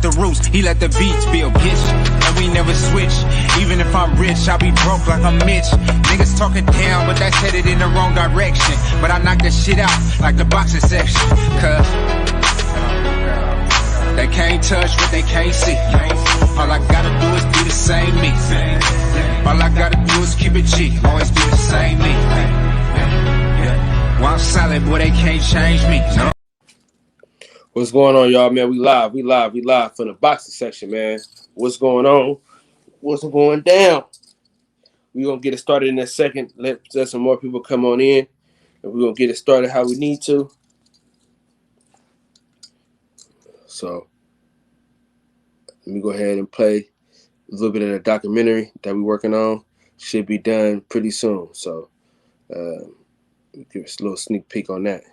with the roots, he let the beats build, bitch. And we never switch. Even if I'm rich, I'll be broke like I'm Mitch. Niggas talking down, but that's headed in the wrong direction. But I knock that shit out like the boxing section. Cause they can't touch what they can't see. All I gotta do is be the same me. All I gotta do is keep it G. Always be the same me. While I'm solid, boy, they can't change me. No. What's going on, y'all, man? We live from the boxing section, man. What's going on? What's going down? We're going to get it started in a second. Let some more people come on in, and we're going to get it started how we need to. So, let me go ahead and play a little bit of the documentary that we're working on. Should be done pretty soon. So, give us a little sneak peek on that.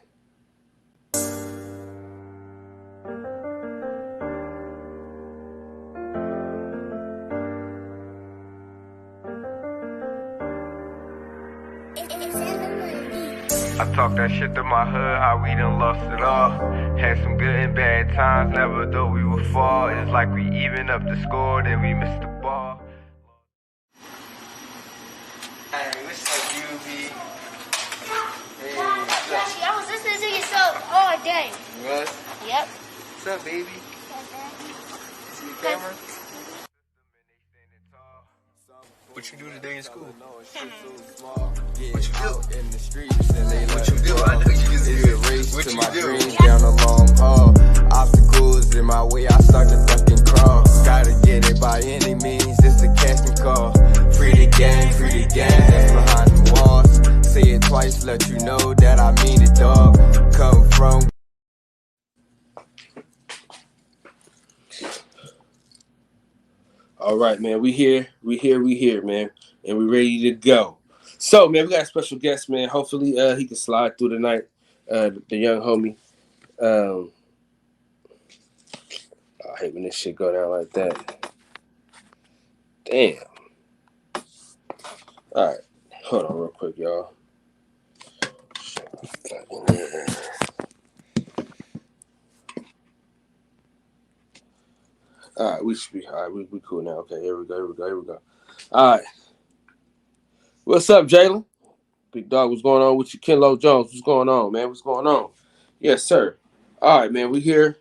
I talk that shit to my hood, how we done lost it all. Had some good and bad times, never thought we would fall. It's like we even up the score, then we missed the ball. Hey, what's up, UV? Hey, Actually, I was listening to your show all day. What? Yep. What's up, baby? See the camera? What you do today in school? What you do? In the streets and they what you do? I know you just do it. Race what to my do? Dreams down a long haul. Obstacles in my way, I start to fucking crawl. Gotta get it by any means, just a casting call. Free the gang that's behind the walls. Say it twice, let you know that I mean it, dog. Come from. All right, man. We here, man. And we ready to go. So, man, we got a special guest, man. Hopefully, he can slide through tonight. The young homie. I hate when this shit go down like that. Damn. All right. Hold on real quick, y'all. All right, we should be all right. We cool now. Okay, here we go. All right, what's up, Jalen? Big dog, what's going on with you? Kenlo Jones, what's going on, man? What's going on? Yes, sir. All right, man, we here.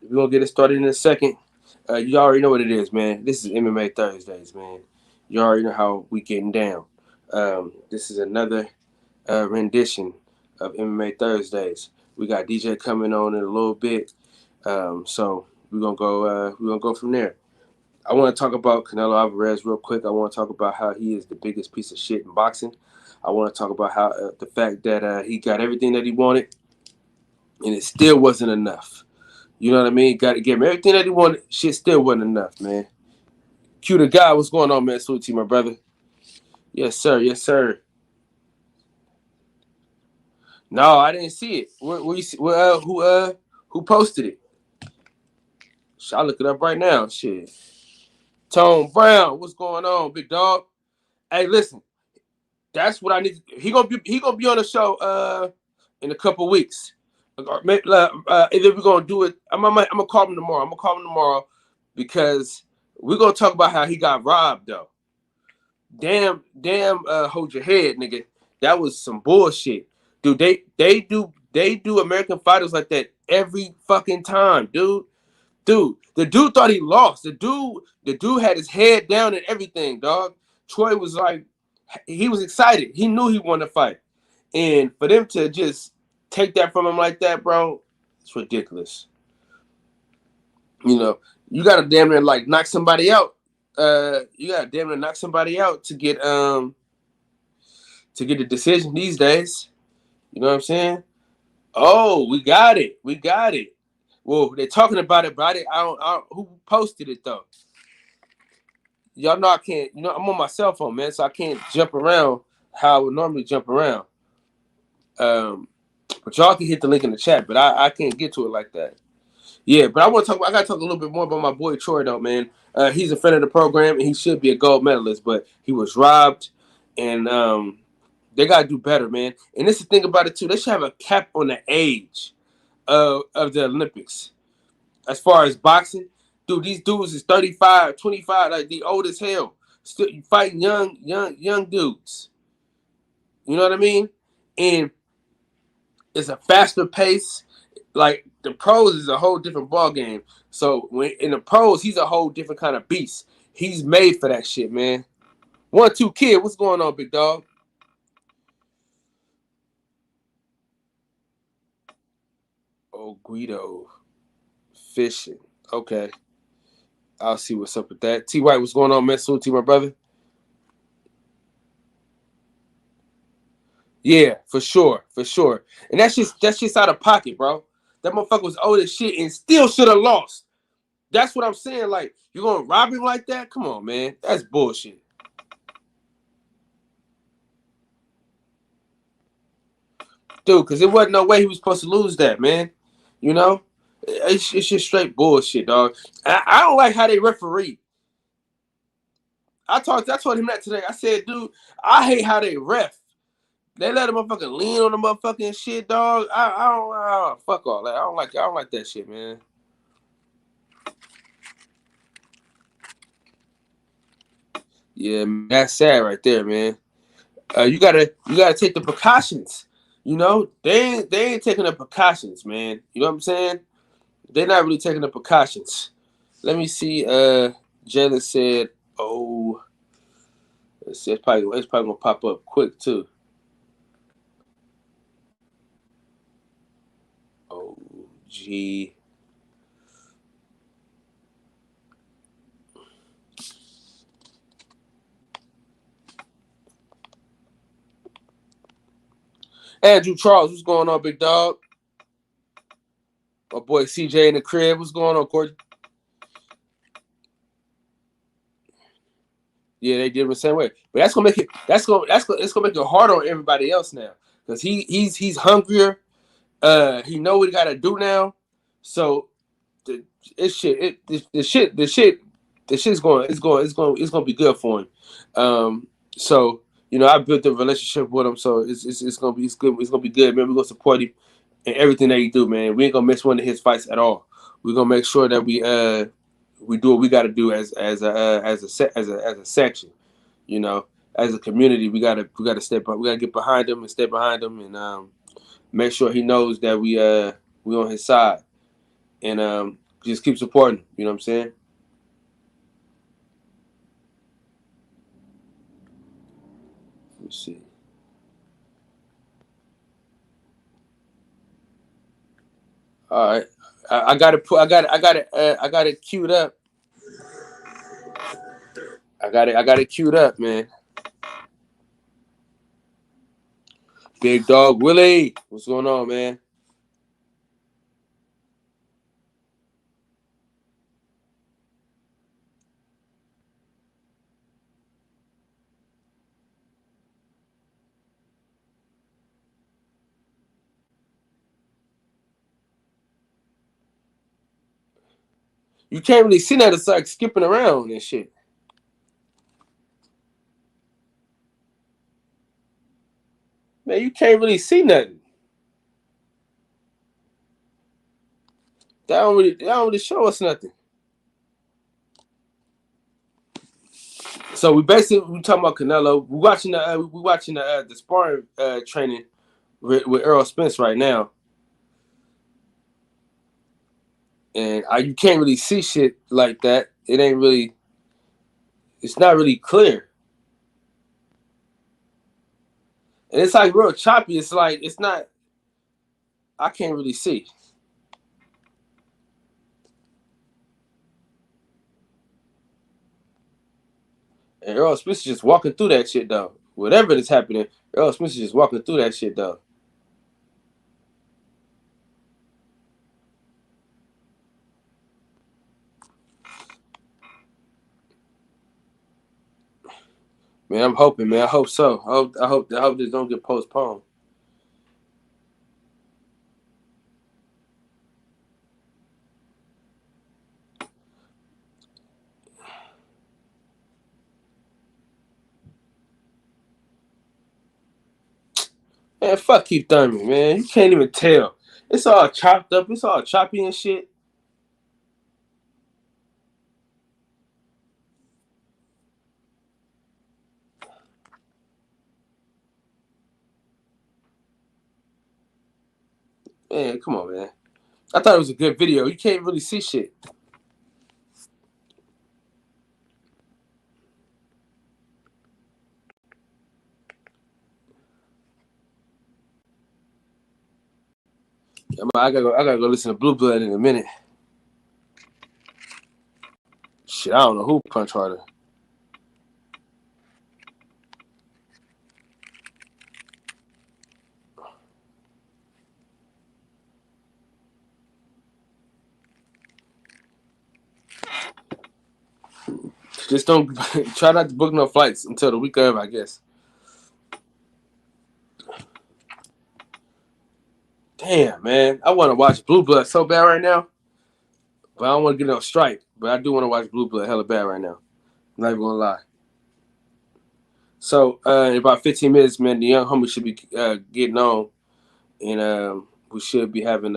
We're gonna get it started in a second. You already know what it is, man. This is MMA Thursdays, man. You already know how we getting down. This is another rendition of MMA Thursdays. We got DJ coming on in a little bit, so. We're gonna go from there. I want to talk about Canelo Alvarez real quick. I want to talk about how he is the biggest piece of shit in boxing. I want to talk about how the fact that he got everything that he wanted, and it still wasn't enough. You know what I mean? Got to give him everything that he wanted. Shit still wasn't enough, man. Q the guy, what's going on, man? Salute to you, my brother. Yes, sir. Yes, sir. No, I didn't see it. Who posted it? I'll look it up right now. Shit. Tone Brown, what's going on, big dog? Hey, listen, that's what I need. He gonna be on the show in a couple weeks. Either we're gonna do it. I'm gonna call him tomorrow. Because we're gonna talk about how he got robbed though. Damn, hold your head, nigga. That was some bullshit. Dude, they do American fighters like that every fucking time, dude. Dude, the dude thought he lost. The dude had his head down and everything, dog. Troy was like, he was excited. He knew he wanted to fight. And for them to just take that from him like that, bro, it's ridiculous. You know, you gotta damn near like knock somebody out. You gotta damn near knock somebody out to get the decision these days. You know what I'm saying? Oh, we got it. Well, they're talking about it, but I don't who posted it though. Y'all know I can't. You know I'm on my cell phone, man, so I can't jump around how I would normally jump around. But y'all can hit the link in the chat, but I can't get to it like that. Yeah, but I gotta talk a little bit more about my boy Troy though, man. He's a friend of the program and he should be a gold medalist, but he was robbed, and they gotta do better, man. And this is the thing about it too. They should have a cap on the age of the Olympics. As far as boxing, Dude, these dudes is 35, 25, like the old as hell. Still fighting young dudes. You know what I mean? And it's a faster pace. Like the pros is a whole different ball game. So when in the pros, he's a whole different kind of beast. He's made for that shit, man. 1-2 kid, what's going on, big dog? Oh, Guido fishing. Okay, I'll see what's up with that. T White, what's going on, man? Salute to my brother. Yeah, for sure. And that's just out of pocket, bro. That motherfucker was old as shit and still should have lost. That's what I'm saying. Like, you're gonna rob him like that? Come on, man. That's bullshit. Dude, because it wasn't no way he was supposed to lose that, man. You know? It's just straight bullshit, dog. I don't like how they referee. I told him that today. I said, dude, I hate how they ref. They let a motherfucker lean on the motherfucking shit, dog. I don't fuck all that. I don't like that shit, man. Yeah, man, that's sad right there, man. You gotta take the precautions. You know, they ain't taking the precautions, man. You know what I'm saying? They're not really taking the precautions. Let me see. Jalen said, "Oh, it's probably gonna pop up quick too." Oh, gee. Andrew Charles, what's going on, big dog? My boy CJ in the crib, what's going on, Courtney? Yeah, they did it the same way, but it's gonna make it harder on everybody else now because he's hungrier. He know what he got to do now, so the shit's gonna be good for him. So you know, I built a relationship with him, so it's gonna be good, man. We're gonna support him in everything that he do, man. We ain't gonna miss one of his fights at all. We're gonna make sure that we do what we got to do as a section, you know, as a community. We gotta get behind him and stay behind him and make sure he knows that we on his side and just keep supporting him. You know what I'm saying? Let's see. All right, I got it queued up. I got it queued up, man. Big dog Willie, what's going on, man? You can't really see that. It's like skipping around and shit. Man, you can't really see nothing. That don't really show us nothing. So we talking about Canelo. We watching the sparring training with Earl Spence right now, and you can't really see shit like that. It's not really clear, and it's like real choppy. It's like it's not. I can't really see. And Earl Spence is just walking through that shit though. Whatever is happening, Earl Spence is just walking through that shit though. Man, I'm hoping, man. I hope so. I hope this don't get postponed. Man, fuck Keith Thurman, man. You can't even tell. It's all chopped up. It's all choppy and shit. Man, come on, man. I thought it was a good video. You can't really see shit. I gotta go listen to Blue Blood in a minute. Shit, I don't know who punch harder. Just don't try not to book no flights until the week of, I guess. Damn, man. I want to watch Blue Blood so bad right now. But I don't want to get no strike. But I do want to watch Blue Blood hella bad right now. I'm not even going to lie. So, in about 15 minutes, man, the young homie should be getting on. And we should be having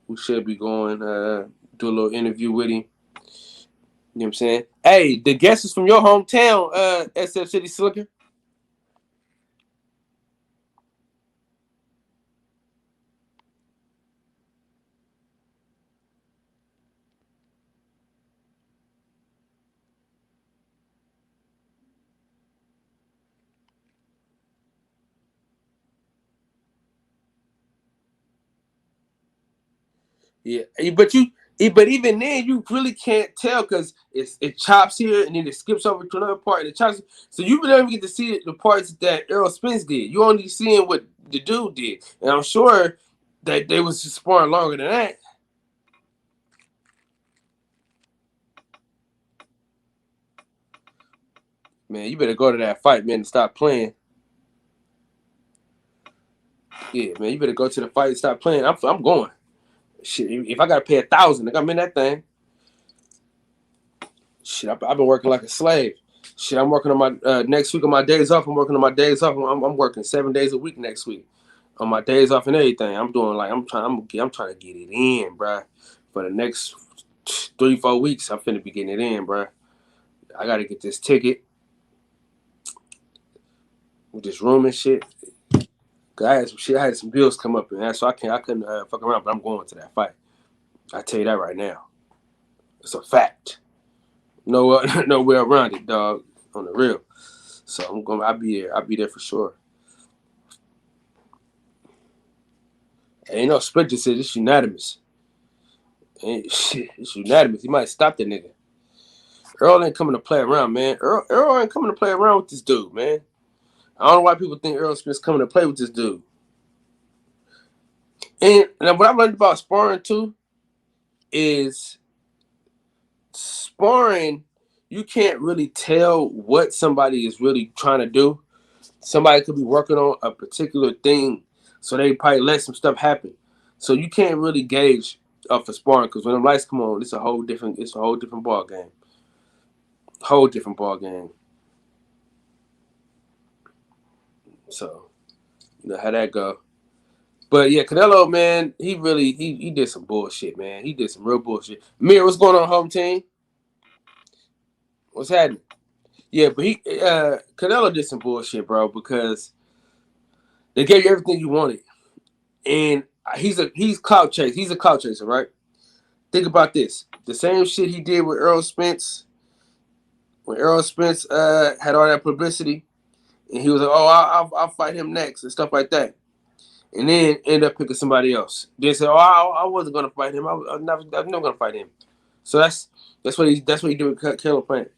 we should be going do a little interview with him. You know what I'm saying? Hey, the guest is from your hometown, SF City Slicker. Yeah, but even then you really can't tell because it chops here and then it skips over to another part and it chops. So you don't even get to see the parts that Errol Spence did. You only seeing what the dude did, and I'm sure that they was just sparring longer than that. Man, you better go to that fight, man, and stop playing. Yeah, man, you better go to the fight and stop playing. I'm going. Shit, if I gotta pay $1,000, I'm in that thing. Shit, I've been working like a slave. Shit, I'm working on my next week on my days off. I'm working on my days off. I'm working 7 days a week next week on my days off and everything. I'm doing like I'm trying to get it in, bro. For the next 3-4 weeks, I'm finna be getting it in, bro. I gotta get this ticket with this room and shit. Cause I had some bills come up, and so I couldn't fuck around. But I'm going to that fight. I tell you that right now. It's a fact. No way around it, dog. On the real. So I'll be there. I'll be there for sure. Ain't no split decision. It's unanimous. It's unanimous. He might stop the nigga. Earl ain't coming to play around, man. Earl ain't coming to play around with this dude, man. I don't know why people think Errol Spence coming to play with this dude. And what I learned about sparring too is sparring, you can't really tell what somebody is really trying to do. Somebody could be working on a particular thing, so they probably let some stuff happen. So you can't really gauge for sparring because when the lights come on, it's a whole different ball game. Whole different ball game. So, you know how that go. But yeah, Canelo, man, he did some bullshit, man. He did some real bullshit. Mir, what's going on, home team? What's happening? Yeah, but Canelo did some bullshit, bro, because they gave you everything you wanted. And he's clout chase. He's a clout chaser, right? Think about this. The same shit he did with Errol Spence. When Errol Spence had all that publicity, and he was like, oh, I'll fight him next and stuff like that. And then end up picking somebody else. Then say, oh, I wasn't gonna fight him. I'm never gonna fight him. So that's what he did with Caleb Plant.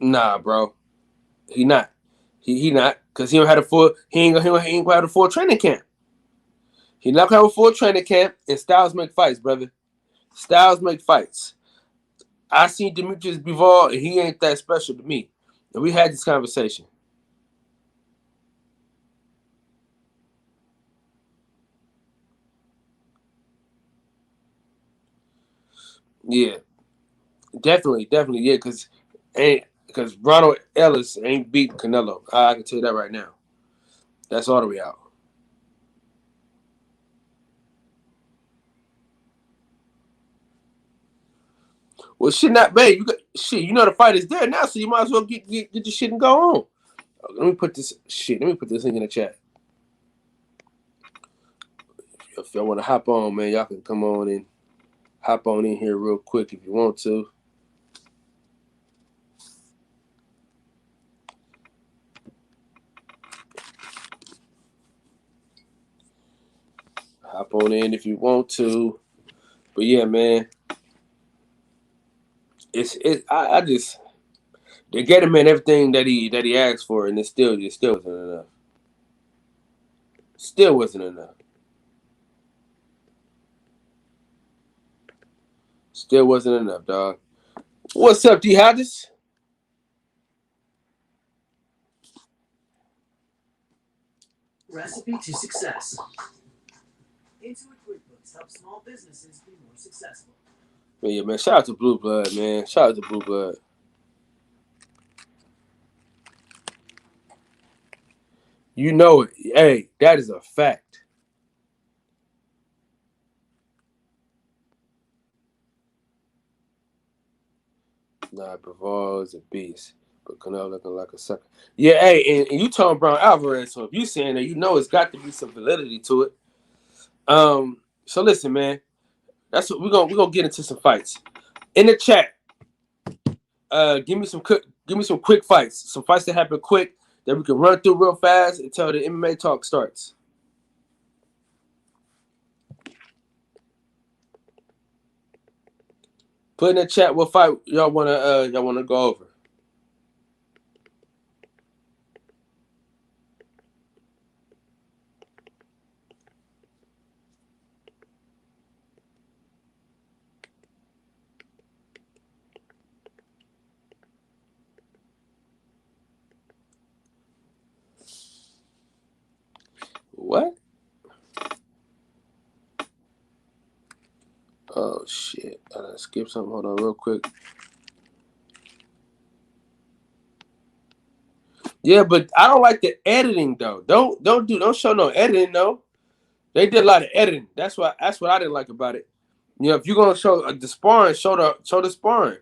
Nah, bro, he not. He not because he ain't have a full training camp. He not gonna have a full training camp. And styles make fights, brother. Styles make fights. I seen Demetrius Bivol, and he ain't that special to me. And we had this conversation. Yeah, definitely, yeah. Because Ronald Ellis ain't beat Canelo. I can tell you that right now. That's all the way out. Well, shit, not bad. You know the fight is there now, so you might as well get the shit and go on. Let me put this link in the chat. If y'all want to hop on, man, y'all can come on and hop on in here real quick if you want to. Hop on in if you want to. But yeah, man. I just they get him in everything that he asked for, and it still wasn't enough. Still wasn't enough. Still wasn't enough, dog. What's up, D Hodges? Recipe to success. Intuit QuickBooks helps small businesses be more successful. But yeah, man. Shout out to Blue Blood, man. Shout out to Blue Blood. You know it. Hey, that is a fact. Nah, Bravo is a beast, but Canelo looking like a sucker. Yeah, hey, and you talking Brown Alvarez, so if you saying that, you know it's got to be some validity to it. So listen, man, that's what we're gonna get into some fights in the chat. Give me some quick fights, some fights that happen quick that we can run through real fast until the MMA talk starts. Put in the chat what fight y'all wanna go over. What? Oh shit! I skipped something. Hold on, real quick. Yeah, but I don't like the editing though. Don't show no editing though. They did a lot of editing. That's what I didn't like about it. You know, if you're gonna show the sparring, show the sparring.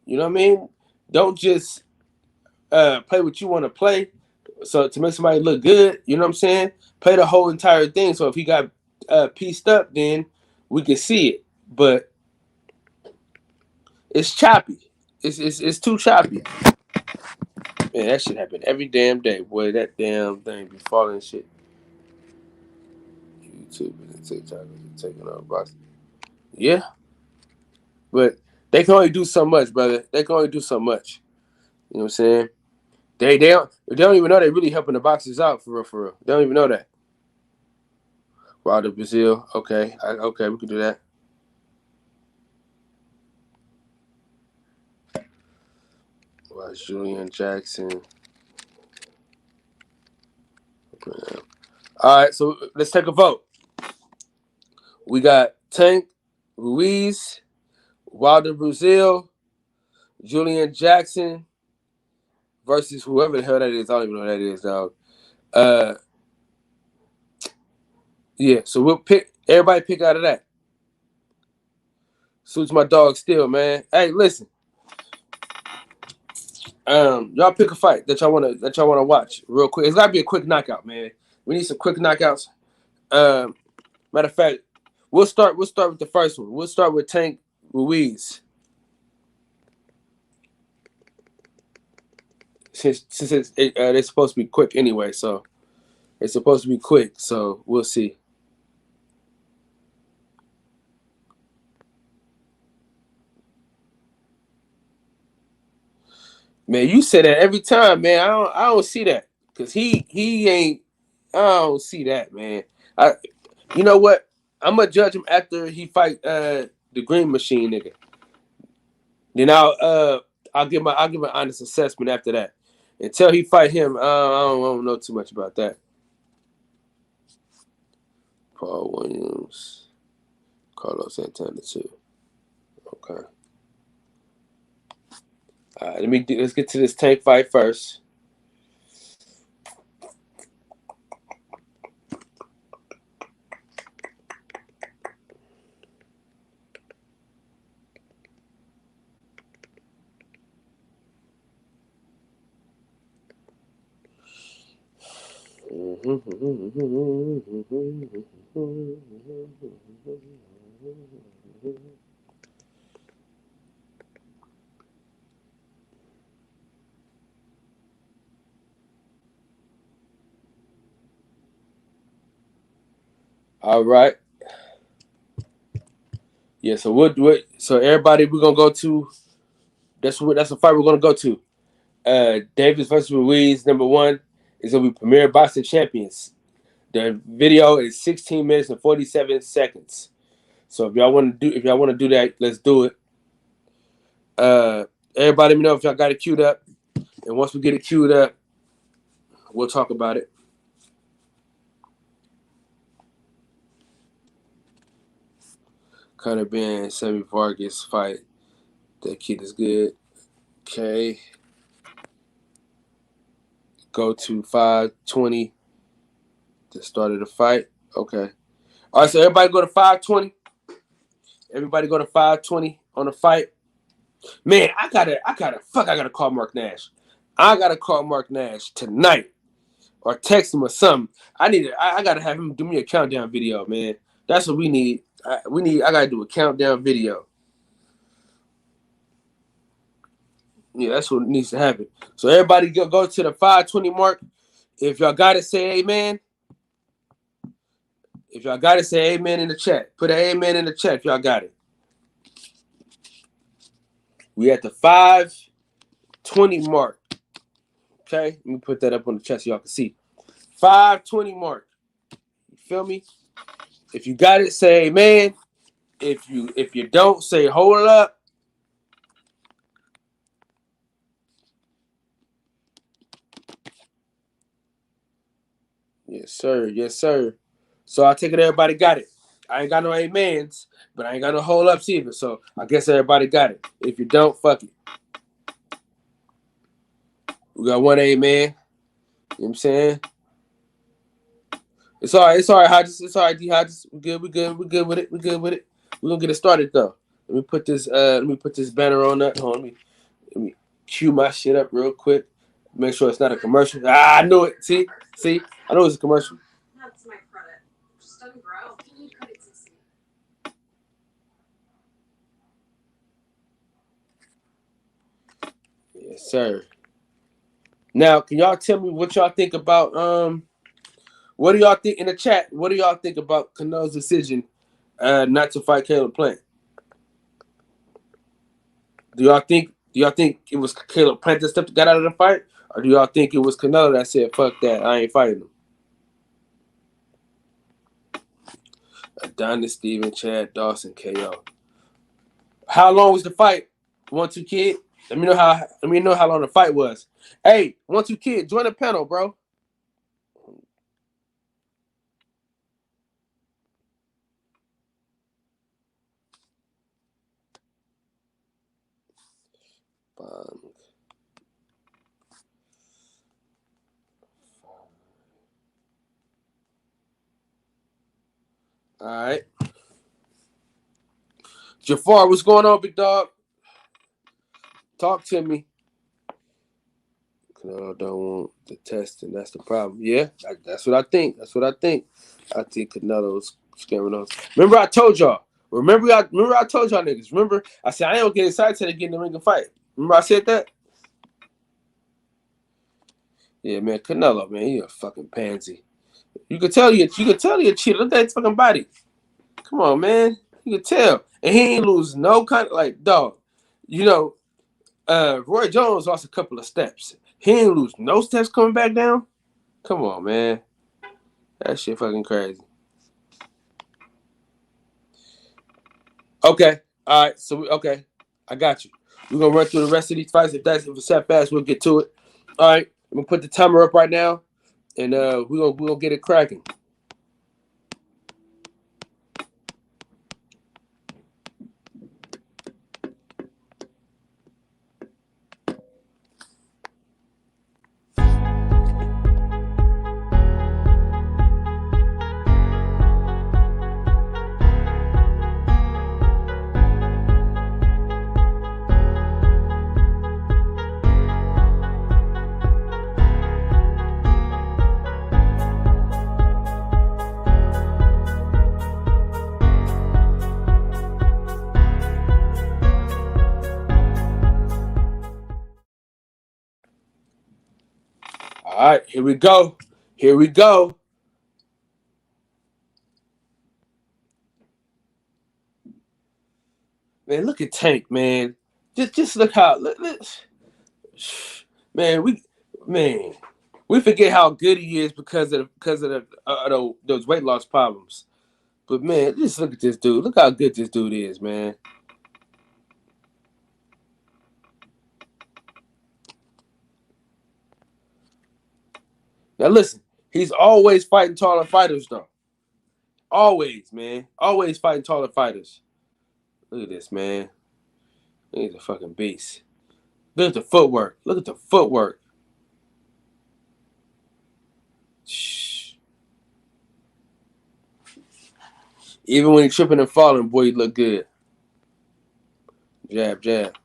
You know what I mean? Don't just play what you want to play. So to make somebody look good, you know what I'm saying? Play the whole entire thing. So if he got pieced up, then we can see it. But it's choppy. It's too choppy. Man, that shit happen every damn day. Boy, that damn thing be falling shit. YouTube and TikTok is taking over boxing. Yeah. But they can only do so much, brother. They can only do so much. You know what I'm saying? They don't even know they really helping the boxers out for real. They don't even know that. Wilder Brazil, okay, okay, we can do that. Well, Julian Jackson. All right, so let's take a vote. We got Tank Ruiz, Wilder Brazil, Julian Jackson versus whoever the hell that is. I don't even know who that is, dog. Yeah, so we'll pick. Everybody pick out of that. Suits my dog still, man. Hey, listen. Y'all pick a fight that y'all wanna watch real quick. It's gotta be a quick knockout, man. We need some quick knockouts. Matter of fact, we'll start with the first one. We'll start with Tank Ruiz. Since they're supposed to be quick anyway, so it's supposed to be quick. So we'll see. Man, you say that every time, man. I don't see that because he ain't. I don't see that, man. You know what? I'm gonna judge him after he fight the Green Machine nigga. Then I'll give an honest assessment after that. Until he fight him, I don't know too much about that. Paul Williams, Carlos Santana too. Okay. All right, let's get to this Tank fight first. All right. Yeah, so what so everybody we're gonna go to that's the fight we're gonna go to. Davis versus Ruiz, number 1, is gonna be Premier Boxing Champions. The video is 16 minutes and 47 seconds. So if y'all want to do that, let's do it. Everybody, let me know if y'all got it queued up, and once we get it queued up, we'll talk about it. Conor Ben, Sammy Vargas fight. That kid is good. Okay. Go to 5:20. The start of the fight. Okay. All right, so everybody go to 5:20. Everybody go to 5:20 on the fight. Man, I gotta call Mark Nash. I gotta call Mark Nash tonight or text him or something. I gotta have him do me a countdown video, man. That's what we need. I gotta do a countdown video. Yeah, that's what needs to happen. So everybody go to the 5:20 mark. If y'all got it, say amen. If y'all got it, say amen in the chat. Put an amen in the chat if y'all got it. We at the 5:20 mark. Okay, let me put that up on the chat so y'all can see. 5:20 mark. You feel me? If you got it, say amen. If you don't, say hold up. Yes, sir. Yes, sir. So I take it everybody got it. I ain't got no amens, but I ain't got no hold ups either. So I guess everybody got it. If you don't, fuck it. We got one amen. You know what I'm saying? It's all right. It's all right, Hodges. It's all right, D Hodges. We good with it. We're gonna get it started though. Let me put this banner on that. Hold on, let me cue my shit up real quick. Make sure it's not a commercial. I knew it. See? I know it's a commercial. That's my credit. Just doesn't grow. You need credit system. Yes, sir. Now, can y'all tell me what y'all think about what do y'all think in the chat? What do y'all think about Canelo's decision not to fight Caleb Plant? Do y'all think it was Caleb Plant that stepped got out of the fight? Or do y'all think it was Canelo that said, fuck that, I ain't fighting him? Adonis, Steven, Chad, Dawson, KO. How long was the fight? 1-2 Kid? Let me know how long the fight was. Hey, 1-2 Kid, join the panel, bro. All right. Jafar, what's going on, big dog? Talk to me. Canelo don't want the test, and that's the problem. Yeah, that's what I think. I think Canelo's scamming us. Remember I told y'all. Remember I told y'all niggas. Remember I said I ain't gonna get excited till they get in the ring and fight. Remember I said that? Yeah, man, Canelo, man, he a fucking pansy. You could tell you a cheater. Look at his fucking body. Come on, man. You can tell. And he ain't lose no kind of, like, dog. You know, Roy Jones lost a couple of steps. He ain't lose no steps coming back down. Come on, man. That shit fucking crazy. Okay. All right. So, okay. I got you. We're going to run through the rest of these fights. If it's that fast, we'll get to it. All right. I'm going to put the timer up right now, and we're gonna get it cracking. All right, here we go. Here we go. Man, look at Tank, man. Just look how man, we forget how good he is because of those weight loss problems. But man, just look at this dude. Look how good this dude is, man. Now listen, he's always fighting taller fighters though. Always, man. Always fighting taller fighters. Look at this, man. He's a fucking beast. Look at the footwork. Look at the footwork. Shh. Even when he's tripping and falling, boy, he look good. Jab, jab.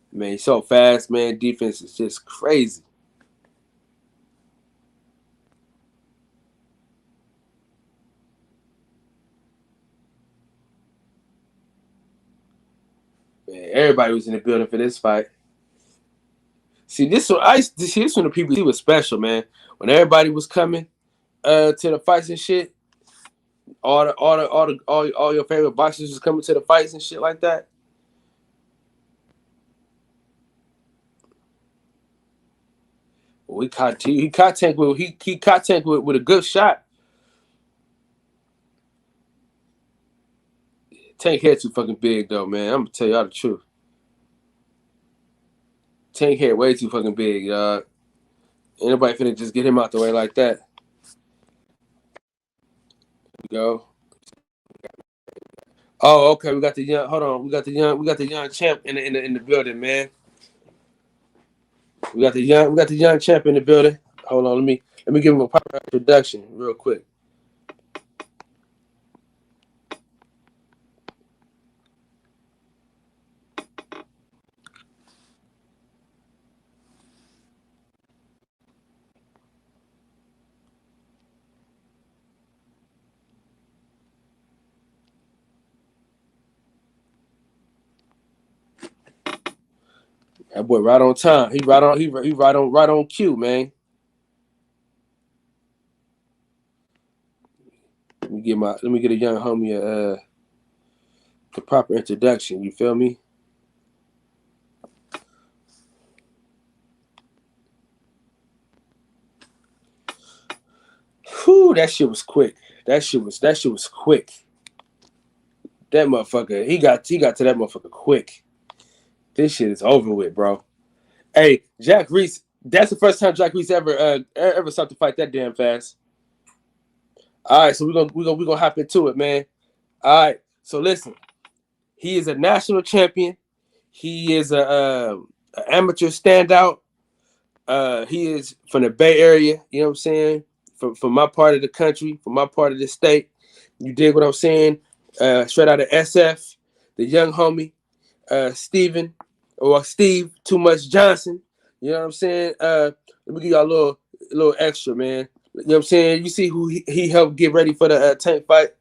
Man, he's so fast, man. Defense is just crazy. Man, everybody was in the building for this fight. See, this one the people see was special, man. When everybody was coming to the fights and shit, all your favorite boxers was coming to the fights and shit like that. He caught Tank with a good shot. Tank head too fucking big though, man. I'm gonna tell y'all the truth. Tank head way too fucking big, y'all. Ain't nobody finna just get him out the way like that. Here we go. Oh, okay. We got the young. Hold on. We got the young champ in the building, man. We got the young champ in the building. Hold on. Let me give him a proper introduction real quick. That boy right on time. He right on cue, man. Let me get a young homie the proper introduction. You feel me? Whew, that shit was quick. That shit was quick. That motherfucker, he got to that motherfucker quick. This shit is over with, bro. Hey, Jack Reese, that's the first time Jack Reese ever started to fight that damn fast. All right, so we're gonna hop into it, man. All right, so listen, he is a national champion. He is a amateur standout. He is from the Bay Area. You know what I'm saying? From my part of the country, from my part of the state. You dig what I'm saying? Straight out of SF, the young homie, Steve Too Much Johnson. You know what I'm saying? Let me give y'all a little extra, man. You know what I'm saying? You see who he helped get ready for the Tank fight.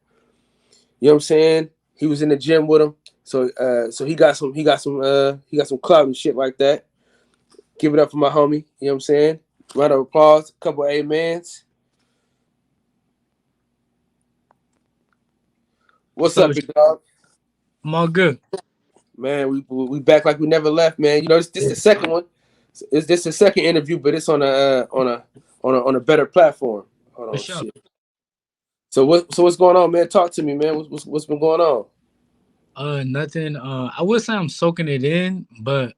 You know what I'm saying? He was in the gym with him, so he got some clout and shit like that. Give it up for my homie. You know what I'm saying? Round of applause. A couple amens. What's up, big dog? I'm all good. Man, we back like we never left, man. You know, this the second one. This the second interview, but it's on a better platform. Hold on, For sure. shit. So what's going on, man? Talk to me, man. What's been going on? Nothing. I would say I'm soaking it in, but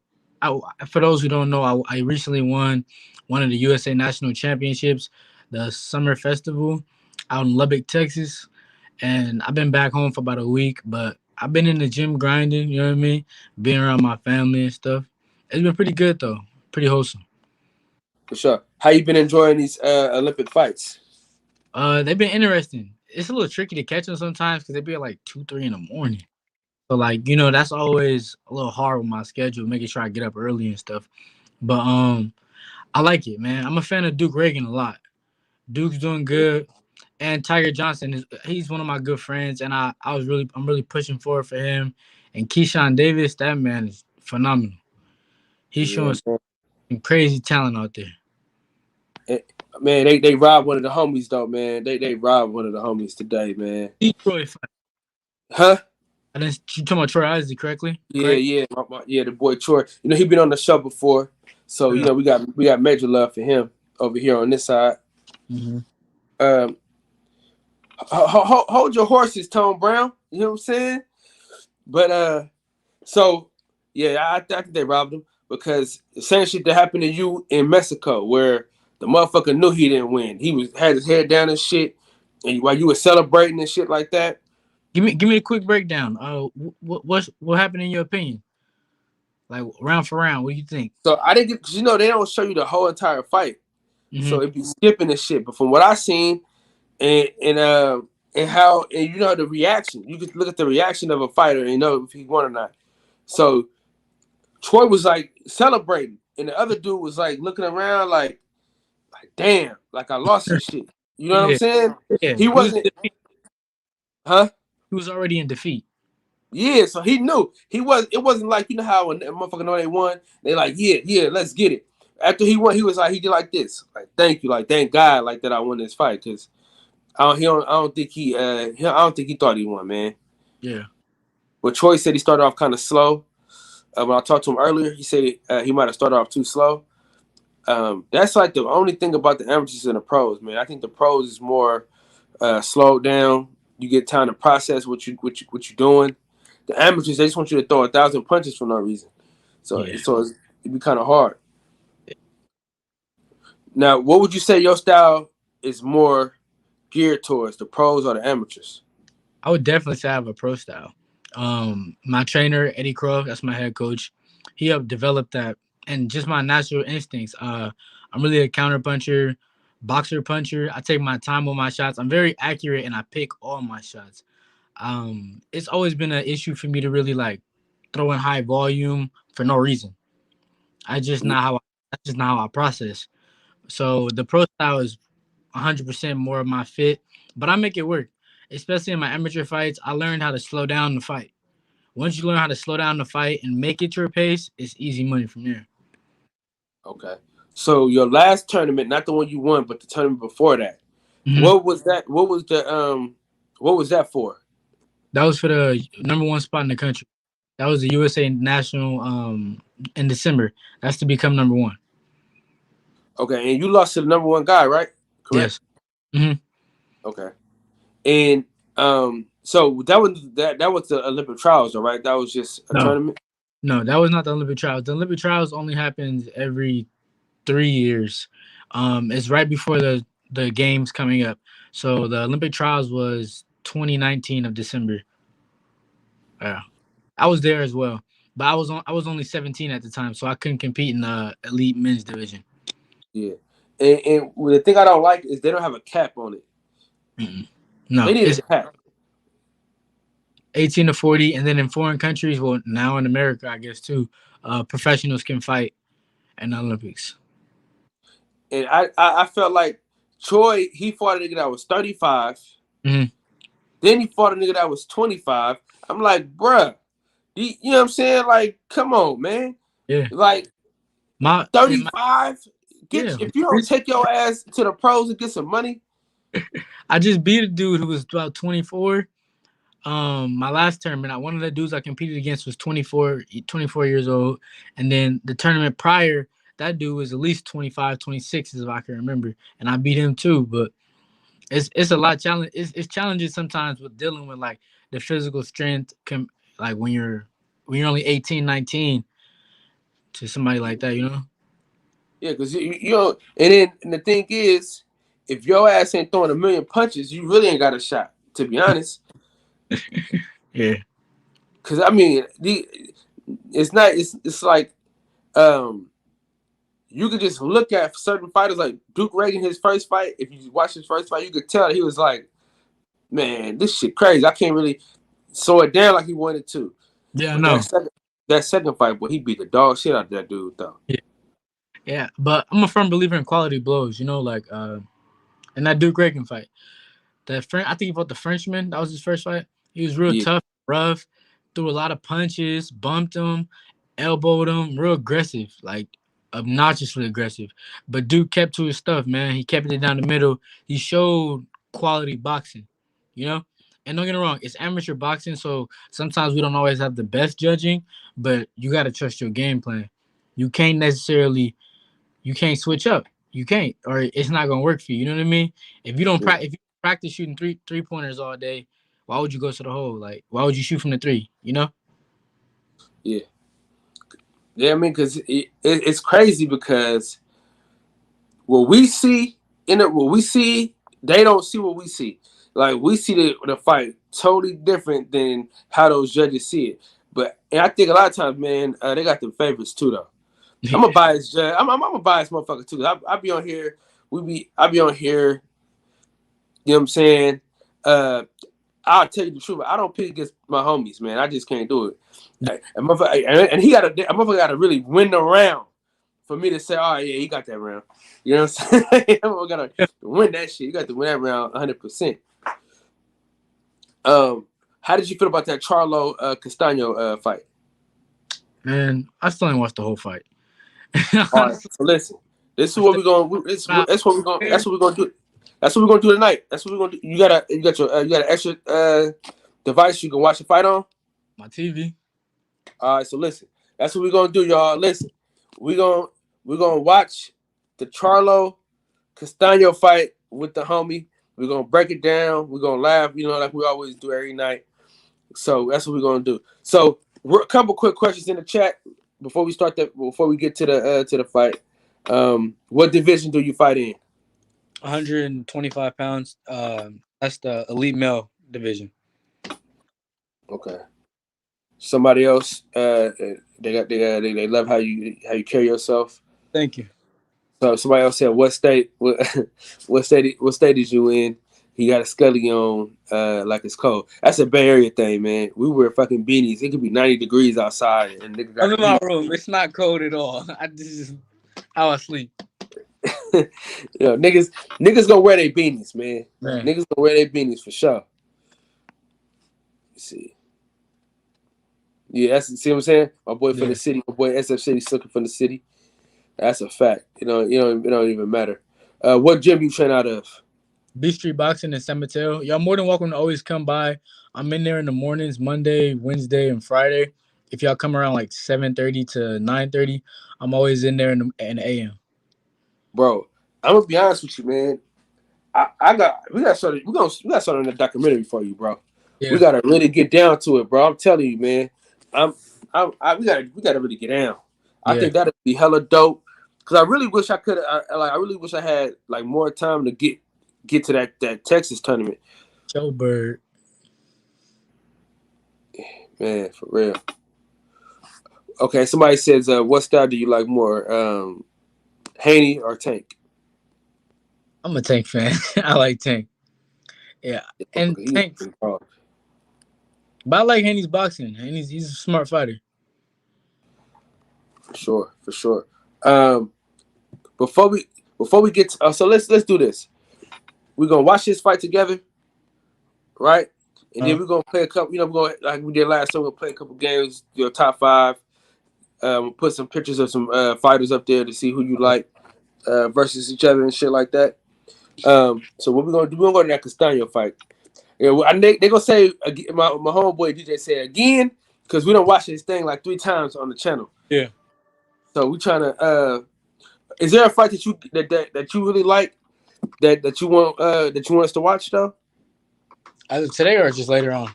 for those who don't know, I recently won one of the USA National Championships, the Summer Festival, out in Lubbock, Texas, and I've been back home for about a week, but I've been in the gym grinding. You know what I mean? Being around my family and stuff. It's been pretty good though. Pretty wholesome. For sure. How you been enjoying these Olympic fights? They've been interesting. It's a little tricky to catch them sometimes because they be at like 2, 3 in the morning. So like, that's always a little hard with my schedule, making sure I get up early and stuff. But I like it, man. I'm a fan of Duke Reagan a lot. Duke's doing good, and Tiger Johnson he's one of my good friends, and I'm really pushing forward for him. And Keyshawn Davis, that man is phenomenal. He's Yeah, showing some crazy talent out there. man, they robbed one of the homies though, man. They robbed one of the homies today, man. Detroit fight. Huh? I didn't. You talking about Troy Isaac correctly? Yeah, Correct. yeah, yeah. The boy Troy. You know he been on the show before, so you Yeah. know we got major love for him over here on this side. Mm-hmm. Hold your horses, Tone Brown. You know what I'm saying? But so yeah, I think they robbed him because the same shit that happened to you in Mexico, where the motherfucker knew he didn't win. He had his head down and shit, and while you were celebrating and shit like that. Give me a quick breakdown. What happened in your opinion? Like round for round, what do you think? So I didn't get, cause you know they don't show you the whole entire fight, Mm-hmm. so it'd be skipping and shit. But from what I seen, and how and you know the reaction, you could look at the reaction of a fighter and know if he won or not. So Troy was like celebrating, and the other dude was like looking around like damn, like I lost some shit. You know what I'm Yeah, saying? yeah. He wasn't, huh? He was already in defeat. Yeah, so he knew he was. It wasn't like you know how when a motherfucker know they won, they like yeah, let's get it. After he won, he was like he did like this, like thank you, like thank God, like that I won this fight because I don't think I don't think he thought he won, man. Yeah. But Troy said he started off kind of slow. When I talked to him earlier, he said he might have started off too slow. That's like the only thing about the amateurs and the pros, man. I think the pros is more slowed down. You get time to process what you're doing. The amateurs, they just want you to throw 1,000 punches for no reason. So Yeah. it'd be kind of hard. Now, what would you say your style is more geared towards, the pros or the amateurs? I would definitely say I have a pro style. My trainer, Eddie Crow, that's my head coach. He helped develop that and just my natural instincts. I'm really a counter puncher, boxer puncher. I take my time with my shots. I'm very accurate and I pick all my shots. It's always been an issue for me to really like throw in high volume for no reason. That's just not how I process. So the pro style is 100% more of my fit, but I make it work. Especially in my amateur fights, I learned how to slow down the fight. Once you learn how to slow down the fight and make it your pace, it's easy money from there. Okay. So your last tournament, not the one you won, but the tournament before that. Mm-hmm. What was that? What was that for? That was for the number one spot in the country. That was the USA National in December. That's to become number one. Okay, and you lost to the number one guy, right? Correct. Yes. Mm-hmm. Okay. And so that was the Olympic trials, all right? That was just a tournament. No, that was not the Olympic trials. The Olympic trials only happens every 3 years. It's right before the games coming up. So the Olympic trials was 2019 of December. Yeah, I was there as well, but I was only 17 at the time, so I couldn't compete in the elite men's division. Yeah, and the thing I don't like is they don't have a cap on it. Mm-mm. No, they need a cap. 18 to 40, and then in foreign countries, well, now in America, I guess too, professionals can fight in the Olympics. And I felt like Troy, he fought a nigga that was 35. Mm-hmm. Then he fought a nigga that was 25. I'm like, bruh, you know what I'm saying? Like, come on, man. Yeah. Like, 35? If you don't take your ass to the pros and get some money. I just beat a dude who was about 24. My last tournament, one of the dudes I competed against was 24 years old. And then the tournament prior, that dude was at least 25, 26, if I can remember. And I beat him too. But it's a lot challenge. It's challenges sometimes with dealing with like the physical strength, like when you're only 18, 19 to somebody like that, you know? Yeah, because you know, and the thing is, if your ass ain't throwing a million punches, you really ain't got a shot, to be honest. Yeah. Because I mean, it's like you could just look at certain fighters like Duke Reagan, his first fight. If you watch his first fight, you could tell he was like, man, this shit crazy. I can't really slow it down like he wanted to. Yeah, no. That second fight, boy, he beat the dog shit out of that dude, though. Yeah, but I'm a firm believer in quality blows, you know, like in that Duke Reagan fight. I think he fought the Frenchman. That was his first fight. He was real tough, rough, threw a lot of punches, bumped him, elbowed him, real aggressive, like obnoxiously aggressive. But Duke kept to his stuff, man. He kept it down the middle. He showed quality boxing, you know. And don't get me wrong, it's amateur boxing, so sometimes we don't always have the best judging, but you got to trust your game plan. You can't necessarily, you can't switch up. You can't, or it's not gonna work for you. You know what I mean? If you don't Yeah. if you practice shooting three pointers all day, why would you go to the hole? Like, why would you shoot from the three? You know? Yeah. Yeah, I mean, because it's crazy because what we see they don't see what we see. Like we see the fight totally different than how those judges see it. And I think a lot of times, man, they got the favorites too, though. I'm a biased judge. I'm a biased motherfucker too. I be on here. I be on here. You know what I'm saying? I'll tell you the truth. I don't pick against my homies, man. I just can't do it. And he got a motherfucker got to really win the round for me to say, oh yeah, he got that round. You know what I'm saying? I'm gonna win that shit. You got to win that round 100%. How did you feel about that Charlo Castano fight? Man, I still ain't watched the whole fight. All right, so listen. This is what we're gonna. That's what we're gonna. That's what we're gonna do. That's what we're gonna do tonight. That's what we're gonna do. You got an extra device you can watch the fight on. My TV. All right, so listen. That's what we're gonna do, y'all. Listen, we're gonna watch the Charlo Castano fight with the homie. We're gonna break it down. We're gonna laugh, like we always do every night. So that's what we're gonna do. So a couple quick questions in the chat before we start that. Before we get to the fight. What division do you fight in? 125 pounds. That's the elite male division. Okay. Somebody else. They love how you carry yourself. Thank you. So somebody else said, what state is you in? He got a scully on, like it's cold. That's a Bay Area thing, man. We wear fucking beanies. It could be 90 degrees outside, and nigga got I'm in my room. It's not cold at all. This is how I sleep. Niggas gonna wear their beanies, man. Man. Niggas gonna wear their beanies for sure. Let's see. Yeah, see what I'm saying? My boy from the city, my boy SF City's looking from the city. That's a fact. It don't even matter. What gym you train out of? B Street Boxing in San Mateo. Y'all more than welcome to always come by. I'm in there in the mornings, Monday, Wednesday, and Friday. If y'all come around like 7:30 to 9:30, I'm always in there in the AM. Bro, I'm gonna be honest with you, man. We got started on the documentary for you, bro. Yeah. We gotta really get down to it, bro. I'm telling you, man. We gotta really get down. I think that'd be hella dope. Cause I really wish I could. I really wish I had like more time to get to that Texas tournament. Joe Bird. Man, for real. Okay, somebody says, what style do you like more, Haney or Tank? I'm a Tank fan. I like Tank. Yeah, and Tank. But I like Haney's boxing. He's a smart fighter. For sure. Before we get to, so let's do this. We're gonna watch this fight together, right? And then we're gonna play a couple. We're going like we did last time. We'll play a couple games. Your top 5. Put some pictures of some fighters up there to see who you like versus each other and shit like that. So what we're gonna do? We're gonna go to that Castano fight. Yeah, they gonna say my homeboy DJ said again because we don't watch this thing like 3 times on the channel. Yeah. So we trying to. Is there a fight that you really like that you want us to watch though? Either today or just later on.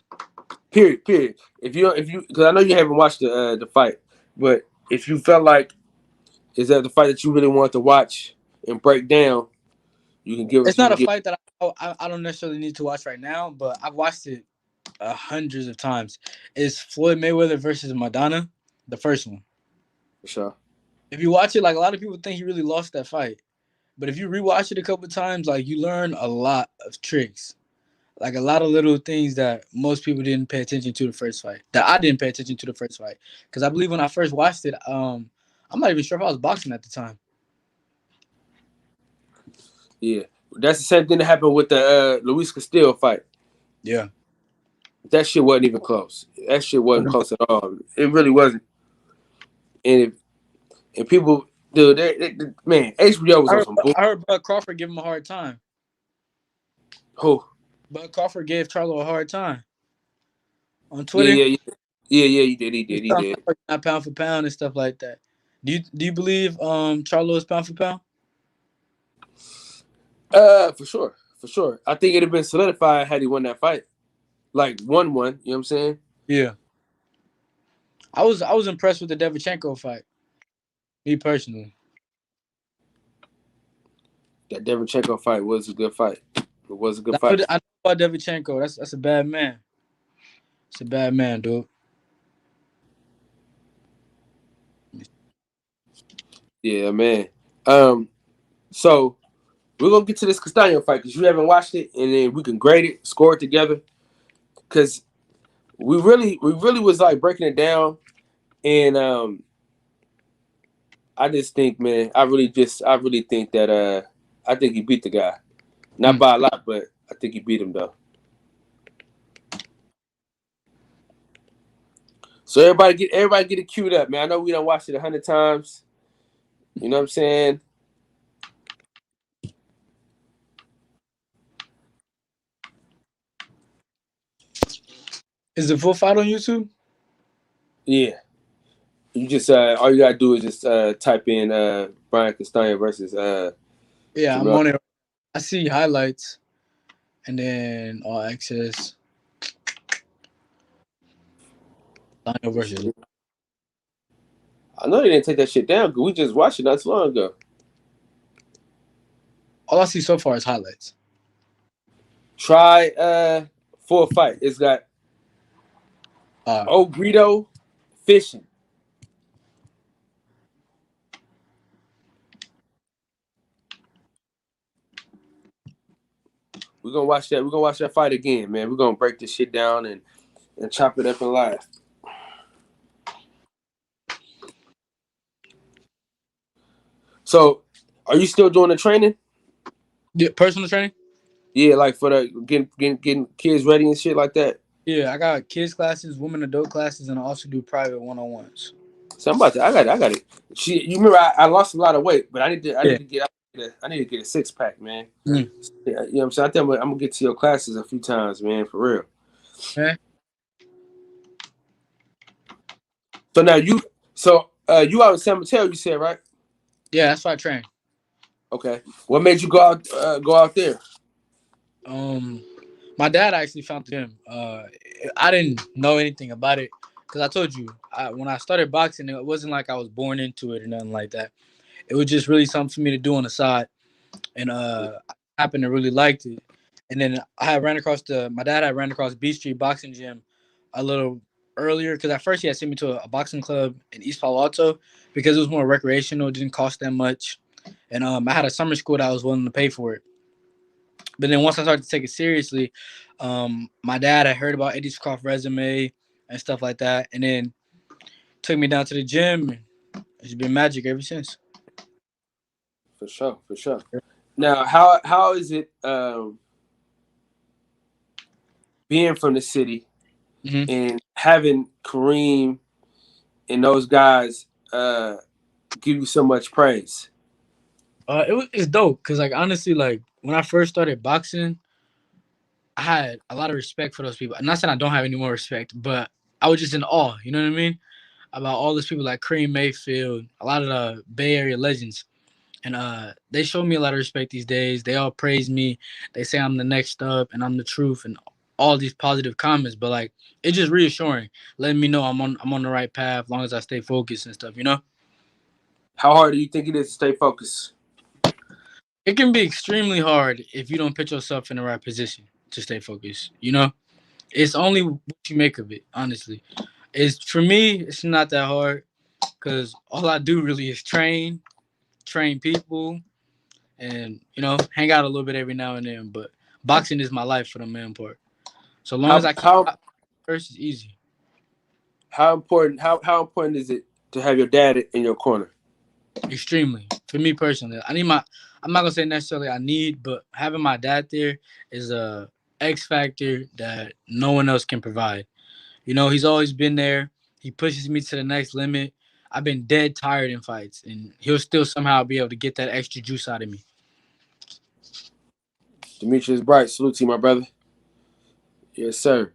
Period. If you because I know you haven't watched the fight, but if you felt like is that the fight that you really want to watch and break down, you can give us. It's not a fight that I don't necessarily need to watch right now, but I've watched it hundreds of times. It's Floyd Mayweather versus Madonna, the first one. For sure. If you watch it, like a lot of people think he really lost that fight, but if you rewatch it a couple times, like you learn a lot of tricks, like a lot of little things that most people didn't pay attention to the first fight. That I didn't pay attention to the first fight because I believe when I first watched it, I'm not even sure if I was boxing at the time. Yeah, that's the same thing that happened with the Luis Castillo fight. Yeah, that shit wasn't even close. That shit wasn't close at all. It really wasn't. and people, dude, man, HBO was I on heard, some bull. I heard Bud Crawford give him a hard time. Who? Bud Crawford gave Charlo a hard time on Yeah, Twitter. yeah. He did. He's He talking did. about not pound for pound and stuff like that. Do you believe Charlo is pound for pound? For sure, for sure. I think it'd have been solidified had he won that fight, like 1-1. You know what I'm saying? Yeah. I was impressed with the Devchenko fight. Me personally. That Derevchenko fight was a good fight. It was a good I fight. know about Devchenko. That's a bad man. It's a bad man, dude. Yeah, man. So we're gonna get to this Castaño fight because you haven't watched it, and then we can grade it, score it together. Because we really was like breaking it down, and I just think, man, I really think that I think he beat the guy, not by a lot, but I think he beat him though. So everybody get it queued up, man. I know we done watched it 100 times. You know what I'm saying? Is the full fight on YouTube? Yeah. You just all you gotta do is just type in Brian Castaño versus Yeah, I'm Jamel. on it. I see highlights and then all access. Castaño versus. I know they didn't take that shit down because we just watched it not too long ago. All I see so far is highlights. Try for a fight. It's got Ogredo fishing. We're gonna watch that. We're gonna watch that fight again, man. We're gonna break this shit down and chop it up in live. So, are you still doing the training? Yeah, personal training? Yeah, like for the getting kids ready and shit like that. Yeah, I got kids classes, women adult classes, and I also do private one-on-ones. So I'm about to. I got it. You remember I lost a lot of weight, but I need to get a 6-pack, man. Mm. You know what I'm saying? I think I'm gonna get to your classes a few times, man, for real. Okay. So now you out in San Mateo, you said, right? Yeah, that's why I train. Okay. What made you go out there? My dad actually found him. I didn't know anything about it because I told you when I started boxing, it wasn't like I was born into it or nothing like that. It was just really something for me to do on the side, and I happened to really liked it. And then my dad had ran across Beach Street Boxing Gym a little earlier because at first he had sent me to a boxing club in East Palo Alto because it was more recreational, it didn't cost that much, and I had a summer school that I was willing to pay for it. But then once I started to take it seriously, my dad had heard about Eddie Croft resume and stuff like that, and then took me down to the gym. And it's been magic ever since. For sure. Now, how is it being from the city and having Kareem and those guys give you so much praise? It's dope because like honestly, like when I first started boxing, I had a lot of respect for those people. I'm not saying I don't have any more respect, but I was just in awe. You know what I mean? About all those people like Kareem Mayfield, a lot of the Bay Area legends. And they show me a lot of respect these days. They all praise me. They say I'm the next up and I'm the truth and all these positive comments. But like it's just reassuring, letting me know I'm on the right path as long as I stay focused and stuff, you know? How hard do you think it is to stay focused? It can be extremely hard if you don't put yourself in the right position to stay focused, you know? It's only what you make of it, honestly. For me, it's not that hard because all I do really is train people, and hang out a little bit every now and then. But boxing is my life for the main part. So long as I keep first, it's easy. How important is it to have your dad in your corner? Extremely. For me personally, I'm not gonna say necessarily I need, but having my dad there is a X factor that no one else can provide. He's always been there. He pushes me to the next limit. I've been dead tired in fights, and he'll still somehow be able to get that extra juice out of me. Demetrius Bright, salute to you, my brother. Yes, sir.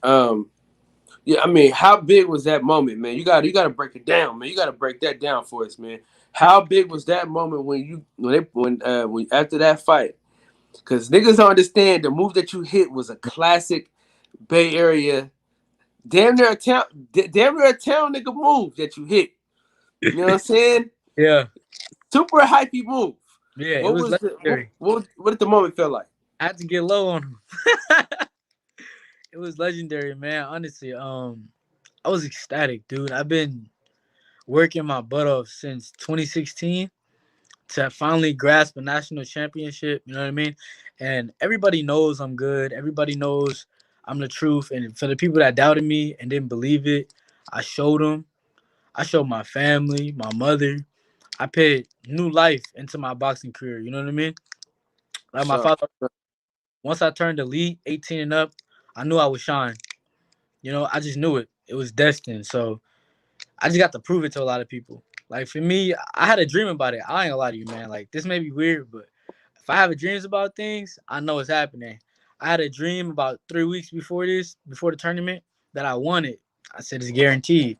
Yeah, I mean, how big was that moment, man? You got to break it down, man. You got to break that down for us, man. How big was that moment when after that fight? Because niggas don't understand the move that you hit was a classic Bay Area, damn near a town nigga move that you hit. You know what I'm saying? Yeah, Super hypey move. yeah, it What was was legendary. what did the moment feel like? I had to get low on him. It was legendary, man. Honestly, I was ecstatic, dude. I've been working my butt off since 2016 to finally grasp a national championship. You know what I mean? And everybody knows I'm good. Everybody knows I'm the truth. And for the people that doubted me and didn't believe it, I showed them. I showed my family, my mother. I put new life into my boxing career. You know what I mean? Like my Sure. father, once I turned elite, 18 and up, I knew I would shine. You know, I just knew it. It was destined. So I just got to prove it to a lot of people. Like for me, I had a dream about it. I ain't gonna lie to you, man. Like this may be weird, but if I have dreams about things, I know it's happening. I had a dream about 3 weeks before the tournament, that I won it. I said it's guaranteed.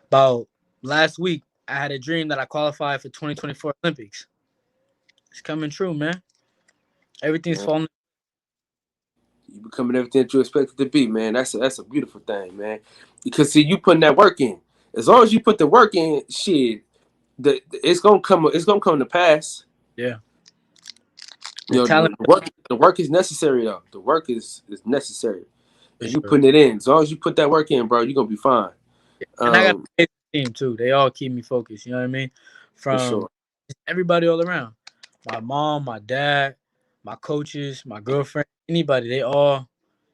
About last week, I had a dream that I qualified for 2024 Olympics. It's coming true, man. Everything's Man, falling. you becoming everything that you expected to be, man. That's a beautiful thing, man. Because see, you putting that work in. As long as you put the work in, shit, it's gonna come. It's gonna come to pass. Yeah. The You know, talent the work is necessary though. The work is necessary, for and you sure. putting it in. As long as you put that work in, bro, you're gonna be fine. And I got Um, a team too. They all keep me focused. You know what I mean? for From sure. everybody all around. My mom, my dad, my coaches, my girlfriend, anybody, they all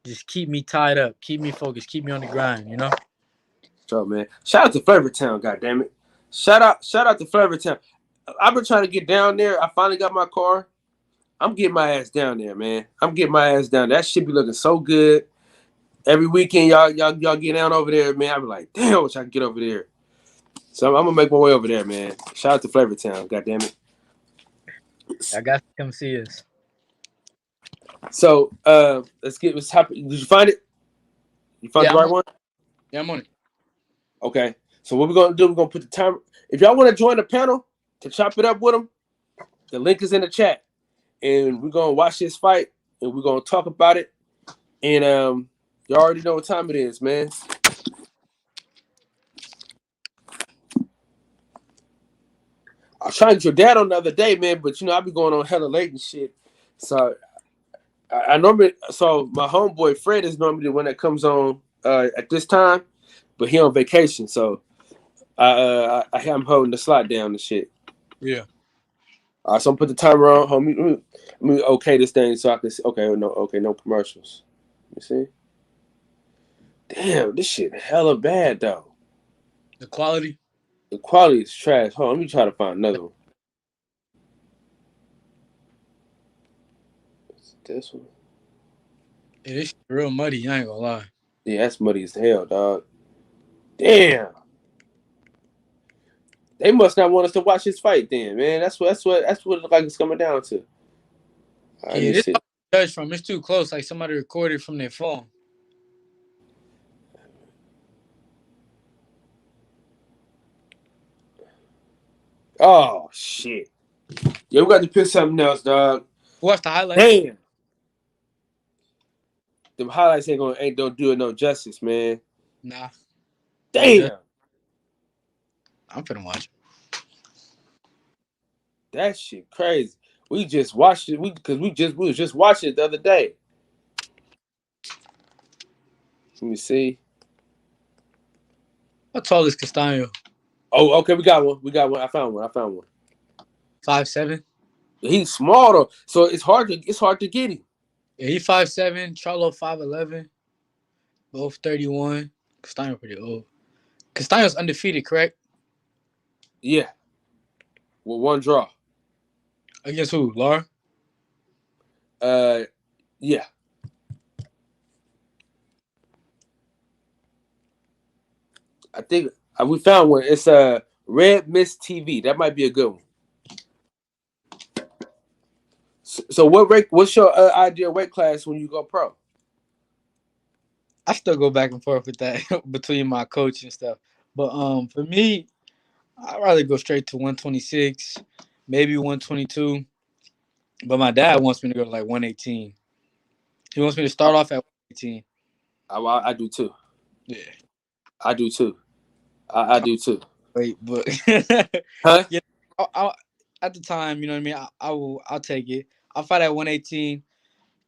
just keep me tied up, keep me focused, keep me on the grind, you know? So man, shout out to Flavortown, goddamn it! Shout out to Flavortown. I've been trying to get down there. I finally got my car. I'm getting my ass down there, man. I'm getting my ass down. That shit be looking so good. Every weekend, y'all get down over there, man. I be like, damn, I wish I could get over there. So I'm gonna make my way over there, man. Shout out to Flavortown, goddamn it. I got to come see us. So let's hop. Did you find it? You found Yeah, the right one? I'm on it. Okay. So what we're gonna do? We're gonna put the timer. If y'all want to join the panel to chop it up with them, the link is in the chat, and we're gonna watch this fight and we're gonna talk about it. And you already know what time it is, man. I was trying to get your dad on the other day, man, but you know I be going on hella late and shit. So I normally, so my homeboy Fred is normally the one that comes on at this time, but he on vacation, so I have him holding the slot down and shit. Yeah. All right, so I'm put the timer on. Let me okay this thing so I can see. Okay, no commercials. Let me see. Damn, this shit hella bad though. The quality. The quality is trash. Hold on, let me try to find another one. This one. It is real muddy, I ain't gonna lie. Yeah, that's muddy as hell, dog. Damn. They must not want us to watch this fight, then, man. That's what it look like it's coming down to. All right, let Yeah, me this see. judge from it's too close, like somebody recorded from their phone. Oh shit. Yeah, we got to pick something else, dog. Watch the highlights. Damn. Them highlights don't do it no justice, man. Nah. Damn. I'm finna watch. That shit crazy. We just watched it. We was just watching it the other day. Let me see. How tall is Castaño? Oh, okay, we got one. I found one. 5'7". He's small though, so it's hard to get him. Yeah, he 5'7". Charlo 5'11". Both 31. Castaño pretty old. Castaño's undefeated, correct? Yeah. With one draw. Against who? Lara? Yeah. I think We found one. It's a Red Mist TV. That might be a good one. So what's your ideal weight class when you go pro? I still go back and forth with that between my coach and stuff. But for me, I'd rather go straight to 126, maybe 122. But my dad wants me to go to like 118. He wants me to start off at 118. I do too. Yeah. I do too. I do too. Wait, but Huh? yeah, at the time, you know what I mean. I'll take it. I'll fight at 118,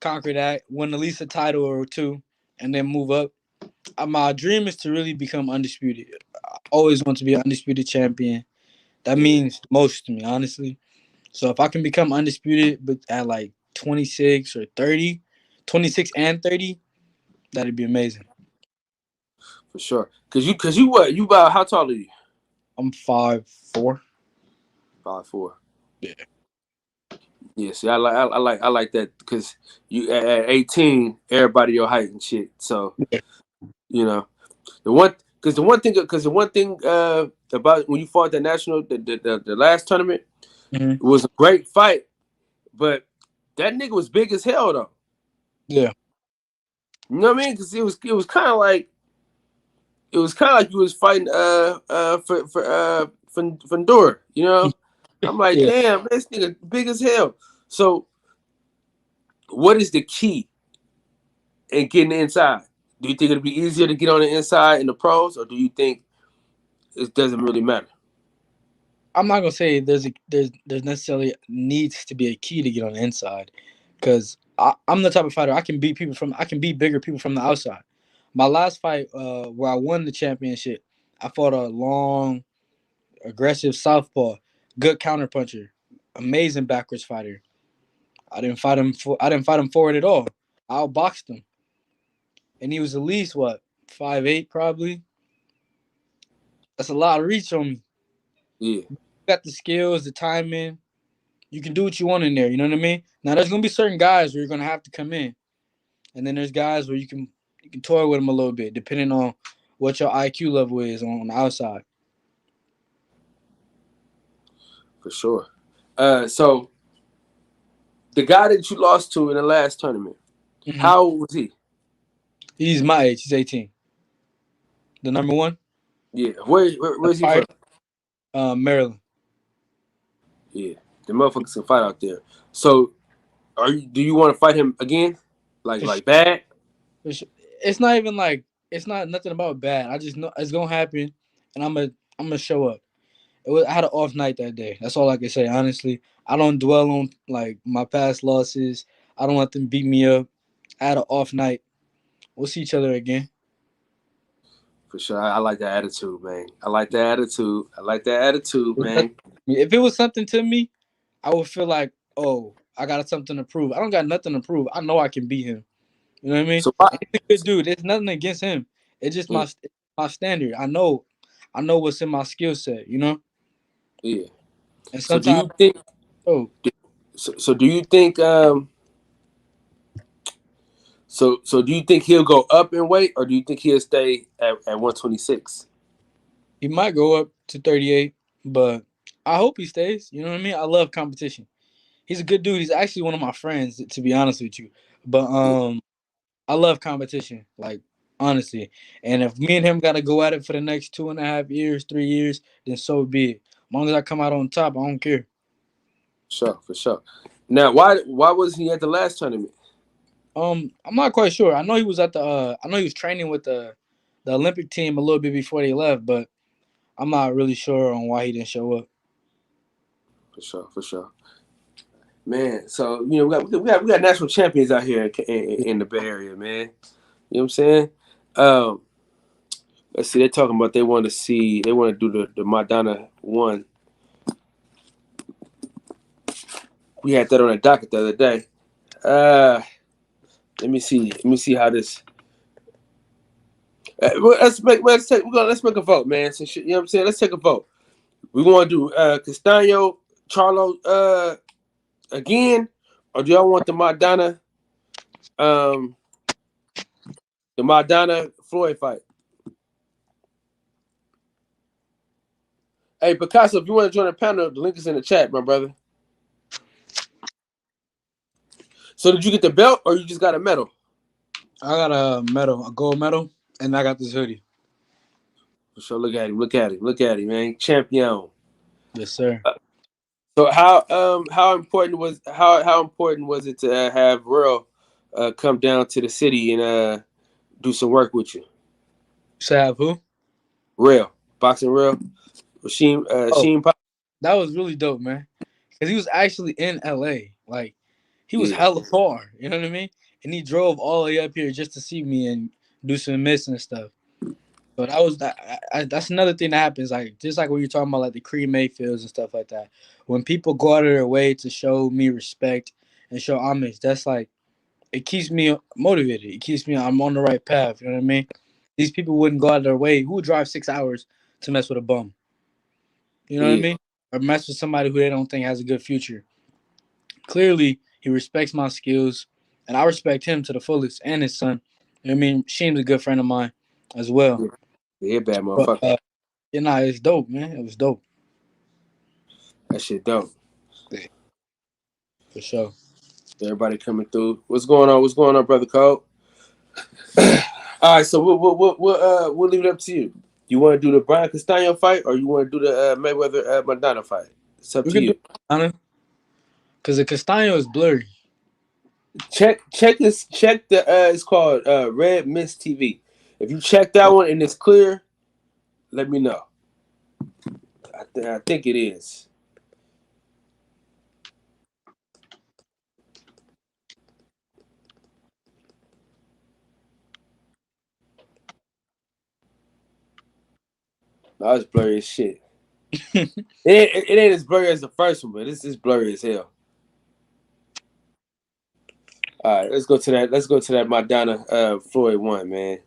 conquer that, win at least a title or two, and then move up. My dream is to really become undisputed. I always want to be an undisputed champion. That means most to me, honestly. So if I can become undisputed, but at like 26 or 30, 26 and 30, that'd be amazing. For sure. Cause you what? You about how tall are you? I'm 5'4". 5'4". Yeah. Yeah, see, I like that because you at 18, everybody your height and shit. So you know the one thing about when you fought the national the last tournament, Mhm. it was a great fight, but that nigga was big as hell though. Yeah. You know what I mean? Because it was kind of like you was fighting for Fundora. You know, I'm like, Yeah. damn, this nigga big as hell. So what is the key in getting inside? Do you think it'll be easier to get on the inside in the pros, or do you think it doesn't really matter? I'm not gonna say there's necessarily needs to be a key to get on the inside, because I'm the type of fighter I can beat bigger people from the outside. My last fight, where I won the championship, I fought a long, aggressive southpaw, good counterpuncher, amazing backwards fighter. I didn't fight him forward at all. I outboxed him, and he was at least what 5'8" probably. That's a lot of reach on me. Yeah, You got the skills, the timing. You can do what you want in there. You know what I mean? Now there's gonna be certain guys where you're gonna have to come in, and then there's guys where you can toy with them a little bit, depending on what your IQ level is on the outside. for sure. So the guy that you lost to in the last tournament, Hmm. how old was he? He's my age. He's 18. The number one, Yeah, where's he fight, from? Maryland. Yeah, the motherfuckers can fight out there. So, do you want to fight him again? For Like bad? sure. It's not even like it's not nothing about bad. I just know it's gonna happen, and I'm gonna show up. I had an off night that day. That's all I can say. Honestly, I don't dwell on like my past losses. I don't let them beat me up. I had an off night. We'll see each other again. For sure. I like that attitude, man. I like that attitude. I like that attitude, man. If it was something to me, I would feel like, oh, I got something to prove. I don't got nothing to prove. I know I can beat him. You know what I mean? So, why? And he's a good dude. There's nothing against him. It's just Yeah, my standard. I know what's in my skill set. You know, yeah. and So, do sometimes, you think? oh, So do you think? So do you think he'll go up in weight, or do you think he'll stay at 126? he might go up to 38, but I hope he stays. You know what I mean? I love competition. He's a good dude. He's actually one of my friends, to be honest with you. But Yeah, I love competition, like honestly. And if me and him got to go at it for the next 2.5 years, 3 years, then so be it. As long as I come out on top, I don't care. for sure. Now, why was he at the last tournament? I'm not quite sure. I know he was at the. I know he was training with the Olympic team a little bit before they left, but I'm not really sure on why he didn't show up. For sure. Man, so we got national champions out here in the Bay Area, man. You know what I'm saying? Um, let's see. They're talking about they want to do the Madonna one. We had that on the docket the other day. Let me see how this. Let's make a vote, man. So, you know what I'm saying? Let's take a vote. We want to do Castaño, Charlo again, or do y'all want the Madonna Floyd fight? Hey, Picasso, if you want to join the panel, the link is in the chat, my brother. So did you get the belt or you just got a medal? I got a medal, a gold medal, and I got this hoodie. So look at him, man. Champion. Yes, sir. So how important was it to have Real come down to the city and do some work with you? So have who? Real boxing Real. Sheen Oh, Sheen. that was really dope, man. Because he was actually in LA. Like, he was Yeah. hella far. You know what I mean? And he drove all the way up here just to see me and do some mitts and stuff. So that was that's another thing that happens. Like, just like when you're talking about like the Creed Mayfields and stuff like that. When people go out of their way to show me respect and show homage, that's like, it keeps me motivated. It keeps me, I'm on the right path. You know what I mean? These people wouldn't go out of their way. Who would drive 6 hours to mess with a bum? You know what I Yeah. mean? Or mess with somebody who they don't think has a good future. Clearly, he respects my skills, and I respect him to the fullest, and his son. You know what I mean? Sheem's a good friend of mine as well. Yeah, bad But motherfucker. it's dope, man. It was dope That shit dope. for sure. Everybody coming through. What's going on? What's going on, brother Cole? All right, so we'll leave it up to you. You want to do the Brian Castano fight, or you want to do the Mayweather Madonna fight? It's up We to could do you. it, because the Castaño is blurry. Check this. Check the it's called Red Mist TV. If you check that one and it's clear, let me know. I think it is. No, it's blurry as shit. It ain't as blurry as the first one, but it's blurry as hell. All right, let's go to that. Let's go to that Madonna Floyd one, man.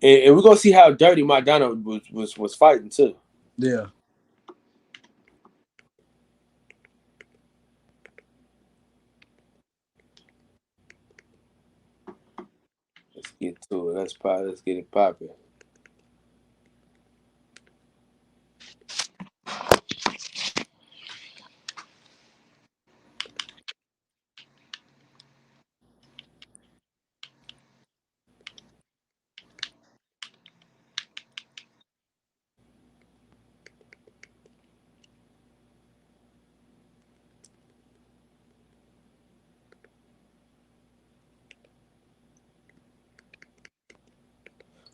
And we're gonna see how dirty Madonna was fighting too. Yeah. Let's get to it. Let's get it popping.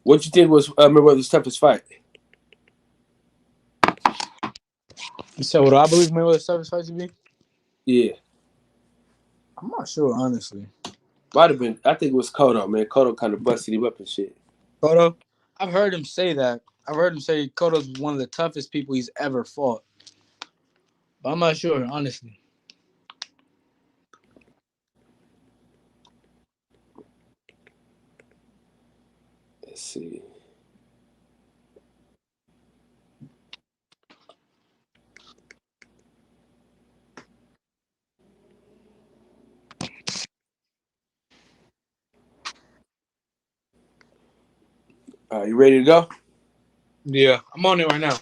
What you think was Mayweather's toughest fight? You said, what do I believe Mayweather's toughest fight to be? Yeah, I'm not sure, honestly. might have been. I think it was Cotto, man. Cotto kind of busted him up and shit. Cotto? I've heard him say that. I've heard him say Cotto's one of the toughest people he's ever fought. But I'm not sure, honestly. Let's see. You ready to go? Yeah, I'm on it right now.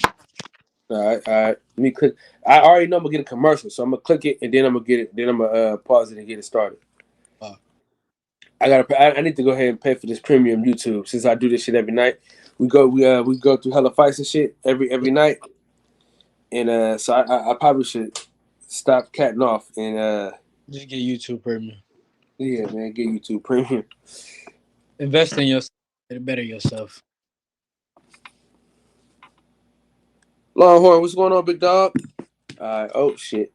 All right. Let me click. I already know I'm gonna get a commercial, so I'm gonna click it and then I'm gonna get it. Then I'm gonna pause it and get it started. I need to go ahead and pay for this premium YouTube since I do this shit every night. We go through hella fights and shit every night, and so I probably should stop catting off and Just get YouTube Premium. yeah, man, get YouTube premium. Invest in yourself. Better yourself. Longhorn, what's going on, big dog? All right. Oh shit.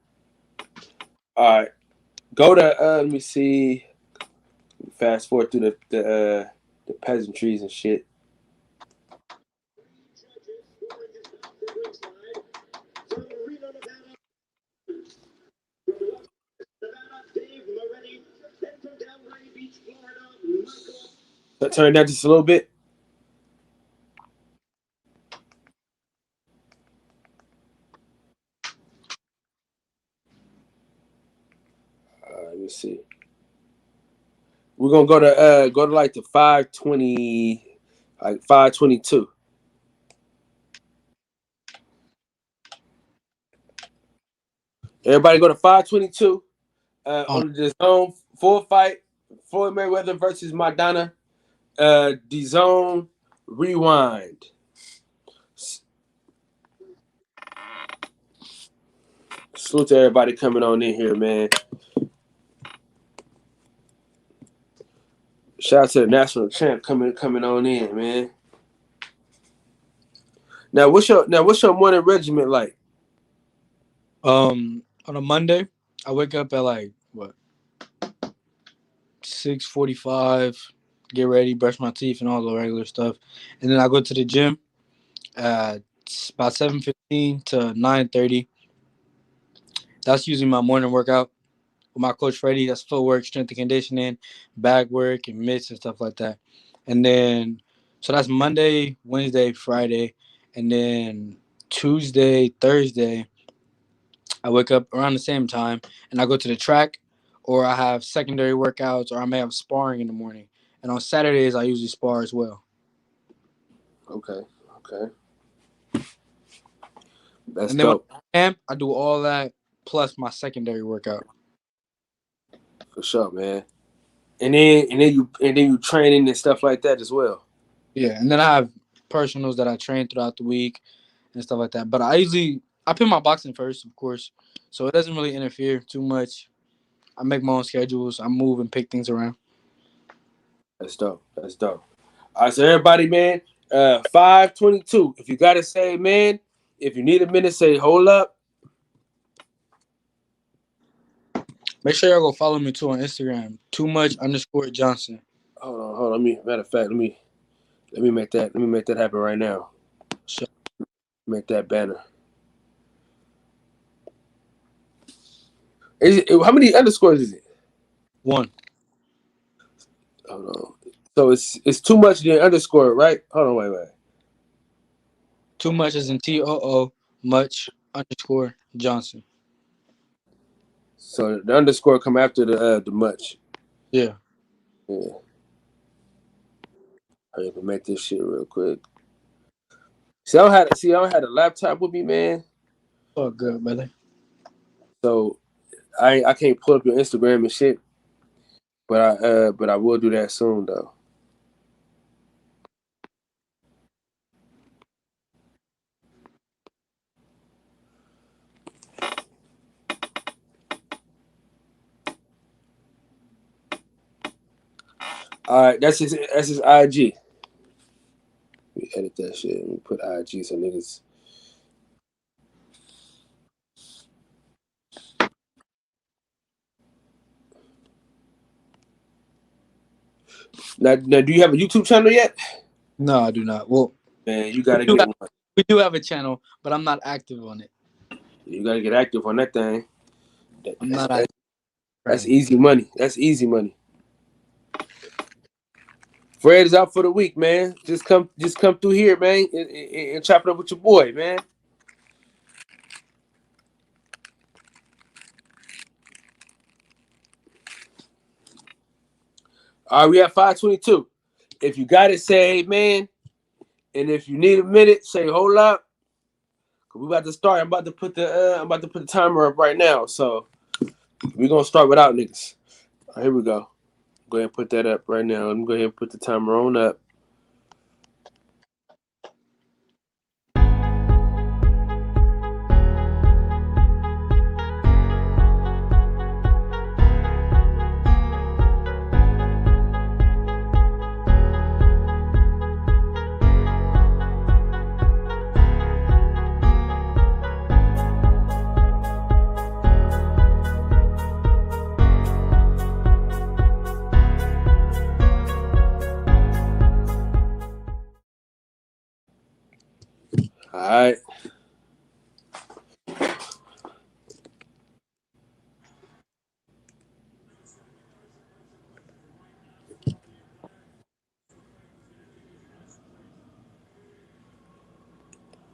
All right. Go to let me see. Fast forward through the peasantries and shit. Turn it down just a little bit. Let me see. We're gonna go to like the 520, like 522. Everybody go to 522 On on the zone full fight. Floyd Mayweather versus Madonna. The zone rewind. Salute to everybody coming on in here, man. Shout out to the national champ coming on in, man. Now what's your morning regimen like? on a Monday, I wake up at like what 6:45, get ready, brush my teeth, and all the regular stuff, and then I go to the gym at about 7:15 to 9:30. That's usually my morning workout with my coach Freddie. That's footwork, strength and conditioning, bag work, and mitts and stuff like that. And then so that's Monday, Wednesday, Friday, and then Tuesday, Thursday. I wake up around the same time and I go to the track, or I have secondary workouts, or I may have sparring in the morning. And on Saturdays, I usually spar as well. Okay. That's And then when dope. I camp, I do all that plus my secondary workout. For sure, man. And then you training and stuff like that as well. Yeah, and then I have personals that I train throughout the week and stuff like that. But I put my boxing first, of course, so it doesn't really interfere too much. I make my own schedules. I move and pick things around. That's dope. All right, so everybody, man, 522. If you gotta say, man, if you need a minute, say hold up. Make sure y'all go follow me too on Instagram. Too much _ Johnson. Hold on. Matter of fact, let me make that happen right now. Sure. Make that banner. How many underscores is it? 1. Hold on. So it's too much the underscore, right? Hold on, wait. Too much is in TOO much _ Johnson. So the underscore come after the much. Yeah. Yeah. I can make this shit real quick. I don't have a laptop with me, man. Oh, good, brother. So I can't pull up your Instagram and shit. But I will do that soon though. All right, that's his IG. Let me edit that shit. Let me put IG so niggas. Now, do you have a YouTube channel yet? No, I do not. Well, Man, you gotta get one. we do have a channel, but I'm not active on it. You gotta get active on that thing. I'm not active. That's easy money. Fred is out for the week, man. Just come through here, man, and chop it up with your boy, man. All right, we have 522. If you got it, say hey, man. And if you need a minute, say hold up. We about to start. I'm about to put the timer up right now. So we're gonna start without niggas. All right, here we go. Go ahead and put that up right now. Let me go ahead and put the timer on up. All right.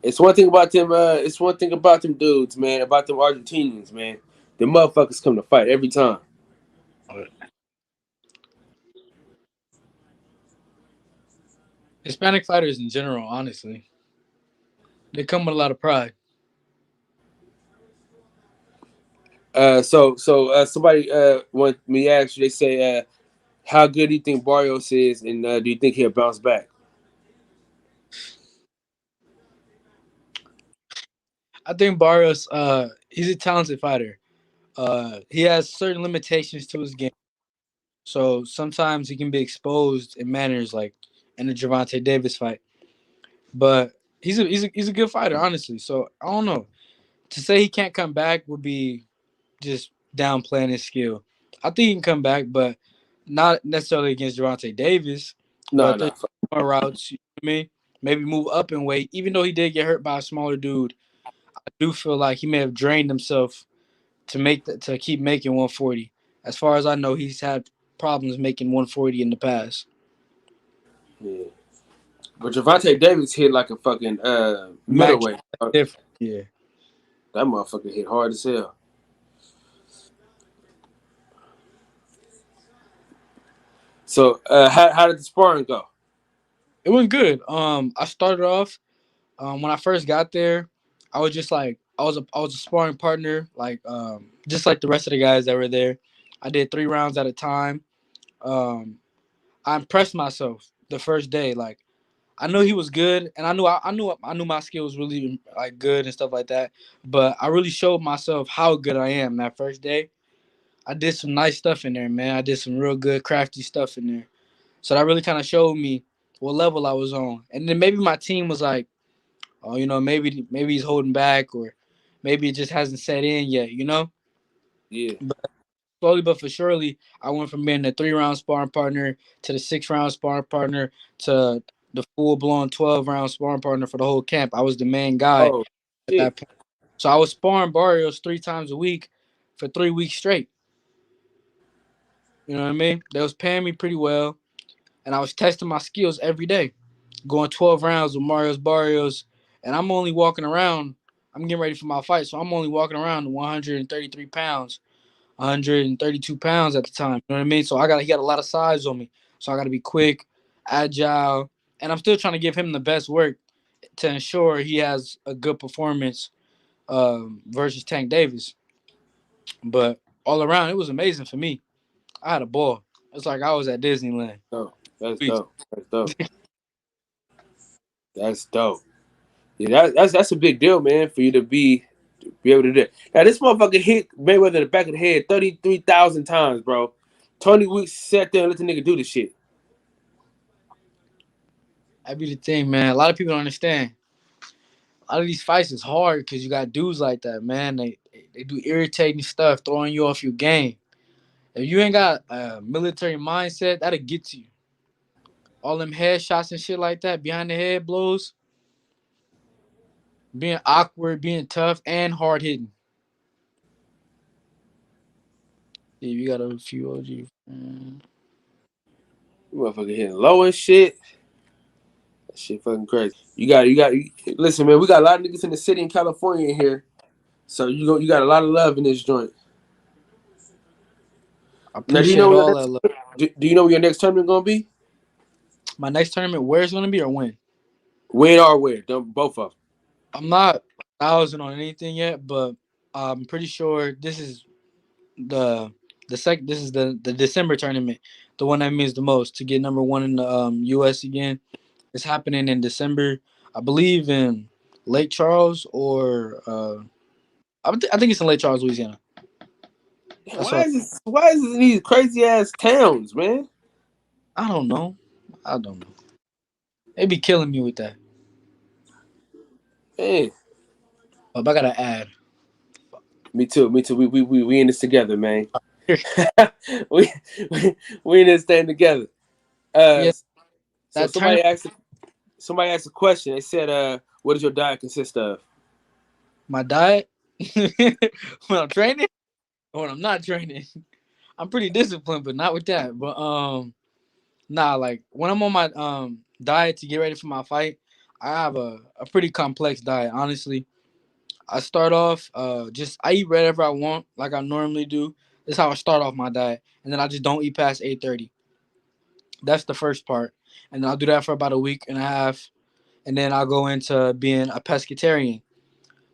It's one thing about them. It's one thing about them dudes, man. About them Argentinians, man. The motherfuckers come to fight every time. Hispanic fighters in general, honestly, they come with a lot of pride. Somebody want me to ask you. They say, how good do you think Barrios is, and do you think he'll bounce back? I think Barrios, he's a talented fighter. He has certain limitations to his game, so sometimes he can be exposed in manners like in the Gervonta Davis fight. But he's a good fighter, honestly. So I don't know. To say he can't come back would be just downplaying his skill. I think he can come back, but not necessarily against Gervonta Davis. No, But there's no. more routes. You know what I mean? Maybe move up in weight. Even though he did get hurt by a smaller dude, I do feel like he may have drained himself to keep making 140. As far as I know, he's had problems making 140 in the past. Yeah. But Javante Davis hit like a fucking Max middleweight. different. Yeah. That motherfucker hit hard as hell. So how did the sparring go? It went good. I started off when I first got there, I was just like I was a sparring partner, like just like the rest of the guys that were there. I did 3 rounds at a time. Um, I impressed myself the first day. Like I knew he was good, and I knew my skills really like good and stuff like that. But I really showed myself how good I am that first day. I did some nice stuff in there, man. I did some real good crafty stuff in there. So that really kind of showed me what level I was on. And then maybe my team was like, oh, maybe he's holding back, or maybe it just hasn't set in yet, Yeah. But slowly but for surely, I went from being the 3 round sparring partner to the 6 round sparring partner to the full blown 12 round sparring partner for the whole camp. I was the main guy Oh at shit. that point. So I was sparring Barrios 3 times a week for 3 weeks straight. You know what I mean? They was paying me pretty well, and I was testing my skills every day, going 12 rounds with Marios Barrios, and I'm only walking around. I'm getting ready for my fight, so I'm only walking around 133 pounds, 132 pounds at the time. You know what I mean? So he got a lot of size on me, so I got to be quick, agile, and I'm still trying to give him the best work to ensure he has a good performance versus Tank Davis. But all around, it was amazing for me. I had a ball. It's like I was at Disneyland. Oh, that's dope. That's dope. That's dope. Yeah, that's a big deal, man, for you to be able to do it. Now this motherfucker hit Mayweather in the back of the head 33,000 times, bro. Tony Weeks sat there and let the nigga do this shit. That be the thing, man. A lot of people don't understand. A lot of these fights is hard because you got dudes like that, man. They do irritating stuff, throwing you off your game. If you ain't got a military mindset, that'll get to you. All them headshots and shit like that, behind the head blows, being awkward, being tough, and hard hitting. Yeah, you got a few OG. Motherfucker hitting low and shit. That shit fucking crazy. You got. Listen, man, we got a lot of niggas in the city in California in here, so you got a lot of love in this joint. I Now, appreciate all that love. do you know where your next tournament gonna be? My next tournament, where it's gonna be or when? When or where? Both of them. I'm not 1,000 on anything yet, but I'm pretty sure this is the this is the December tournament, the one that means the most to get number one in the US again. It's happening in December, I believe in Lake Charles or I think it's in Lake Charles, Louisiana. That's Why what is this? Why is this in these crazy ass towns, man? I don't know. I don't know. They be killing me with that. Man, But I gotta add. me too. Me too. We in this together, man. we, we in this thing together. Uh, Yeah, so that tournament. somebody asked a question. They said, what does your diet consist of? My diet when I'm training or when I'm not training. I'm pretty disciplined, but not with that. But nah, like when I'm on my diet to get ready for my fight, I have a pretty complex diet. Honestly, I start off just I eat whatever I want, like I normally do. That's how I start off my diet, and then I just don't eat past 8:30. That's the first part, and I'll do that for about a week and a half, and then I'll go into being a pescatarian.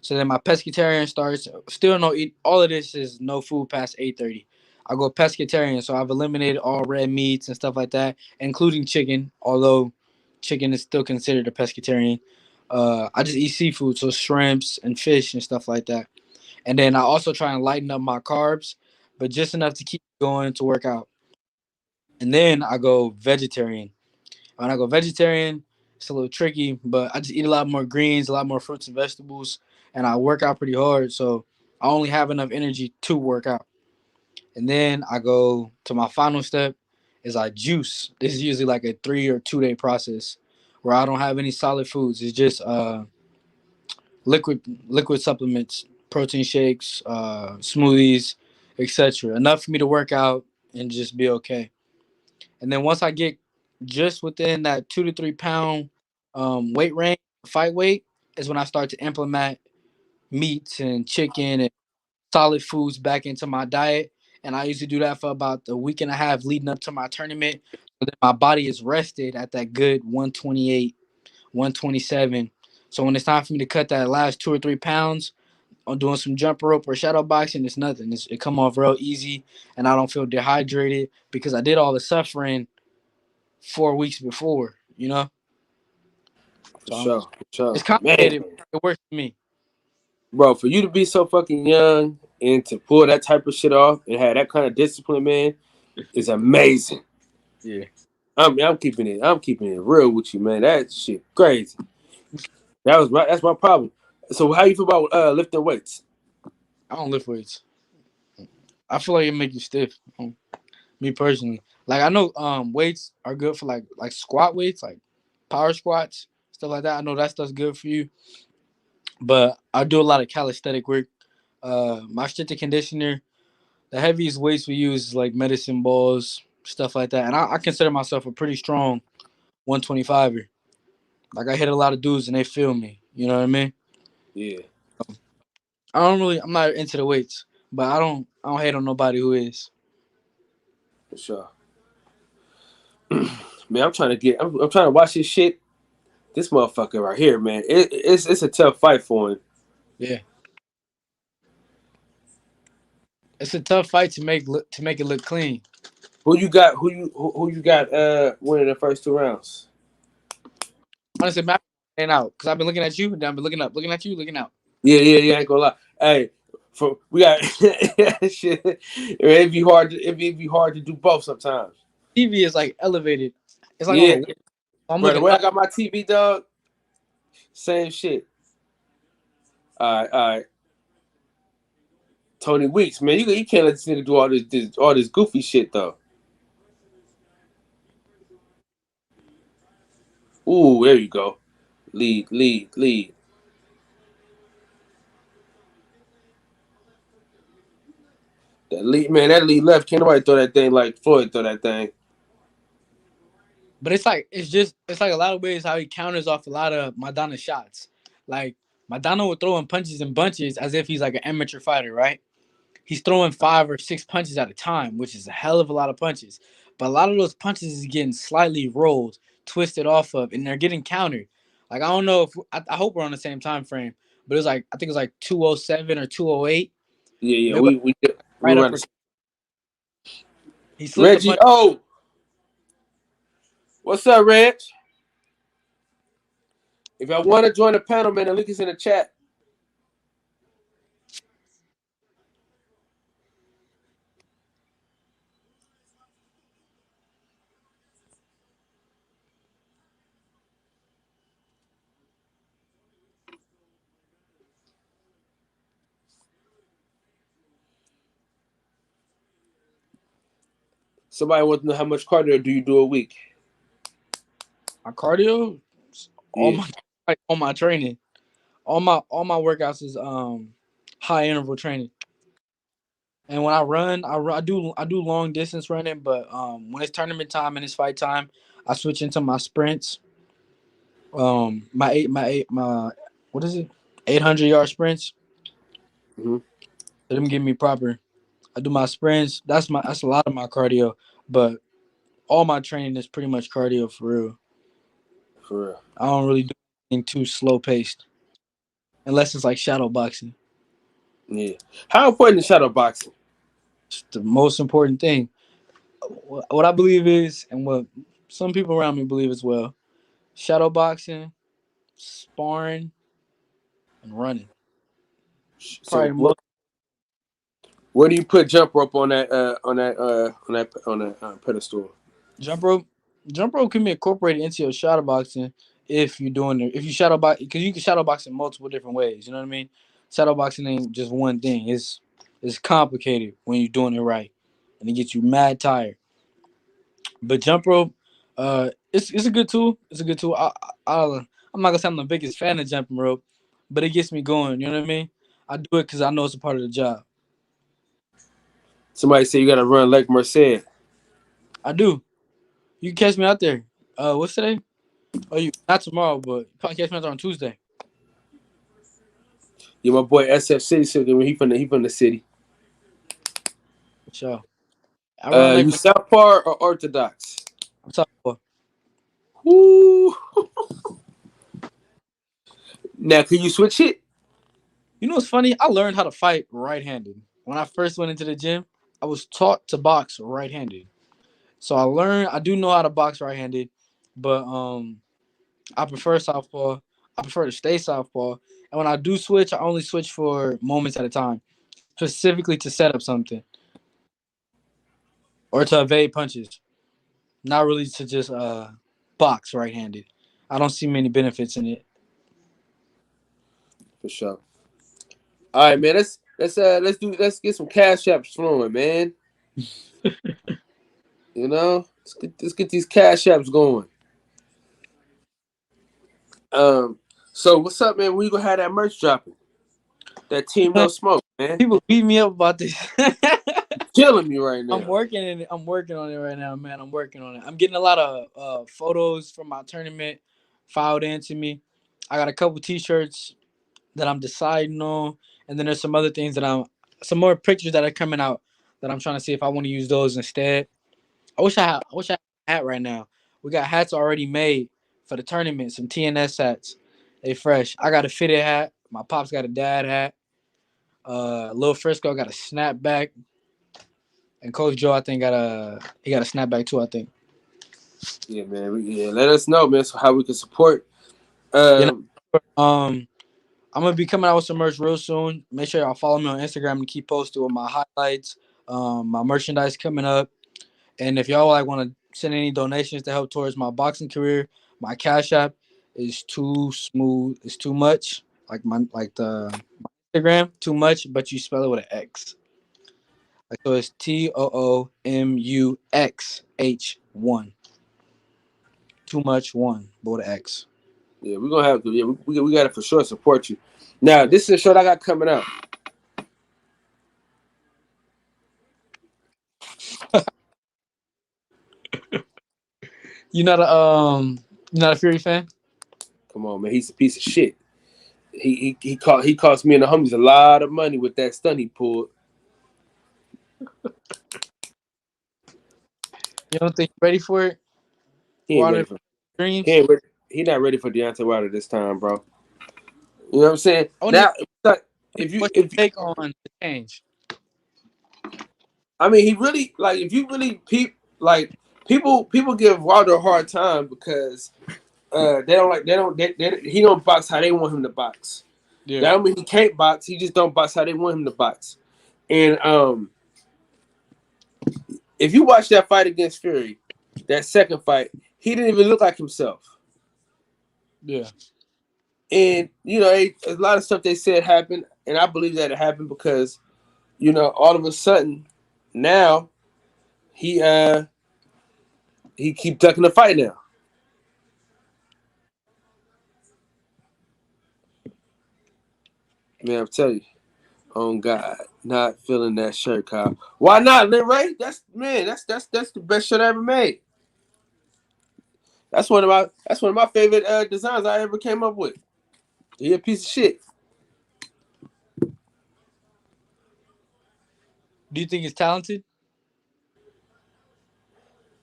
So then my pescatarian starts. Still no eat. All of this is no food past 8:30. I go pescatarian, so I've eliminated all red meats and stuff like that, including chicken. Although chicken is still considered a pescatarian. I just eat seafood, so shrimps and fish and stuff like that. And then I also try and lighten up my carbs, but just enough to keep going to work out. And then I go vegetarian. When I go vegetarian, it's a little tricky, but I just eat a lot more greens, a lot more fruits and vegetables, and I work out pretty hard. So I only have enough energy to work out. And then I go to my final step is I juice. This is usually like a 3 or 2 day process where I don't have any solid foods. It's just liquid supplements, protein shakes, smoothies, etc. Enough for me to work out and just be okay. And then once I get just within that 2 to 3 pound weight range, fight weight, is when I start to implement meats and chicken and solid foods back into my diet. And I usually do that for about a week and a half leading up to my tournament. So that my body is rested at that good 128, 127. So when it's time for me to cut that last 2 or 3 pounds, I'm doing some jump rope or shadow boxing. It's nothing. It come off real easy, and I don't feel dehydrated because I did all the suffering 4 weeks before. For So sure. For sure. it's Man, complicated. It works for me. bro, for you to be so fucking young and to pull that type of shit off and have that kind of discipline, man, is amazing. Yeah. I'm keeping it. I'm keeping it real with you, man. That shit crazy. That's my problem. So how you feel about lifting weights? I don't lift weights. I feel like it make you stiff. Me personally, like I know weights are good for like squat weights, like power squats, stuff like that. I know that stuff's good for you, but I do a lot of calisthenic work. My strength and conditioner, the heaviest weights we use is like medicine balls, stuff like that. And I consider myself a pretty strong 125er. Like I hit a lot of dudes and they feel me. You know what I mean? Yeah, I'm not into the weights, but I don't hate on nobody who is. for sure. Man, I'm trying to watch this shit. This motherfucker right here, man. It's a tough fight for him. Yeah. It's a tough fight to make it look clean. Who you got? Who you got? Winning the first 2 rounds. Honestly, Matt ain't out because I've been looking at you and I've been looking up, looking at you, looking out. Yeah. Ain't gonna lie. Hey, we got shit. It'd be hard to do both sometimes. TV is like elevated. It's like on Yeah, a. I'm bro. The looking way I up. got my TV, dog. Same shit. All right. Tony Weeks, man. You can't let this nigga do all this goofy shit though. Ooh, there you go. Lead. That lead left. Can't nobody throw that thing like Floyd throw that thing. But it's like a lot of ways how he counters off a lot of Madonna shots. Like Madonna would throw in punches and bunches as if he's like an amateur fighter, right? He's throwing 5 or 6 punches at a time, which is a hell of a lot of punches. But a lot of those punches is getting slightly rolled, twisted off of, and they're getting countered. Like I don't know if I hope we're on the same time frame, but it was like I think it was like 207 or 208. Yeah. Mayweather We right were up. on the He slipped the Reggie. punch. Oh, what's up, Reg? If y'all want to join the panel, man, the link is in the chat. Somebody wants to know how much cardio do you do a week? My cardio, all Yeah. my all my training, all my workouts is high interval training. And when I run, I do long distance running, but when it's tournament time and it's fight time, I switch into my sprints. My what is it? 800-yard sprints. hmm Let them give me proper. I do my sprints. That's a lot of my cardio, but all my training is pretty much cardio for real. For real. I don't really do anything too slow paced. unless it's like shadow boxing. Yeah. How important is shadow boxing? It's the most important thing. What I believe is, and what some people around me believe as well, shadow boxing, sparring, and running. Probably So the what? most. Where do you put jump rope on that pedestal? Jump rope. Jump rope can be incorporated into your shadow boxing if you're doing it. If you shadow box, because you can shadow box in multiple different ways. You know what I mean? Shadow boxing ain't just one thing. It's complicated when you're doing it right, and it gets you mad tired. But jump rope, it's a good tool. It's a good tool. I'm not gonna say I'm the biggest fan of jumping rope, but it gets me going. You know what I mean? I do it because I know it's a part of the job. Somebody say you got to run like Merced. I do. You can catch me out there. What's today? Oh, you not tomorrow, but you probably catch me out there on Tuesday. Yeah, my boy SF City. So he from the city. For sure. I run like You Southpaw or Orthodox? I'm talking about. Woo. Now, can you switch it? You know what's funny? I learned how to fight right-handed. When I first went into the gym, I was taught to box right-handed. So I do know how to box right-handed, but I prefer southpaw. I prefer to stay southpaw. And when I do switch, I only switch for moments at a time, specifically to set up something or to evade punches. Not really to just box right-handed. I don't see many benefits in it. For sure. All right, man. Let's get some cash apps flowing, man. You know, let's get these cash apps going. Um, so what's up, man? When you gonna have that merch dropping? That Team No Smoke, man. People beat me up about this. Killing me right now. I'm working in it. I'm working on it right now, man. I'm working on it. I'm getting a lot of photos from my tournament filed into me. I got a couple T-shirts that I'm deciding on, and then there's some other things that some more pictures that are coming out that I'm trying to see if I want to use those instead. I wish I had a hat right now. We got hats already made for the tournament. Some TNS hats. They fresh. I got a fitted hat. My pops got a dad hat. Lil Frisco got a snapback. And Coach Joe, I think he got a snapback too. I think. Yeah, man. Let us know, man, so how we can support. You Um, know, I'm gonna be coming out with some merch real soon. Make sure y'all follow me on Instagram and keep posted with my highlights, my merchandise coming up. And if y'all like want to send any donations to help towards my boxing career, my Cash App is too smooth. It's too much. My Instagram too much, but you spell it with an X. So it's TOOMUXH1. Too much one, but with an X. yeah, we're gonna have to. Yeah, we got to for sure support you. Now, this is a shirt I got coming out. You not a you not a Fury fan? Come on, man. He's a piece of shit. He cost me and the homies a lot of money with that stunt he pulled. You don't think you're ready for it? He ain't ready Water for. He dreams. ain't ready. He not ready for Deontay Wilder this time, bro. You know what I'm saying? I want Now, what's your if you, take on the change? I mean, he really like if you really people give Wilder a hard time because he don't box how they want him to box. Yeah. That don't mean he can't box. He just don't box how they want him to box. And if you watch that fight against Fury, that second fight, he didn't even look like himself. Yeah. And a lot of stuff they said happened, and I believe that it happened because all of a sudden now he keep ducking the fight now. Man, I'm telling you, on God, not feeling that shirt, Kyle. Why not, Lil Ray? That's the best shirt I ever made. That's one of my favorite designs I ever came up with. He a piece of shit. Do you think he's talented?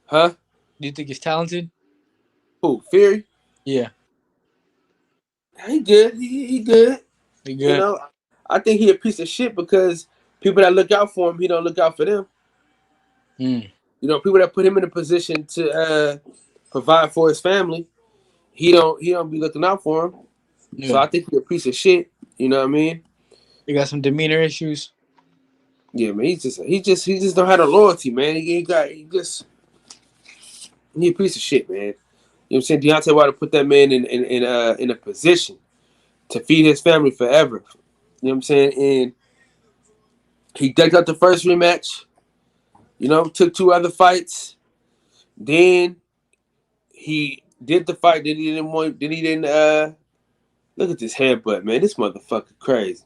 Huh? Do you think he's talented? Who? Fury? Yeah. He good. He good. He You good. know, I think he a piece of shit because people that look out for him, he don't look out for them. Mm. You know, people that put him in a position to provide for his family, he don't be looking out for him. So Yeah. I think he's a piece of shit. You know what I mean? He got some demeanor issues. Yeah, man. He just don't have the loyalty, man. He a piece of shit, man. You know what I'm saying? Deontay Wilder put that man in a position to feed his family forever. You know what I'm saying? And he decked out the first rematch. You know, took two other fights. Then he did the fight. Then he didn't want. Then he didn't. Look at this headbutt, man. This motherfucker crazy.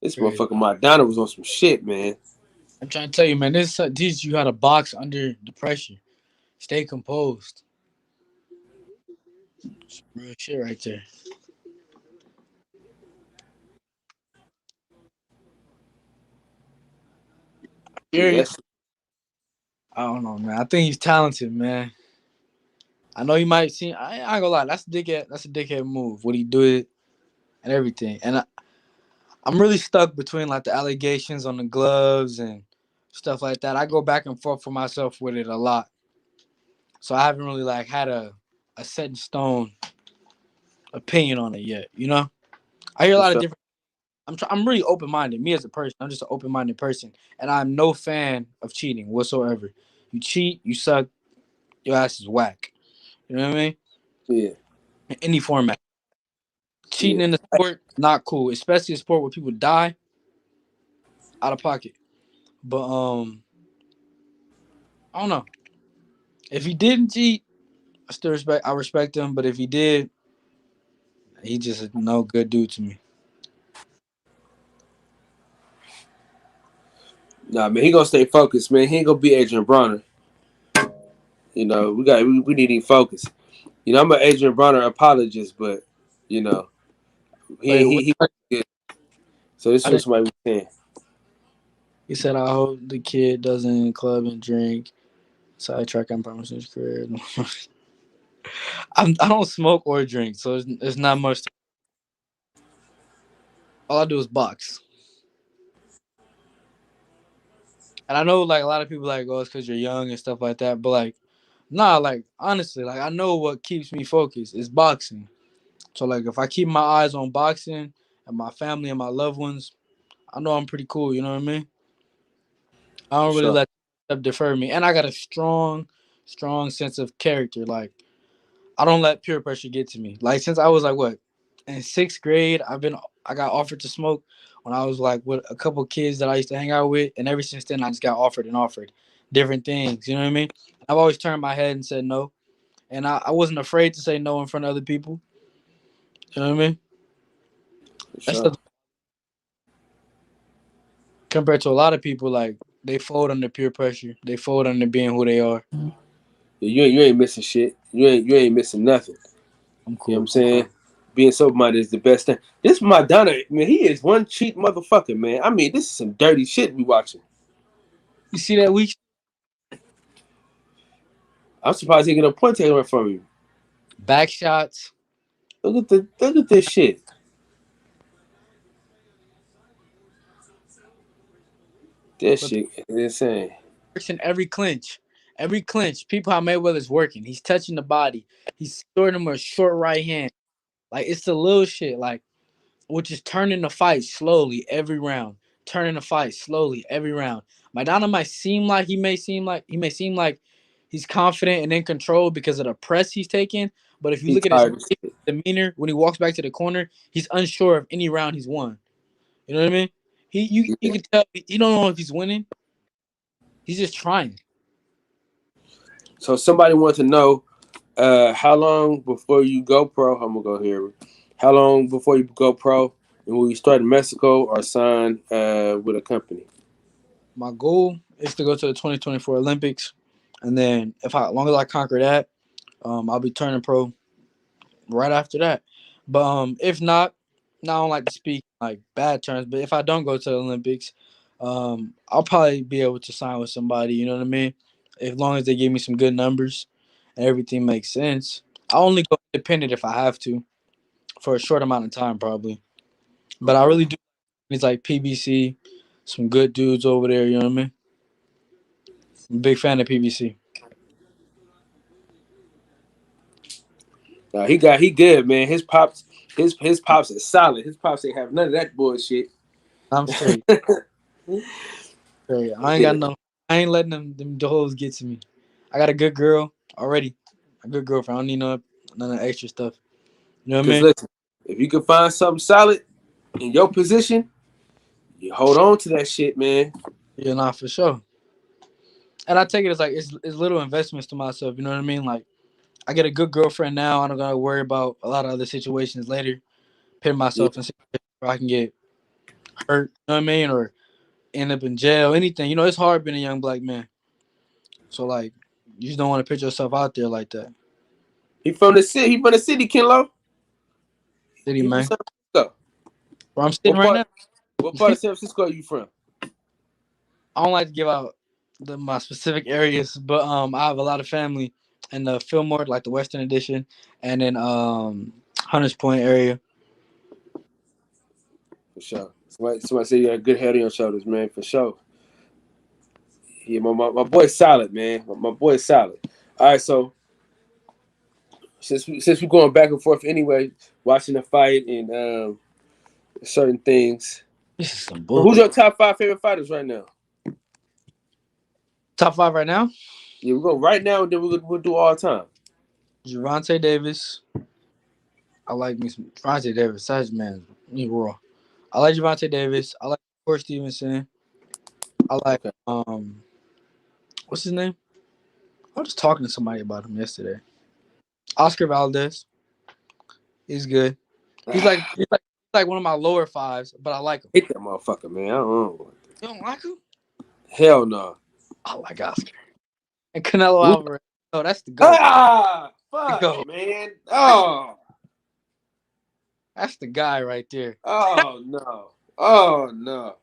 This Crazy. motherfucker Madonna was on some shit, man. I'm trying to tell you, man. This teaches you how to box under the pressure. Stay composed. Real shit right there. Fury, Yes, I don't know, man. I think he's talented, man. I know you might see. I ain't gonna lie. That's a dickhead. That's a dickhead move. What he did and everything. And I'm really stuck between like the allegations on the gloves and stuff like that. I go back and forth for myself with it a lot. So I haven't really like had a set in stone opinion on it yet. You know, I hear a for lot of sure. different. I'm really open minded. Me as a person, I'm just an open minded person, and I'm no fan of cheating whatsoever. You cheat, you suck. Your ass is whack. You know what I mean? Yeah, In any format. yeah. Cheating in the sport, not cool. Especially a sport where people die out of pocket. But I don't know. If he didn't cheat, I respect him. But if he did, he just a no good dude to me. Nah, man, he gonna stay focused, man. He ain't gonna be Adrian Bronner. You know, we need him focused. You know, I'm an Adrian Bronner apologist, but you know, Wait, what? he good. So this I is what didn't, somebody was saying. he said, I hope the kid doesn't club and drink. Sidetrack and promise his career. I don't smoke or drink, so it's not much. All I do is box. And I know like a lot of people like, oh, it's because you're young and stuff like that. But like, nah, like honestly, like I know what keeps me focused is boxing. So like if I keep my eyes on boxing and my family and my loved ones, I know I'm pretty cool. You know what I mean? I don't really So let stuff defer me, and I got a strong sense of character. Like I don't let peer pressure get to me. Like since I was like what in sixth grade, I got offered to smoke when I was like with a couple kids that I used to hang out with, and ever since then I just got offered and offered different things. You know what I mean? I've always turned my head and said no, and I wasn't afraid to say no in front of other people. You know what I mean? for That's sure. compared to a lot of people. Like they fold under peer pressure. They fold under being who they are. Yeah, you ain't missing shit. You ain't missing nothing. I'm You know what I'm cool. saying? Being sober minded is the best thing. This Madonna, man, he is one cheat motherfucker, man. I mean, this is some dirty shit we watching. You see that week I'm surprised he get a point taken away from him. back shots. Look at this shit. This But shit is insane. works in every clinch. Every clinch. People how Mayweather's working. He's touching the body. He's throwing him a short right hand. Like it's the little shit. Like which is turning the fight slowly every round. Turning the fight slowly every round. Maidana might seem like he's confident and in control because of the press he's taking. But if you He look at his tired as shit. demeanor when he walks back to the corner, he's unsure of any round he's won. You know what I mean? You Yeah. can tell he don't know if he's winning. He's just trying. So somebody wants to know how long before you go pro? I'm gonna go here. How long before you go pro, and will you start in Mexico or sign with a company? My goal is to go to the 2024 Olympics, and then as long as I conquer that, I'll be turning pro right after that. But if not, now I don't like to speak like bad terms. But if I don't go to the Olympics, I'll probably be able to sign with somebody. You know what I mean? As long as they give me some good numbers and everything makes sense, I only go independent if I have to for a short amount of time, probably. But I really do. It's like PBC, some good dudes over there. You know what I mean? I'm a big fan of PBC. Nah, he good, man. His pops is solid. His pops ain't have none of that bullshit. I'm straight. Straight. I ain't got Yeah. no. I ain't letting them hoes get to me. I got a good girl already. A good girlfriend. I don't need none of the extra stuff. You know what I Cause mean? listen, if you can find something solid in your position, you hold on to that shit, man. Yeah, nah, for sure. And I take it as like it's little investments to myself. You know what I mean? Like I get a good girlfriend now. I don't gotta worry about a lot of other situations later. Put Yeah. myself in situations where I can get hurt. You know what I mean? Or end up in jail. Anything. You know, it's hard being a young black man. So like, you just don't want to put yourself out there like that. He from the city. He from the city, Kenlo. City He from man. San Francisco. Where I'm sitting What right part? now. What part of San Francisco are you from? I don't like to give out my specific areas, but I have a lot of family in the Fillmore, like the Western Addition, and in Hunters Point area. For sure. Somebody say you got a good head on your shoulders, man. For sure. Yeah, my boy's solid, man. My boy's solid. All right, so since we're going back and forth anyway, watching the fight and certain things. This is some So bull. who's your top 5 favorite fighters right now? Top five right now: Yeah, we're going right now, and then we'll do all time. Javante Davis. I like me some Javante Davis. That's man, me raw. I like Javante Davis. I like Corey Stevenson. I like Okay. what's his name? I was just talking to somebody about him yesterday. Oscar Valdez. He's good. He's like one of my lower fives, but I like him. Hit that motherfucker, man. I don't know. You don't like him? Hell no. I like Oscar. And Canelo Who- Alvarez. Oh, that's the goat. Ah, The fuck, goat. man. Oh, That's the guy right there. oh no. Oh no.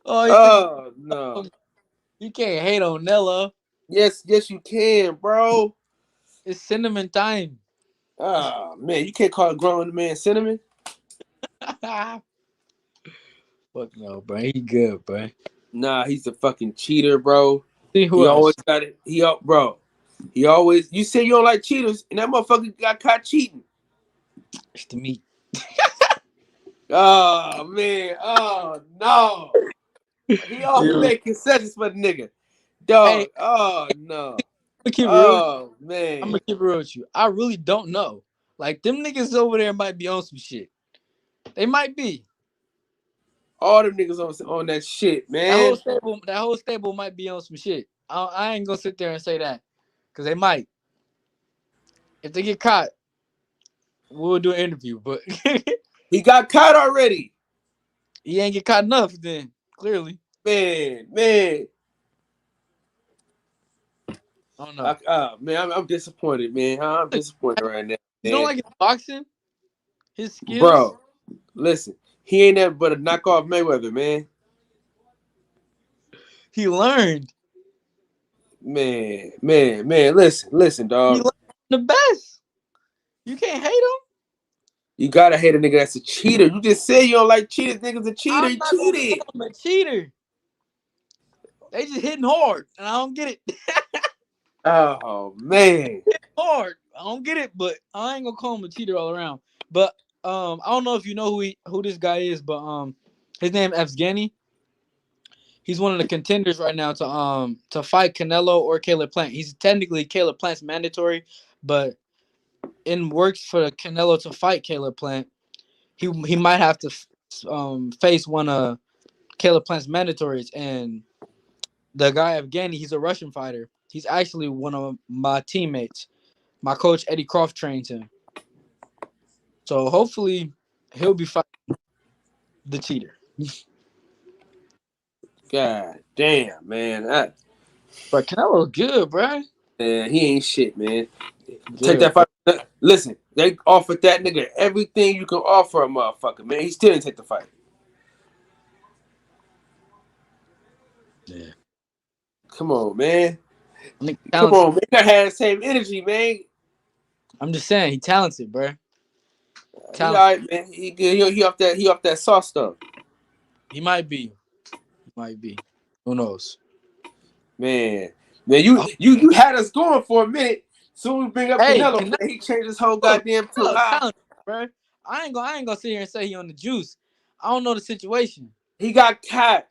Oh, he's the Oh no. goat. You can't hate on Nello. Yes, you can, bro. It's cinnamon time. Oh man, you can't call a grown man cinnamon. Fuck no, bro. He good, bro. Nah, he's a fucking cheater, bro. See who He always else? got it. Bro. He always. You say you don't like cheaters, and that motherfucker got caught cheating. It's the meat. Oh man. Oh no. He always Yeah. make concessions for the nigga. Hey, Dog. Oh no. I'm gonna keep it real. Oh I'm man. gonna keep it real with you. I really don't know. Like them niggas over there might be on some shit. They might be. All them niggas on that shit, man. That whole stable might be on some shit. I ain't gonna sit there and say that, cause they might. If they get caught, we'll do an interview. But He got caught already. he ain't get caught enough. Then clearly, Man. I don't know. Man, I'm disappointed, man. I'm disappointed right now, You don't man. like his boxing, his skills. Bro, listen, he ain't nothing but a knockoff Mayweather, man. He learned. Man. Listen, He dog. learned the best. You can't hate him. You gotta hate a nigga that's a cheater. You just said you don't like cheaters. Nigga's a cheater. I'm He not gonna cheated. call him a cheater. They just hitting hard, and I don't get it. Oh man. Hard. I don't get it, but I ain't gonna call him a cheater all around. But I don't know if you know who this guy is, but his name Evgeny. He's one of the contenders right now to fight Canelo or Caleb Plant. He's technically Caleb Plant's mandatory, but in works for Canelo to fight Caleb Plant, he might have to face one of Caleb Plant's mandatories. And the guy Evgeny, he's a Russian fighter. He's actually one of my teammates. My coach Eddie Croft trains him. So hopefully he'll be fighting the cheater. God damn, man. But Canelo's good, bro. Man, he ain't shit, man. Take Good. that fight. Listen, they offered that nigga everything you can offer a motherfucker, man. He still didn't take the fight. Yeah. Come on, man. Nick Come talented. on, man. You gotta have the same energy, man. I'm just saying he talented, bro. He all Talented. right, man. He good. He off that sauce stuff. He might be. He might be. Who knows? Man, you had us going for a minute. Soon we bring up Hey, Canelo, Canelo, man. He changed his whole goddamn tune. talented, bro. I ain't gonna sit here and say he on the juice. I don't know the situation. He got caught.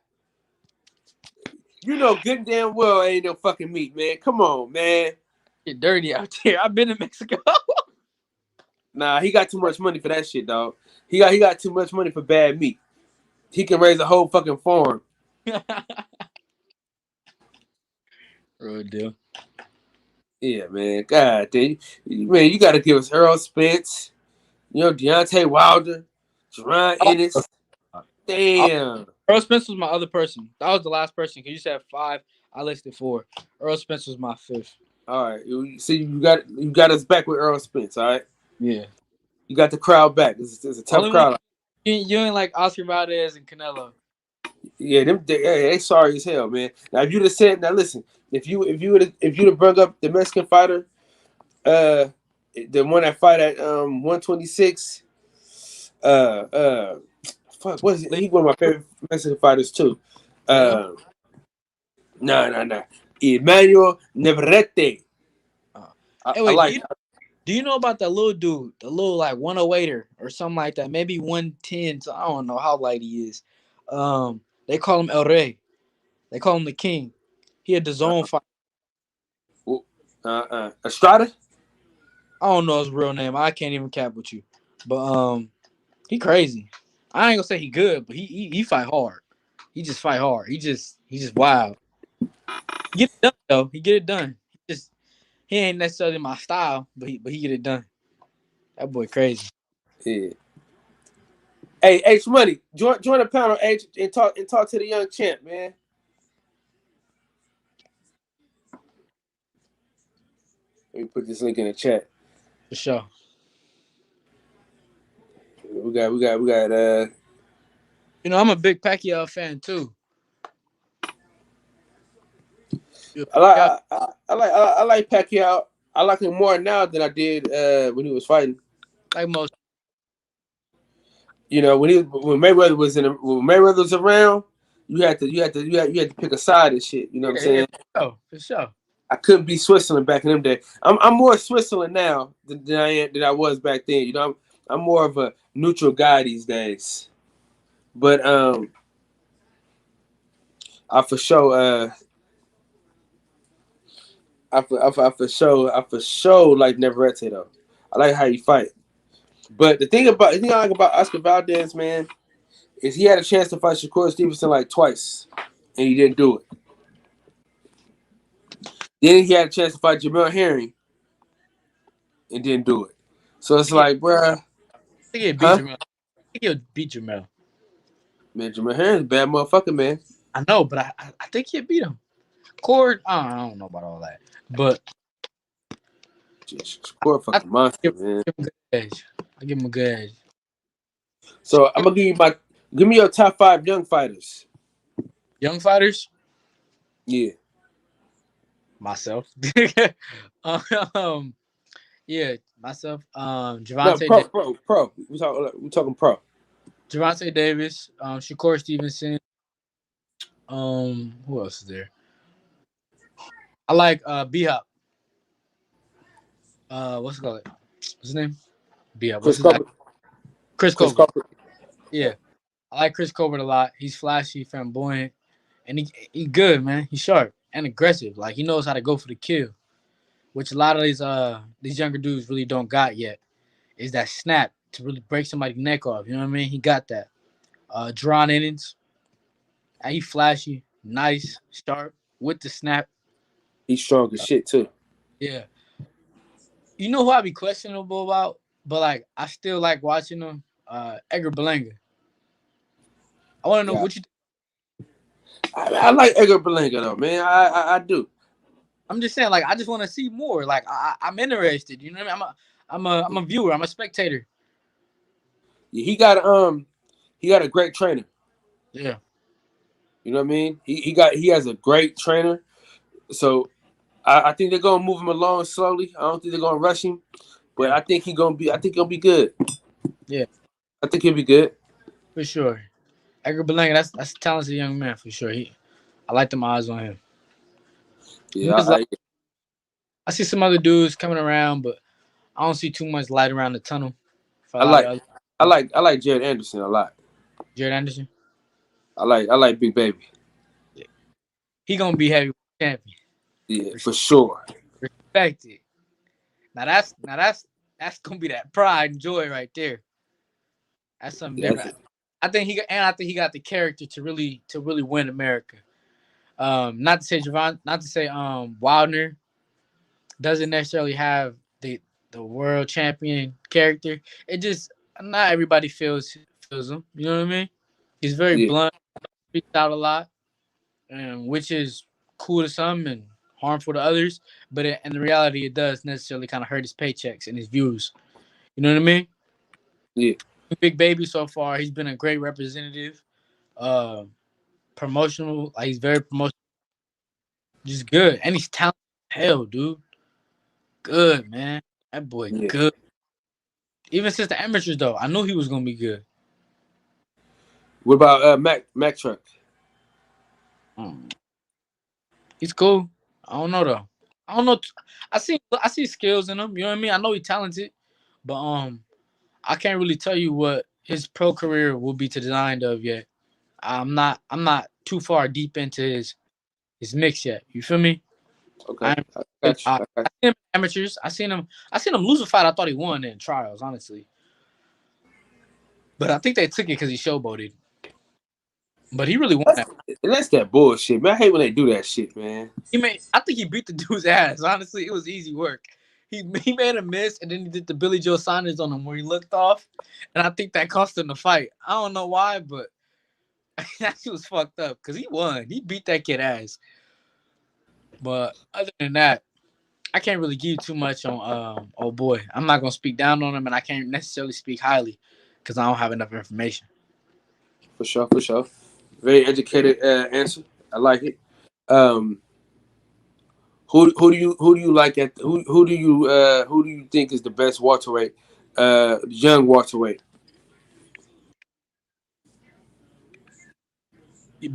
You know good and damn well ain't no fucking meat, man. Come on, man. Get dirty out there. I've been to Mexico. Nah, he got too much money for that shit, dog. He got too much money for bad meat. He can raise a whole fucking farm. Real deal. Yeah, man. God damn. Man, you gotta give us Earl Spence, Deontay Wilder, Jerron Ennis. Damn. Earl Spence was my other person. That was the last person because you said 5. I listed 4. Earl Spence was my 5th. All right. See, you got us back with Earl Spence, all right? Yeah. You got the crowd back. It's a tough Only crowd. You ain't like Oscar Valdez and Canelo. Yeah, they sorry as hell, man. Now if you'd have said, now listen, if you'd have brought up the Mexican fighter, the one that fight at 126, fuck, what is it? He one of my favorite Mexican fighters too. Nah. Emmanuel Negrete. Hey, wait, do you know about that little dude, the little like 108er or something like that? Maybe 110. So I don't know how light he is. They call him El Rey. They call him the King. He had the zone fight. Estrada? I don't know his real name. I can't even cap with you. But he crazy. I ain't gonna say he good, but he fight hard. He just fight hard. He just wild. He get it done though. He get it done. He ain't necessarily my style, but he get it done. That boy crazy. Yeah. Hey, H Money, join the panel, H, and talk to the young champ, man. Let me put this link in the chat. For sure. We got I'm a big Pacquiao fan too. I like Pacquiao. I like him more now than I did when he was fighting. Like most. When Mayweather was around, you had to pick a side and shit. You know what I'm saying? Oh, for sure. I couldn't be Switzerland back in them days. I'm more Switzerland now than I was back then. I'm more of a neutral guy these days. But I for sure like Neverete though. I like how you fight. But the thing I like about Oscar Valdez, man, is he had a chance to fight Shakur Stevenson like twice, and he didn't do it. Then he had a chance to fight Jamel Herring, and didn't do it. So it's like, bruh. I think he'll beat Jamel. Man, Jamel Herring's a bad motherfucker, man. I know, but I think he'll beat him. Cord, I don't know about all that, but Shakur fucking monster, man. Give him a good edge. I give him a good edge. So I'm gonna give me your top 5 young fighters. Young fighters? Yeah. Myself. Yeah, myself. Javante. No, pro. We talking pro. Javante Davis, Shakur Stevenson. Who else is there? I like B-Hop. What's it called? What's his name? B-Hop. Chris Colbert. Yeah. I like Chris Colbert a lot. He's flashy, flamboyant, and he good, man. He's sharp and aggressive. Like he knows how to go for the kill, which a lot of these younger dudes really don't got yet. Is that snap to really break somebody's neck off? You know what I mean? He got that. Jerron Ennis. He flashy, nice, sharp with the snap. He's strong as shit too. Yeah. You know who I be questionable about, but like I still like watching him. Edgar Berlanga. I want to know what you. I like Edgar Berlanga though, man. I do. I'm just saying, like I just want to see more. Like I'm interested. You know what I mean? I'm a viewer. I'm a spectator. Yeah, he got a great trainer. Yeah. You know what I mean? He has a great trainer. So I think they're gonna move him along slowly. I don't think they're gonna rush him. but I think he'll be good. Yeah, I think he'll be good. for sure. Edgar Berlanga, that's a talented young man for sure. I like them odds on him. Yeah, I see some other dudes coming around, but I don't see too much light around the tunnel for a I lot of like other dudes. I like Jared Anderson a lot. Jared Anderson, I like Big Baby. yeah. He gonna be heavyweight champion. Yeah, for sure. Respect it. Now that's gonna be that pride and joy right there. That's something Yeah, different. I think he got the character to really win America. Not to say Wilder doesn't necessarily have the world champion character. It just not everybody feels him. You know what I mean? He's very yeah, blunt, speaks out a lot, and which is cool to some and harmful to others. But in the reality, it does necessarily kind of hurt his paychecks and his views. You know what I mean? yeah. Big Baby so far, he's been a great representative. Uh, promotional, like he's very promotional, just good, and he's talented. Hell, dude, good man. That boy, Yeah. good. Even since the amateurs, though, I knew he was gonna be good. What about Mac Truck? Um, he's cool. I don't know though. I don't know. I see skills in him. You know what I mean? I know he's talented, but I can't really tell you what his pro career will be to designed of yet. I'm not too far deep into his mix yet. You feel me? Okay, I'm I I, got you. I I got seen him in amateurs. I seen him lose a fight. I thought he won in trials, honestly. But I think they took it because he showboated. But he really won that. And that's that bullshit, man. I hate when they do that shit, man. I think he beat the dude's ass. Honestly, it was easy work. He made a miss and then he did the Billy Joe Saunders on him where he looked off, and I think that cost him the fight. I don't know why, but that shit was fucked up because he won. He beat that kid ass. But other than that, I can't really give you too much on oh boy. I'm not gonna speak down on him, and I can't necessarily speak highly because I don't have enough information. For sure, for sure. Very educated answer. I like it. Um, who do you like at who do you think is the best welterweight? Young welterweight.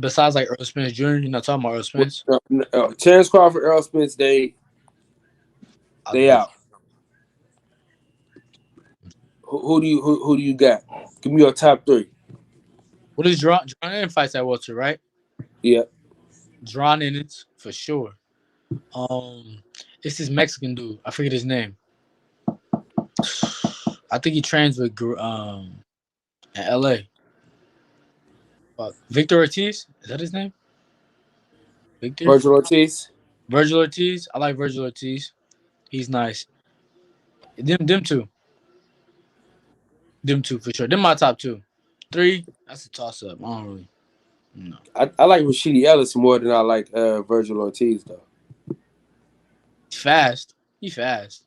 Besides like Earl Spence Jr., you're not talking about Earl Spence. Terrence Crawford, Earl Spence, they out. Who do you got? Give me your top three. What is Drawn in fights at welter, right? Yeah. Drawn in it for sure. It's this Mexican dude. I forget his name. I think he trains with in L.A. Victor Ortiz, is that his name? Victor Virgil Ortiz. Virgil Ortiz. I like Virgil Ortiz. He's nice. Them two for sure. Them my top two. Three, that's a toss up. I don't really. No. I like Rashidi Ellis more than I like Virgil Ortiz though. He's fast. He's fast.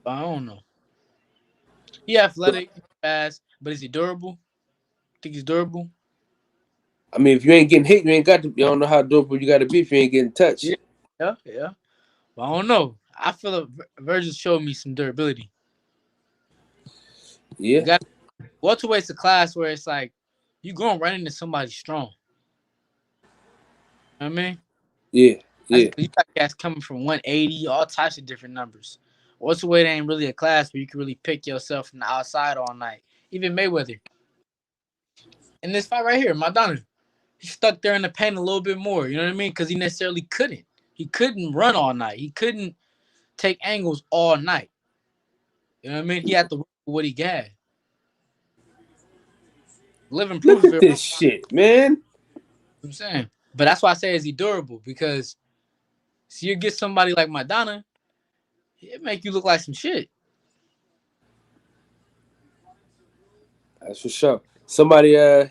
But I don't know. He athletic, he's fast, but is he durable? Think he's durable? I mean, if you ain't getting hit, you ain't got to. You don't know how durable you got to be if you ain't getting touched. Yeah. But I don't know. I feel like Virgil showed me some durability. Yeah. You got welterweight's a class where it's like you going right into somebody strong. You know what I mean? Yeah. You got guys coming from 180, all types of different numbers. Welterweight ain't really a class where you can really pick yourself from the outside all night. Even Mayweather. In this fight right here, Madonna, he stuck there in the paint a little bit more. You know what I mean? Because he necessarily couldn't. He couldn't run all night. He couldn't take angles all night. You know what I mean? He had to work with what he got. Living proof Look of at it. this shit, man. I'm saying. But that's why I say is he durable? Because see, you get somebody like Madonna, it make you look like some shit. That's for sure. Somebody How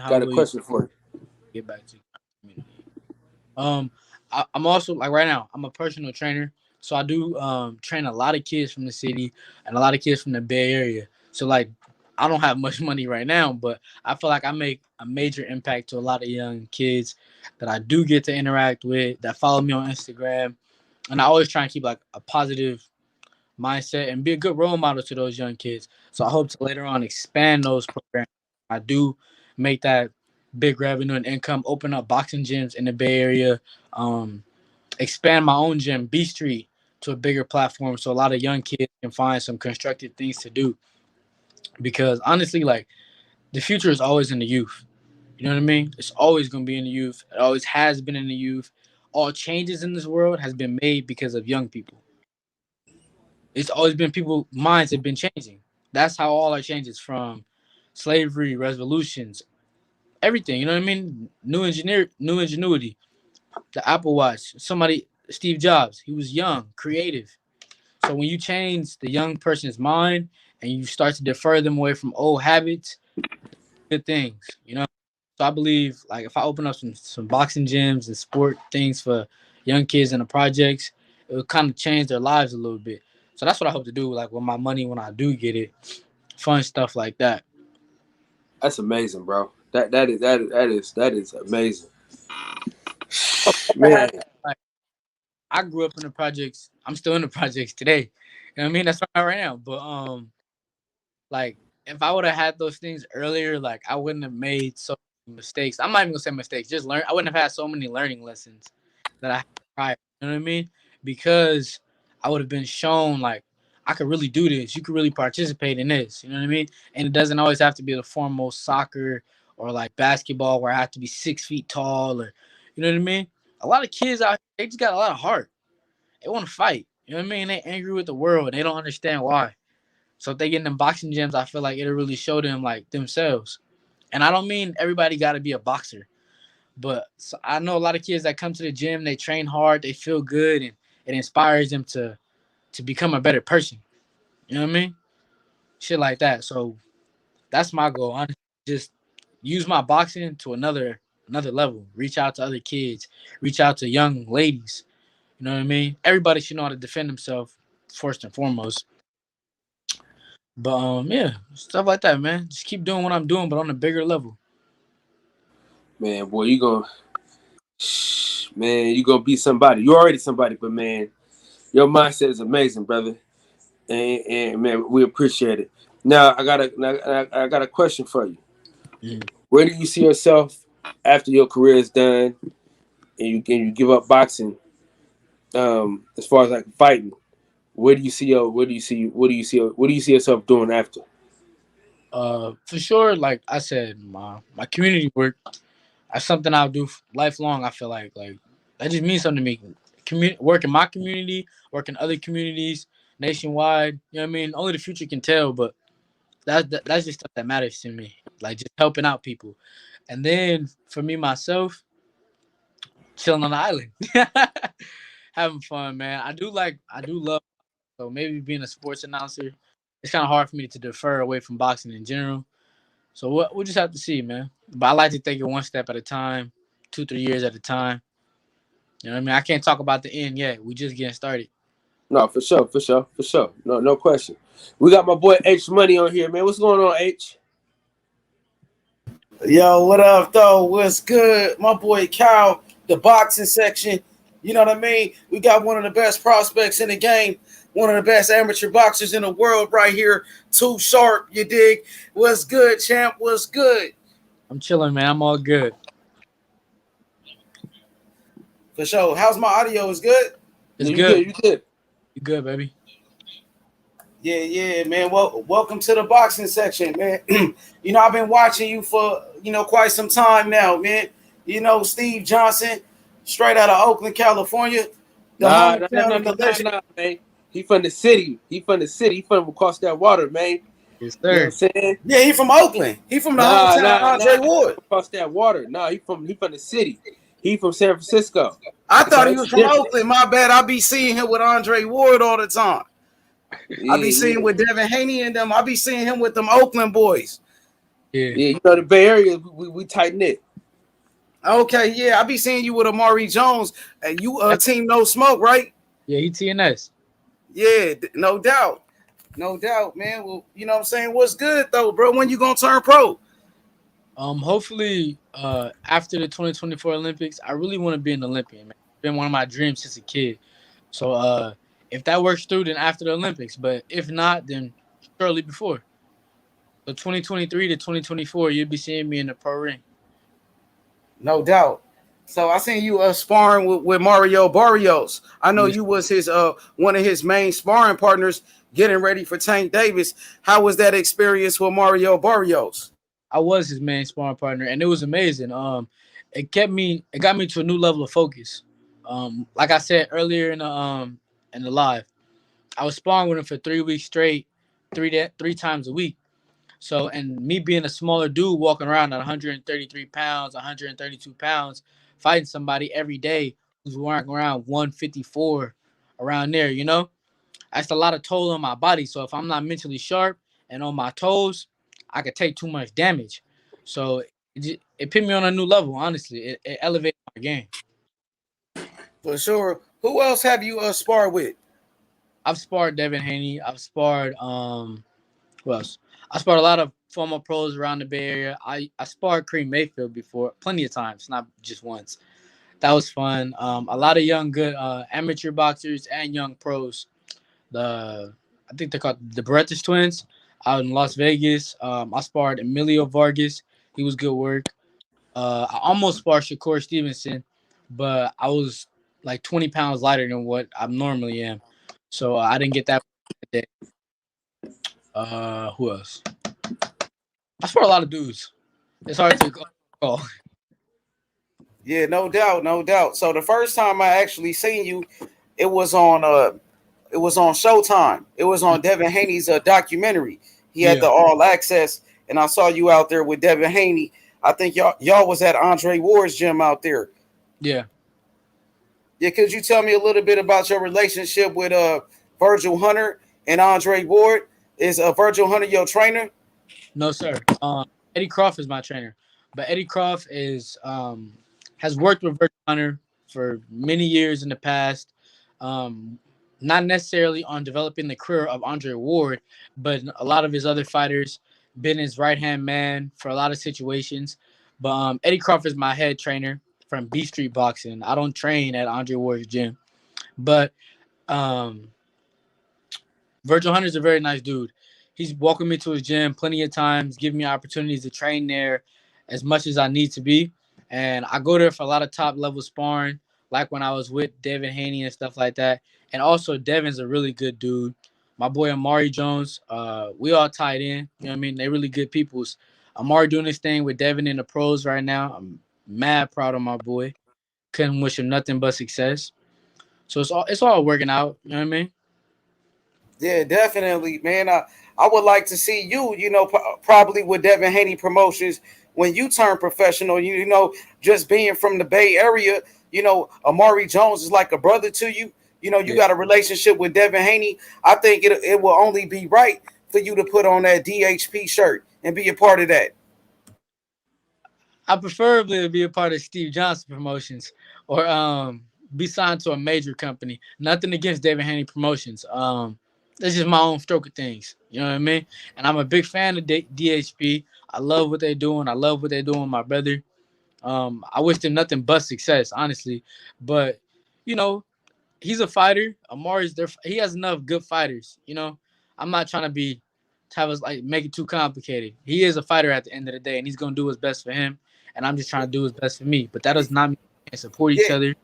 got a will you question for you. get back to you? I'm also like right now, I'm a personal trainer. So I do train a lot of kids from the city and a lot of kids from the Bay Area. So like I don't have much money right now, but I feel like I make a major impact to a lot of young kids that I do get to interact with, that follow me on Instagram. And I always try and keep like a positive mindset and be a good role model to those young kids. So I hope to later on expand those programs. I do make that big revenue and income, open up boxing gyms in the Bay Area, um, expand my own gym, B Street, to a bigger platform so a lot of young kids can find some constructive things to do. Because honestly, like the future is always in the youth. You know what I mean? It's always going to be in the youth. It always has been in the youth. All changes in this world has been made because of young people. It's always been people minds have been changing. That's how all our changes from slavery, revolutions, everything. You know what I mean? New ingenuity. The Apple Watch. Somebody, Steve Jobs. He was young, creative. So when you change the young person's mind and you start to defer them away from old habits, good things. You know. So I believe like if I open up some boxing gyms and sport things for young kids in the projects, it will kind of change their lives a little bit. So that's what I hope to do. Like with my money when I do get it, fun stuff like that. That's amazing, bro. That is amazing, man. Like I grew up in the projects. I'm still in the projects today. You know what I mean? That's where I'm at right now. But like if I would have had those things earlier, like I wouldn't have made so many mistakes. I'm not even gonna say mistakes. Just learn. I wouldn't have had so many learning lessons that I had prior. You know what I mean? Because I would have been shown like I could really do this. You could really participate in this. You know what I mean? And it doesn't always have to be the foremost soccer or like basketball where I have to be 6 feet tall or you know what I mean? A lot of kids out here, they just got a lot of heart. They want to fight. You know what I mean? They angry with the world. They don't understand why. So if they get in them boxing gyms, I feel like it'll really show them like themselves. And I don't mean everybody got to be a boxer, but I know a lot of kids that come to the gym, they train hard, they feel good, and it inspires them to become a better person. You know what I mean? Shit like that. So that's my goal. Honestly, just use my boxing to another level. Reach out to other kids. Reach out to young ladies. You know what I mean? Everybody should know how to defend themselves first and foremost. But yeah, stuff like that, man. Just keep doing what I'm doing, but on a bigger level. Man, boy, you gonna be somebody. You already somebody, but man, your mindset is amazing, brother. And man, we appreciate it. Now I got a question for you. Mm. Where do you see yourself after your career is done and you give up boxing? As far as like fighting, where do you see yourself doing after? For sure, like I said, my community work. That's something I'll do lifelong. I feel like that just means something to me. Work in my community, work in other communities nationwide. You know what I mean? Only the future can tell, but that's just stuff that matters to me. Like just helping out people, and then for me myself, chilling on the island, having fun, man. I do love. So maybe being a sports announcer, it's kind of hard for me to defer away from boxing in general. So we'll just have to see, man. But I like to take it one step at a time, 2-3 years at a time. You know what I mean? I can't talk about the end yet. We just getting started. No, for sure, for sure, for sure. No question. We got my boy H Money on here, man. What's going on, H? Yo, what up, though? What's good? My boy Kyle, the boxing section. You know what I mean? We got one of the best prospects in the game, one of the best amateur boxers in the world right here. Too sharp, you dig? What's good, champ? What's good? I'm chilling, man. I'm all good. For sure. How's my audio? Is good? It's You good. good? You good? You good, baby? Yeah, man. Well, welcome to the boxing section, man. I've been watching you for, quite some time now, man. Steve Johnson, straight out of Oakland, California, the Nah, nah, nah, hometown nah, of the nah, legend. nah, man. He from the city. He from the city. He from across that water, man. Yes, You know what I'm sir. saying? Yeah, he from Oakland. He from the Nah, hometown of nah, Andre nah. Ward. Across that water. Nah, he from the city. He from San Francisco. I So thought he it's was from different. Oakland. My bad. I be seeing him with Andre Ward all the time. I be Yeah, seeing with Devin Haney and them. I be seeing him with them Oakland boys. Yeah. yeah. You know the Bay Area, we tight knit. Okay, yeah. I be seeing you with Amari Jones. And you team No Smoke, right? Yeah, he TNS. Yeah, no doubt. No doubt, man. Well, you know what I'm saying? What's good though, bro? When you gonna turn pro? Hopefully, after the 2024 Olympics, I really want to be an Olympian, man. It's been one of my dreams since a kid. So, If that works through, then after the Olympics. But if not, then shortly before. So 2023 to 2024, you'll be seeing me in the pro ring. No doubt. So I seen you sparring with Mario Barrios. I know Yes. you was his one of his main sparring partners getting ready for Tank Davis. How was that experience with Mario Barrios? I was his main sparring partner, and it was amazing. It got me to a new level of focus. Like I said earlier in the live, I was sparring with him for 3 weeks straight, three times a week. So, and me being a smaller dude walking around at 133 pounds, 132 pounds, fighting somebody every day who's walking around 154, around there, that's a lot of toll on my body. So if I'm not mentally sharp and on my toes, I could take too much damage. So it put me on a new level. Honestly, it elevated my game. For sure. Who else have you sparred with? I've sparred Devin Haney. I've sparred who else? I sparred a lot of former pros around the Bay Area. I sparred Kareem Mayfield before, plenty of times, not just once. That was fun. A lot of young, good amateur boxers and young pros. I think they're called the Breathish twins out in Las Vegas. I sparred Emilio Vargas. He was good work. I almost sparred Shakur Stevenson, but I was like 20 pounds lighter than what I normally am. So I didn't get that day. Who else? I sparred a lot of dudes. It's hard to call. Yeah, no doubt, no doubt. So the first time I actually seen you, it was on Showtime. It was on Devin Haney's documentary. He had Yeah. the all access, and I saw you out there with Devin Haney. I think y'all was at Andre Ward's gym out there. Yeah. Yeah, could you tell me a little bit about your relationship with Virgil Hunter and Andre Ward? Is Virgil Hunter your trainer? No, sir. Eddie Croft is my trainer, but Eddie Croft has worked with Virgil Hunter for many years in the past. Um, Not necessarily on developing the career of Andre Ward, but a lot of his other fighters been his right hand man for a lot of situations. But Eddie Croft is my head trainer from B Street Boxing. I don't train at Andre Ward's gym, but um, Virgil Hunter's a very nice dude. He's welcomed me to his gym plenty of times, giving me opportunities to train there as much as I need to be. And I go there for a lot of top level sparring, like when I was with Devin Haney and stuff like that. And also, Devin's a really good dude. My boy Amari Jones, we all tied in. You know what I mean? They're really good peoples. Amari doing his thing with Devin in the pros right now. I'm mad proud of my boy. Couldn't wish him nothing but success. So it's all working out. You know what I mean? Yeah, definitely, man. I would like to see you, probably with Devin Haney Promotions when you turn professional. Just being from the Bay Area, Amari Jones is like a brother to you. You got a relationship with Devin Haney. I think it will only be right for you to put on that DHP shirt and be a part of that. I preferably to be a part of Steve Johnson Promotions or be signed to a major company. Nothing against David Haney Promotions. That's just my own stroke of things. You know what I mean? And I'm a big fan of DHP. I love what they're doing. I love what they're doing with my brother. I wish them nothing but success, honestly. But you know, he's a fighter. Amari's there. He has enough good fighters. I'm not trying to have us like make it too complicated. He is a fighter at the end of the day, and he's gonna do his best for him. And I'm just trying to do his best for me. But that does not mean we can't support each Yeah, other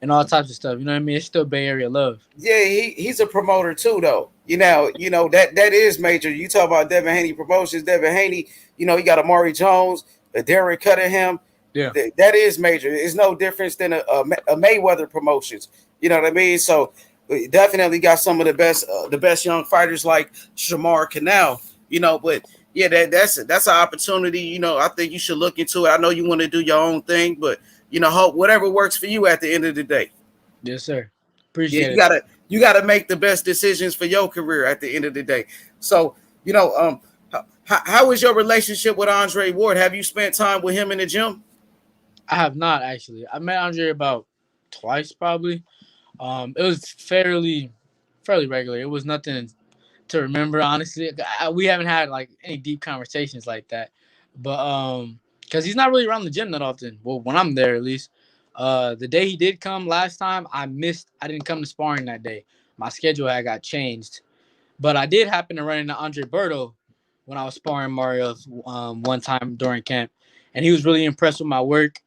and all types of stuff. You know what I mean? It's still Bay Area love. yeah, he's a promoter too, though. That is major. You talk about Devin Haney Promotions, Devin Haney. You got Amari Jones, Derek Cunningham. Yeah. That is major. It's no difference than a Mayweather Promotions. You know what I mean? So we definitely got some of the best young fighters like Shamar Canal. But yeah, that's an opportunity. I think you should look into it. I know you want to do your own thing, but hope whatever works for you at the end of the day. Yes, sir. Yeah, Appreciate you it. gotta make the best decisions for your career at the end of the day. So, how is your relationship with Andre Ward? Have you spent time with him in the gym? I have not actually. I met Andre about twice probably. It was fairly regular. It was nothing to remember, honestly. We haven't had like any deep conversations like that, but because he's not really around the gym that often. Well, when I'm there, at least. The day he did come last time, I missed. I didn't come to sparring that day, my schedule had got changed. But I did happen to run into Andre Berto when I was sparring Mario one time during camp, and he was really impressed with my work.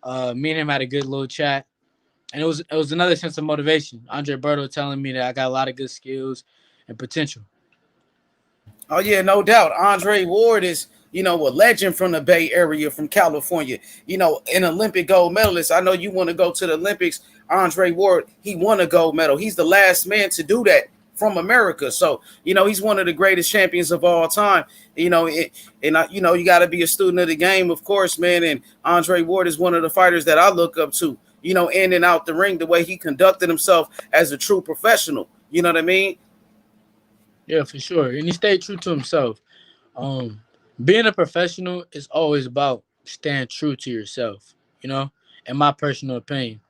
Me and him had a good little chat, and it was another sense of motivation. Andre Berto telling me that I got a lot of good skills and potential. Oh yeah, no doubt. Andre Ward is, a legend from the Bay Area, from California. An Olympic gold medalist. I know you want to go to the Olympics. Andre Ward, he won a gold medal. He's the last man to do that from America. So, he's one of the greatest champions of all time. You got to be a student of the game, of course, man. And Andre Ward is one of the fighters that I look up to, in and out the ring, the way he conducted himself as a true professional. You know what I mean? Yeah, for sure. And he stayed true to himself. Being a professional is always about staying true to yourself, in my personal opinion.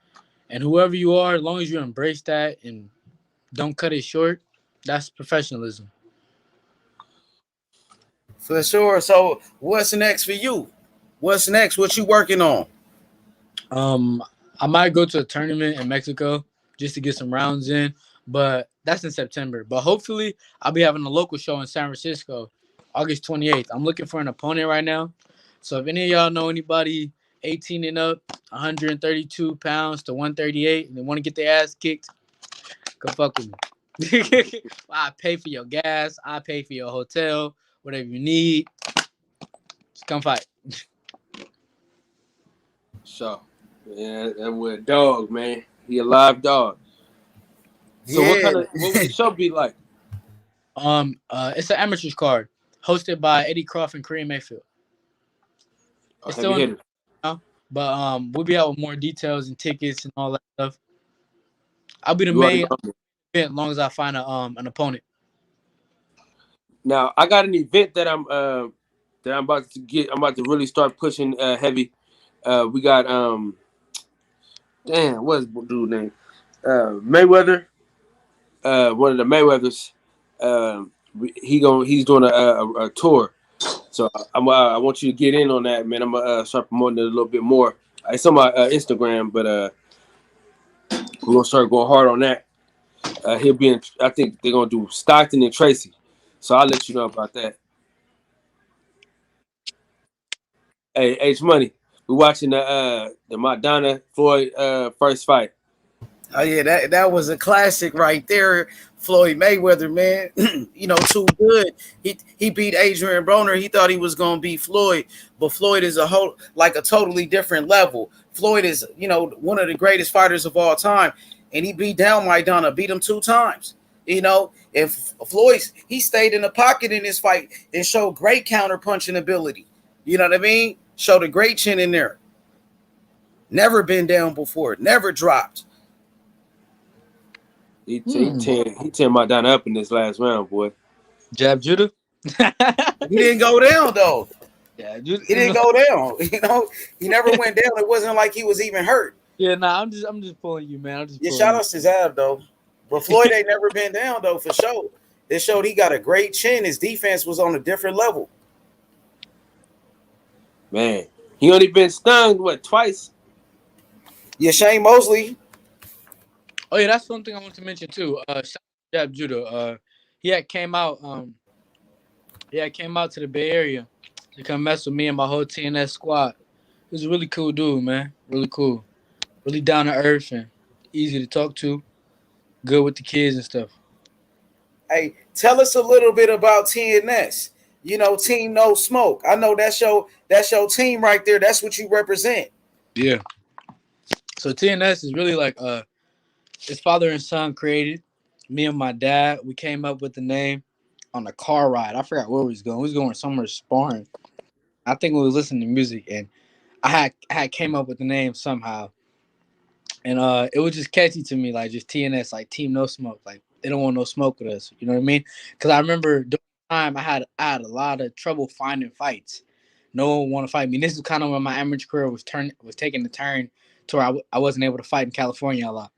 And whoever you are, as long as you embrace that and don't cut it short, that's professionalism. For sure. So what's next for you? What's next? What you working on? Um, I might go to a tournament in Mexico just to get some rounds in, but that's in September. But hopefully, I'll be having a local show in San Francisco, August 28th. I'm looking for an opponent right now. So if any of y'all know anybody 18 and up, 132 pounds to 138, and they want to get their ass kicked, come fuck with me. I pay for your gas. I pay for your hotel, whatever you need. Just come fight. So, yeah, that was a dog, man. He a live dog. So Yeah. what would the show be like? It's an amateurs card hosted by Eddie Croft and Kareem Mayfield. Oh, It's heavy still in hitter. now, but we'll be out with more details and tickets and all that stuff. I'll be the You already main know. event as long as I find an opponent. Now I got an event that I'm about to get. I'm about to really start pushing heavy. We got what's the dude's name? Mayweather. One of the Mayweathers. He's doing a tour. So I want you to get in on that, man. I'm gonna start promoting it a little bit more. It's on my Instagram, but we're gonna start going hard on that. He'll be in. I think they're gonna do Stockton and Tracy. So I'll let you know about that. Hey, H Money, we're watching the Madonna Floyd first fight. Oh yeah, that was a classic right there. Floyd Mayweather, man, too good. He beat Adrian Broner. He thought he was gonna beat Floyd, but Floyd is a totally different level. Floyd is, one of the greatest fighters of all time, and he beat down Maidana, beat him 2 times. If Floyd, he stayed in the pocket in this fight and showed great counter punching ability. You know what I mean? Showed a great chin in there. Never been down before. Never dropped. He tearing Madonna up in this last round, boy. Jab Judah. He didn't go down though. Yeah, He didn't go down. He never went down. It wasn't like he was even hurt. Yeah, nah, I'm just pulling you, man. Yeah, shout out to Zab though. But Floyd ain't never been down though, for sure. It showed he got a great chin. His defense was on a different level. Man, he only been stung twice? Yeah, Shane Mosley. Oh yeah, that's one thing I want to mention too. Shout out to Jab Judah. He had came out to the Bay Area to come mess with me and my whole TNS squad. He was a really cool dude, man. Really cool. Really down to earth and easy to talk to. Good with the kids and stuff. Hey, tell us a little bit about TNS. Team No Smoke. I know that's your team right there. That's what you represent. Yeah. So TNS is really like his father and son created. Me and my dad, we came up with the name on a car ride. I forgot where we was going. We was going somewhere sparring. I think we was listening to music, and I had came up with the name somehow. And it was just catchy to me, like just TNS, like Team No Smoke. Like they don't want no smoke with us. You know what I mean? Because I remember during the time I had a lot of trouble finding fights. No one want to fight me. And this is kind of when my amateur career was taking the turn to where I wasn't able to fight in California a lot.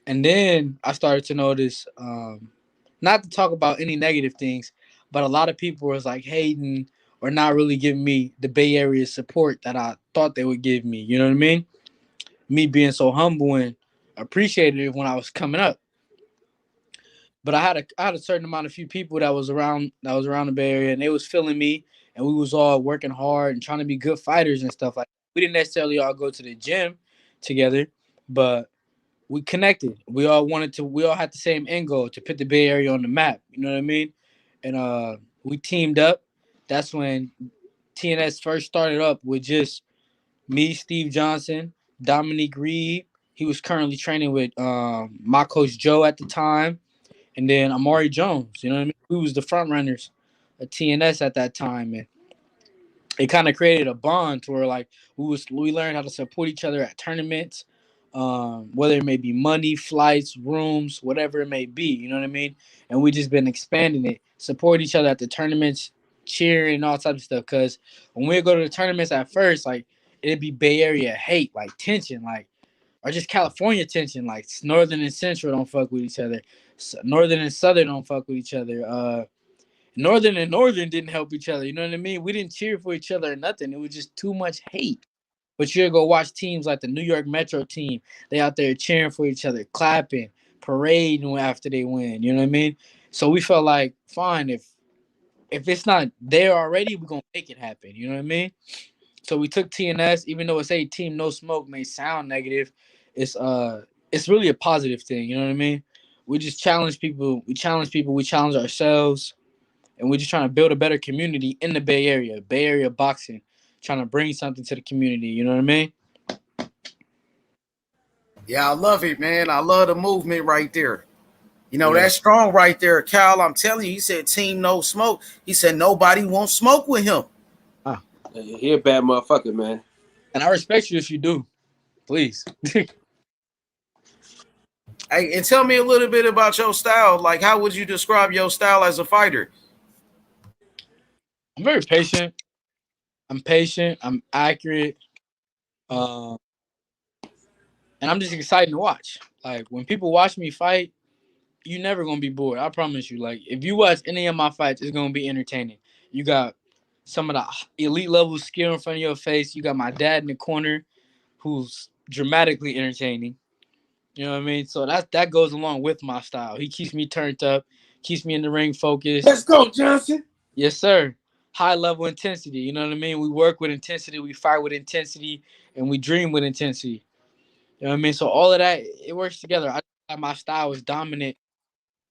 And then I started to notice, not to talk about any negative things, but a lot of people was like hating or not really giving me the Bay Area support that I thought they would give me. You know what I mean? Me being so humble and appreciative when I was coming up. But I had a certain amount of few people that was around the Bay Area, and they was feeling me, and we was all working hard and trying to be good fighters and stuff like that. We didn't necessarily all go to the gym together, but we connected. We all had the same end goal to put the Bay Area on the map. You know what I mean? And we teamed up. That's when TNS first started up with just me, Steve Johnson, Dominique Reed. He was currently training with my coach Joe at the time, and then Amari Jones. You know what I mean? We was the front runners of TNS at that time, and it kind of created a bond to where like we learned how to support each other at tournaments, whether it may be money, flights, rooms, whatever it may be. You know what I mean? And we just been expanding it, support each other at the tournaments, cheering, all types of stuff. Because when we go to the tournaments at first, like it'd be Bay Area hate, like tension, like or just California tension, like Northern and Central don't fuck with each other, Northern and Southern don't fuck with each other. Northern and Northern didn't help each other. You know what I mean? We didn't cheer for each other or nothing. It was just too much hate. But you'll go watch teams like the New York Metro team. They out there cheering for each other, clapping, parading after they win. You know what I mean? So we felt like, fine, if it's not there already, we're gonna make it happen. You know what I mean? So we took TNS, even though it's a team no smoke may sound negative, it's really a positive thing. You know what I mean? We just challenge people. We challenge people. We challenge ourselves, and we're just trying to build a better community in the Bay Area boxing, trying to bring something to the community. You know what I mean? Yeah, I love it, man. I love the movement right there. You know, Yeah. that's strong right there, Cal. I'm telling you, he said team no smoke. He said nobody won't smoke with him. Ah. He a bad motherfucker, man. And I respect you if you do. Please. Hey, and tell me a little bit about your style. Like, how would you describe your style as a fighter? I'm very patient. I'm patient. I'm accurate. Um, and I'm just excited to watch. Like when people watch me fight, you never gonna be bored. I promise you. Like if you watch any of my fights, it's gonna be entertaining. You got some of the elite level skill in front of your face. You got my dad in the corner, who's dramatically entertaining. You know what I mean? So that goes along with my style. He keeps me turned up, keeps me in the ring focused. Let's go, Johnson. Yes, sir. High level intensity. You know what I mean? We work with intensity, we fight with intensity, and we dream with intensity. You know what I mean? So all of that, it works together. My style is dominant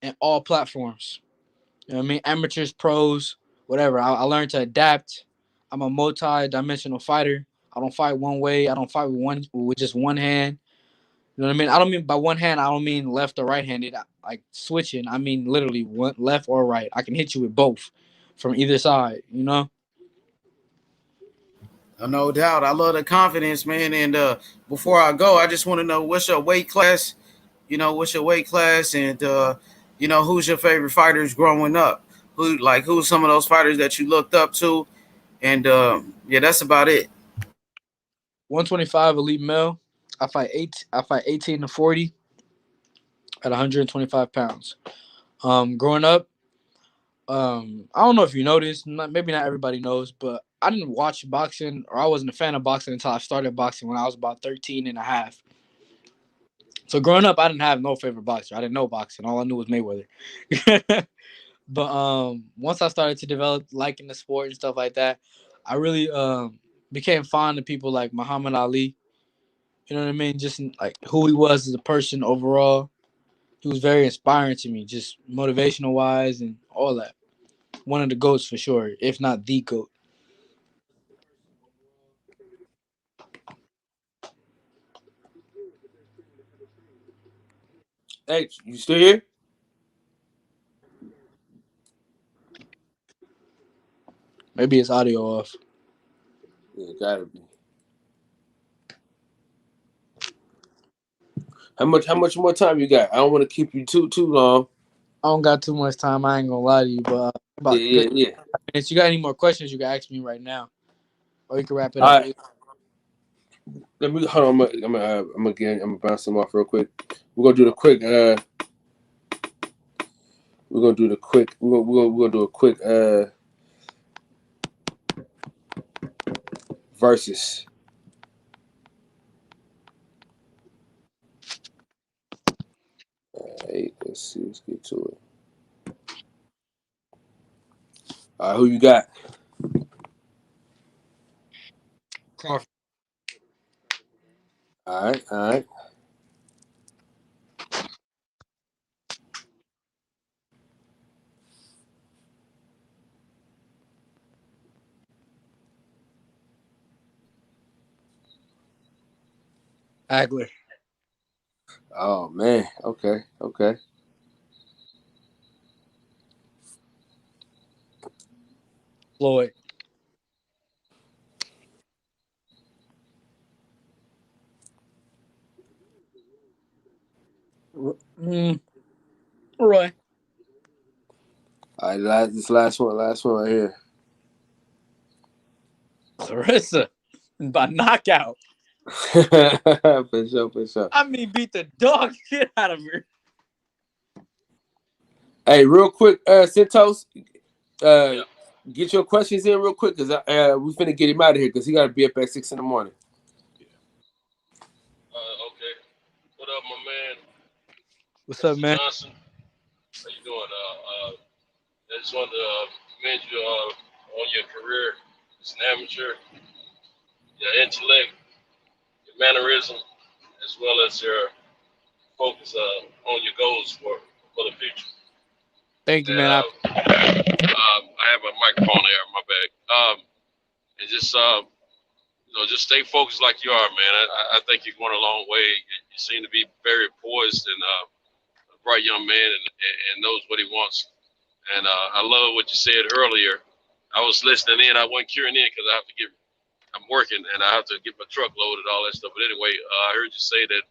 in all platforms. You know what I mean? Amateurs, pros, whatever. I learned to adapt. I'm a multi-dimensional fighter. I don't fight one way. I don't fight with just one hand. You know what I mean? I don't mean by one hand. I don't mean left or right-handed. Like switching. I mean literally one left or right. I can hit you with both from either side. You know. No doubt. I love the confidence, man. And before I go, I just want to know what's your weight class. You know, what's your weight class, and you know, who's your favorite fighters growing up? Who's some of those fighters that you looked up to? And yeah, that's about it. 125 elite male. I fight 18 to 40 at 125 pounds. Growing up, I don't know if you noticed, maybe not everybody knows, but I didn't watch boxing or I wasn't a fan of boxing until I started boxing when I was about 13 and a half. So growing up, I didn't have no favorite boxer. I didn't know boxing. All I knew was Mayweather. But once I started to develop liking the sport and stuff like that, I really became fond of people like Muhammad Ali. You know what I mean? Just like who he was as a person overall. He was very inspiring to me, just motivational wise and all that. One of the goats for sure, if not the goat. Hey, you still here? Maybe his audio off. Yeah, gotta be. How much more time you got? I don't want to keep you too long. I don't got too much time. I ain't gonna lie to you, but Yeah, about yeah, yeah. minutes. You got any more questions? You can ask me right now, or you can wrap it All up. right. Let me hold on. I'm gonna bounce them off real quick. We're gonna do the quick. We're gonna do the quick. We're gonna do a quick versus. All right. Let's see. Let's get to it. All right, who you got? Crawford. All right, all right. Hagler. Oh man. Okay, okay. Floyd. Roy. All right, this last one right here. Clarissa. By knockout. For sure. I mean, beat the dog shit out of her. Hey, real quick, Santos, get your questions in real quick because we finna get him out of here because he got to be up at 6 in the morning. Okay. What up, my man? What's up, man? Johnson. How you doing? I just wanted to commend you on your career as an amateur, your intellect, your mannerism, as well as your focus on your goals for the future. Thank you, And, man. I have a microphone there, my bag. And just just stay focused like you are, man. I think you're going a long way. You seem to be very poised and a bright young man and knows what he wants. And I love what you said earlier. I was listening in. I wasn't queuing in because I'm working and I have to get my truck loaded, all that stuff. But anyway, I heard you say that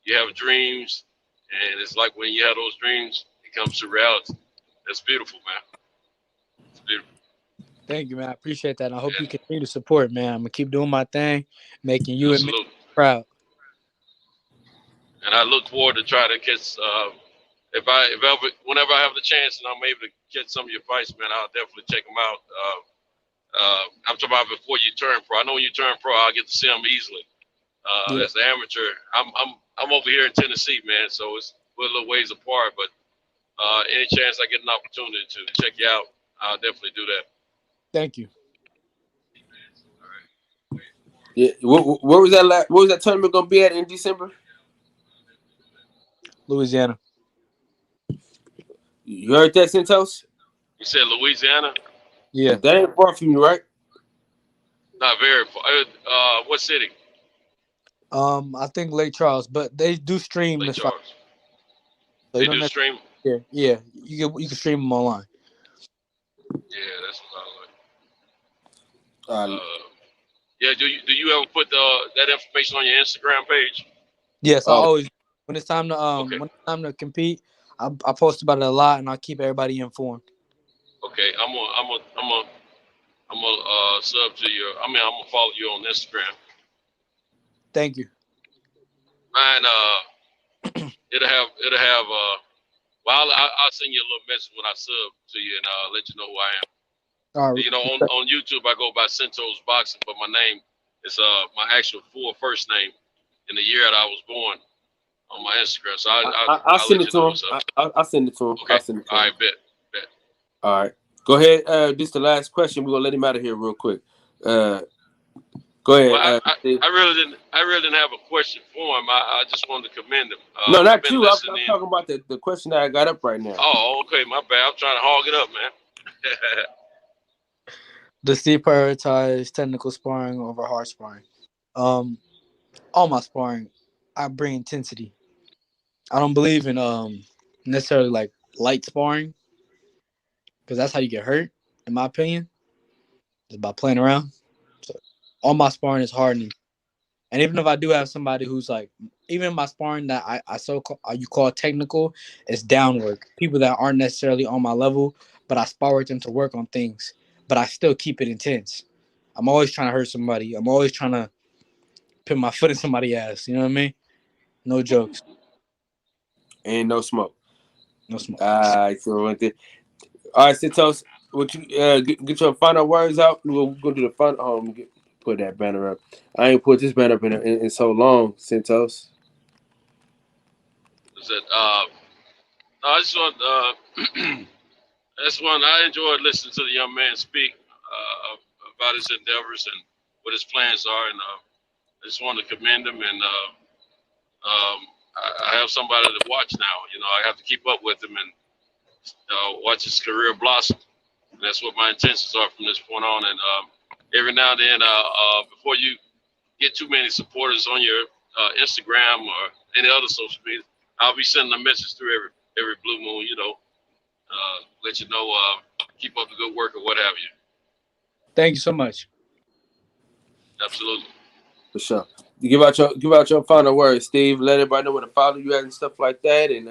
you have dreams, and it's like when you have those dreams, it comes to reality. That's beautiful, man. It's beautiful. Thank you, man. I appreciate that. And I hope you And continue to support, man. I'm gonna keep doing my thing, making you and me absolutely. proud. And I look forward to try to catch. Whenever I have the chance and I'm able to catch some of your fights, man, I'll definitely check them out. I'm talking about before you turn pro. I know when you turn pro, I'll get to see them easily. Yeah. As an amateur, I'm over here in Tennessee, man, so we're a little ways apart. But any chance I get an opportunity to check you out, I'll definitely do that. Thank you. Yeah, where was that? Where was that tournament gonna be at in December? Louisiana. You heard that, Santos? You said Louisiana? Yeah. That ain't far from you, right? Not very far. What city? I think Lake Charles, but they do stream Lake the fight. Charles. So They do stream? Yeah. You can stream them online. Yeah, that's what I like. Yeah, do you ever put that information on your Instagram page? Yes, I always when it's time to Okay. when it's time to compete, I post about it a lot and I keep everybody informed. Okay, I'm gonna sub to your. I'm gonna follow you on Instagram. Thank you. Mine, it'll have. Well, I'll send you a little message when I sub to you, and let you know who I am. All right. You know, on YouTube I go by Santos Boxing, but my name is my actual full first name in the year that I was born on my Instagram. So I'll send it to him. I'll send it to him. Okay. I'll send it to him. All right, bet. All right. Go ahead. This is the last question. We're gonna let him out of here real quick. Go ahead. Well, I really didn't have a question for him. I just wanted to commend him. No, not you. I'm talking about the question that I got up right now. Oh, okay, my bad. I'm trying to hog it up, man. Does he prioritize technical sparring over hard sparring? All my sparring, I bring intensity. I don't believe in necessarily like light sparring because that's how you get hurt, in my opinion. It's about playing around. So all my sparring is hard, and even if I do have somebody who's like, even my sparring that you call technical, it's downward. People that aren't necessarily on my level, but I spar with them to work on things. But I still keep it intense. I'm always trying to hurt somebody. I'm always trying to put my foot in somebody's ass. You know what I mean? No jokes. And no smoke. No smoke. All right, Santos, what you get your final words out? We'll go to the front. Put that banner up. I ain't put this banner up in so long, Santos. Is that I just want that's one I enjoyed listening to the young man speak about his endeavors and what his plans are, and I just want to commend him. And I have somebody to watch now. You know, I have to keep up with him and watch his career blossom. And that's what my intentions are from this point on. And every now and then, before you get too many supporters on your Instagram or any other social media, I'll be sending a message through every blue moon, you know, let you know, keep up the good work or what have you. Thank you so much. Absolutely. For sure. You give out your final words, Steve. Let everybody know where to follow you at and stuff like that, and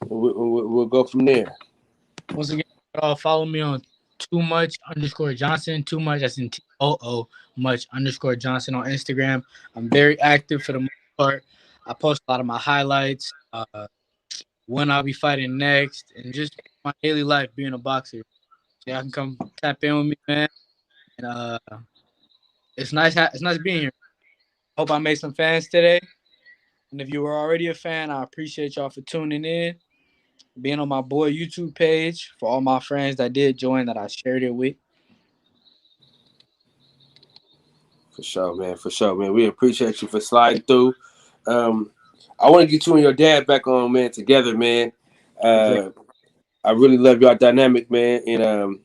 we'll go from there. Once again, follow me on too_Johnson. Too much, as in TOO much_Johnson on Instagram. I'm very active for the most part. I post a lot of my highlights, when I'll be fighting next, and just my daily life being a boxer. So y'all can come tap in with me, man. And it's nice being here. Hope I made some fans today. And if you were already a fan, I appreciate y'all for tuning in, being on my boy YouTube page, for all my friends that did join that I shared it with. For sure, man. For sure, man. We appreciate you for sliding through. I want to get you and your dad back on, man, together, man. I really love your dynamic, man, and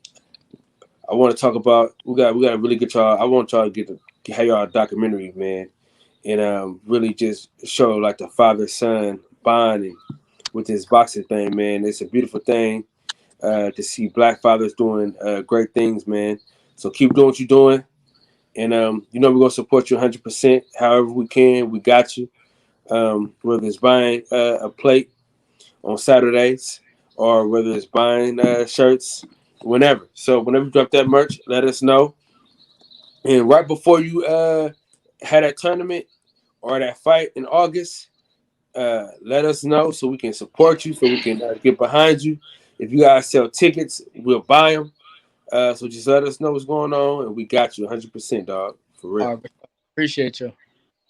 I want to talk about we got to really get y'all. I want y'all to have y'all a documentary, man, and really just show like the father-son bonding with this boxing thing, man. It's a beautiful thing to see black fathers doing great things, man. So keep doing what you're doing, and you know we're gonna support you 100%. However we can, we got you. Whether it's buying a plate on Saturdays or whether it's buying shirts, whenever. So whenever you drop that merch, let us know. And right before you had that tournament or that fight in August, let us know so we can support you, so we can get behind you. If you guys sell tickets, we'll buy them. So just let us know what's going on, and we got you 100%, dog. For real. Appreciate you.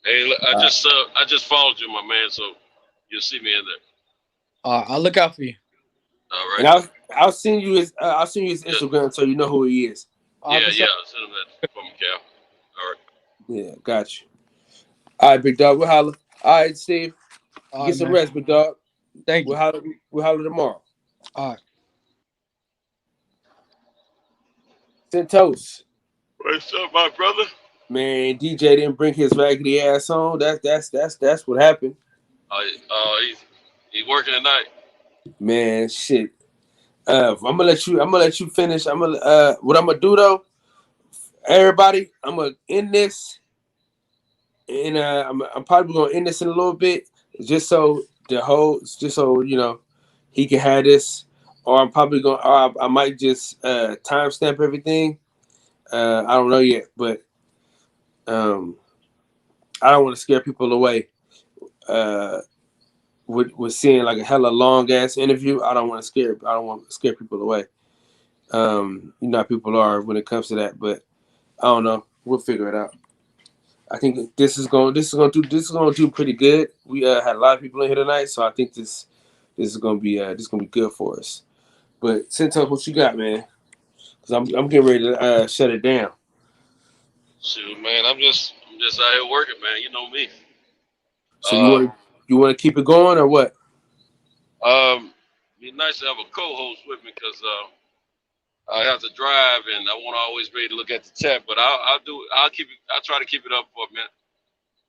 Hey, I just followed you, my man, so you'll see me in there. I'll look out for you. All right. And I'll send you his Instagram so you know who he is. Yeah. I'll send him that from Cal. All right. Yeah, got you. All right, big dog. We'll holler. All right, Steve. Get some rest, big dog. Thank you. We'll holler tomorrow. All right. Santos. What's up, my brother? Man, DJ didn't bring his raggedy ass on. That's what happened. He's working tonight. Man, shit. I'm gonna let you finish. What I'm gonna do though, everybody, I'm gonna end this, and I'm probably gonna end this in a little bit, just so you know, he can have this, or I might just timestamp everything. I don't know yet, but I don't want to scare people away. With seeing like a hella long ass interview, I don't want to scare people away. You know how people are when it comes to that, but I don't know. We'll figure it out. I think this is going to do pretty good. We had a lot of people in here tonight, so I think this is going to be good for us. But Santos, what you got, man? Because I'm getting ready to shut it down. Shoot, man, I'm just out here working, man. You know me. So you want to keep it going or what? Be nice to have a co-host with me because I have to drive and I won't always be able to look at the chat. But I'll try to keep it up for a minute.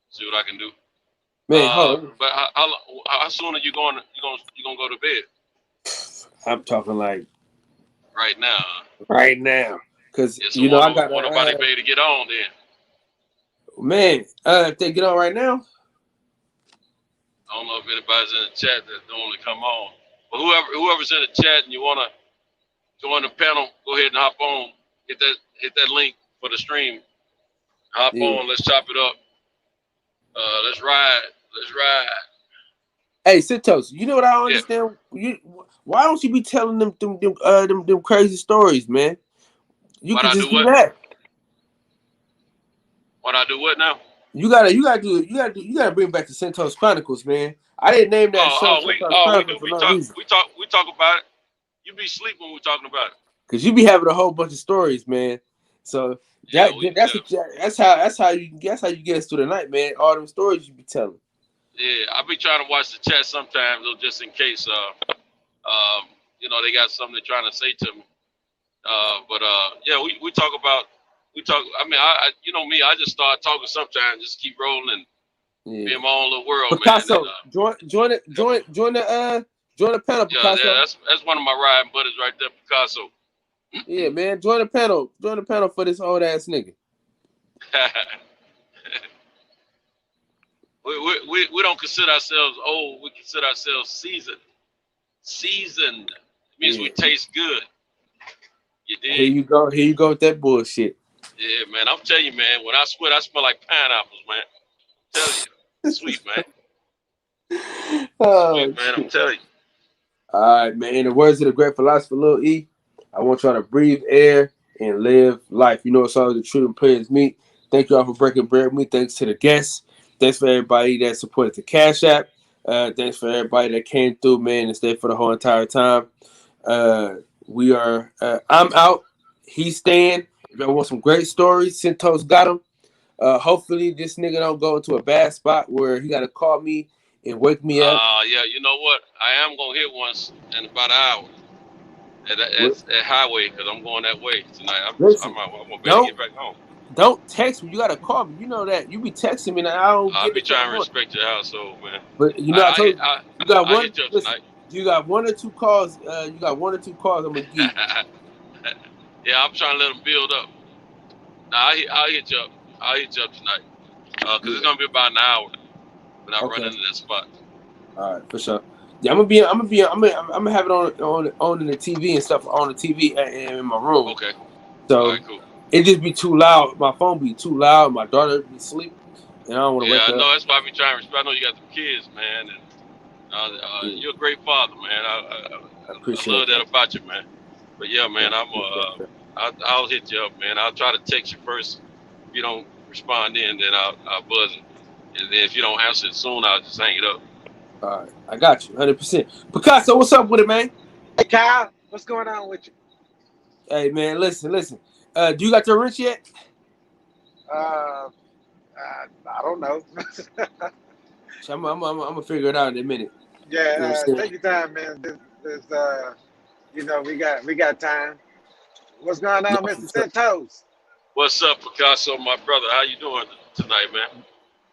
See what I can do. Man, hold on. But how soon are you going to go to bed? I'm talking like right now. Right now, because so you know I got nobody be able to get on then. Man, if they get on right now. I don't know if anybody's in the chat that normally come on. But whoever's in the chat and you want to join the panel, go ahead and hop on. Hit that link for the stream. Hop on. Let's chop it up. Let's ride. Hey, Santos, you know what I don't understand? Why don't you be telling them crazy stories, man? You can just do that. What I do what now? You gotta bring back the Santos Chronicles, man. I didn't name that show We for no reason. we talk about it. You be asleep when we're talking about it. Cause you be having a whole bunch of stories, man. So that's how you get us through the night, man. All them stories you be telling. Yeah, I be trying to watch the chat sometimes, though, just in case. They got something they're trying to say to me. Yeah, we talk about. I mean, I you know me. I just start talking sometimes. Just keep rolling. Be in my own little world, Picasso, man. join the panel, Picasso. Yeah, that's one of my riding buddies right there, Picasso. Yeah, man, join the panel. Join the panel for this old ass nigga. we don't consider ourselves old. We consider ourselves seasoned. Seasoned means we taste good. You dig? Here you go with that bullshit. Yeah, man. I'm telling you, man. When I sweat, I smell like pineapples, man. I'm telling you, sweet, man. Sweet, man. I'm telling you. All right, man. In the words of the great philosopher Lil E, I want y'all to breathe air and live life. You know, it's always the truth and players meet. Thank y'all for breaking bread with me. Thanks to the guests. Thanks for everybody that supported the Cash App. Thanks for everybody that came through, man, and stayed for the whole entire time. I'm out. He's staying. If y'all want some great stories, Centos got them. Hopefully this nigga don't go into a bad spot where he got to call me and wake me up. Yeah, you know what? I am going to hit once in about an hour at Highway because I'm going that way tonight. I'm going to get back home. Don't text me. You got to call me. You know that. You be texting me and I don't I'll be trying to respect your household, man. But you know, I told you, you got one. Hit you up tonight. You got one or two calls. I'm going to give. Yeah, I'm trying to let them build up. Nah, I'll hit you up. I'll hit you up tonight. Because it's gonna be about an hour when I run into that spot. All right, for sure. Yeah, I'm gonna have it on in the TV and stuff on the TV and in my room. Okay. So all right, cool. It just be too loud. My phone be too loud. My daughter be asleep, and I don't want to wake up. Yeah, I know. That's why I be trying to respect. I know you got some kids, man, and you're a great father, man. I love that about you, man. But yeah, man, I'll hit you up, man. I'll try to text you first. If you don't respond in, then I'll buzz it. And then if you don't answer it soon, I'll just hang it up. All right, I got you, 100%. Picasso, what's up with it, man? Hey, Kyle, what's going on with you? Hey, man, listen. Do you got your wrench yet? I don't know. I'm gonna figure it out in a minute. Yeah, take your time, man. We got time. What's going on, Mr. Santos? What's up, Picasso, my brother? How you doing tonight, man?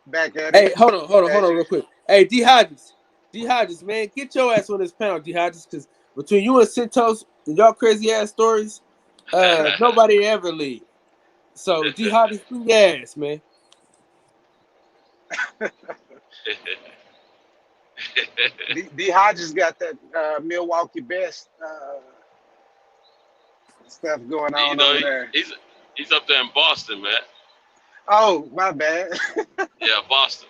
Back at it. Hey, hold on, real quick. Hey, D Hodges, man, get your ass on this panel, D Hodges, because between you and Santos and y'all crazy ass stories, nobody ever leave. So D Hodges, bring your ass, man. D Hodges got that Milwaukee best stuff going on over there. He's up there in Boston, man. Oh, my bad. Yeah, Boston.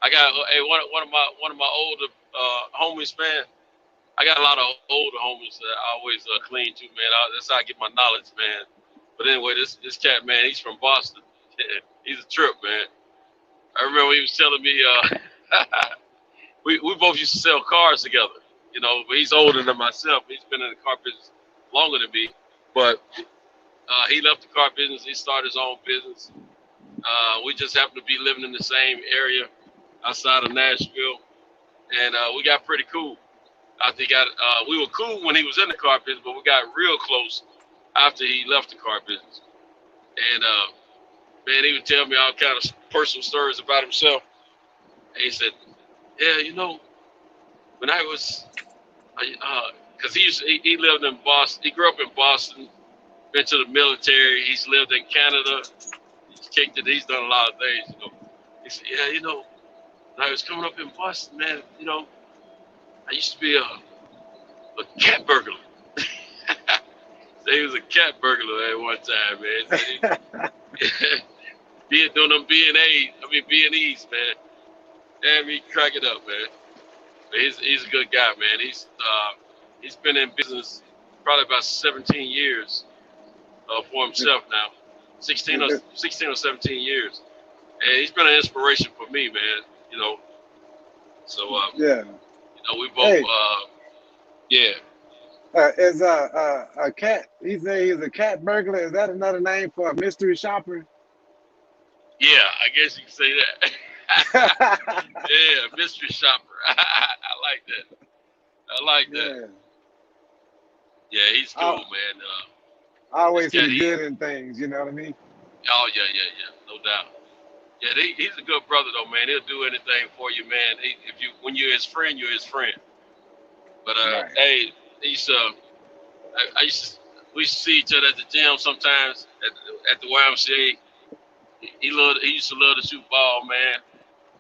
I got one of my older homies, man. I got a lot of older homies that I always clean to, man. That's how I get my knowledge, man. But anyway, this cat, man, he's from Boston. He's a trip, man. I remember he was telling me we both used to sell cars together, but he's older than myself. He's been in the car business longer than me. But he left the car business. He started his own business. We just happened to be living in the same area outside of Nashville. And we got pretty cool. We were cool when he was in the car business, but we got real close after he left the car business. And man, he would tell me all kind of personal stories about himself. And he said, yeah, when I was, because he lived in Boston. He grew up in Boston, been to the military. He's lived in Canada. He's kicked it. He's done a lot of things, He said, yeah, when I was coming up in Boston, man, I used to be a cat burglar. So he was a cat burglar at one time, man. Doing them B&Es, man. Damn, he crack it up, man. But he's a good guy, man. He's been in business probably about 17 years for himself now. 16 or 17 years. And he's been an inspiration for me, man. So Yeah. we both Hey, yeah. is a cat? He said he's a cat burglar. Is that another name for a mystery shopper? Yeah, I guess you can say that. Yeah, mystery shopper. I like that. I like that. Yeah. Yeah, he's cool, man. I This always see cat, the good in things. You know what I mean? oh yeah, no doubt. Yeah, he's a good brother though, man. He'll do anything for you, man. When you're his friend, you're his friend. But Right. hey, we used to see each other at the gym sometimes at the YMCA. He used to love to shoot ball, man.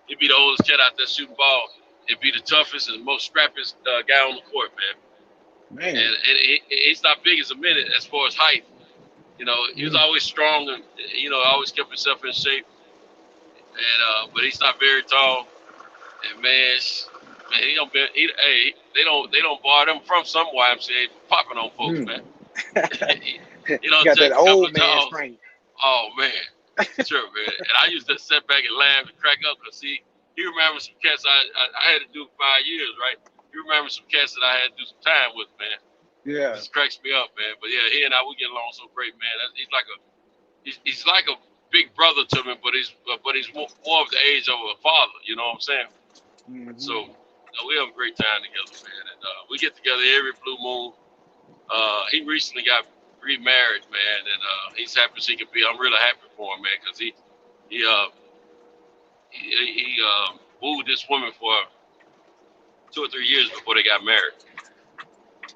He'd be the oldest cat out there shooting ball. He'd be the toughest and the most scrappiest guy on the court, man. Man. And he's not big as a minute as far as height. He was always strong and always kept himself in shape. And but he's not very tall. And man, they don't bar them from some YMCA popping on folks, man. He don't Got take that a couple old of man dogs. strength. Oh man, sure, man. And I used to sit back and laugh and crack up because he remembers some cats I had to do 5 years, right? He remembers some cats that I had to do some time with, man. Yeah. It just cracks me up, man. But yeah, he and I we get along so great, man. He's like a big brother to me, but he's more of the age of a father. You know what I'm saying? Mm-hmm. So we have a great time together, man. And we get together every blue moon. He recently got remarried, man, and he's happy as he can be. I'm really happy for him, man, because he wooed this woman for 2 or 3 years before they got married.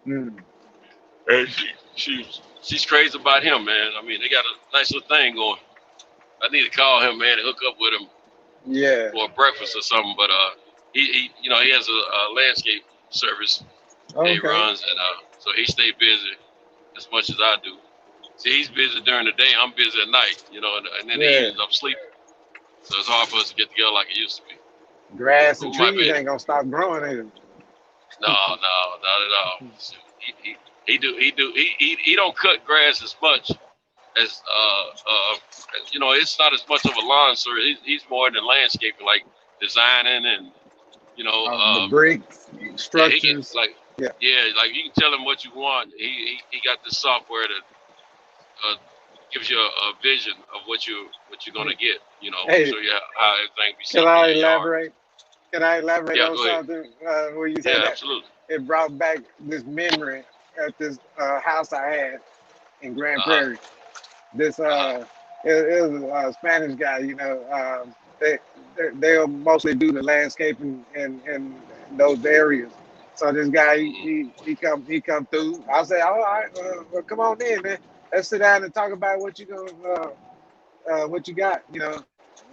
Mm. And she's crazy about him, man. I mean, they got a nice little thing going. I need to call him, man, and hook up with him Yeah. for a breakfast or something. But he has a landscape service that he Okay. runs, and so he stay busy as much as I do. See, he's busy during the day. I'm busy at night, and then the evenings I'm sleeping. So it's hard for us to get together like it used to be. Grass and Who my trees baby? ain't gonna stop growing, is it? No, not at all. He don't cut grass as much as it's not as much of a lawn sir. He's more into landscaping, like designing and The bricks, yeah, structures. he gets like Yeah. like you can tell him what you want. He got this software that gives you a vision of what you're gonna get. Hey, show you how everything be set Can up I in your yard. elaborate? Can I elaborate Yeah, on go ahead. something where you said Yeah, that absolutely. it brought back this memory at this house I had in Grand Prairie. This it was a Spanish guy, they'll mostly do the landscaping in those areas. So this guy he come through. I say, all right, well, come on in, man. Let's sit down and talk about what you what you got,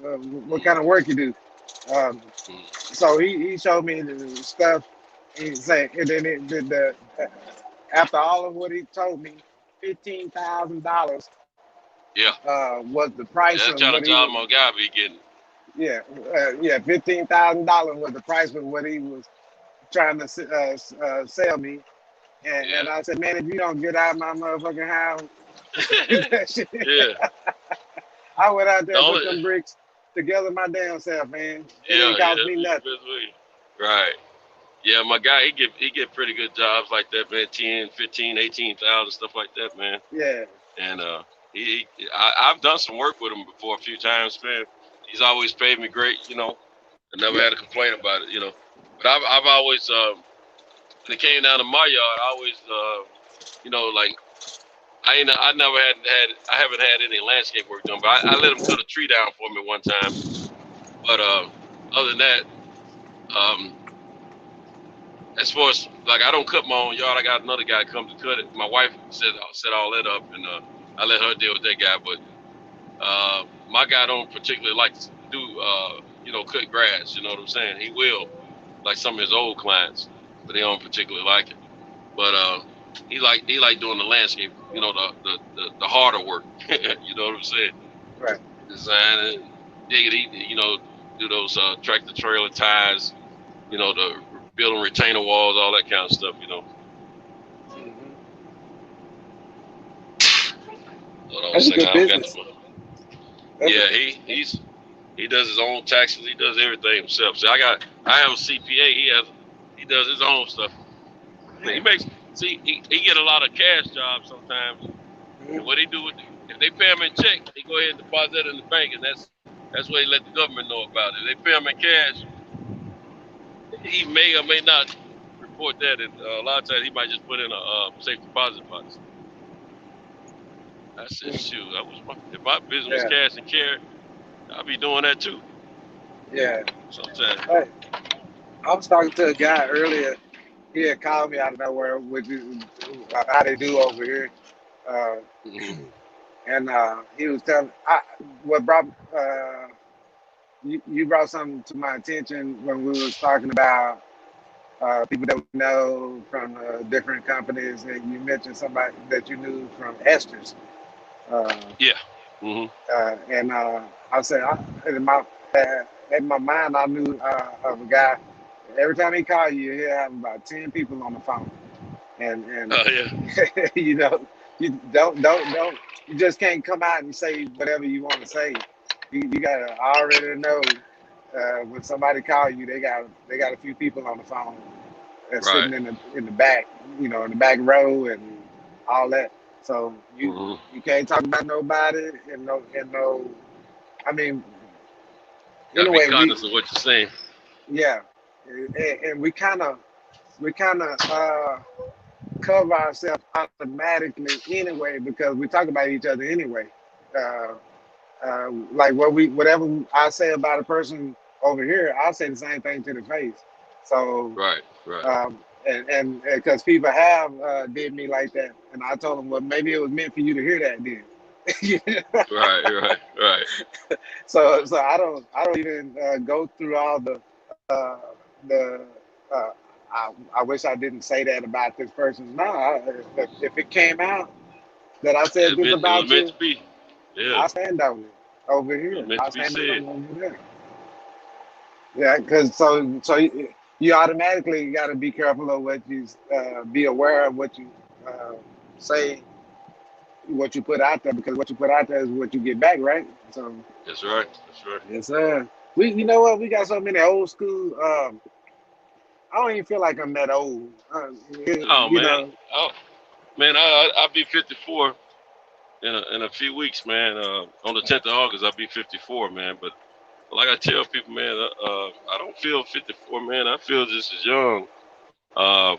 what kind of work you do. So he showed me the stuff. He said, and then after all of what he told me, $15,000 Yeah. was the price That's of kind what of he job was. my guy be getting. $15,000 was the price of what he was trying to sell me. And I said, man, if you don't get out of my motherfucking house, Yeah. I went out there and The put only- them bricks together my damn self, man. It Yeah, didn't cost yeah, me that's nothing. the best way. Right. Yeah, my guy, he get pretty good jobs like that, man. 10, 15, 18,000, stuff like that, man. Yeah. And I've done some work with him before a few times, man. He's always paid me great, I never had a complaint about it, But I've always when it came down to my yard, I always like I haven't had any landscape work done, but I let him cut a tree down for me one time. But other than that, as far as like I don't cut my own yard, I got another guy come to cut it. My wife set all that up, and I let her deal with that guy. But my guy don't particularly like to do cut grass. You know what I'm saying? He will, like some of his old clients, but they don't particularly like it. But he like doing the landscape, the harder work. You know what I'm saying? Right. Designing, digging, do those tractor trailer ties, the building retainer walls, all that kind of stuff, That's a good business. Yeah, he does his own taxes. He does everything himself. So I got I have a CPA. He does his own stuff. He get a lot of cash jobs sometimes. And what they do if they pay him in check, they go ahead and deposit it in the bank, and that's what they let the government know about it. If they pay him in cash, he may or may not report that, and a lot of times he might just put in a safe deposit box. I said, shoot, if my business was cash and carry, I'd be doing that too. Yeah. Sometimes. Hey, I was talking to a guy earlier. He had called me out of nowhere, which is how they do over here. And he was telling what brought you brought something to my attention when we was talking about people that we know from different companies, and you mentioned somebody that you knew from Esther's. Yeah. And I said, in my mind, I knew of a guy. Every time he called you, he'll have about 10 people on the phone, and you know, you don't you just can't come out and say whatever you want to say. You gotta already know when somebody call you, they got a few people on the phone sitting in the back, in the back row and all that. So you can't talk about nobody and no. I mean, anyway, be cognizant of what you're saying. Yeah, and we kind of cover ourselves automatically anyway because we talk about each other anyway. Like whatever I say about a person over here, I'll say the same thing to the face. So right. And because people have did me like that, and I told them, well, maybe it was meant for you to hear that then. Right. So I don't even go through all the I wish I didn't say that about this person. No, if it came out that I said this about you, to be. Yeah. I stand on it over here. Meant I to be stand said. on it over there. Yeah, because so you automatically got to be careful of what you be aware of what you say, what you put out there, because what you put out there is what you get back, right? So That's right. yes, sir. You know what? We got so many old school. I don't even feel like I'm that old. Man, I'll be 54 in a few weeks, man. On the 10th of August, I'll be 54, man. But like I tell people, man, I don't feel 54, man. I feel just as young. I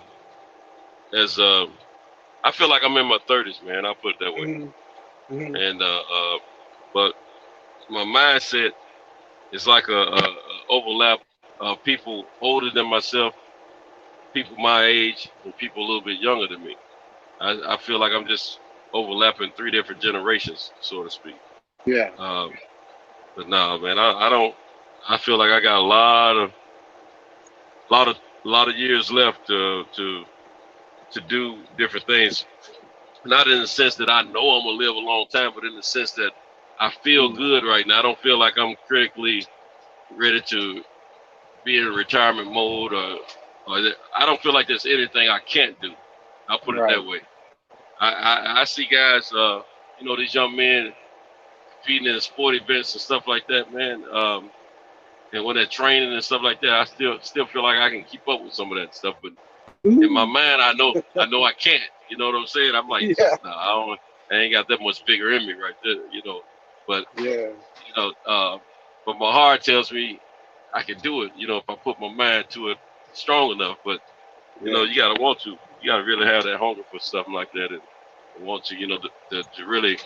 feel like I'm in my 30s, man. I'll put it that way. And but my mindset is like a overlap of people older than myself, people my age, and people a little bit younger than me. I feel like I'm just overlapping 3 different generations, so to speak. Yeah. But no, man, I don't. I feel like I got a lot of years left to do different things. Not in the sense that I know I'm gonna live a long time, but in the sense that I feel good right now. I don't feel like I'm critically ready to be in retirement mode, or I don't feel like there's anything I can't do. I'll put it that way. I see guys, these young men competing in sport events and stuff like that, man. And when they're training and stuff like that, I still feel like I can keep up with some of that stuff. But in my mind, I know I can't. You know what I'm saying? I'm like, I ain't got that much bigger in me right there, But but my heart tells me I can do it. If I put my mind to it strong enough. But you gotta want to. You gotta really have that hunger for something like that, and want to, to really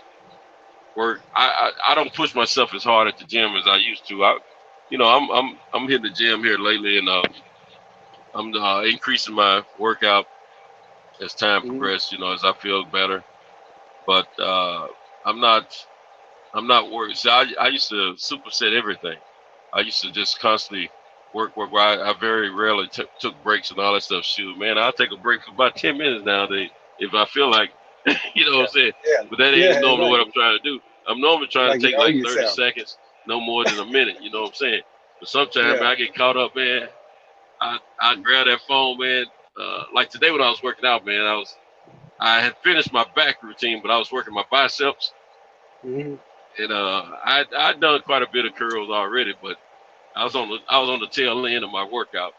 work. I don't push myself as hard at the gym as I used to. I'm hitting the gym here lately, and I'm increasing my workout as time progresses. As I feel better. But I'm not worried. So I used to superset everything. I used to just constantly work. I very rarely took breaks and all that stuff. Shoot, man, I'll take a break for about 10 minutes nowadays if I feel like, what I'm saying. Yeah. But that ain't normally what I'm trying to do. I'm normally trying to take like 30 yourself. seconds, no more than a minute. You know what I'm saying? But sometimes I get caught up, man. I grab that phone, man. Like today when I was working out, man, I had finished my back routine, but I was working my biceps. And I'd done quite a bit of curls already, but I was on the tail end of my workout.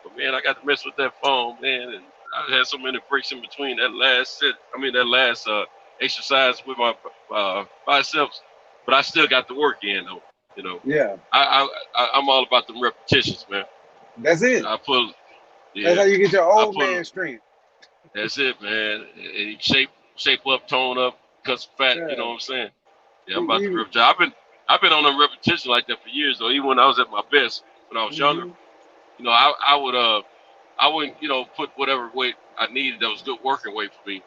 But man, I got to mess with that phone, man, and I had so many breaks in between that last exercise with my biceps. But I still got the work in though. You know, Yeah, I'm all about the repetitions, man. that's it. I put, That's how yeah, you get your I old put. man strength. That's it, man. And shape up, tone up, cut some fat. You know Yeah. what I'm saying? Yeah, I'm about to You, rep. I've been on a repetition like that for years though. Even when I was at my best, when I was younger, you know, I wouldn't, you know, put whatever weight I needed that was good working weight for me.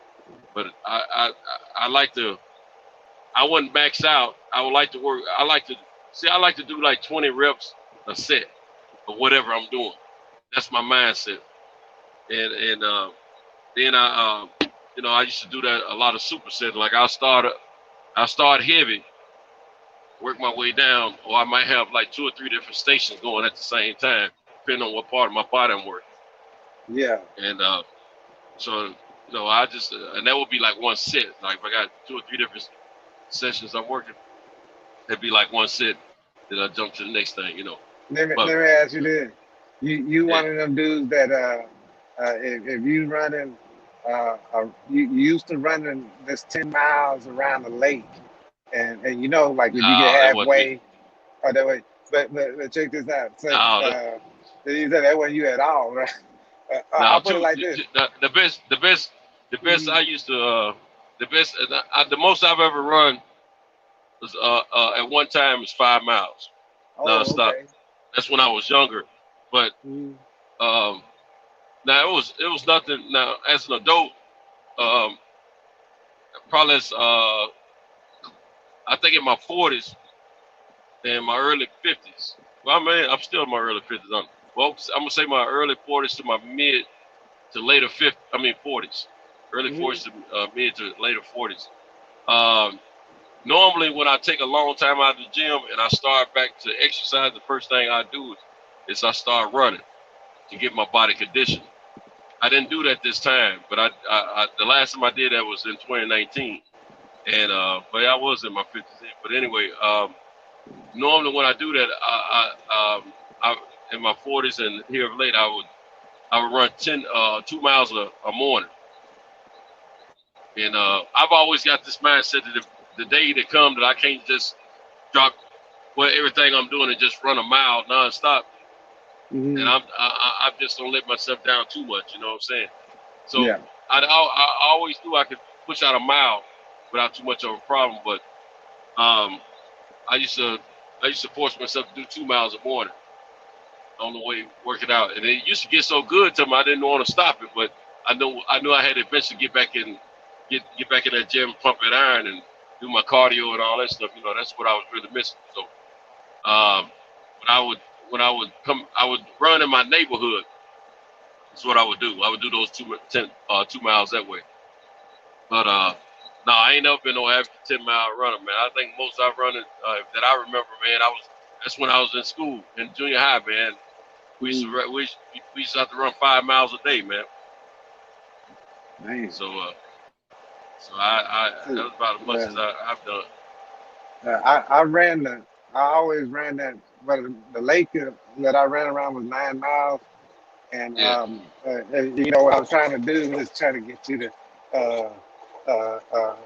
But I like to. I wouldn't max out. I would like to work. I like to do like 20 reps a set of whatever I'm doing. That's my mindset. And then you know, I used to do that a lot of supersetting. Like I start heavy, work my way down, or I might have like 2 or 3 different stations going at the same time, depending on what part of my body I'm working. yeah. And so, you know, I just and that would be like one set. Like if I got 2 or 3 different sessions I'm working, it'd be like one set. Then I jump to the next thing, you know. Let But me ask you this: you yeah, one of them dudes that if you running you used to running this 10 miles around the lake, and you know, like if you get no, that wasn't me. halfway or that way, but check this out. So No, you said that wasn't you at all, right? no, I'll put it like this. the best I used to the most I've ever run was at one time was 5 miles Oh, nonstop. okay. That's when I was younger, but Mhm. now it was nothing. Now as an adult, um, probably as I think in my 40s and my early 50s. Well, I mean, I'm still in my early 50s. Well, I'm gonna say my early 40s to my mid to later 50s. I mean 40s, early 40s to mid to later 40s. Um, Normally, when I take a long time out of the gym and I start back to exercise, the first thing I do is I start running to get my body conditioned. I didn't do that this time, but the last time I did that was in 2019, and but I was in my 50s. But anyway, normally when I do that, I in my 40s and here of late, I would run 2 miles a morning, and I've always got this mindset that the day that comes that I can't just drop everything I'm doing and just run a mile nonstop, and I just don't let myself down too much. You know what I'm saying? So Yeah. I always knew I could push out a mile without too much of a problem, but I used to force myself to do 2 miles a morning on the way working out, and it used to get so good to me I didn't want to stop it, but I knew I had to eventually get back in that gym, pump that iron, and do my cardio and all that stuff. You know, that's what I was really missing. So when I would run in my neighborhood. That's what I would do. I would do those 2 miles that way. But no, I ain't never been no average 10-mile runner, man. I think most I've run that I remember, man. That's when I was in school in junior high, man. We used to have to run 5 miles a day, man. Man. So I that was about as much as I've done. I always ran that, but the lake that I ran around was 9 miles. And Yeah, you know what I was trying to do was trying to get you to uh, uh, uh,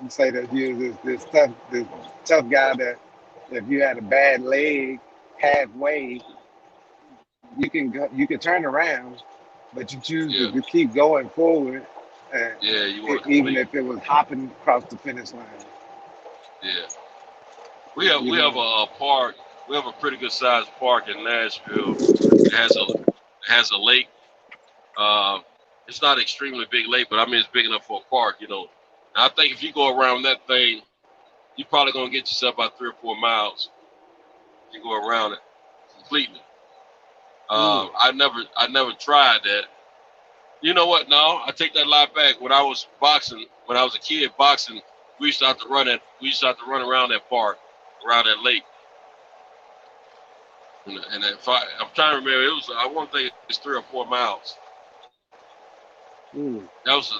say that you this tough guy that if you had a bad leg halfway, you can turn around, but you choose yeah, to keep going forward, yeah. You want to even complete? if it was hopping across the finish line. Yeah. You We have know. a park. We have a pretty good sized park in Nashville. It has a lake. Uh, it's not an extremely big lake, but I mean it's big enough for a park. You know, and I think if you go around that thing, you're probably gonna get yourself about 3 or 4 miles. If you go around it completely. I never tried that. You know what? No, I take that lot back. When I was boxing, when I was a kid boxing, we used to have to run it. We used to have to run around that park, around that lake. And if I'm trying to remember, I want to think it's 3 or 4 miles. That was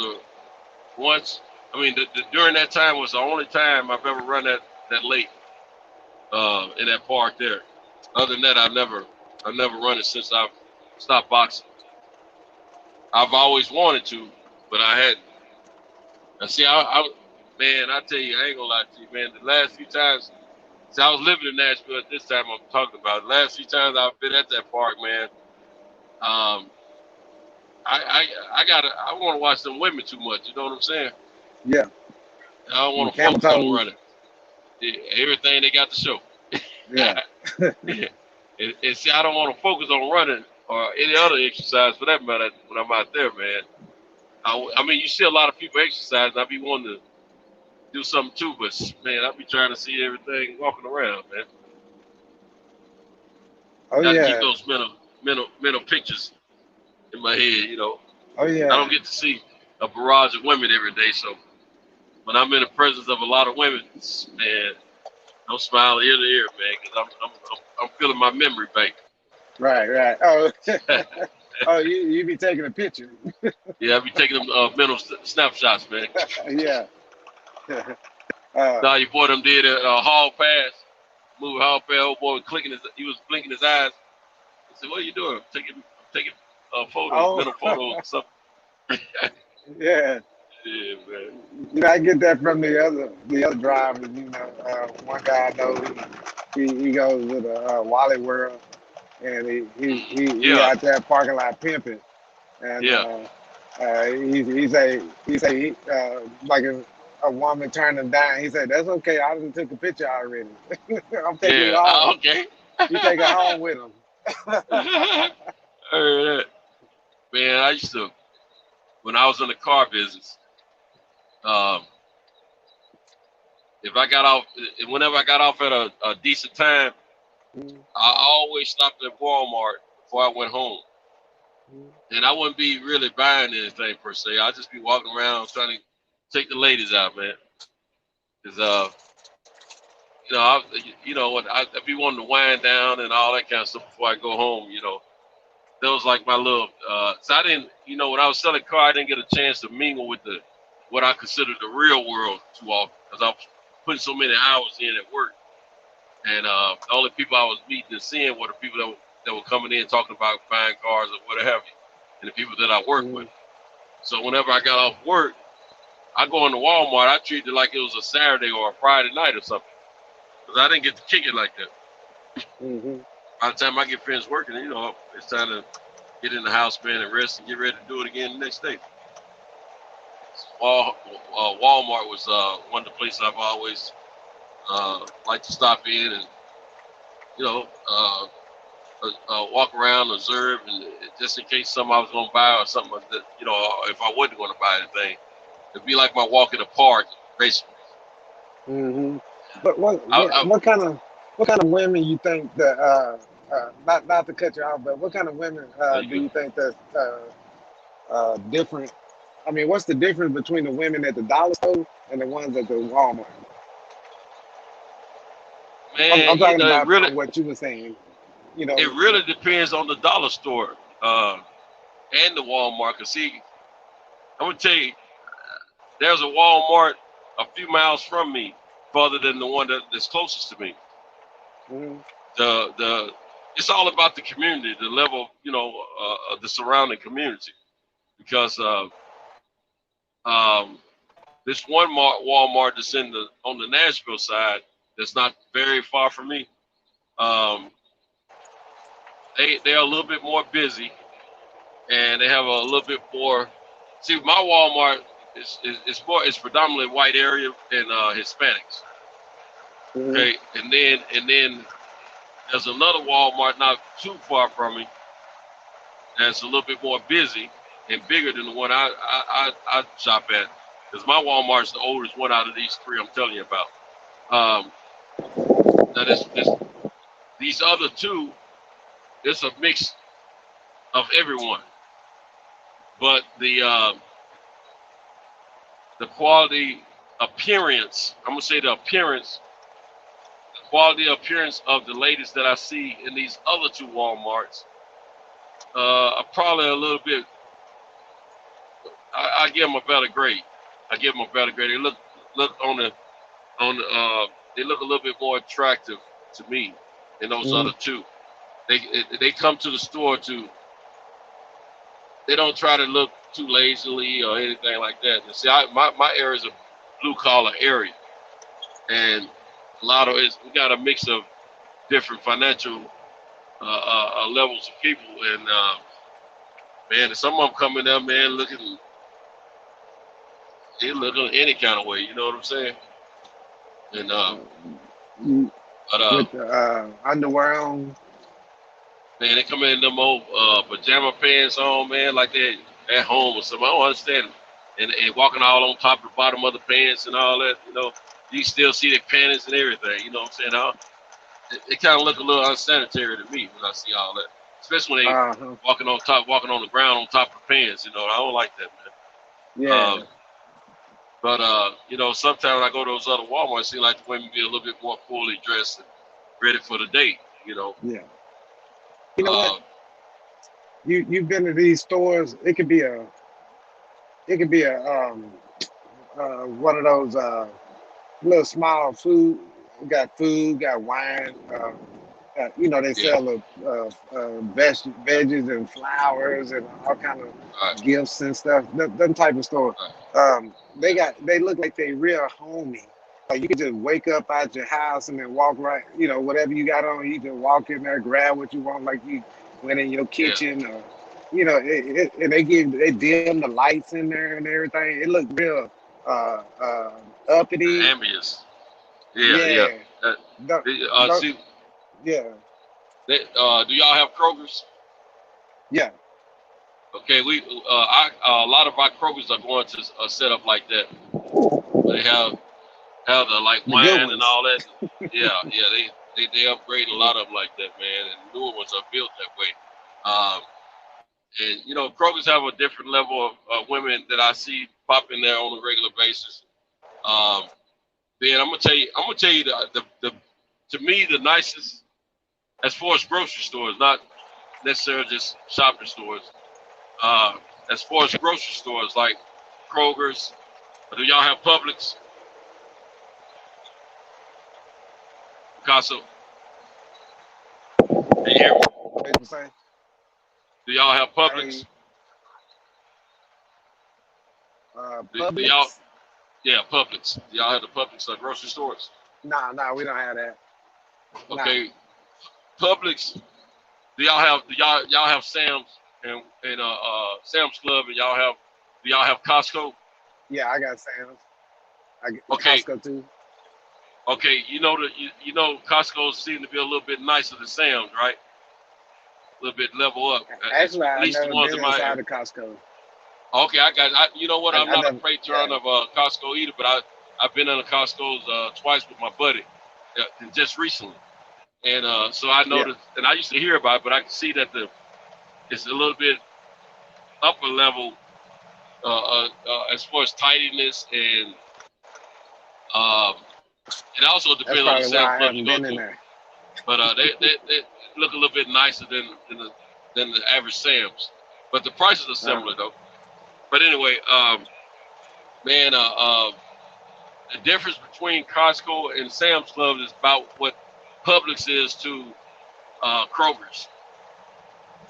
a once. I mean, during that time was the only time I've ever run that lake in that park there. Other than that, I've never run it since I've stopped boxing. I've always wanted to, but I hadn't. Now, see, man, I tell you, I ain't gonna lie to you, man. The last few times, see, I was living in Nashville at this time I'm talking about. The last few times I've been at that park, man, I want to watch them women too much. You know what I'm saying? Yeah. I don't want to Camel focus on toes. running. Yeah, everything they got to show. Yeah. Yeah. And see, I don't want to focus on running or any other exercise for that matter when I'm out there, man. I mean, you see a lot of people exercise, and I be wanting to do something too, but man, I be trying to see everything walking around, man. Oh Got to keep yeah. those mental pictures in my head, you know. Oh yeah. I don't get to see a barrage of women every day, so when I'm in the presence of a lot of women, man, I'm smiling ear to ear, man, because I'm feeling my memory bank. Right. Oh. Oh, you be taking a picture. Yeah, I be taking them mental snapshots, man. Yeah. Now your boy them did a hall pass, move hall pass. Old boy was he was blinking his eyes. I said, "What are you doing?" I'm taking photos, mental photos, or something. Yeah. Yeah, man. You know, I get that from the other drivers. You know, one guy I know he goes to the Wally World, and he Yeah, out there parking lot pimping, and yeah. he say like a woman turned him down. He said, "That's okay. I done took a picture already. I'm taking you Yeah. home. Okay. You take her home with him." I heard that. Man, I used to when I was in the car business. Um, whenever I got off at a decent time, I always stopped at Walmart before I went home. And I wouldn't be really buying anything per se. I'd just be walking around trying to take the ladies out, man. Cause I'd be wanting to wind down and all that kind of stuff before I go home. You know, that was like my little. So I didn't, when I was selling car, I didn't get a chance to mingle with what I considered the real world too often, because I was putting so many hours in at work. And the only people I was meeting and seeing were the people that were coming in talking about buying cars or what have you, and the people that I work with. So whenever I got off work, I go into Walmart. I treated it like it was a Saturday or a Friday night or something, because I didn't get to kick it like that. By the time I get finished working, it's time to get in the house, man, and rest and get ready to do it again the next day. Walmart was one of the places I've always liked to stop in and walk around, observe, and just in case something I was going to buy or something that, if I wasn't going to buy anything, it'd be like my walk in the park, basically. But what kind of women you think that not to cut you off, but what kind of women do you think that different? I mean, what's the difference between the women at the dollar store and the ones at the Walmart? Man, I'm talking about really, what you were saying. It really depends on the dollar store and the Walmart. Cause see, I'm gonna tell you, there's a Walmart a few miles from me, farther than the one that's closest to me. It's all about the community, the level, of the surrounding community, because this one Walmart that's on the Nashville side, that's not very far from me. They're a little bit more busy, and they have a little bit more. See, my Walmart is predominantly white area and Hispanics. Okay, and then there's another Walmart not too far from me that's a little bit more busy and bigger than the one I shop at, because my Walmart's the oldest one out of these three I'm telling you about. Now these other two, it's a mix of everyone, but the quality appearance, I'm gonna say the quality appearance of the ladies that I see in these other two Walmarts are probably a little bit. I give them a better grade. They look they look a little bit more attractive to me and those other two. They come to the store they don't try to look too lazily or anything like that. And see, my area is a blue collar area, and a lot of it, we got a mix of different financial levels of people, and man, some of them coming up, man, they looking any kind of way, you know what I'm saying? And with the underwear on. man, they come in them old pajama pants on, man, like they at home or something. I don't understand it. And walking all on top of the bottom of the pants and all that, you know. You still see their panties and everything, you know what I'm saying? It kind of look a little unsanitary to me when I see all that. Especially when they walking on the ground on top of the pants, you know. I don't like that, man. Yeah. But you know, sometimes I go to those other Walmarts, it seems like the women be a little bit more fully dressed and ready for the date, you know. Yeah. You know what? You've been to these stores. It could be a one of those little small food. Got food, got wine. You know, they sell veggies and flowers and all kind of gifts and stuff. Them type of store. They look like they real homey. Like you can just wake up out your house and then walk right. You know, whatever you got on, you can walk in there, grab what you want, like you went in your kitchen. Or, you know, and they dim the lights in there and everything. It looked real uppity. Ambience. Yeah. See, yeah. Do y'all have Kroger's? Yeah. Okay, a lot of our Kroger's are going to a setup like that. They have the like wine and all that. Yeah, they upgrade a lot of them like that, man. And newer ones are built that way. And you know, Kroger's have a different level of women that I see pop in there on a regular basis. Ben, I'm gonna tell you the to me the nicest as far as grocery stores, not necessarily just shopping stores. As far as grocery stores like Kroger's, do y'all have Publix? Picasso. Can you hear me? Do y'all have Publix? Do y'all? Yeah, Publix. Do y'all have the Publix grocery stores? Nah, we don't have that. Okay. Nah. Publix. Do y'all have Sam's and Sam's Club, and do y'all have Costco? Yeah, I got Sam's. I get Costco too. Okay, you know Costco seem to be a little bit nicer than Sam's, right? A little bit level up. Actually, I've never been inside of Costco. Okay, you know what? I'm not a patron of Costco either, but I've been in a Costco's twice with my buddy, just recently, and so I noticed, and I used to hear about it, but I can see that it's a little bit upper level as far as tidiness, and it also depends on the Sam's Club you go to. But they look a little bit nicer than the average Sam's, but the prices are similar though. But anyway, man, the difference between Costco and Sam's Club is about what Publix is to Kroger's.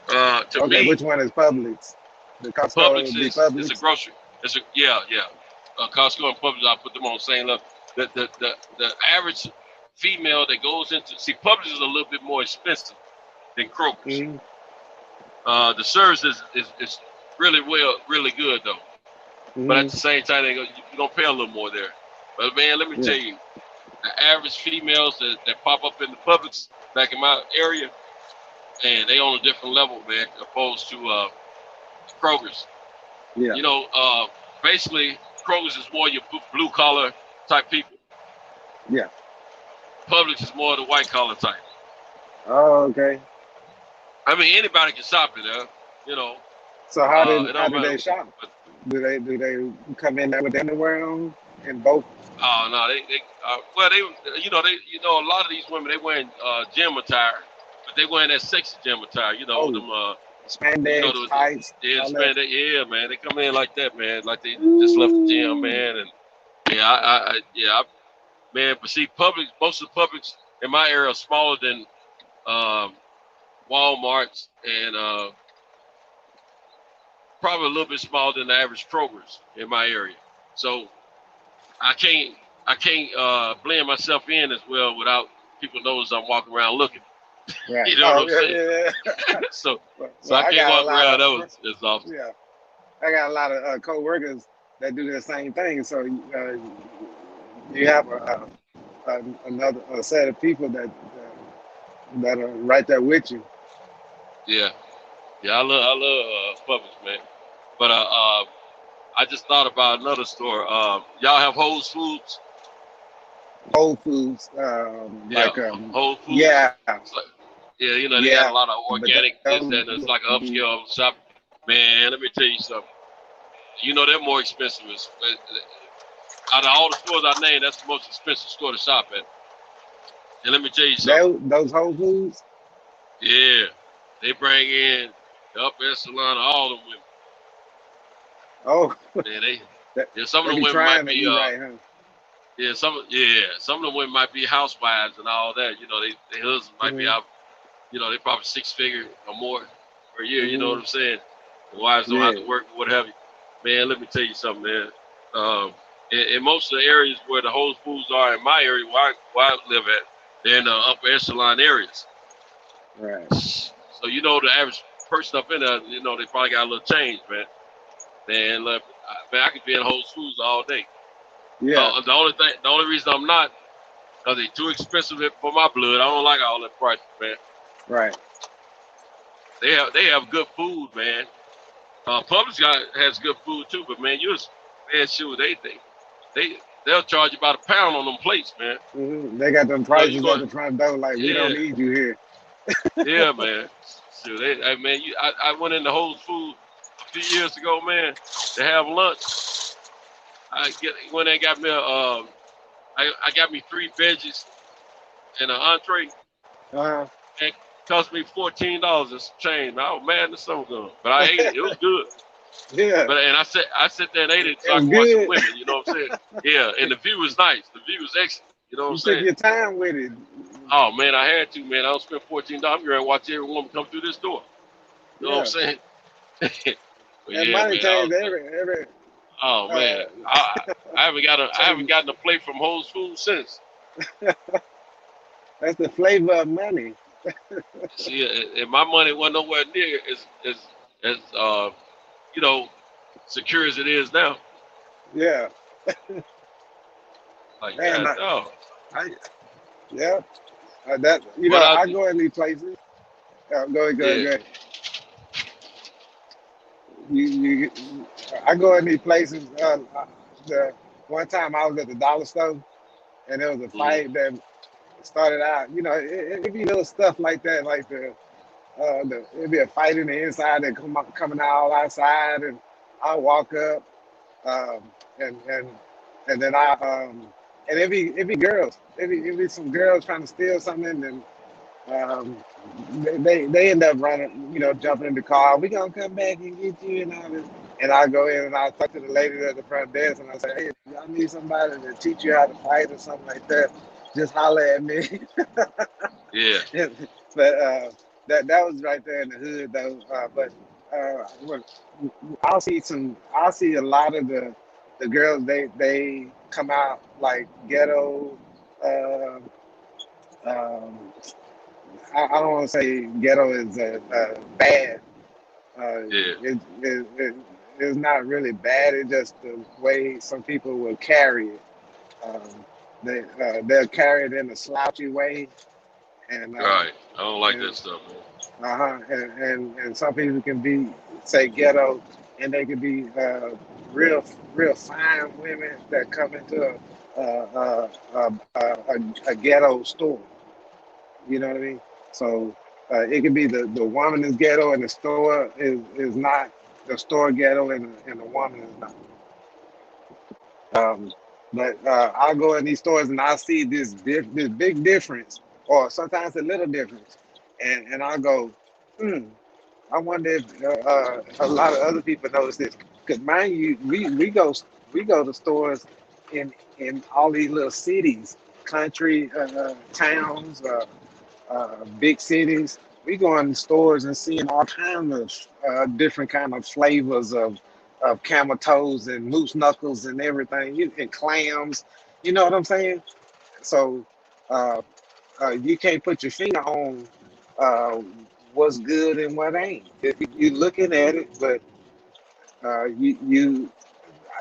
To me, which one is Publix? The Costco Publix is a grocery. Costco and Publix, I put them on the same level. The average female that goes into Publix is a little bit more expensive than Kroger's. Mm-hmm. The service is really good though. Mm-hmm. But at the same time, you're gonna pay a little more there. But man, let me tell you, the average females that pop up in the Publix back in my area, and they on a different level, man, opposed to Kroger's. Yeah. You know, basically Kroger's is more your blue collar type people. Yeah. Publix is more the white collar type. Oh, okay. I mean, anybody can shop it, you know. So how do they shop? Do they come in there with underwear on and both? Oh no, they a lot of these women, they wearing gym attire, but they wearing that sexy gym attire, them spandex tights. Yeah, spandex. Yeah, man, they come in like that, man, like they just left the gym, man, and man. But see, most of the Publix in my area are smaller than Walmarts, and probably a little bit smaller than the average Kroger's in my area. So I can't blend myself in as well without people notice I'm walking around looking. Right. You know Oh, what I'm saying? yeah. So Well, I can't got a walk lot around of as often. yeah. I got a lot of co-workers that do the same thing. So you have another set of people that are right there with you. Yeah, yeah. I love Publix, man. But I just thought about another store. Y'all have Whole Foods? Whole Foods, Yeah, Whole Foods. yeah, It's like, yeah, you know they got yeah, a lot of but organic this that. And it's like an upscale shop. Man, let me tell you something. You know they're more expensive. Out of all the stores I named, that's the most expensive store to shop at. And let me tell you something. those Whole Foods. Yeah, they bring in the upper echelon of all them women. Oh, Yeah, some they of the be women trying might to be eat right, huh? some of the women might be housewives and all that. You know, their husbands might be out. You know, they probably 6 figure or more per year. You know what I'm saying? The wives don't have to work or what have you. Man, let me tell you something, man. In most of the areas where the Whole Foods are in my area, where I live at, they're in the upper echelon areas. Right. So you know the average person up in there, you know, they probably got a little change, man. Man, look, man, I could be in Whole Foods all day. Yeah. The only reason I'm not, because they're too expensive for my blood. I don't like all that price, man. Right. They have good food, man. Publix has good food too, but man, shoot, they'll charge you about a pound on them plates, man. They got them So you prices at going, the front door, like we don't need you here. yeah, man. Shoot, I went into Whole Foods a few years ago, man, to have lunch. When they got me I got me 3 veggies and an entree. It cost me $14 and some change. Man, I was mad in the summer gun, but I ate it. It was good. Yeah. But I sit there and ate it so I was could watch the good. women. You know what I'm saying? Yeah, and the view was nice. The view was excellent. You know what I'm You took saying? your time with it. Oh man, I had to, man. I don't spend $14. I'm going to watch every woman come through this door. You know what I'm saying? But And yeah, money man. changed every. Oh man, I haven't gotten a plate from Whole Foods since. That's the flavor of money. See, and my money wasn't nowhere near as you know, secure as it is now. Yeah. Like Man, God, yeah. That I go in these places. Go ahead. I go in these places. The one time I was at the dollar store, and there was a fight that started out. You know, it be little stuff like that, like it'd be a fight in the inside that coming out outside, and I walk up, and then and it be girls. It be some girls trying to steal something, and um, they end up running, jumping in the car. We gonna come back and get you and all this. And I go in and I talk to the lady at the front desk and I say, hey, if y'all need somebody to teach you how to fight or something like that, just holler at me. yeah. But that was right there in the hood though. But I'll see a lot of the girls. They come out like ghetto. Uh, um, I don't want to say ghetto is bad. It's not really bad. It's just the way some people will carry it. They'll carry it in a slouchy way, and right. I don't like that stuff, man. and some people can say ghetto, and they can be real fine women that come into a ghetto store. You know what I mean? So it could be the woman is ghetto and the store is not. The store ghetto and the woman is not. But I'll go in these stores and I see this big difference, or sometimes a little difference, and I'll go, I wonder if a lot of other people notice this. Because mind you, we go to stores in all these little cities, country towns. big cities, we go in stores and seeing all kinds of different kind of flavors of camel toes and moose knuckles and everything, and clams. You know what I'm saying? So uh, you can't put your finger on uh, what's good and what ain't. If you looking at it, but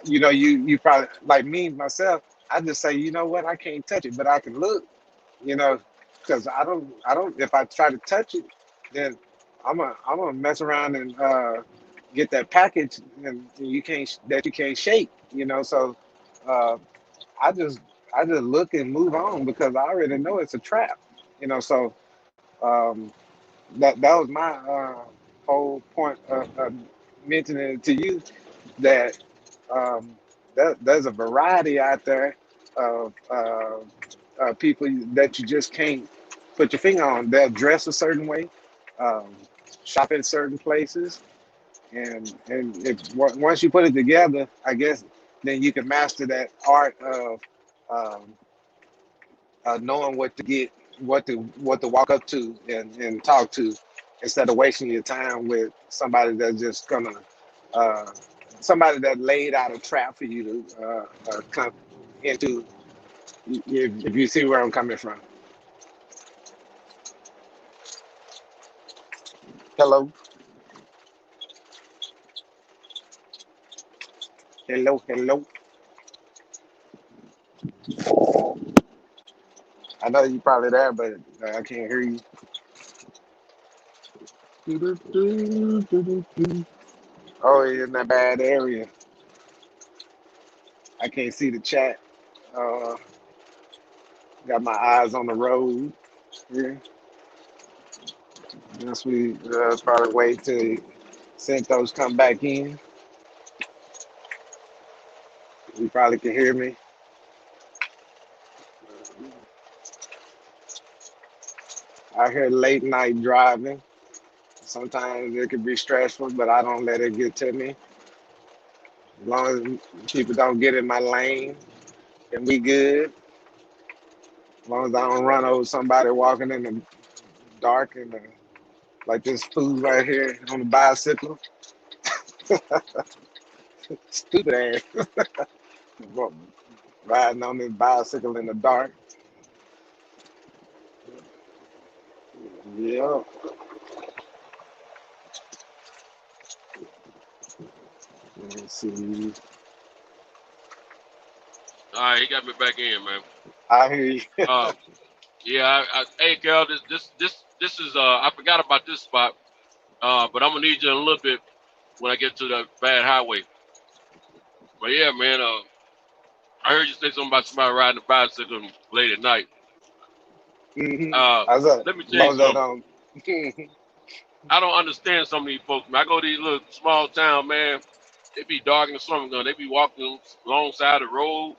you probably like me myself. I just say, you know what, I can't touch it, but I can look. You know, because I don't. If I try to touch it, then I'm gonna mess around and get that package and you can't shake. You know, so uh, I just I just look and move on because I already know it's a trap. You know, so um, that was my whole point of mentioning it to you that there's a variety out there of people that you just can't put your finger on. They'll dress a certain way, um, shop in certain places, and once you put it together, I guess then you can master that art of um, knowing what to get, what to walk up to and talk to, instead of wasting your time with somebody that's just gonna uh, somebody that laid out a trap for you to come into. If you see where I'm coming from. Hello, hello, hello. I know you probably there, but I can't hear you. Oh, you're in that bad area. I can't see the chat. Uh, got my eyes on the road. Yeah, guess we probably wait till Santos come back in. You probably can hear me. I hear late night driving. Sometimes it can be stressful, but I don't let it get to me. As long as people don't get in my lane, and we good. As long as I don't run over somebody walking in the dark and like this fool right here on the bicycle. Stupid ass. Riding on this bicycle in the dark. Yeah. Let me see. All right, he got me back in, man. I hear you. Uh, yeah, hey, Cal, this is I forgot about this spot, but I'm gonna need you in a little bit when I get to the bad highway. But yeah, man, I heard you say something about somebody riding a bicycle late at night. How's that? Let me As tell you long as I something. don't. I don't understand some of these folks, man. I go to these little small town, man. They be dark in the summer, gun. They be walking alongside the road,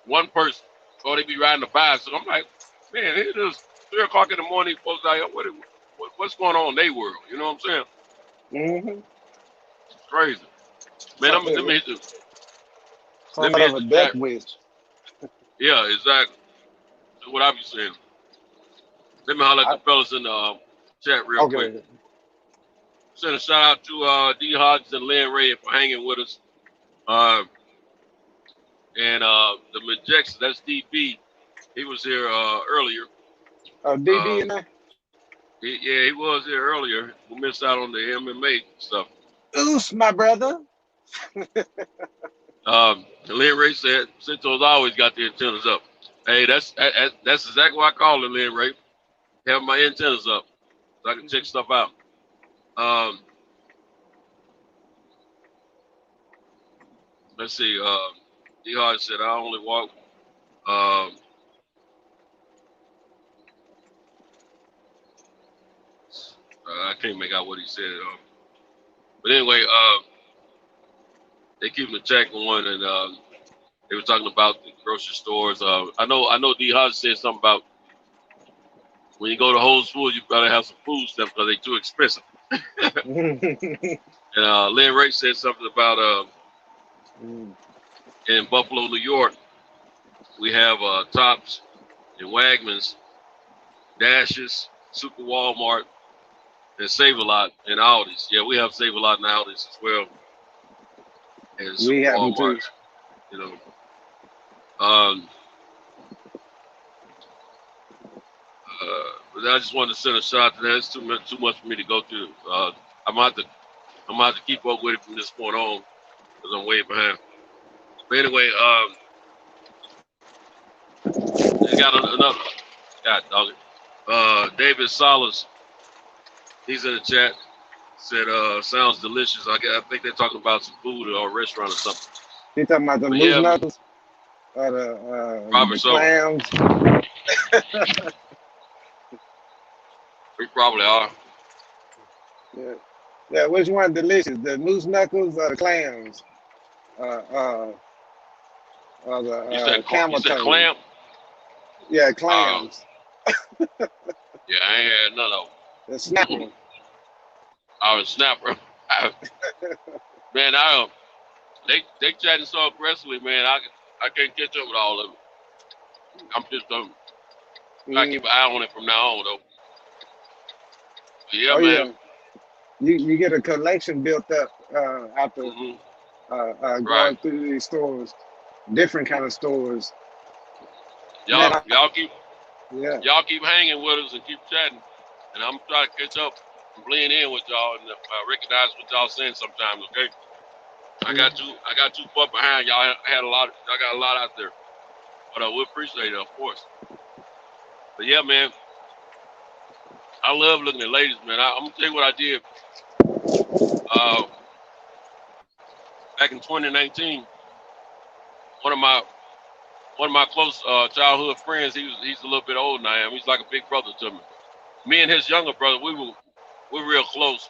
one person, or they be riding a bicycle. I'm like, man, it is 3 o'clock in the morning. Folks out here, what's going on in their world? You know what I'm saying? Mm-hmm. It's crazy, man. Let me hit let me Somewhat of hit a the death chat. wish. Yeah, exactly. That's what I be saying. Let me holler at the fellas in the chat real quick. Okay. Send a shout out to D Hodges and Lynn Ray for hanging with us. Uh, and the Majex, that's DB. He was here earlier. Oh, DB Um, in there? he was here earlier. We missed out on the MMA stuff. Oos, my brother. Lynn Ray said, Centos always got the antennas up. Hey, that's exactly what I call it, Lynn Ray. Have my antennas up so I can check stuff out. Let's see. D Hard said, I only walk. I can't make out what he said. But anyway, they keep the check going, and they were talking about the grocery stores. I know D Hodge said something about when you go to Whole Foods, you better have some food stuff because they're too expensive. And Lynn Ray said something about in Buffalo, New York, we have Tops and Wegmans Dashes, Super Walmart, and Save-A-Lot and Aldi's. Yeah, we have Save-A-Lot and Aldi's as well, and Super We have them Walmart. too. You know, but I just wanted to send a shout to that. It's too much for me to go through. I'm gonna have to keep up with it from this point on because I'm way behind. But anyway, they got another. God dog it. David Salas, he's in the chat. Said, sounds delicious. I think they're talking about some food or a restaurant or something. You talking about the But moose yeah, knuckles or the probably so. clams? We probably are. Yeah. Yeah, which one delicious? The moose knuckles or the clams? Or the You said camel toe? clam? Yeah, clams. Yeah, I ain't had none of them. The snapper. I was snapper. Man, they chatting so aggressively, man. I can't catch up with all of it. I'm just I keep an eye on it from now on, though. But yeah, Oh man. yeah, you get a collection built up after Right. going through these stores, different kind of stores. Y'all keep Yeah. hanging with us and keep chatting, and I'm trying to catch up and blend in with y'all and recognize what y'all saying sometimes. Okay. I got too far behind y'all. I got a lot out there, but we appreciate it, of course. But yeah, man, I love looking at ladies, man. I'm gonna tell you what I did. Back in 2019, one of my close childhood friends. He's a little bit older than I am. He's like a big brother to me. Me and his younger brother, we're real close.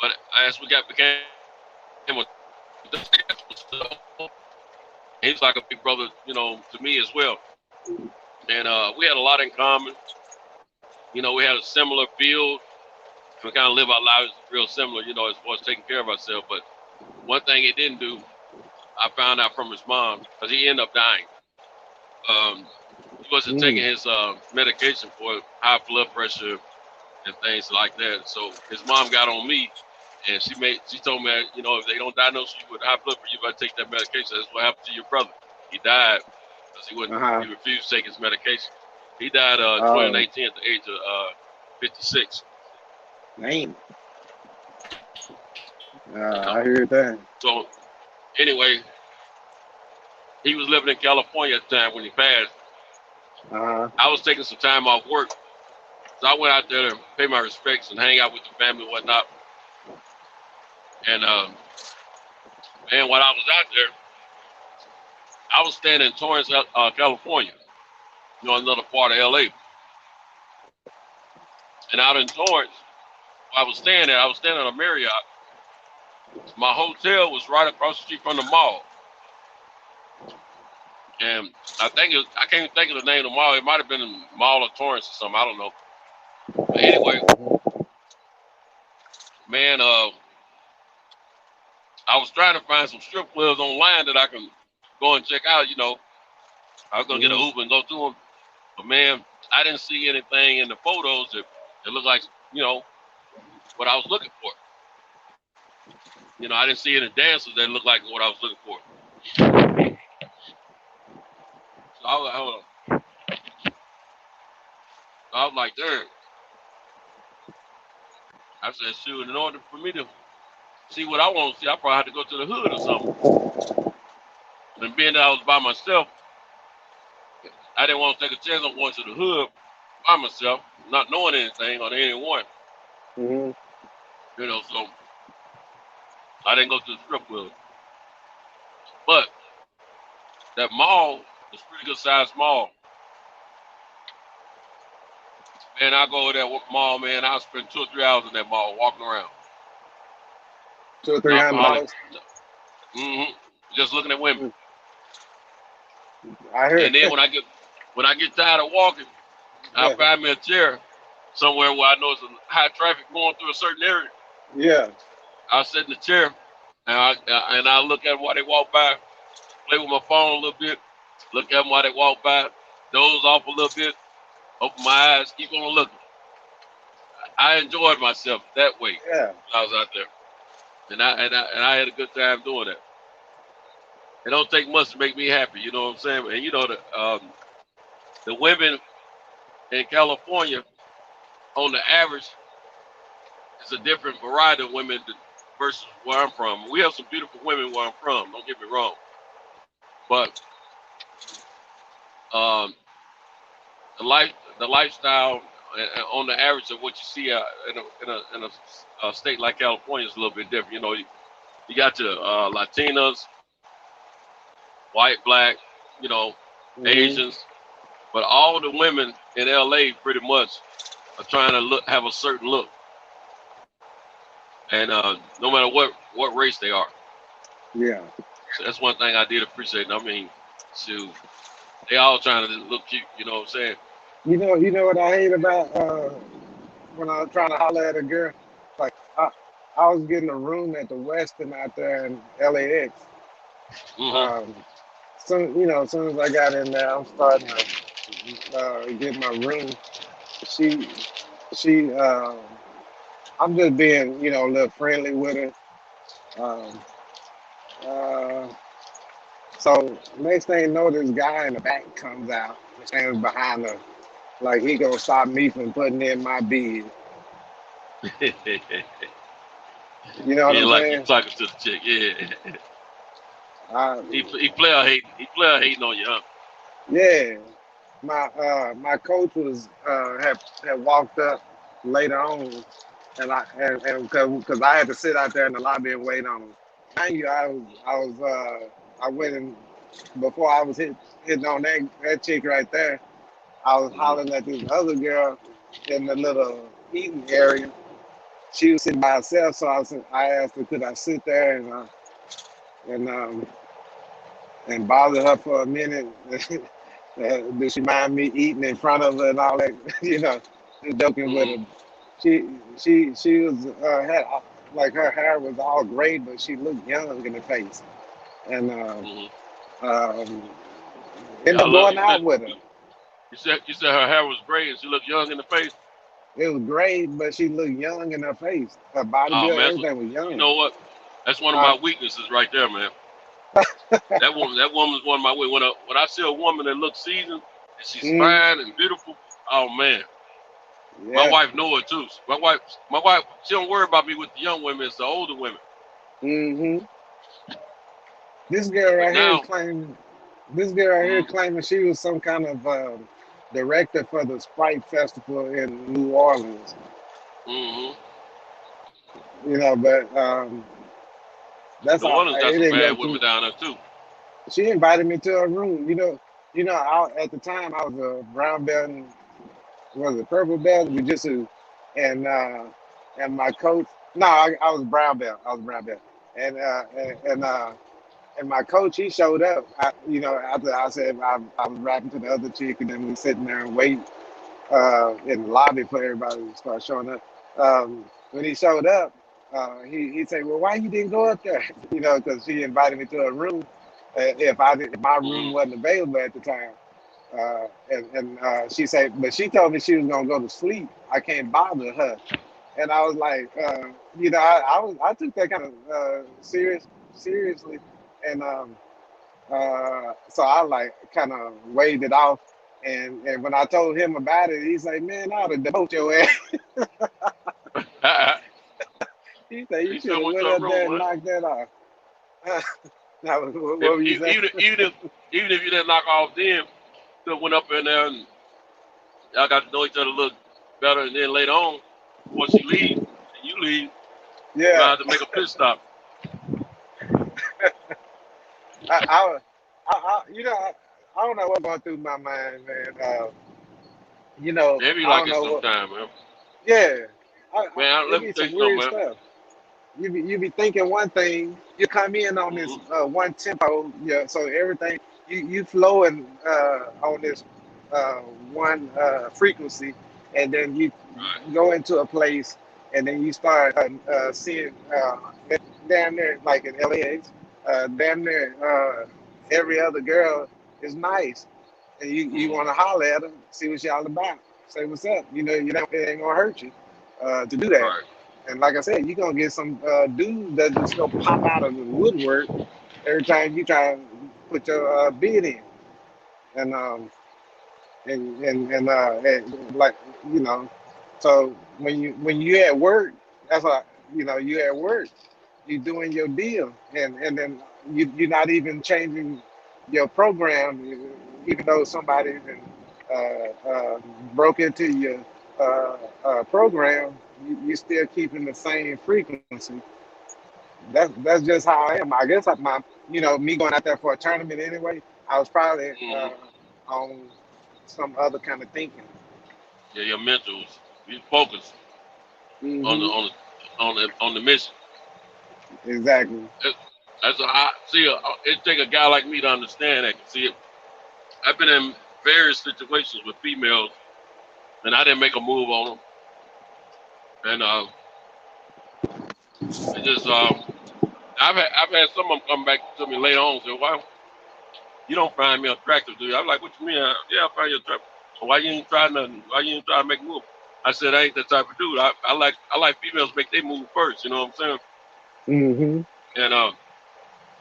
But as we became he's like a big brother, to me as well. And we had a lot in common. We had a similar field. We kind of live our lives real similar, as far as taking care of ourselves. But one thing he didn't do, I found out from his mom, because he ended up dying. He wasn't taking his medication for high blood pressure and things like that. So his mom got on me, and she told me, if they don't diagnose you with high blood pressure, you better take that medication. That's what happened to your brother. He died because he refused to take his medication. He died 2018 at the age of 56. Man. I heard that. So anyway, he was living in California at the time when he passed. I was taking some time off work, so I went out there to pay my respects and hang out with the family and whatnot. And man, while I was out there, I was staying in Torrance, California, another part of LA. And out in Torrance, I was staying at a Marriott. My hotel was right across the street from the mall. And I can't think of the name of the mall. It might have been the Mall of Torrance or something. I don't know. But anyway, man, I was trying to find some strip clubs online that I can go and check out. I was gonna get an Uber and go to them. But man, I didn't see anything in the photos that looked like, what I was looking for. I didn't see any dancers that looked like what I was looking for. So I was like, hold on. So I was like, damn. I said, shoot, in order for me to see what I want to see, I probably had to go to the hood or something. And being that I was by myself, I didn't want to take a chance on going to the hood by myself, not knowing anything on anyone. So I didn't go to the strip club. But that mall was a pretty good sized mall. Man, I go to that mall, man, I'll spend 2 or 3 hours in that mall walking around. 200 or 300 dollars. Just looking at women. I heard. And then when I get tired of walking, I'll find me a chair somewhere where I know it's a high traffic going through a certain area. Yeah. I'll sit in the chair and I look at them while they walk by, play with my phone a little bit, look at them while they walk by, doze off a little bit, open my eyes, keep on looking. I enjoyed myself that way Yeah. when I was out there, and I had a good time doing that. It don't take much to make me happy, you know what I'm saying? And you know the women in California, on the average, is a different variety of women versus where I'm from. We have some beautiful women where I'm from. Don't get me wrong, but the lifestyle on the average of what you see in a state like California is a little bit different. You know, you got your Latinas, white, black, you know, Asians, but all the women in LA pretty much are trying to have a certain look, and no matter what race they are. Yeah. So that's one thing I did appreciate. I mean, shoot, they all trying to look cute. You know what I'm saying? You know what I hate about when I was trying to holler at a girl? Like I was getting a room at the Westin out there in LAX. As soon as I got in there, I'm starting to get my room. She I'm just being, a little friendly with her. Um, uh, so next thing you know, this guy in the back comes out, stands behind her, like he gonna stop me from putting in my bid. You know what Yeah, I'm like you saying? talking to the chick. Yeah, Uh, he player hating. He player hating on you, huh? yeah. My coach was had walked up later on, and because I had to sit out there in the lobby and wait on him. Mind you, I went in before I was hitting on that chick right there. I was hollering at this other girl in the little eating area. She was sitting by herself, so I asked her could I sit there and and bother her for a minute. Did she mind me eating in front of her and all that? Just joking with her. She was had like her hair was all gray, but she looked young in the face, and um, Yeah, ended I up love going out with her. you said her hair was gray and she looked young in the face. It was great, but she looked young in her face. Her body Oh build, man, everything was you young. know what? That's one of Uh, my weaknesses right there, man. That woman's one of my weaknesses. When I see a woman that looks seasoned and she's mm, fine and beautiful, oh man, my yeah. wife know it too. My wife, she don't worry about me with the young women. It's the older women. hmm This girl But right here now, claiming. This girl right here mm, claiming she was some kind of director for the Sprite Festival in New Orleans. mm-hmm. But that's New all. Orleans got It some didn't go bad through. women down there too. She invited me to her room. At the time I was a brown belt, and was it purple belt, jiu-jitsu, and my coach. No, I was brown belt. I was brown belt, and and my coach he showed up. After I said I was rapping to the other chick, and then we sitting there and wait in the lobby for everybody to start showing up. When he showed up, he said, "Well, why you didn't go up there?" Because she invited me to her room. If my room Mm-hmm. wasn't available at the time, she said, but she told me she was gonna go to sleep. I can't bother her, and I was like, I took that kind of seriously, and so I like kind of waved it off. And when I told him about it, he's like, "Man, I would have demoted your ass." He said, "You He should still have went to went her up room, there and man. knocked that off." Now, what were you saying? Even if you didn't knock off then, still went up in there and y'all got to know each other a little better. And then later on, before she leaves and you leave, you Yeah, have to make a pit stop. I, I don't know what's going through my mind, man. They be I like don't it know what. sometime, man. Yeah, Man, it let me be tell some you something, weird man. stuff. You be thinking one thing, you come in on this Mm-hmm. one tempo, yeah. So everything you flowing on this uh, one frequency, and then you go into a place, and then you start seeing damn near like in LAX, damn near every other girl is nice, and you want to holler at them, see what y'all about. say what's up. You know, it ain't gonna hurt you to do that. Right. And like I said, you're gonna get some dudes that just gonna pop out of the woodwork every time you try to put your bid in. And and like, you know, so when you at work, that's why, you know, you at work, you doing your deal, and then you're not even changing your program, even though somebody even broke into your program, you still keeping the same frequency. That's just how I am. I guess my, you know, me going out there for a tournament anyway, I was probably Mhm. on some other kind of thinking. Yeah, your mentals. You focus on the Hmm. on the on the mission. Exactly. That's I see. It take a guy like me to understand that. See, I've been in various situations with females, and I didn't make a move on them, and it just I've had some of them come back to me later on and say, "Why you don't find me attractive, do you?" I'm like, "What you mean? Yeah, I find you attractive. So why you ain't try nothing? Why you ain't try to make a move?" I said, "I ain't that type of dude. I like females make they move first. You know what I'm saying? Hmm. And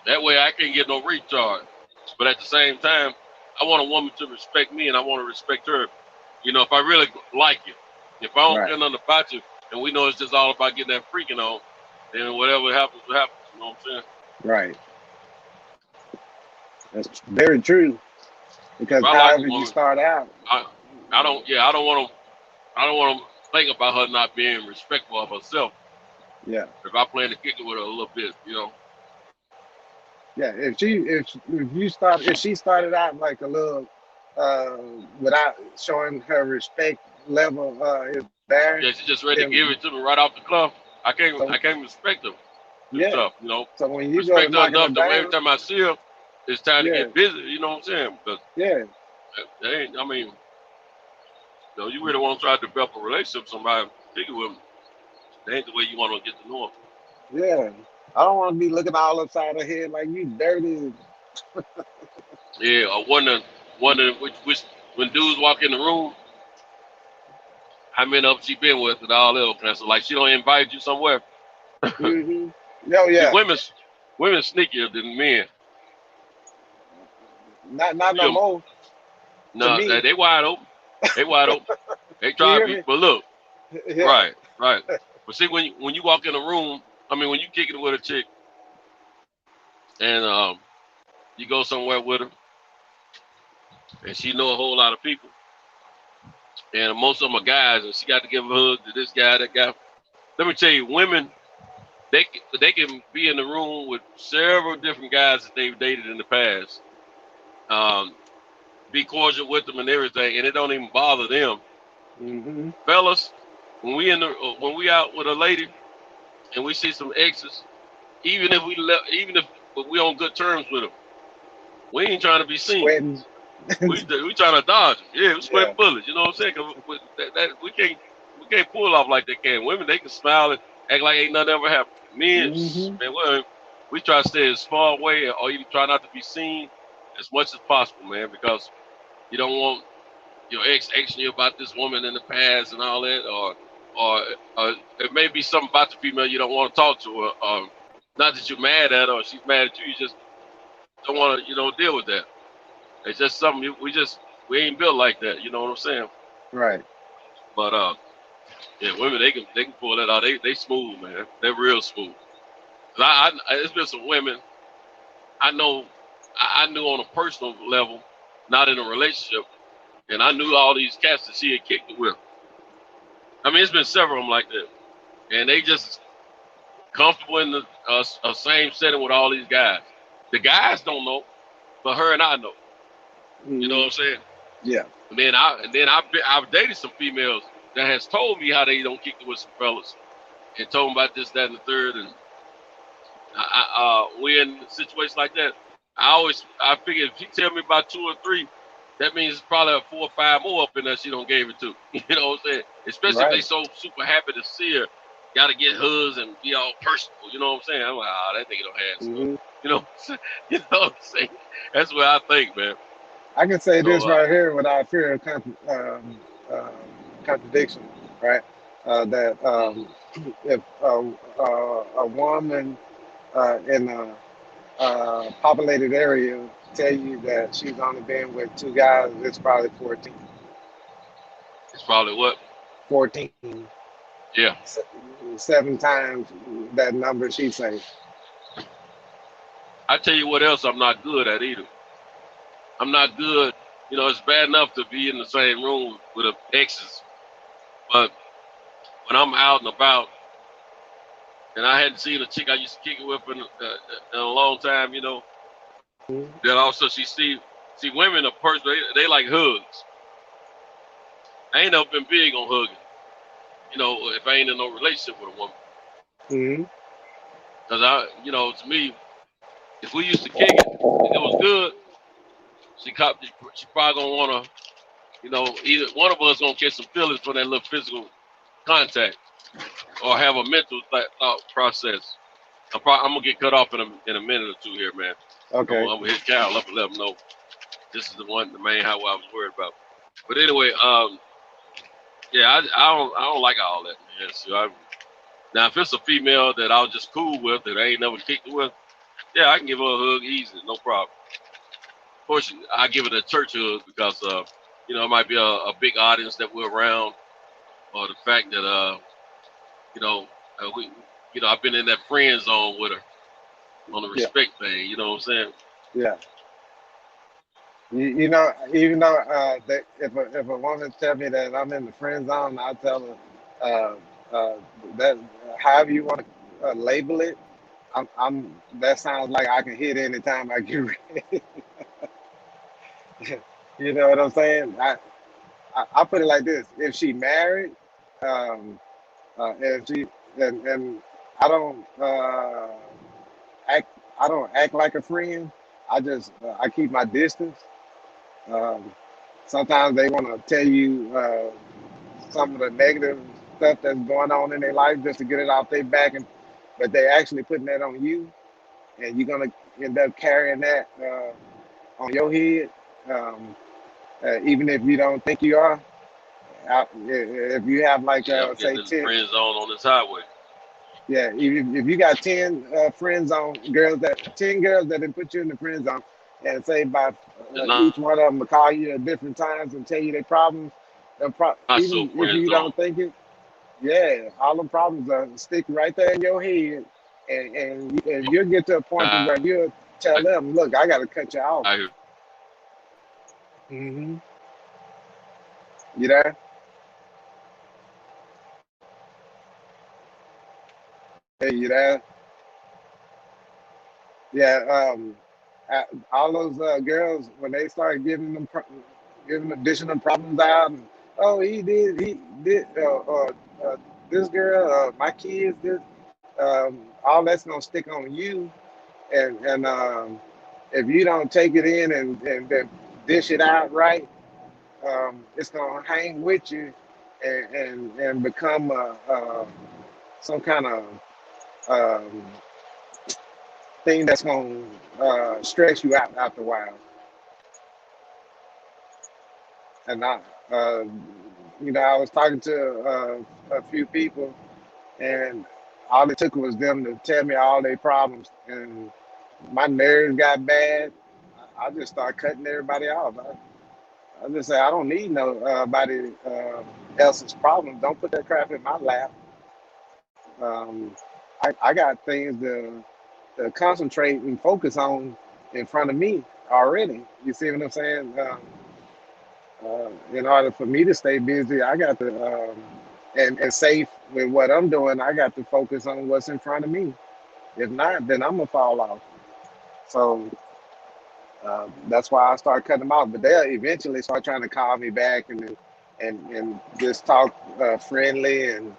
that way I can't get no recharge. But at the same time, I want a woman to respect me, and I want to respect her. You know, if I really like you, if I don't Right. care nothing about you, and we know it's just all about getting that freaking on, then whatever happens, will happen. You know what I'm saying? Right. That's very true. If Because I like a however you woman, start out, I don't. Yeah, I don't want to think about her not being respectful of herself. yeah, If I plan to kick it with her a little bit, you know. yeah. If she started out like a little uh without showing her respect level is there, Yeah, she just ready to give then it to me right off the cuff. I can't. so I can't respect her and yeah. stuff. You know, So when you go respect her knocking her enough that every down, time I see her, it's time to yeah, get busy. You know what I'm saying? Because yeah, they ain't. I mean, you know, you really want to try to develop a relationship with somebody, particularly with them. They ain't the way you want to get to know them. yeah. I don't want to be looking all upside her head like you dirty. Yeah, or wondering which when dudes walk in the room, how many of them she been with and all that kind of stuff. Like she don't invite you somewhere. Hmm. Oh See, yeah, women sneakier than men. not no Real. more to No, me. they wide open. They wide open. They You try to hear be, me? but look, Yeah. right, right. But see, when you walk in the room, I mean, when you kick it with a chick and you go somewhere with her and she know a whole lot of people and most of them are guys and she got to give a hug to this guy, that guy. Let me tell you, women they can be in the room with several different guys that they've dated in the past. Um, be cordial with them and everything, and it don't even bother them. Hmm. Fellas, when we out with a lady and we see some exes, even if we on good terms with them, we ain't trying to be seen. Sweating. We trying to dodge them. Yeah, we Yeah. sweating bullets. You know what I'm saying? 'Cause we can't pull off like they can. Women, they can smile and act like ain't nothing ever happened. Men, Hmm. man, we try to stay as far away or even try not to be seen as much as possible, man, because you don't want your ex asking you about this woman in the past and all that, or it may be something about the female you don't want to talk to her. Not that you're mad at her or she's mad at you. You just don't want to, deal with that. It's just something we ain't built like that. You know what I'm saying? Right. But yeah, women they can pull that out. They smooth, man. They're real smooth. 'Cause it's been some women I know I knew on a personal level, not in a relationship, and I knew all these cats that she had kicked it with. I mean, it's been several of them like that, and they just comfortable in the same setting with all these guys. The guys don't know, but her and I know. You know Hmm. what I'm saying? Yeah. I've dated some females that has told me how they don't kick it with some fellas and told them about this, that, and the third. And we're in a situation like that. I figure if she tell me about two or three, that means it's probably 4 or 5 more up in there she don't gave it to. You know what I'm saying? Especially if they Right. so super happy to see her, got to get hugs and be all personal. You know what I'm saying? I'm like, that nigga don't have stuff. Hmm. You know, you know what I'm saying? That's what I think, man. I can say this So right here without fear of contradiction, right? That if a woman in a populated area tell you that she's only been with two guys, it's probably 14. It's probably what? 14. Yeah. 7 times that number she say. I tell you what else I'm not good at either. I'm not good. You know, it's bad enough to be in the same room with exes, but when I'm out and about, and I hadn't seen a chick I used to kick it with in a long time, you know, then also she see women a person they like hugs. I ain't never been big on hugging. You know, if I ain't in no relationship with a woman. Mm-hmm. Cause to me, if we used to kick it, and it was good. She probably gonna wanna, either one of us gonna catch some feelings for that little physical contact, or have a mental thought process. I'm gonna get cut off in a minute or two here, man. Okay. I'm gonna hit Cal up and let him know this is the main how I was worried about. But anyway, yeah, I don't like all that, man. So now if it's a female that I was just cool with that I ain't never kicked it with, yeah, I can give her a hug easy, no problem. Of course, I give it a church hug because it might be a big audience that we're around, or the fact that I've been in that friend zone with her on the respect thing. You know what I'm saying? Yeah. You know, even though that if a woman tell me that I'm in the friend zone, I tell her that however you want to label it. I'm that sounds like I can hit anytime I get ready. You know what I'm saying? I put it like this: if she married, um, if she and I don't act I don't act like a friend. I keep my distance. Um, Sometimes they want to tell you some of the negative stuff that's going on in their life just to get it off their back, but they actually putting that on you, and you're gonna end up carrying that on your head, even if you don't think you are. If you have like Yeah, I'm say getting in the 10, friend zone on this highway. yeah, if you got 10 friend zone girls 10 girls that did put you in the friend zone, and say by It's not, each one of them will call you at different times and tell you their problems, not so even if friend you zone. don't think it, yeah, all them problems are stick right there in your head, and you'll get to a point to I, where you'll tell them, look, I got to cut you off. I hear. Hmm. You there? Hey, you there? Yeah. All those girls when they start giving additional problems out, and oh, he did, this girl, my kids, this, all that's gonna stick on you, and if you don't take it in and then dish it out right, it's gonna hang with you and become some kind of um, thing that's gonna stress you out after a while. And uh, I was talking to a few people, and all it took was them to tell me all their problems, and my nerves got bad. I just started cutting everybody off. I just say I don't need nobody else's problems. Don't put that crap in my lap. Um, I got things to concentrate and focus on in front of me already. You see what I'm saying? In order for me to stay busy, I got to and safe with what I'm doing. I got to focus on what's in front of me. If not, then I'm gonna fall off. So that's why I start cutting them off. But they'll eventually start trying to call me back and just talk friendly and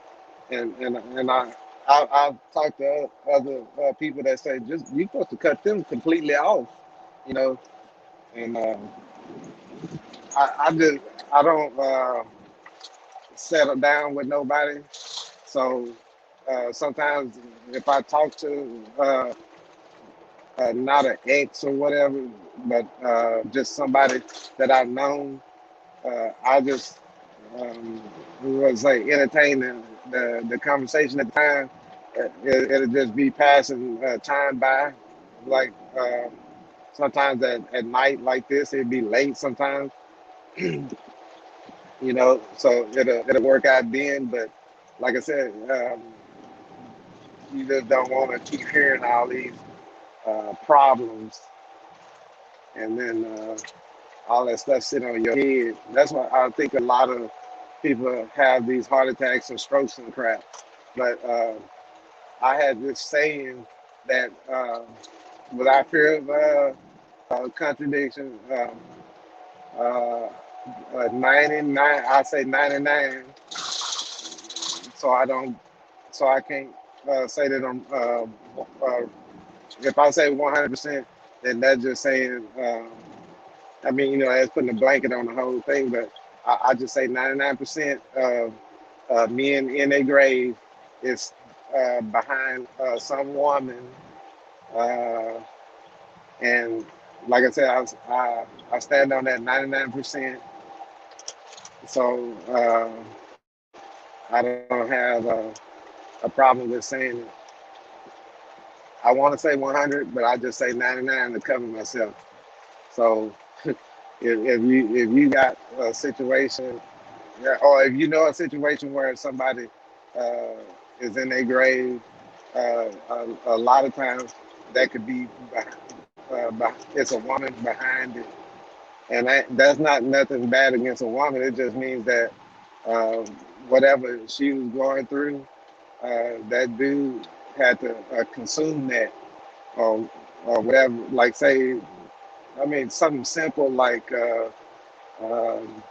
I've talked to other people that say just you supposed to cut them completely off, you know. And I just I don't settle down with nobody. So sometimes if I talk to not an ex or whatever, but just somebody that I've known, I just we would say entertain the conversation at the time. It'll just be passing time by. Like sometimes at night like this, it'd be late sometimes, so it'll work out then. But like I said, you just don't want to keep hearing all these problems and then all that stuff sitting on your head. That's why I think a lot of people have these heart attacks and strokes and crap. But I had this saying that without fear of contradiction, uh, 99, I say 99, so I don't, so I can't say that I'm, if I say 100%, then that's just saying, I mean, that's putting a blanket on the whole thing, but I just say 99% of men in their grave is behind some woman. Uh, and like I said, I stand on that 99%. So I don't have a problem with saying it. I want to say 100, but I just say 99 to cover myself. So if you got a situation, yeah, or if you know a situation where somebody uh, is in their grave, a lot of times that could be it's a woman behind it, and that's not nothing bad against a woman. It just means that um, whatever she was going through, that dude had to consume that, or whatever. Like say, I mean, something simple like. Um,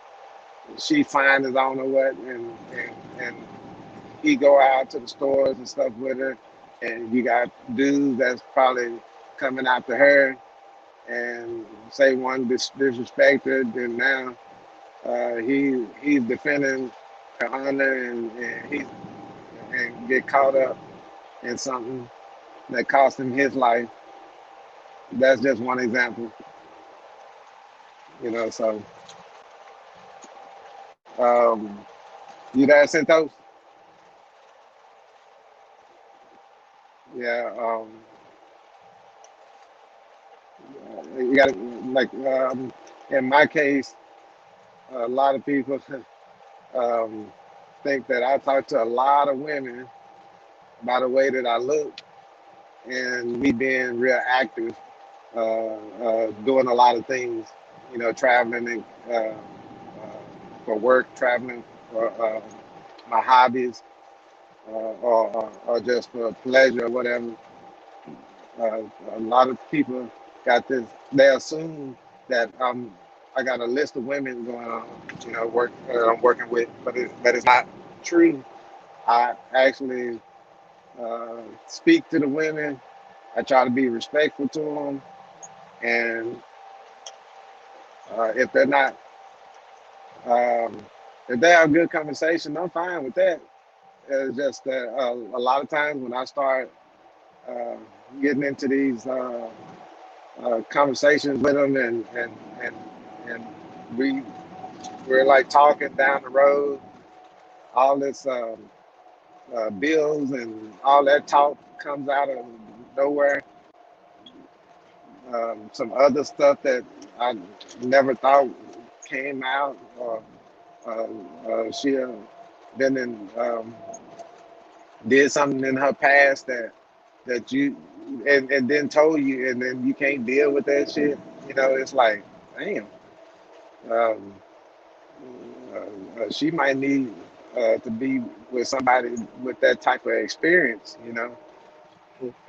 she find his own or what, and he go out to the stores and stuff with her, and you got dudes that's probably coming after her, and say one disrespect her, then now he's defending her honor, and he and get caught up in something that cost him his life. That's just one example, So um, you there, Santos? Yeah. You got to like in my case, a lot of people um, think that I talk to a lot of women by the way that I look and me being real active, doing a lot of things, traveling and, for work, traveling for my hobbies, or just for pleasure or whatever. Uh, a lot of people got this. They assume that I got a list of women going on, work I'm working with, but it's not true. I actually speak to the women. I try to be respectful to them, and if they're not, um, if they have a good conversation, I'm fine with that. It's just that a lot of times when I start uh, getting into these. Conversations with them, and we we're like talking down the road. All this bills and all that talk comes out of nowhere. Some other stuff that I never thought came out, or she been in did something in her past that you and then told you, and then you can't deal with that shit. It's like, damn. Um, she might need to be with somebody with that type of experience,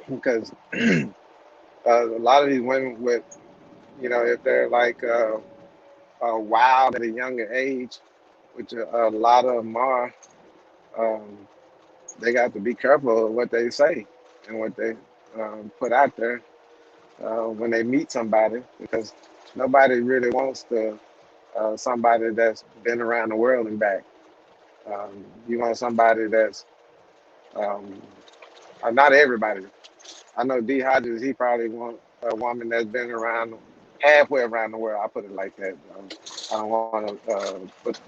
because a lot of these women with, if they're like wild at a younger age, which a lot of them are, um, they got to be careful of what they say and what they put out there when they meet somebody, because nobody really wants to somebody that's been around the world and back. You want somebody that's um, not everybody. I know D Hodges, he probably want a woman that's been around halfway around the world. I put it like that. I don't want to put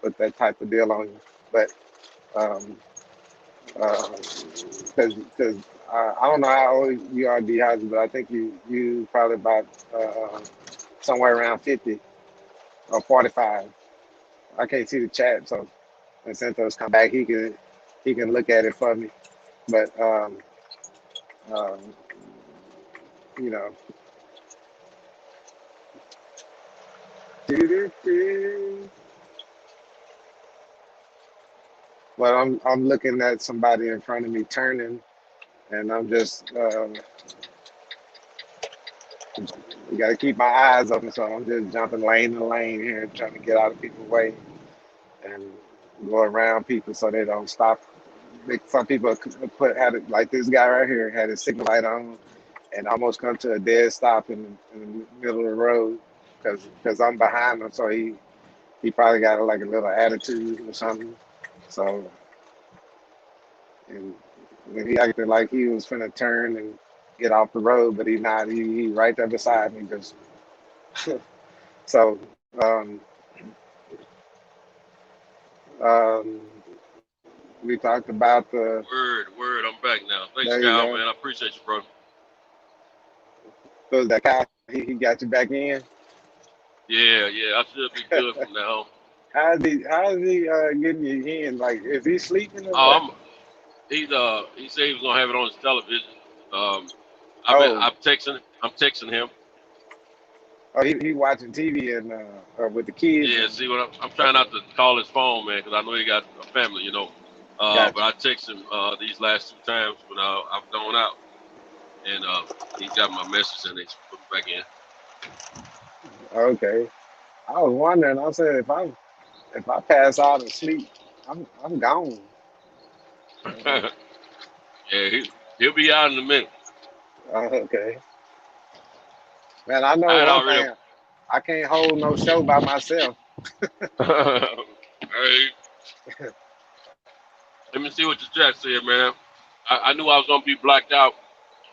put that type of deal on you. But because I don't know how old you are, D-Hodges, but I think you probably about somewhere around 50 or 45. I can't see the chat, so when Santos come back, he can look at it for me. But um, you know, but I'm looking at somebody in front of me turning, and I'm just you got to keep my eyes open, so I'm just jumping lane to lane here, trying to get out of people's way and go around people so they don't stop. Some people had it like this guy right here had his signal light on and almost come to a dead stop in the middle of the road because I'm behind him, so he probably got like a little attitude or something. So and he acted like he was finna turn and get off the road, but he not. He right there beside me, just so. Um, um, we talked about the. Word. I'm back now. Thanks, There you Kyle, go. man. I appreciate you, bro. So was that guy? He got you back in. Yeah. I should be good from now. How's he getting you in? Like, is he sleeping or what? On. He said he was gonna have it on his television. Oh, I'm texting him. he watching TV and with the kids. Yeah, And, see what I'm trying not to call his phone, man, because I know he got a family, you know. Gotcha. But I text him these last 2 times when I've gone out, and he got my message and they put me back in. Okay. I was wondering. I said if I pass out and sleep, I'm gone. Yeah, he'll be out in a minute. Okay. Man, I know I had one already. thing. I can't hold no show by myself. Hey, let me see what the chat said, man. I knew I was gonna be blacked out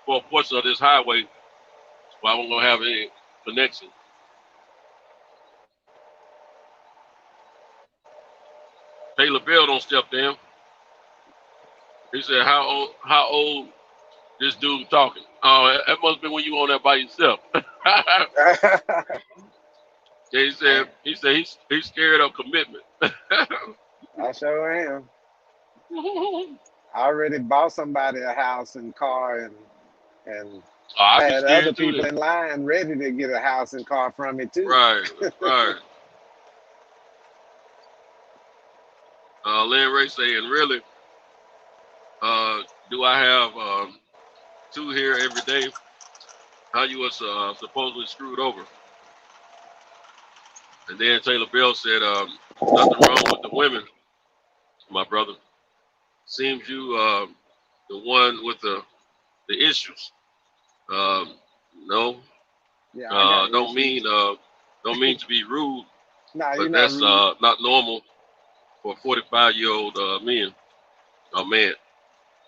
for a portion of this highway, so I wasn't gonna have any connection. Taylor Bell don't step in. He said, How old this dude talking?" Oh, that must have been when you on there by yourself. Yeah, he's scared of commitment. I sure am. I already bought somebody a house and car, and I'd I be had other scared too people then. in line ready to get a house and car from me too. Right. Lynn Ray saying, really, do I have 2 here every day? How you was supposedly screwed over? And then Taylor Bell said, nothing wrong with the women, my brother. Seems you the one with the issues. No, Yeah, I got don't issues. mean to be rude, Nah, you're but not that's rude. not normal for a 45-year-old man.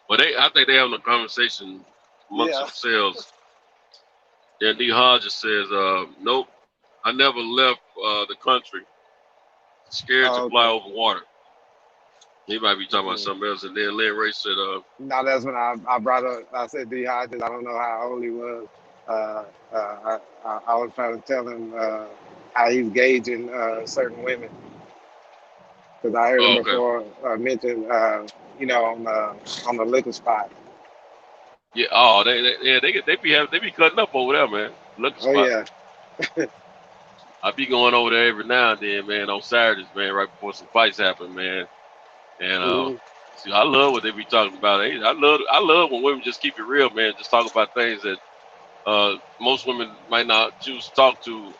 But I think they having a conversation amongst Yeah. themselves. Then D. Hodges says, nope, I never left the country. Scared to Oh, fly okay. over water. He might be talking about Mm. something else. And then Lynn Ray said, Now that's when I brought up. I said D-Hodges. I don't know how old he was. I was trying to tell him how he's gauging certain women because I heard him oh, okay. before mention on the liquor spot. Yeah, they be cutting up over there, man. Look Oh spot. yeah. I be going over there every now and then, man, on Saturdays, man, right before some fights happen, man. And Mhm. see, I love what they be talking about. I love when women just keep it real, man. Just talk about things that most women might not choose to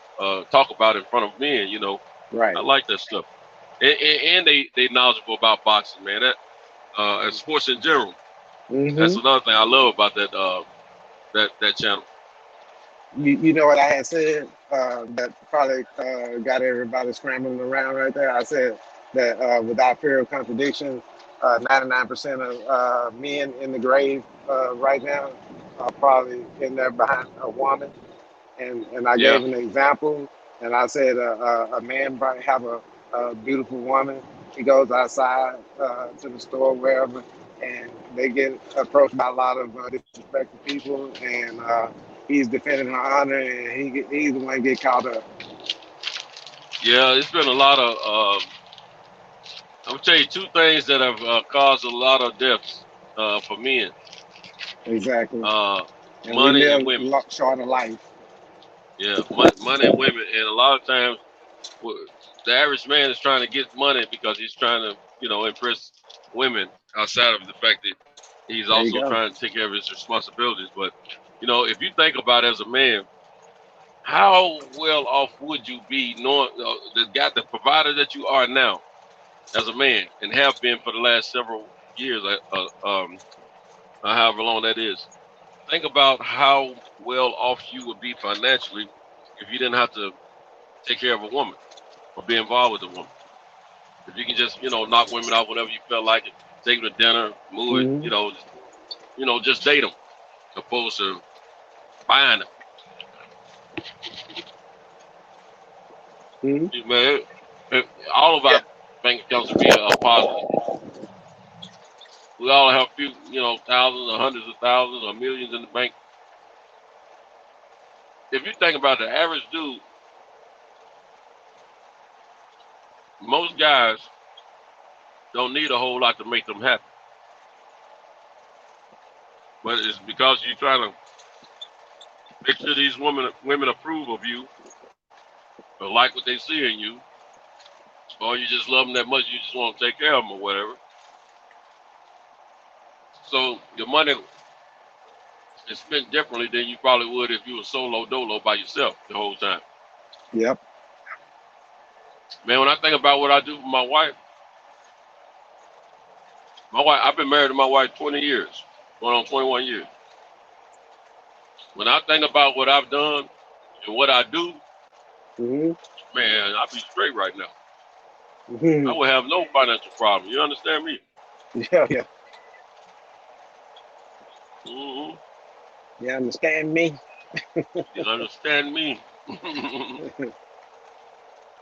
talk about in front of men. You know, Right. I like that stuff. And they knowledgeable about boxing, man. That and sports in general. That's Hmm. another thing I love about that channel. You know what I had said that probably got everybody scrambling around right there. I said that without fear of contradiction, 99% of men in the grave right now are probably in there behind a woman. And I Yeah. gave an example, and I said a man might have a a beautiful woman. He goes outside to the store, wherever, and they get approached by a lot of disrespectful people, and he's defending her honor, and he's the one get caught up. Yeah, it's been a lot of. I'm gonna tell you two things that have caused a lot of deaths for men: Exactly. And we money and live women. shorter life. Yeah, money and women, and a lot of times, the average man is trying to get money because he's trying to, impress women outside of the fact that he's There you also go. trying to take care of his responsibilities. But, if you think about it as a man, how well off would you be knowing the provider that you are now as a man and have been for the last several years, however long that is? Think about how well off you would be financially if you didn't have to take care of a woman or be involved with a woman. If you can just, knock women out whenever you feel like it, take them to dinner, move it, Mm-hmm. just date them, opposed to buying them. Mm-hmm. Man, all of our bank accounts would be positive. We all have a few, thousands or hundreds of thousands or millions in the bank. If you think about the average dude, most guys don't need a whole lot to make them happy. But it's because you're trying to make sure these women approve of you or like what they see in you, or you just love them that much you just want to take care of them or whatever. So your money is spent differently than you probably would if you were solo dolo by yourself the whole time. Yep. Man, when I think about what I do for my wife, I've been married to my wife 20 years, going on 21 years. When I think about what I've done and what I do, Mm-hmm. man, I'd be straight right now. Mm-hmm. I would have no financial problem. You understand me? Yeah, yeah. Mm-hmm. You understand me? You understand me?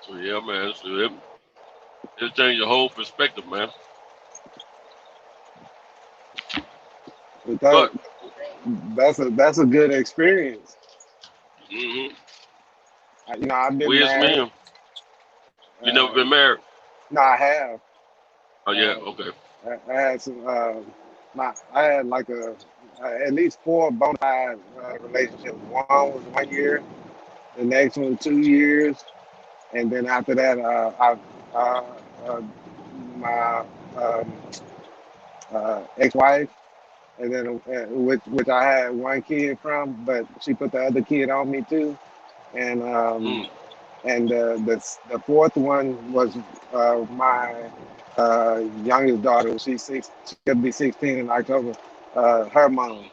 So yeah, man. So it changed the whole perspective, man. Because But that's a good experience. mm-hmm. I've been We as married. men, you never Uh, been married. no, I have. Oh yeah, Uh, okay. I had some. I had like at least four bona fide relationships. One was 1 year. The next one 2 years, and then after that, my um, ex-wife, and then which I had one kid from, but she put the other kid on me too, and Mm. the fourth one was my youngest daughter. She could be 16 in October. Her mom,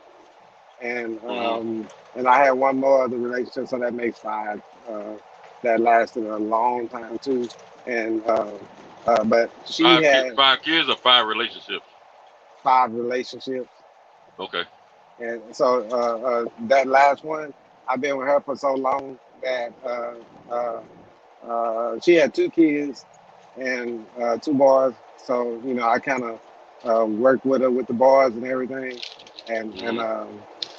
Mm-hmm. and I had one more other relationship, so that makes five. That lasted a long time too, and but she had Five kids or five relationships. five relationships. Okay. And so that last one, I've been with her for so long that she had two kids and two boys. So I kind of worked with her with the boys and everything. And Mm-hmm.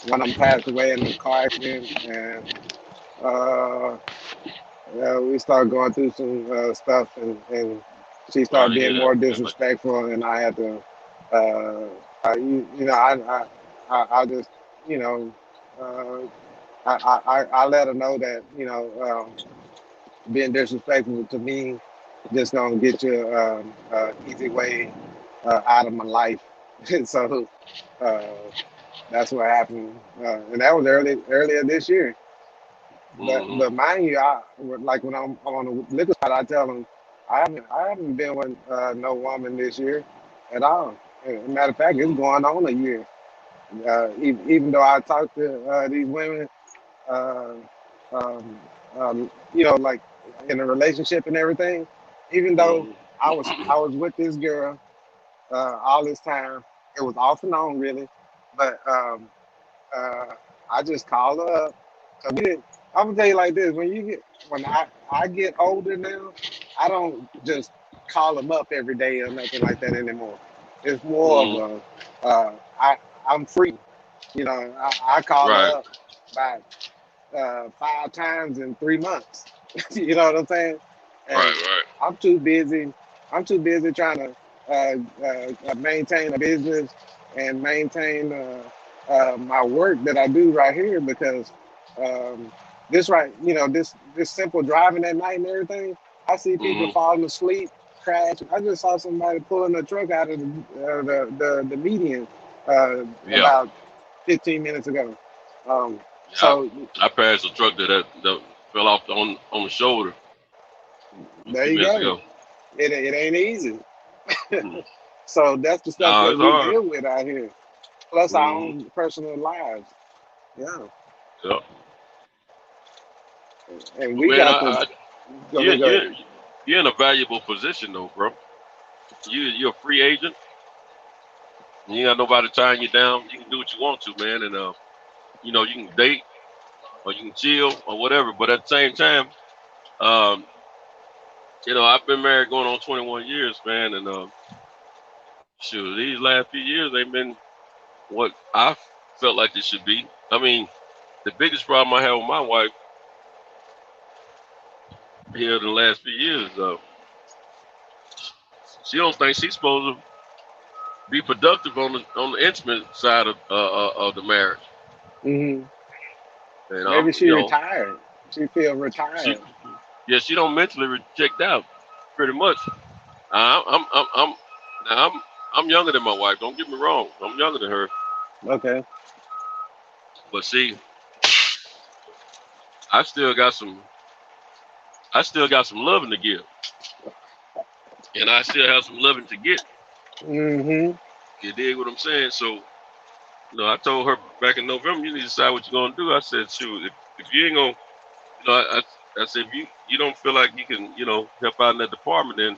one of them passed away in a car accident, and uh, we started going through some stuff, and she Sorry started to hear being that, more man. But disrespectful, and I had to, I just, you know, uh, I let her know that, being disrespectful to me just gonna get you easy way out of my life. And so uh, that's what happened, and that was earlier this year. mm-hmm. But mind you, like when I'm on the liquor side, I tell them I haven't been with no woman this year at all. As a matter of fact, it's going on a year. Even though I talk to these women, uh, um, like in a relationship and everything, even though I was with this girl all this time, it was off and on really, but uh, I just call her up. 'Cause I'm gonna tell you like this: when I get older now, I don't just call them up every day or nothing like that anymore. It's more of I'm free. You know, I call Right, her up about 5 times in 3 months. You know what I'm saying? And right. I'm too busy. I'm too busy trying to maintain a business and maintain my work that I do right here because this simple driving at night and everything. I see people Mm-hmm. falling asleep, crash. I just saw somebody pulling a truck out of the median Yeah, about 15 minutes ago. Um, yeah. so I passed a truck that fell off on the shoulder a there few you minutes go. ago. It ain't easy. Mm. So that's the stuff No, that it's we hard. deal with out here, plus our Mm-hmm. own personal lives. Yeah, Yeah. and But we man, got to go you ahead. Go ahead. you're in a valuable position though, bro. You're a free agent. You ain't got nobody tying you down. You can do what you want to, man, and you can date or you can chill or whatever. But at the same time, um, I've been married going on 21 years, man, and shoot, these last few years they've been what I felt like they should be. I mean, the biggest problem I have with my wife here in the last few years, she don't think she's supposed to be productive on the intimate side of the marriage. Hmm. And Maybe she retired. She feel she retired. she don't mentally checked out, pretty much. I'm now I'm younger than my wife. Don't get me wrong. I'm younger than her, Okay. but see, I still got some I still got some loving to give, and I still have some loving to get. Hmm. You dig what I'm saying? So, I told her back in November, you need to decide what you're gonna do. I said, shoot, if you ain't gonna, I said, if you don't feel like you can, help out in that department, then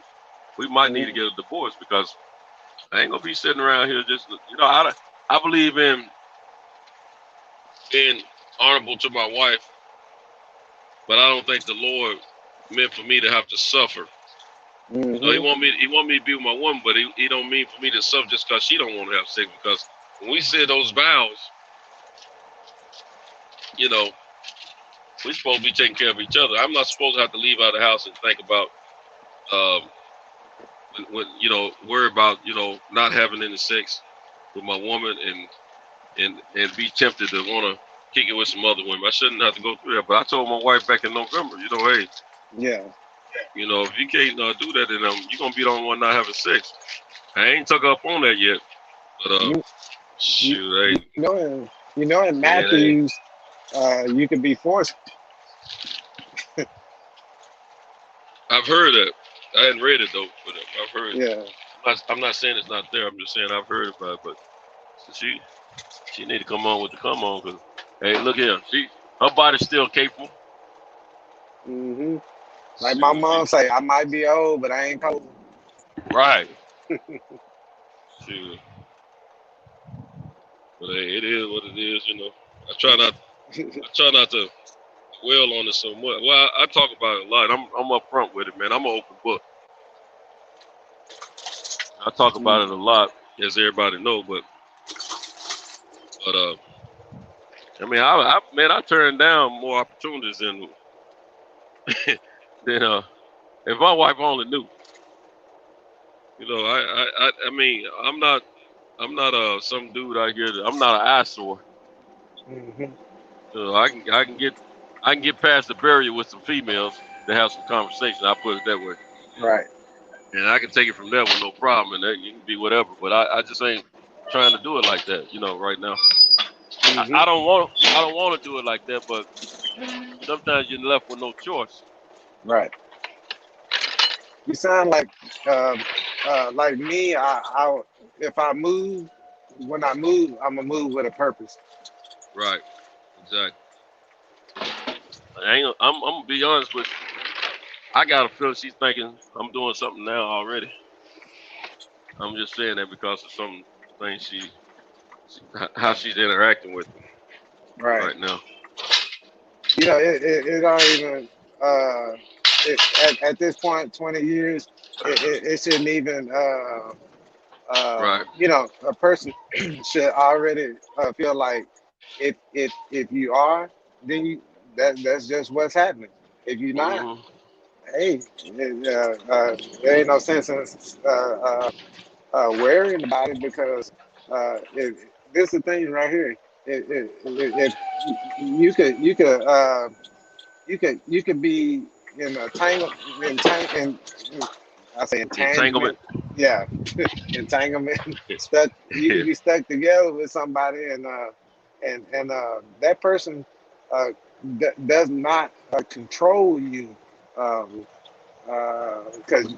we might need to get a divorce because I ain't gonna be sitting around here just, I believe in being honorable to my wife, but I don't think the Lord meant for me to have to suffer. He Hmm. want me to be with my woman, but he don't mean for me to suffer just because she don't want to have sex. Because when we say those vows, we're supposed to be taking care of each other. I'm not supposed to have to leave out of the house and think about, um, worry about, not having any sex with my woman and be tempted to want to kick it with some other women. I shouldn't have to go through that. But I told my wife back in November, hey, Yeah. if you can't do that, then you're gonna be the only one not having sex. I ain't took up on that yet, but You, you, shoot, hey, in man, hey, Matthews, you can be forced. I've heard that. I hadn't read it though, but I've heard. Yeah. I'm not saying it's not there. I'm just saying I've heard about it. But she need to come on with the come on, because hey, look here, her body's still capable. Hmm. Like my mom say, I might be old, but I ain't cold. Right. Shoot. But hey, it is what it is. I try not to dwell on it so much. Well, I talk about it a lot. I'm upfront with it, man. I'm an open book. I talk about it a lot, as everybody know. But I mean, I turned down more opportunities than if my wife only knew. I mean, I'm not some dude out here. I'm not an eyesore. Hmm. I can get past the barrier with some females to have some conversation. I put it that way, Right. and I can take it from there with no problem, and that you can be whatever. But I just ain't trying to do it like that, right now. Hmm. I don't want to do it like that, but sometimes you're left with no choice. Right. You sound like me. If I move, when I move, I'm gonna move with a purpose. Right. Exactly. I'm gonna be honest with you. I got a feeling she's thinking I'm doing something now already. I'm just saying that because of some things how she's interacting with me Right. right now. It don't even. at this point, 20 years, it shouldn't even. Right. A person should already feel like if you are, then that's just what's happening. If you're not, Hmm. hey, there ain't no sense in worrying about it because this is the thing right here. If you could be in a tangle in I say Entanglement. entanglement, yeah, entanglement. Stuck, you could be stuck together with somebody, and that person uh, does not control you, because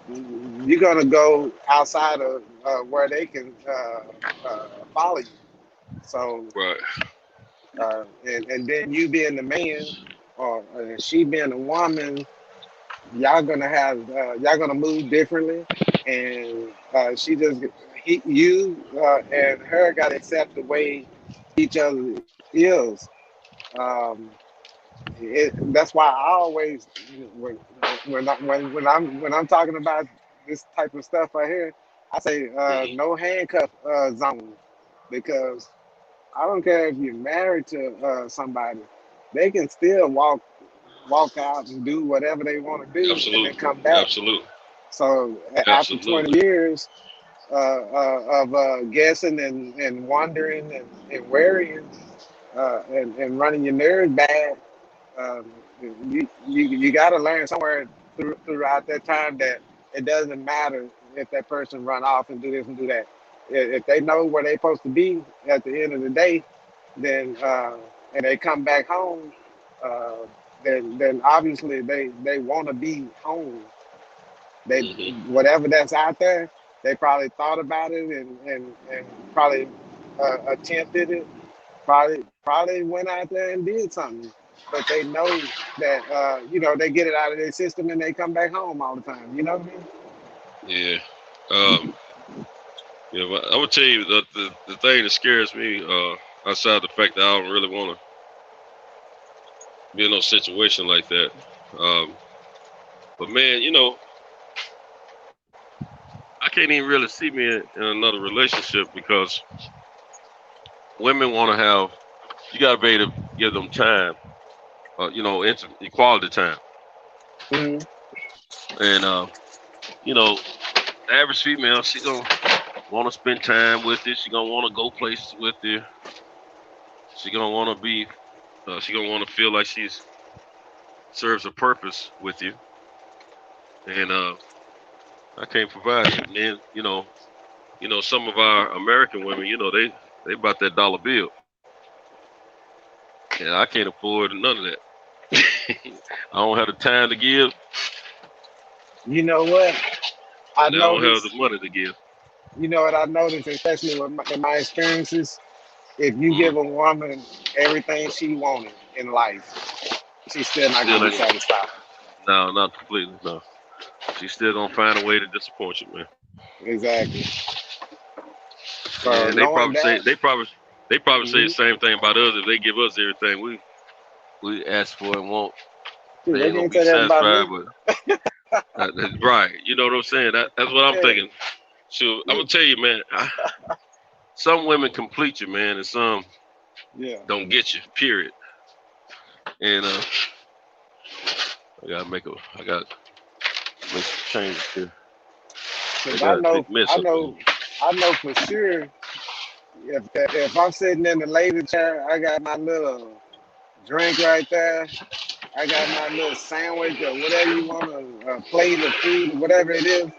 you're gonna go outside of where they can follow you. So, Right. and then you being the man, or she being the woman, y'all gonna move differently, and you and her got to accept the way each other is. Um, that's why I always when I'm talking about this type of stuff right here, I say Hmm. no handcuff zone, because I don't care if you're married to somebody, they can still walk out and do whatever they want to do and then Absolutely. come back. Absolutely. So after 20 Absolutely. years of guessing and wondering and worrying and running your nerves bad, um, you got to learn somewhere throughout that time that it doesn't matter if that person run off and do this and do that. If they know where they're supposed to be at the end of the day, then and they come back home, uh, then obviously they want to be home. They Hmm. whatever that's out there, they probably thought about it and probably attempted it. Probably went out there and did something, but they know that they get it out of their system and they come back home all the time. You know what Yeah. Um, yeah, but I would tell you the thing that scares me, outside the fact that I don't really want to be in no situation like that. Um, but man, I can't even really see me in another relationship because women want to have. You got to be able to give them time, equality time, I mean? and the average female, she gonna want to spend time with you. She gonna want to go places with you. She gonna want to be. She gonna want to feel like she's serves a purpose with you, and I can't provide it. And then some of our American women, they about that dollar bill, and I can't afford none of that. I don't have the time to give, You know what I and I don't have noticed? the money to give. You know what I noticed, especially in my experiences. If you Mm-hmm. give a woman everything she wanted in life, she's still not Still gonna be ain't. satisfied. No, not completely. No, she's still gonna find a way to disappoint you, man. Exactly. So And they knowing probably say that, the mhm, same thing about us. If they give us everything we ask for and want, shoot, they they ain't gonna can't be say that about satisfied. me. But that's right. You know what I'm saying? That's what I'm Yeah, thinking. So I'm yeah, gonna tell you, man. Some women complete you, man, and some yeah. don't get you. Period. And I got to make some changes here. They Because got a big mess up in here. I know for sure. If I'm sitting in the lady chair, I got my little drink right there. I got my little sandwich or whatever you want, a plate of food, whatever it is,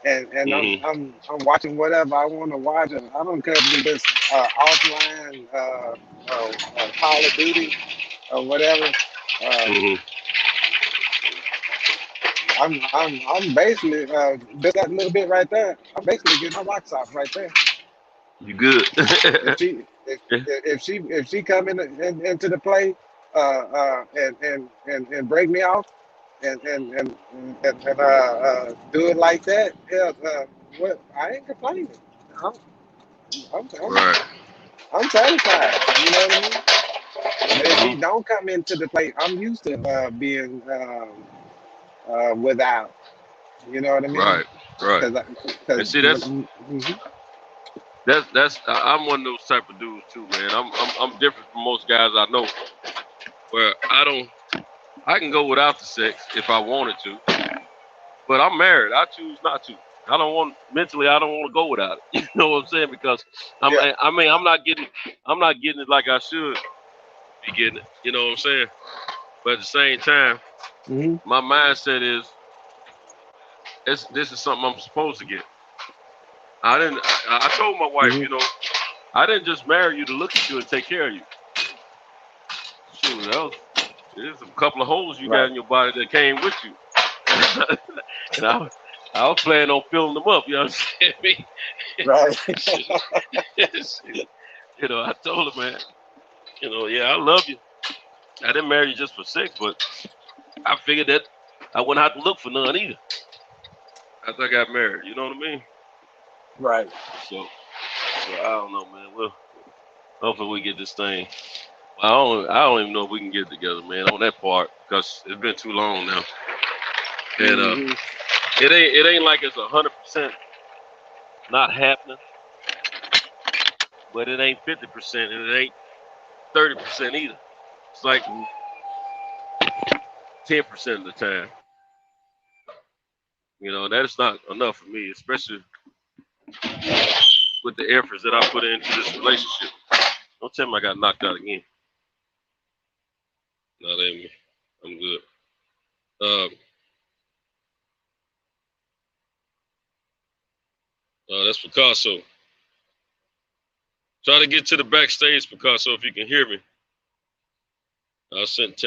and Hmm. I'm watching whatever I want to watch. And I don't care if it's just offline Call of Duty or whatever. Um, Hmm. I'm basically just that little bit right there. I'm basically getting my rocks off right there. You good? If she if she come into the play and break me off do it like that, hell, what I ain't complaining. I'm I'm I'm, Right. I'm satisfied. You know what I mean? But if Hmm. she don't come into the play, I'm used to being. without. You know what I mean? Right, right. And see, I'm one of those type of dudes too, man. I'm different from most guys I know, where I can go without the sex if I wanted to, but I'm married. I choose not to. I don't want to go without it. You know what I'm saying? Because I'm not getting it like I should be getting it. You know what I'm saying? But at the same time, my mindset is this is something I'm supposed to get. I told my wife, you know, I didn't just marry you to look at you and take care of you. Shoot, there's a couple of holes you got in your body that came with you. And I was planning on filling them up, you understand me? Right. You know, I told her, man, you know, yeah, I love you. I didn't marry you just for sex, but I figured that I wouldn't have to look for none either after I got married. You know what I mean? Right. So I don't know, man. Well, hopefully we get this thing. I don't even know if we can get it together, man, on that part, because it's been too long now. And it ain't like it's 100% not happening, but it ain't 50% and it ain't 30% either. It's like 10% of the time. You know, that is not enough for me, especially with the efforts that I put into this relationship. Don't tell me I got knocked out again. No, that ain't me. I'm good. That's Picasso. Try to get to the backstage, Picasso, if you can hear me. I sent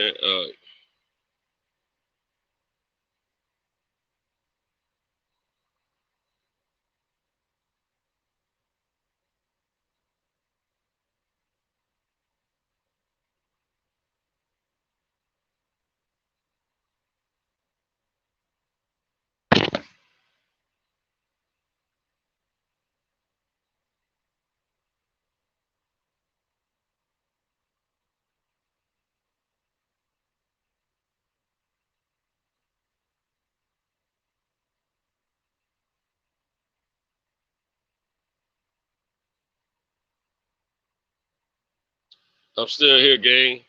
I'm still here, gang.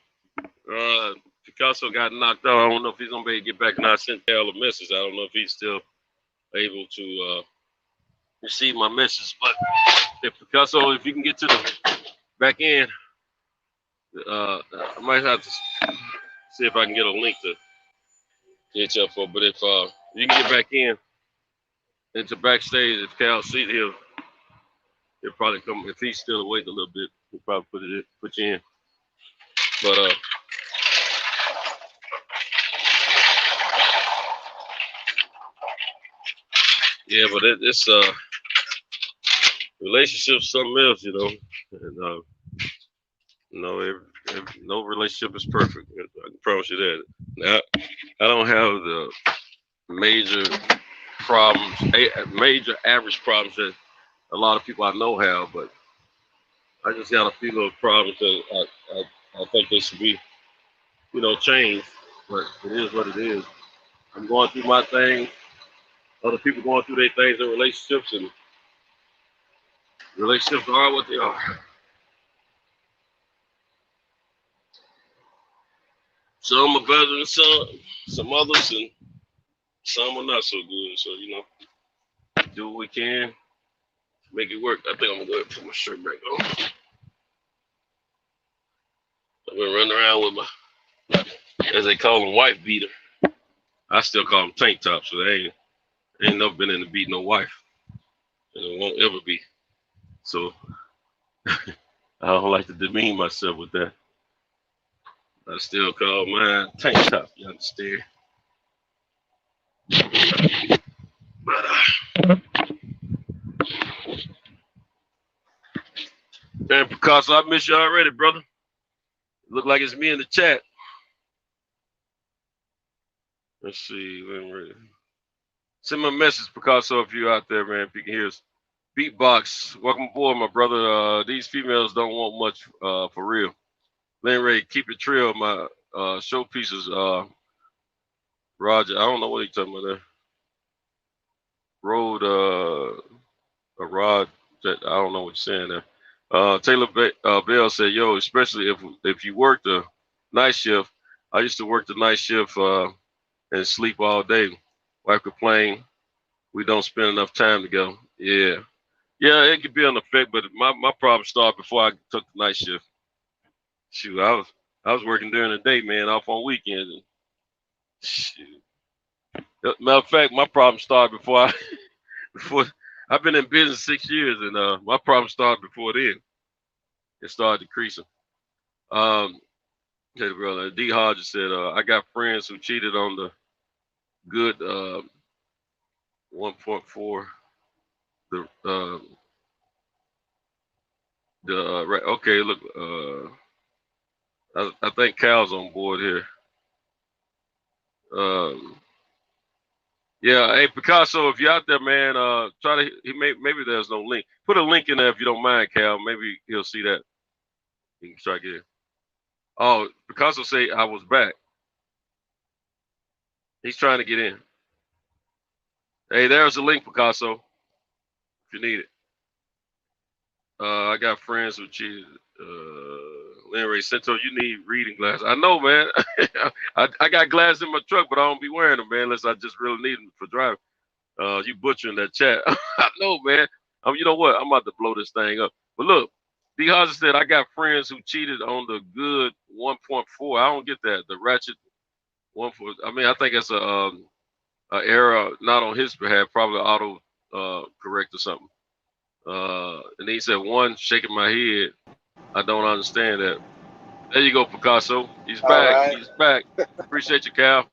Picasso got knocked out. I don't know if he's gonna be able to get back. And I sent Al a message. I don't know if he's still able to receive my message. But if Picasso, if you can get to the back end, I might have to see if I can get a link to hit you up for. But if you can get back in into backstage, if Cal sees he'll probably come. If he's still awake a little bit, he'll probably put you in. But yeah, but it's relationship's something else, you know. And no relationship is perfect. I can promise you that. Now, I don't have the major problems, major average problems that a lot of people I know have, but I just got a few little problems that I think they should be, you know, changed. But it is what it is. I'm going through my thing. Other people going through their things in relationships, and relationships are what they are. Some are better than some others, and some are not so good. So, you know, do what we can to make it work. I think I'm gonna go ahead and put my shirt back on. I've been running around with my, as they call them, wife beater. I still call them tank tops, so they ain't never been in to beat no wife. And it won't ever be. So I don't like to demean myself with that. I still call mine tank top, you understand? But man, Picasso, I miss you already, brother. Look like it's me in the chat. Let's see. Send me a message, Picasso, if you're out there, man. If you can hear us. Beatbox, welcome aboard, my brother. These females don't want much for real. Lynn Ray, keep it trill. My showpieces Roger, I don't know what he's talking about there. Road, a rod that I don't know what you're saying there. Taylor Bell said, "Yo, especially if you work the night shift. I used to work the night shift and sleep all day. Wife complained we don't spend enough time together. Yeah, yeah, it could be an effect, but my problem started before I took the night shift. Shoot, I was working during the day, man, off on weekends. And shoot. Matter of fact, my problem started before I before I've been in business 6 years, and my problem started before then. It started decreasing. Okay, brother. D. Hodges said, "I got friends who cheated on the good 1.4. Okay. Look, I think Cal's on board here. Yeah. Hey, Picasso, if you're out there, man, try to. Maybe there's no link. Put a link in there if you don't mind, Cal. Maybe he'll see that. You can try to get it. Oh, Picasso say I was back. He's trying to get in. Hey, there's a link, Picasso, if you need it. I got friends who cheated. Lynn Ray Cento, you need reading glasses. I know, man. I got glasses in my truck, but I don't be wearing them, man, unless I just really need them for driving. You butchering that chat. I know, man. You know what? I'm about to blow this thing up. But look, D. Hodges said, I got friends who cheated on the good 1.4. I don't get that. The ratchet 1.4. I mean, I think it's a error, not on his behalf, probably auto correct or something. And he said, one, shaking my head. I don't understand that. There you go, Picasso. He's back. Right. He's back. Appreciate you, Cal.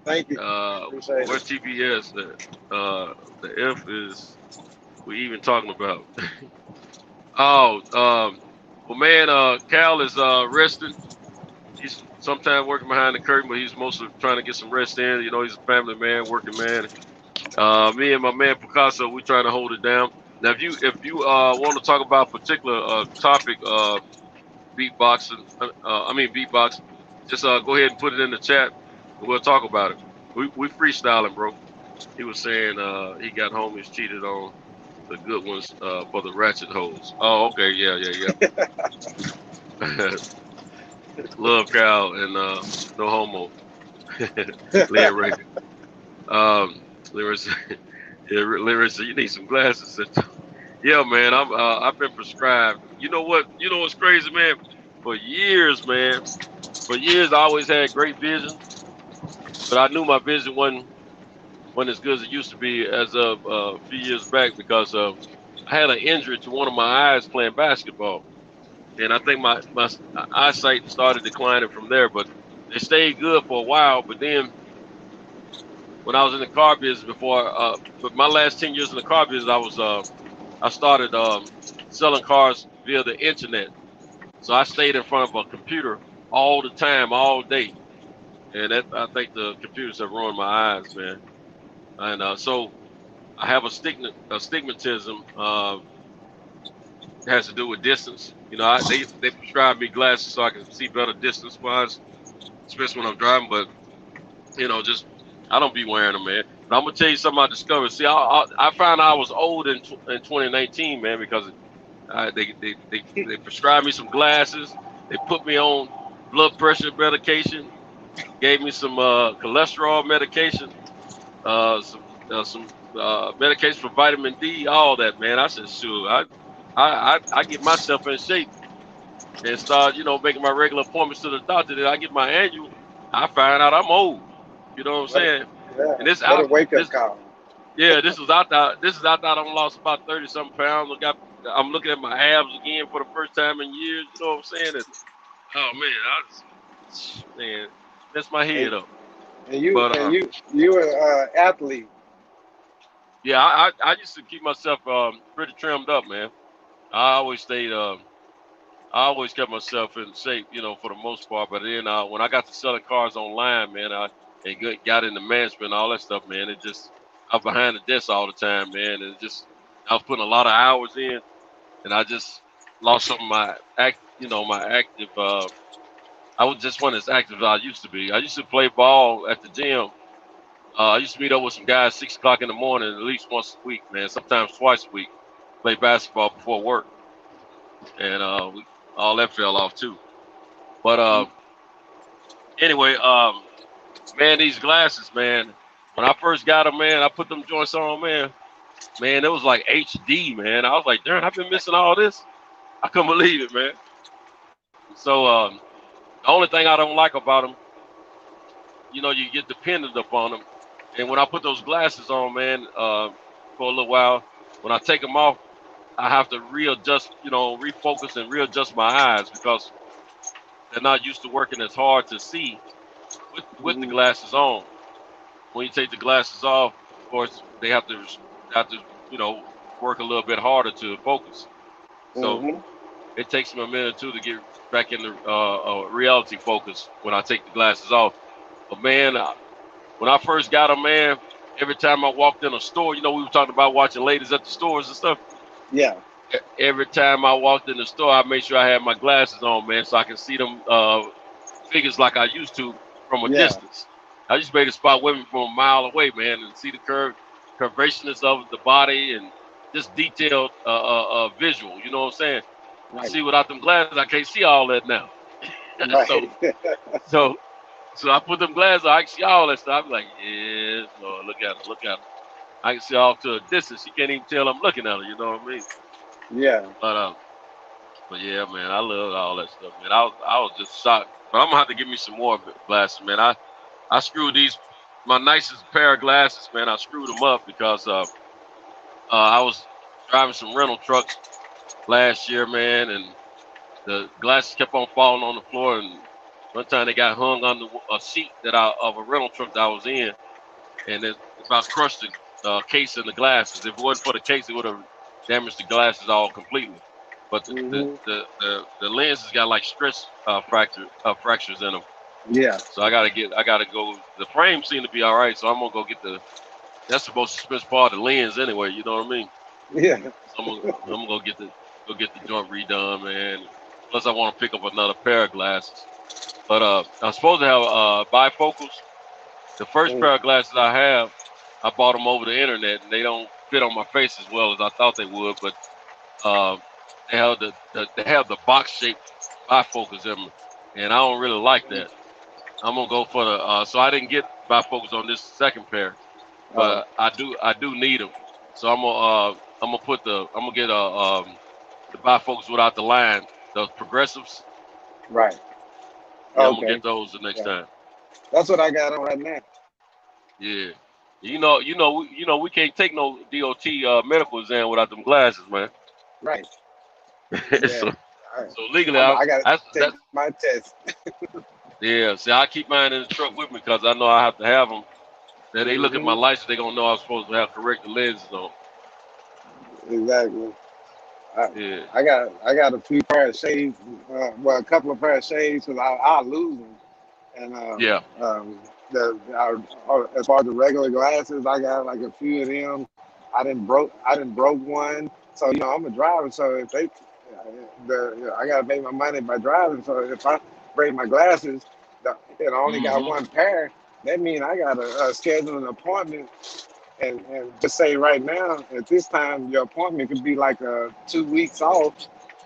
Thank you. Appreciate where's TBS? The F is we even talking about. Well, man, Cal is resting. He's sometimes working behind the curtain, but he's mostly trying to get some rest in. You know, he's a family man, working man. Me and my man Picasso, we trying to hold it down. Now, if you want to talk about a particular topic, beatboxing, beatbox, just go ahead and put it in the chat, and we'll talk about it. We freestyling, bro. He was saying he got homies cheated on the good ones for the ratchet hoes. Oh, okay, yeah. Love Cal and no homo. Leah Ray. Leah said, you need some glasses. Yeah, man, I've been prescribed. You know what? You know what's crazy, man? For years, man. For years, I always had great vision, but I knew my vision wasn't as good as it used to be as of a few years back because I had an injury to one of my eyes playing basketball, and I think my eyesight started declining from there. But it stayed good for a while. But then, when I was in the car business but my last 10 years in the car business, I started selling cars via the internet. So I stayed in front of a computer all the time, all day. And I think the computers have ruined my eyes, man. And so I have a stigmatism. It has to do with distance. You know, they prescribe me glasses so I can see better distance wise, especially when I'm driving. But, you know, just I don't be wearing them, man. But I'm going to tell you something I discovered. See, I found I was old in 2019, man, because they prescribed me some glasses. They put me on blood pressure medication, gave me some cholesterol medication, some medication for vitamin D, all that, man. I said, sure, I get myself in shape and start, you know, making my regular appointments to the doctor. Then I get my annual. I find out I'm old. You know what I'm saying? Yeah. And this wake up call. Yeah, this is after I done lost about 30-something pounds. I'm looking at my abs again for the first time in years. You know what I'm saying? And, oh man, that's my head up. And you an athlete. Yeah, I used to keep myself pretty trimmed up, man. I always kept myself in shape, you know, for the most part. But then when I got to selling cars online, man, and got into management and all that stuff, man, I was behind the desk all the time, man, and I was putting a lot of hours in, and I just lost some of my active. I was just wasn't as active as I used to be. I used to play ball at the gym. I used to meet up with some guys 6 o'clock in the morning at least once a week, man. Sometimes twice a week. Play basketball before work, and all that fell off too. But anyway, man, these glasses, man. When I first got them, man, I put them joints on, man. Man, it was like HD, man. I was like, darn, I've been missing all this. I couldn't believe it, man. So the only thing I don't like about them, you know, you get dependent upon them. And when I put those glasses on, man, for a little while, when I take them off, I have to readjust, you know, refocus and readjust my eyes because they're not used to working as hard to see with the glasses on. When you take the glasses off, of course, they have to, you know, work a little bit harder to focus. So it takes me a minute or two to get back into reality focus when I take the glasses off. But man, when I first got them, man, every time I walked in a store, you know, we were talking about watching ladies at the stores and stuff. Yeah. Every time I walked in the store, I made sure I had my glasses on, man, so I can see them figures like I used to from a distance. I used to be able to spot women from a mile away, man, and see the curvaceousness of the body and just detailed visual. You know what I'm saying? Right. See, without them glasses, I can't see all that now. Right. So I put them glasses on, I can see all that stuff. I'm like, yes, Lord, look at them. I can see off to a distance. You can't even tell I'm looking at her. You know what I mean? Yeah. But yeah, man, I love all that stuff, man. I was just shocked. But I'm gonna have to give me some more glasses, man. I screwed my nicest pair of glasses, man. I screwed them up because I was driving some rental trucks last year, man, and the glasses kept on falling on the floor. And one time they got hung under a seat of a rental truck that I was in, and it about crushed the case and the glasses. If it wasn't for the case, it would have damaged the glasses all completely. But the lenses got like stress fractures in them. Yeah. So I gotta go. The frame seemed to be all right, so I'm gonna go get that's the most expensive part of the lens anyway. You know what I mean? Yeah. So I'm gonna go get the joint redone, man. Plus I want to pick up another pair of glasses. But I'm supposed to have bifocals. The first pair of glasses I have, I bought them over the internet, and they don't fit on my face as well as I thought they would. But they have the box shaped bifocals in them, and I don't really like that. I'm gonna go for the so I didn't get bifocals on this second pair, but I do need them. So I'm gonna get the bifocals without the line, the progressives. Right. Yeah, I'm gonna get those the next time. That's what I got on right now. Yeah. You know, we can't take no DOT medical exam without them glasses, man. Right. so legally, I gotta take my test. Yeah. See, I keep mine in the truck with me because I know I have to have them. Then they look at my license, they gonna know I'm supposed to have corrected lenses on. Exactly. I got a few pair of shades, a couple of pair of shades because I'll lose them. And as far as the regular glasses, I got like a few of them. I didn't broke one, so you know I'm a driver. So if I gotta make my money by driving. So if I break my glasses, and I only got one pair, that means I gotta schedule an appointment. And just say right now, at this time, your appointment could be like 2 weeks off,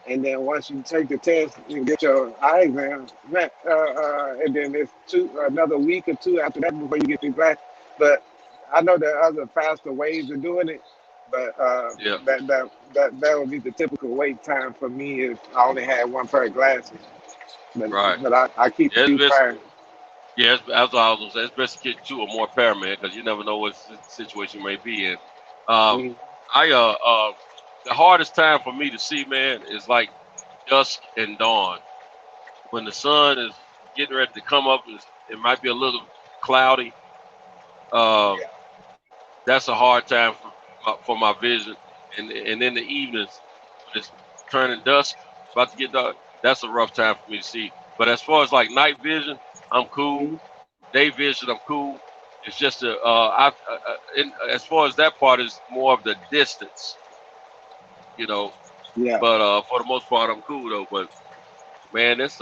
and then once you take the test, you get your eye exam, and then it's another week or two after that before you get your glass. But I know there are other faster ways of doing it, but that would be the typical wait time for me if I only had one pair of glasses. But, but I keep two pairs. Yeah, that's what I was gonna say. It's best to get 2 or more pair, man, because you never know what situation you may be in. The hardest time for me to see, man, is like dusk and dawn. When the sun is getting ready to come up, it might be a little cloudy. That's a hard time for my vision. And in the evenings, when it's turning dusk, about to get dark, that's a rough time for me to see. But as far as like night vision, I'm cool. Day vision, I'm cool. It's just as far as that part is more of the distance, you know. Yeah. But for the most part, I'm cool though. But man, it's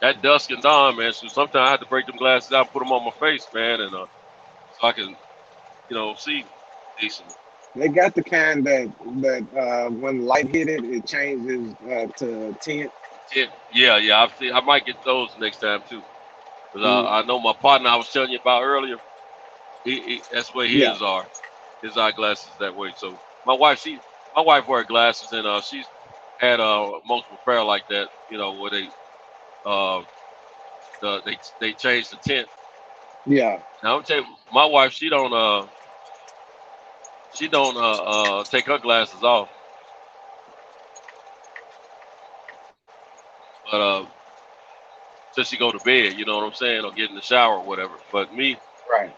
at dusk and dawn, man. So sometimes I have to break them glasses out, put them on my face, man, and so I can, see decent. They got the kind that when light hit it, it changes to tint. Yeah. I might get those next time too. Cause Mm, I know my partner I was telling you about earlier. That's where yeah, his are. His eyeglasses that way. So my wife wear glasses, and she's had multiple pair like that. Where uh they change the tint. yeah. Now I'm telling you, my wife she don't take her glasses off, but till she go to bed. You know what I'm saying, or get in the shower or whatever. But me, Right.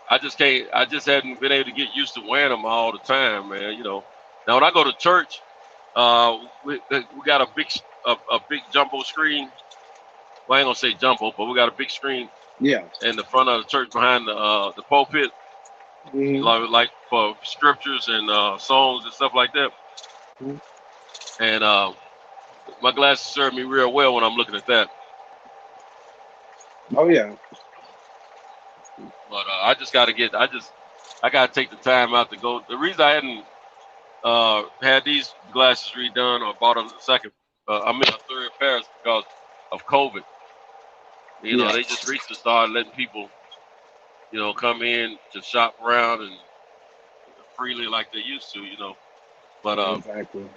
I just can't. I just haven't been able to get used to wearing them all the time, man. Now when I go to church, we got a big jumbo screen. Well, I ain't gonna say jumbo, but we got a big screen Yeah. in the front of the church behind the pulpit, Hmm. like for scriptures and songs and stuff like that. And my glasses serve me real well when I'm looking at that. Oh yeah. But I gotta take the time out to go. The reason I hadn't had these glasses redone or bought a second, a third pair is because of COVID. Yeah. They just recently started letting people, come in to shop around and freely like they used to. But Exactly.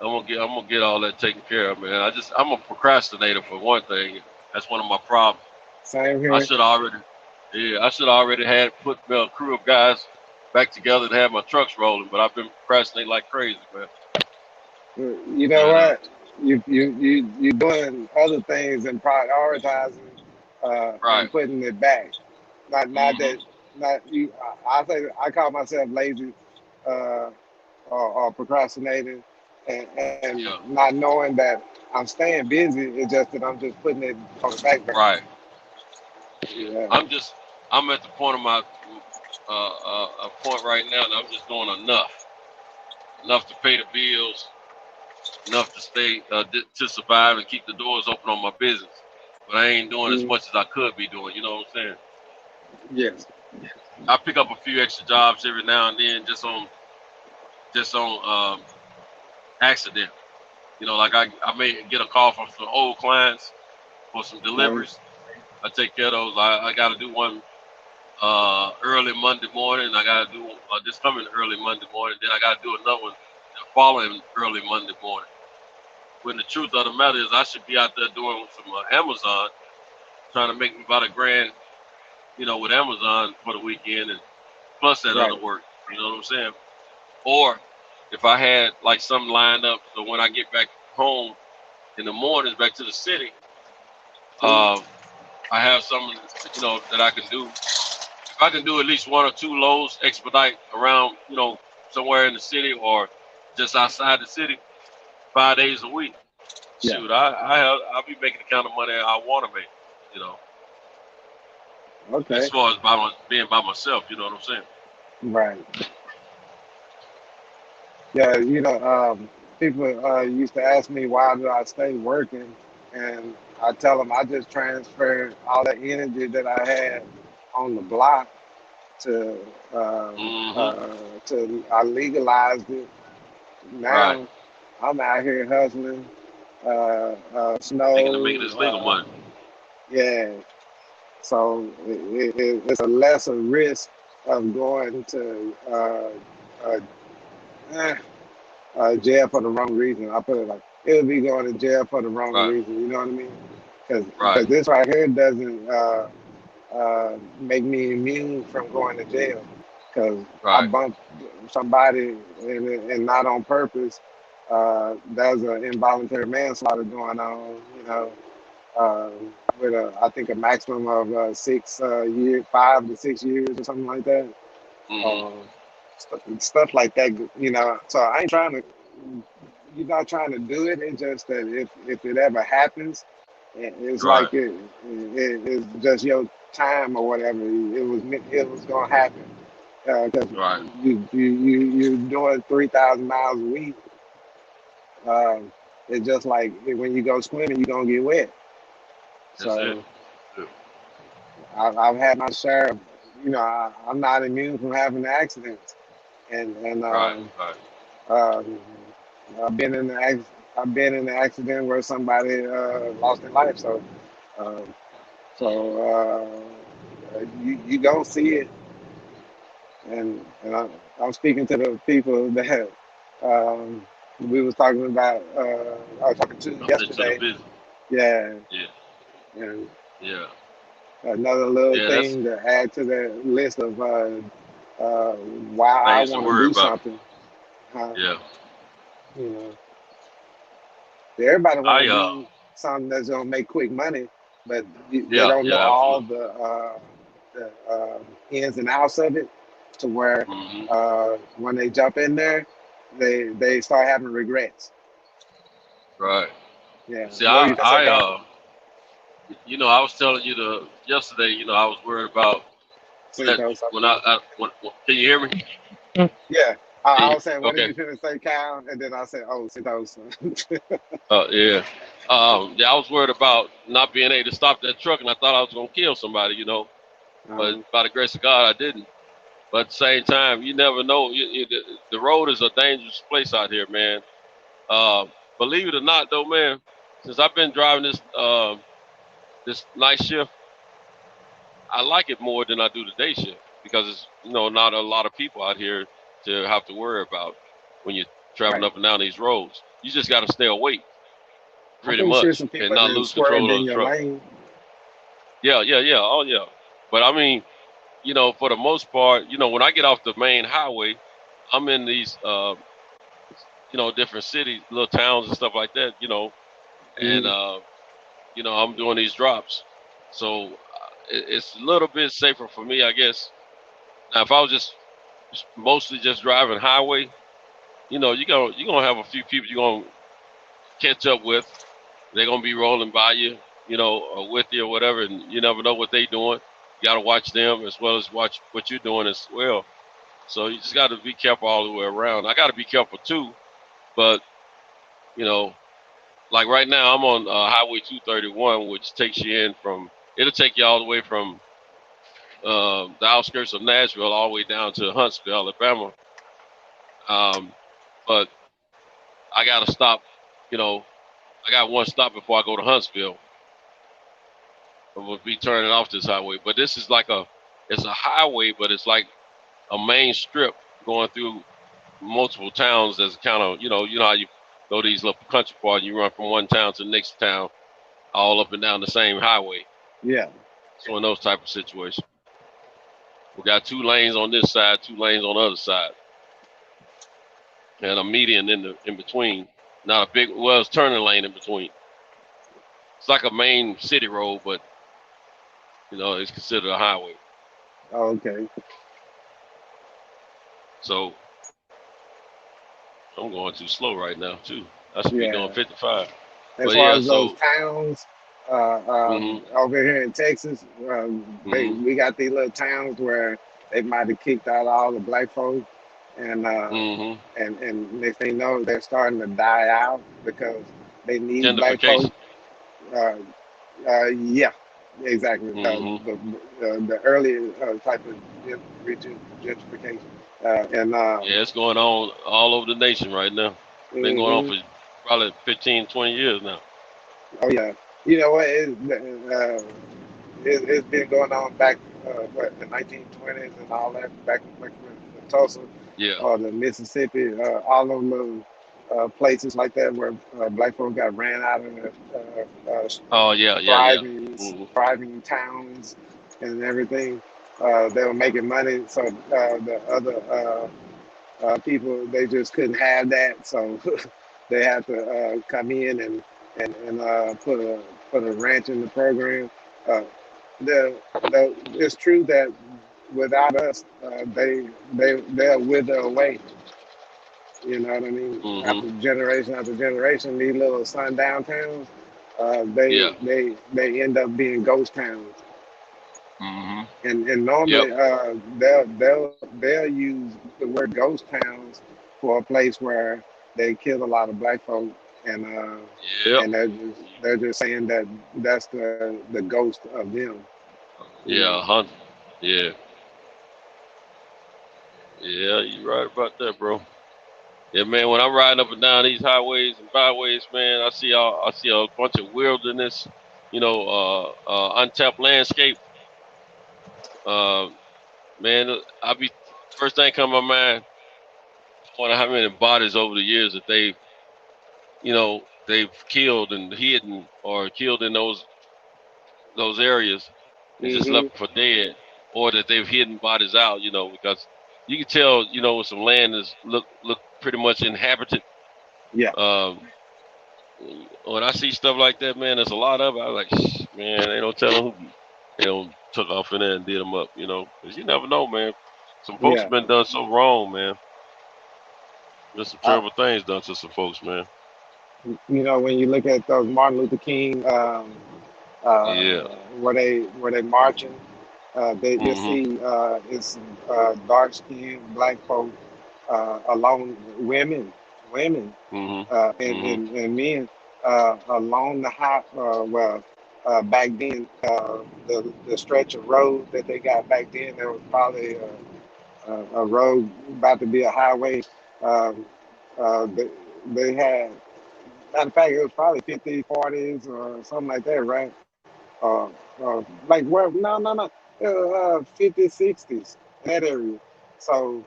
I'm gonna get all that taken care of, man. I'm a procrastinator for one thing. That's one of my problems. Same I here. should already, yeah, I should already had put a crew of guys back together and have my trucks rolling, but I've been procrastinating like crazy, man. You know And what? You doing other things and prioritizing right, and putting it back. Not hmm that not you. I say I call myself lazy uh, or procrastinating, and yeah, not knowing that I'm staying busy. It's just that I'm just putting it on the back burner. right. Yeah. I'm just, I'm at the point of my a point right now that I'm just doing enough to pay the bills, enough to stay to survive and keep the doors open on my business. But I ain't doing as Mm, much as I could be doing. You know what I'm saying? yes. I pick up a few extra jobs every now and then, just on accident. Like I may get a call from some old clients for some Okay. deliveries. I take care of those. I got to do one early Monday morning. I got to do this coming early Monday morning. Then I got to do another one the following early Monday morning. When the truth of the matter is, I should be out there doing some Amazon, trying to make me about $1,000, with Amazon for the weekend, and plus that other Right. work. You know what I'm saying? Or if I had like something lined up, so when I get back home in the mornings back to the city, uh, I have something that I can do. If I can do at least one or two loads expedite around, somewhere in the city or just outside the city, 5 days a week. Yeah. Shoot, I'll be making the kind of money I want to make. You know, as Okay. far as being by myself. You know what I'm saying? Right. Yeah, people used to ask me why do I stay working, and I tell them I just transferred all the energy that I had on the block to Mm-hmm. I legalized it. Right. Now I'm out here hustling, Making snow, this legal money. yeah. So it's a lesser risk of going to uh, eh, jail for the wrong reason. I put it like it would be going to jail for the wrong Right. reason. You know what I mean? Right. Because this right here doesn't make me immune from going to jail. Because I Right. bumped somebody and not on purpose. There's an involuntary manslaughter going on. Uh, with I think a maximum of 6 years, 5 to 6 years or something like that. Mm-hmm. Um, stuff like that. So I ain't trying to. You're not trying to do it. It's just that if it ever happens, it's Right. like it's just your time or whatever. It was gonna happen because Right. you're doing 3,000 miles a week. Um, it's just like when you go swimming, you're gonna get wet. That's it. So Yeah. I've had my share of, I'm not immune from having accidents, and Right, right. um, I've been in I've been in an accident where somebody lost their life. So um, you don't see it, and I'm speaking to the people that we was talking about. I was talking to I'm into the yesterday. business. Yeah, Yeah, and yeah, another little yeah. That's thing to add to the list of why I things to want to worry do about. something. Uh, Yeah. you know, everybody want I to do something that's gonna make quick money, but they Yeah, don't know yeah, all absolutely. the ins and outs of it, to where Hmm. when they jump in there, they start having regrets. Right. Yeah. See, What were you gonna say, Kyle? I was telling you yesterday. I was worried about that Cinco, when something. can you hear me? Yeah. Can I you, was saying, what did okay. you finna say, Kyle? And then I said, oh, Cinco. Yeah. Yeah, I was worried about not being able to stop that truck, and I thought I was gonna kill somebody. But by the grace of God, I didn't. But at the same time, you never know. The road is a dangerous place out here, man. Uh, Believe it or not, though, man, since I've been driving this night shift, I like it more than I do the day shift because it's not a lot of people out here to have to worry about when you're traveling Right. up and down these roads. You just got to stay awake, I'm pretty pretty sure much, some and people not then lose swerved control of in the your truck. lane. Yeah, yeah, yeah. Oh, yeah. But I mean, for the most part, when I get off the main highway, I'm in these, different cities, little towns and stuff like that, and, Mhm. I'm doing these drops. So it's a little bit safer for me, I guess. Now, if I was just mostly just driving highway, you're gonna have a few people you're gonna catch up with. They're gonna be rolling by you, or with you or whatever, and you never know what they're doing. You gotta watch them as well as watch what you're doing as well. So you just gotta be careful all the way around. I gotta be careful too, but you know, like right now I'm on Highway 231, which takes you in from. It'll take you all the way from the outskirts of Nashville all the way down to Huntsville, Alabama. Um, but I gotta stop. You know, I got one stop before I go to Huntsville. We'll be turning off this highway, but this is it's a highway, but it's like a main strip going through multiple towns. That's kind of, how you go to these little country parts. You run from one town to the next town, all up and down the same highway. Yeah. So in those type of situations, we got 2 lanes on this side, 2 lanes on the other side, and a median in between. Not a big, well, it's turning lane in between. It's like a main city road, but it's considered a highway. Oh, okay. So I'm going too slow right now too. I should be doing Yeah. 55. As But far yeah, as those so towns, mhm, over here in Texas, mhm, we got these little towns where they might have kicked out all the black folks, and mhm. next thing you know, they're starting to die out because they need black Gentrification. folks. Uh, yeah, exactly. Mhm. The early type of gentrification, and Yeah, it's going on all over the nation right now. Been going on mhm. for probably 15, 20 years now. Oh yeah, you know what? It's been going on back the 1920s and all that, back in Tulsa Yeah. or the Mississippi, all of those places like that where black folks got ran out of Oh yeah, yeah, yeah. thriving Mhm. thriving towns and everything. They were making money, so the other people they just couldn't have that, so they had to come in and put a wrench in the program. Uh, it's true that without us, they'll wither away. You know what I mean? Mhm. After generation, these little sundown towns, Yeah. they end up being ghost towns. Mhm. And Yep. normally they'll use the word ghost towns for a place where they killed a lot of black folk and Yep. and they're just saying that that's the ghost of them. You Yeah. know. 100. Yeah. Yeah. You're right about that, bro. Yeah, man. When I'm riding up and down these highways and byways, man, I see a bunch of wilderness, untapped landscape. Uh, man, I be first thing come to my mind. I wonder how many bodies over the years that they've killed and hidden or killed in those areas and just Hmm. left for dead, or that they've hidden bodies out. Because you can tell, some land is look pretty much inhabited. Yeah. Um, when I see stuff like that, man, there's a lot of it. I was like, man, they don't tell them who they don't took off in there and did them up, because you never know, man. Some folks Yeah. have been done so wrong, man. There's some I, terrible things done to some folks, man. when you look at those Martin Luther King, uh, Yeah. where they marching, you Mhm. see it's dark skinned black folk, along women, Mhm. and, Mhm. and, and men, along the high, back then, the stretch of road that they got back then, there was probably a road about to be a highway. Um, they had, matter of fact, it was probably 50s, 40s, or something like that, right? Uh, like where? No, no, no. 50s, 60s, that area. So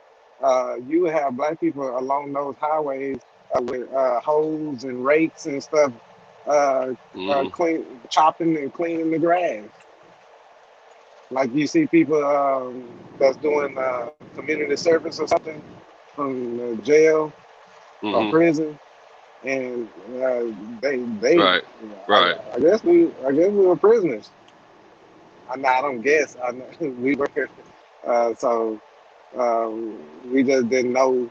you would have black people along those highways with hoes and rakes and stuff, Mhm. chopping and cleaning the grass. Like you see people that's doing community service or something from jail or Mhm. prison, and they Right. Right. I guess we were prisoners. I don't guess. I know we were. So we just didn't know.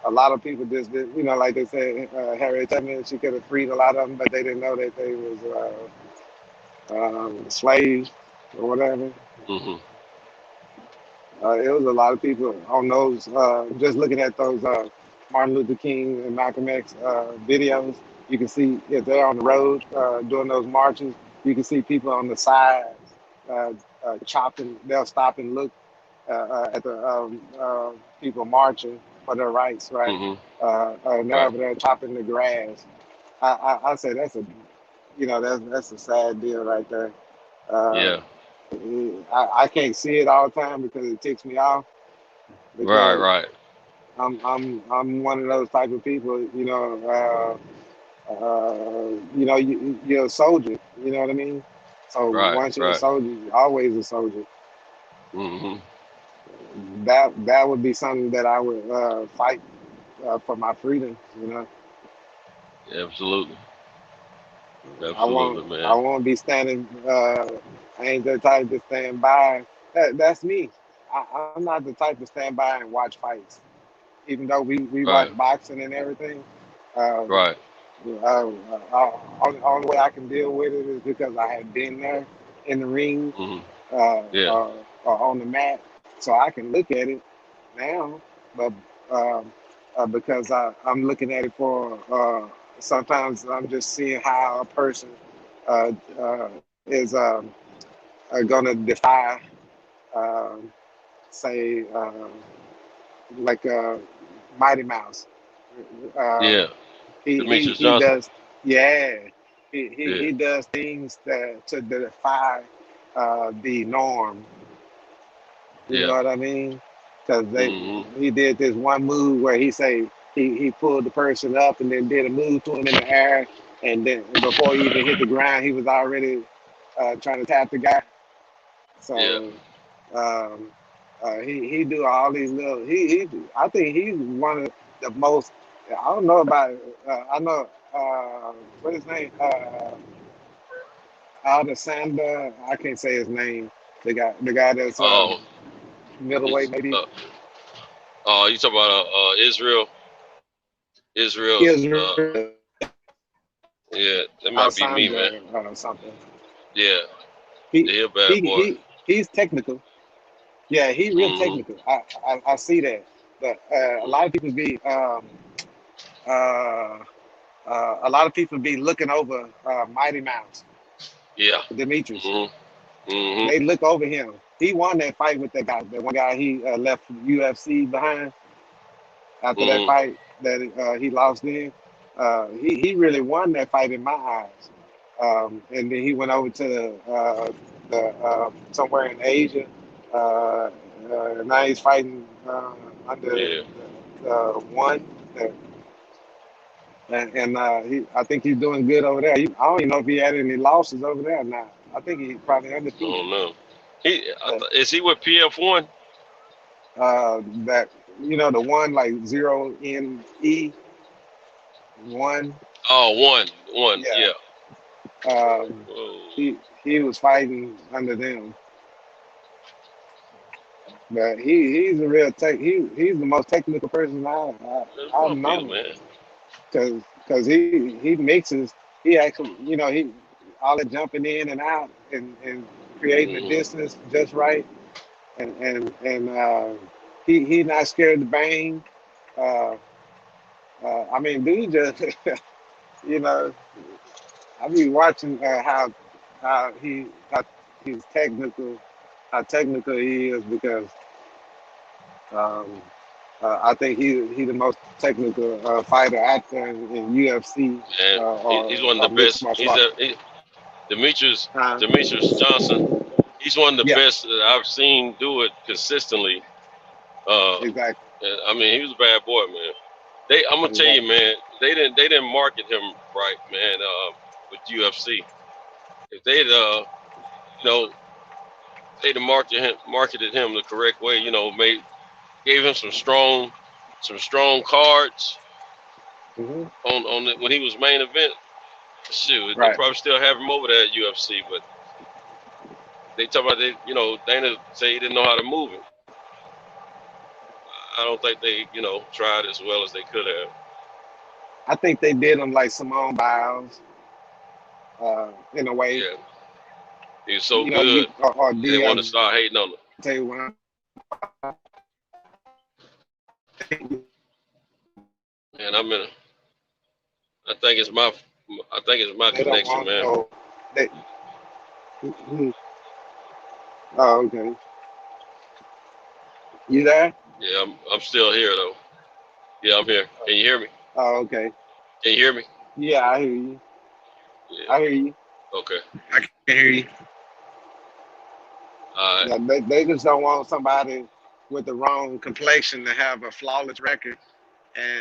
A lot of people just did, like they said, Harriet Tubman, she could have freed a lot of them, but they didn't know that they was slaves or whatever. Mhm. It was a lot of people on those. Just looking at those Martin Luther King and Malcolm X videos, you can see if they're on the road doing those marches, you can see people on the side uh, chopping. They'll stop and look at the people marching for their rights, right? Mhm. And they're Right. over there chopping the grass. I say that's a sad deal right there. Uh, Yeah. I can't see it all the time because it ticks me off Right. because Right. I'm one of those type of people. You're a soldier. You know what I mean? So Right. once you're a Right. soldier, you're always a soldier. Mhm. That would be something that I would fight for my freedom. Absolutely. I won't Absolutely, I man. won't be standing. I ain't the type to stand by. That's me. I'm not the type to stand by and watch fights. Even though we watch Right. boxing and everything, um, Right. only way I can deal with it is because I have been there in the ring, Mhm. uh, Yeah. or on the mat, so I can look at it now. But um, because I'm looking at it for sometimes I'm just seeing how a person is going to defy, um, say, like Mighty Mouse. Uh, Yeah. he, he Demetrius he Johnson. does, yeah. He Yeah. does things that to defy the norm. You Yeah. know what I mean? Because Mhm. he did this one move where he pulled the person up and then did a move to him in the air, and then before he even hit the ground, he was already trying to tap the guy. Yeah. So um, he do all these little. I think he's one of the most. I don't know about. I know what his name. Alexander. I can't say his name. The guy that's Oh, middleweight he's maybe. you talking about Israel? Israel's Israel yeah, that might be me, man. Alexander or something. Yeah. He Yeah, bad he boy. he he's technical. Yeah, he real Mhm. technical. I see that. But a lot of people be uh, a lot of people be looking over Mighty Mouse, Yeah. Demetrius. Mm-hmm. They look over him. He won that fight with that guy. The one guy he left UFC behind after that fight that he lost in. He really won that fight in my eyes. And then he went over to somewhere in Asia. Now he's fighting under one. I think he's doing good over there. I don't even know if he had any losses over there now. I think he's probably I undefeated. don't know. Is he with PF1? That the one like 0NE1. Oh, one. Yeah. Yeah. He was fighting under them, but he's a real he's the most technical person I've known, man. because he mixes. He actually he all that jumping in and out and creating the distance just right, and he not scared to bang. I mean, dude, just I be watching how he's technical, how technical he is, because I think he the most technical fighter out there in UFC. And he's one of the best. Demetrius Johnson. He's one of the best that I've seen do it consistently. Exactly. I mean, he was a bad boy, man. I'm gonna tell you, man. They didn't market him right, man. With UFC, if they'd they'd marketed him the correct way, gave him some strong cards on it when he was main event. Shoot, they probably still have him over there at UFC, but they talk about Dana say he didn't know how to move him. I don't think they tried as well as they could have. I think they did him like Simone Biles, in a way. Yeah, he was so good. They want to start hating on him. Tell you what, and I think it's my connection, man. Oh, okay. You there? Yeah, I'm still here though. Yeah, I'm here. Can you hear me? Oh, okay. Can you hear me? Yeah, I hear you. Yeah. I hear you. Okay. I can hear you. All right. Yeah, they just don't want somebody with the wrong complexion to have a flawless record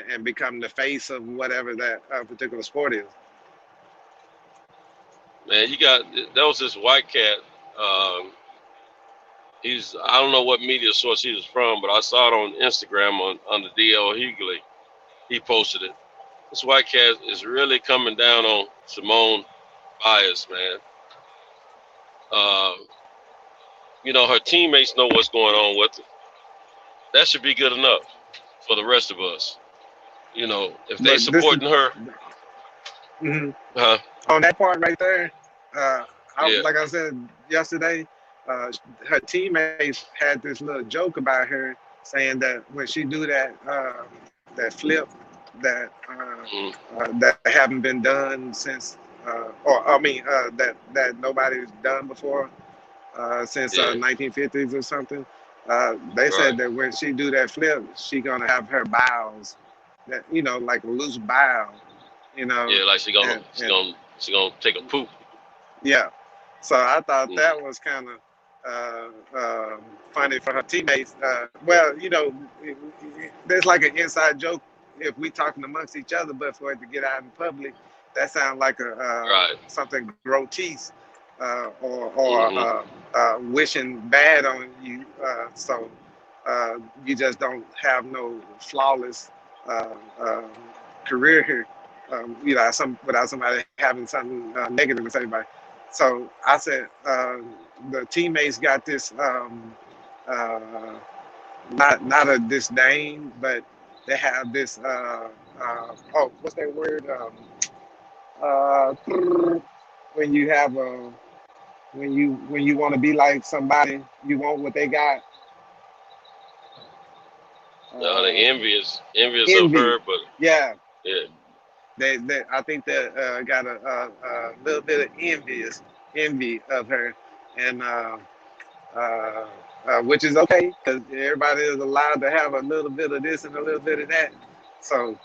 and become the face of whatever that particular sport is. Man, there was this white cat. I don't know what media source he was from, but I saw it on Instagram on the DL Hughley. He posted it. This white cat is really coming down on Simone Biles, man. Her teammates know what's going on with her. That should be good enough for the rest of us. If they supporting her. On that part right there, like I said yesterday, her teammates had this little joke about her, saying that when she do that flip that haven't been done since, that nobody's done before since 1950s or something. They said that when she do that flip, she gonna have her bowels, that like a loose bowel, Yeah, like she gonna take a poop. Yeah. So I thought that was kind of funny for her teammates. There's like an inside joke if we talking amongst each other, but for it to get out in public, that sounds like something grotesque or wishing bad on you. So you just don't have no flawless career here. Without somebody having something negative to say about it. So I said the teammates got this not a disdain, but they have this what's that word? When you have when you want to be like somebody, you want what they got. They're envious of her, but yeah. I think that got a little bit of envy of her, and which is okay because everybody is allowed to have a little bit of this and a little bit of that. So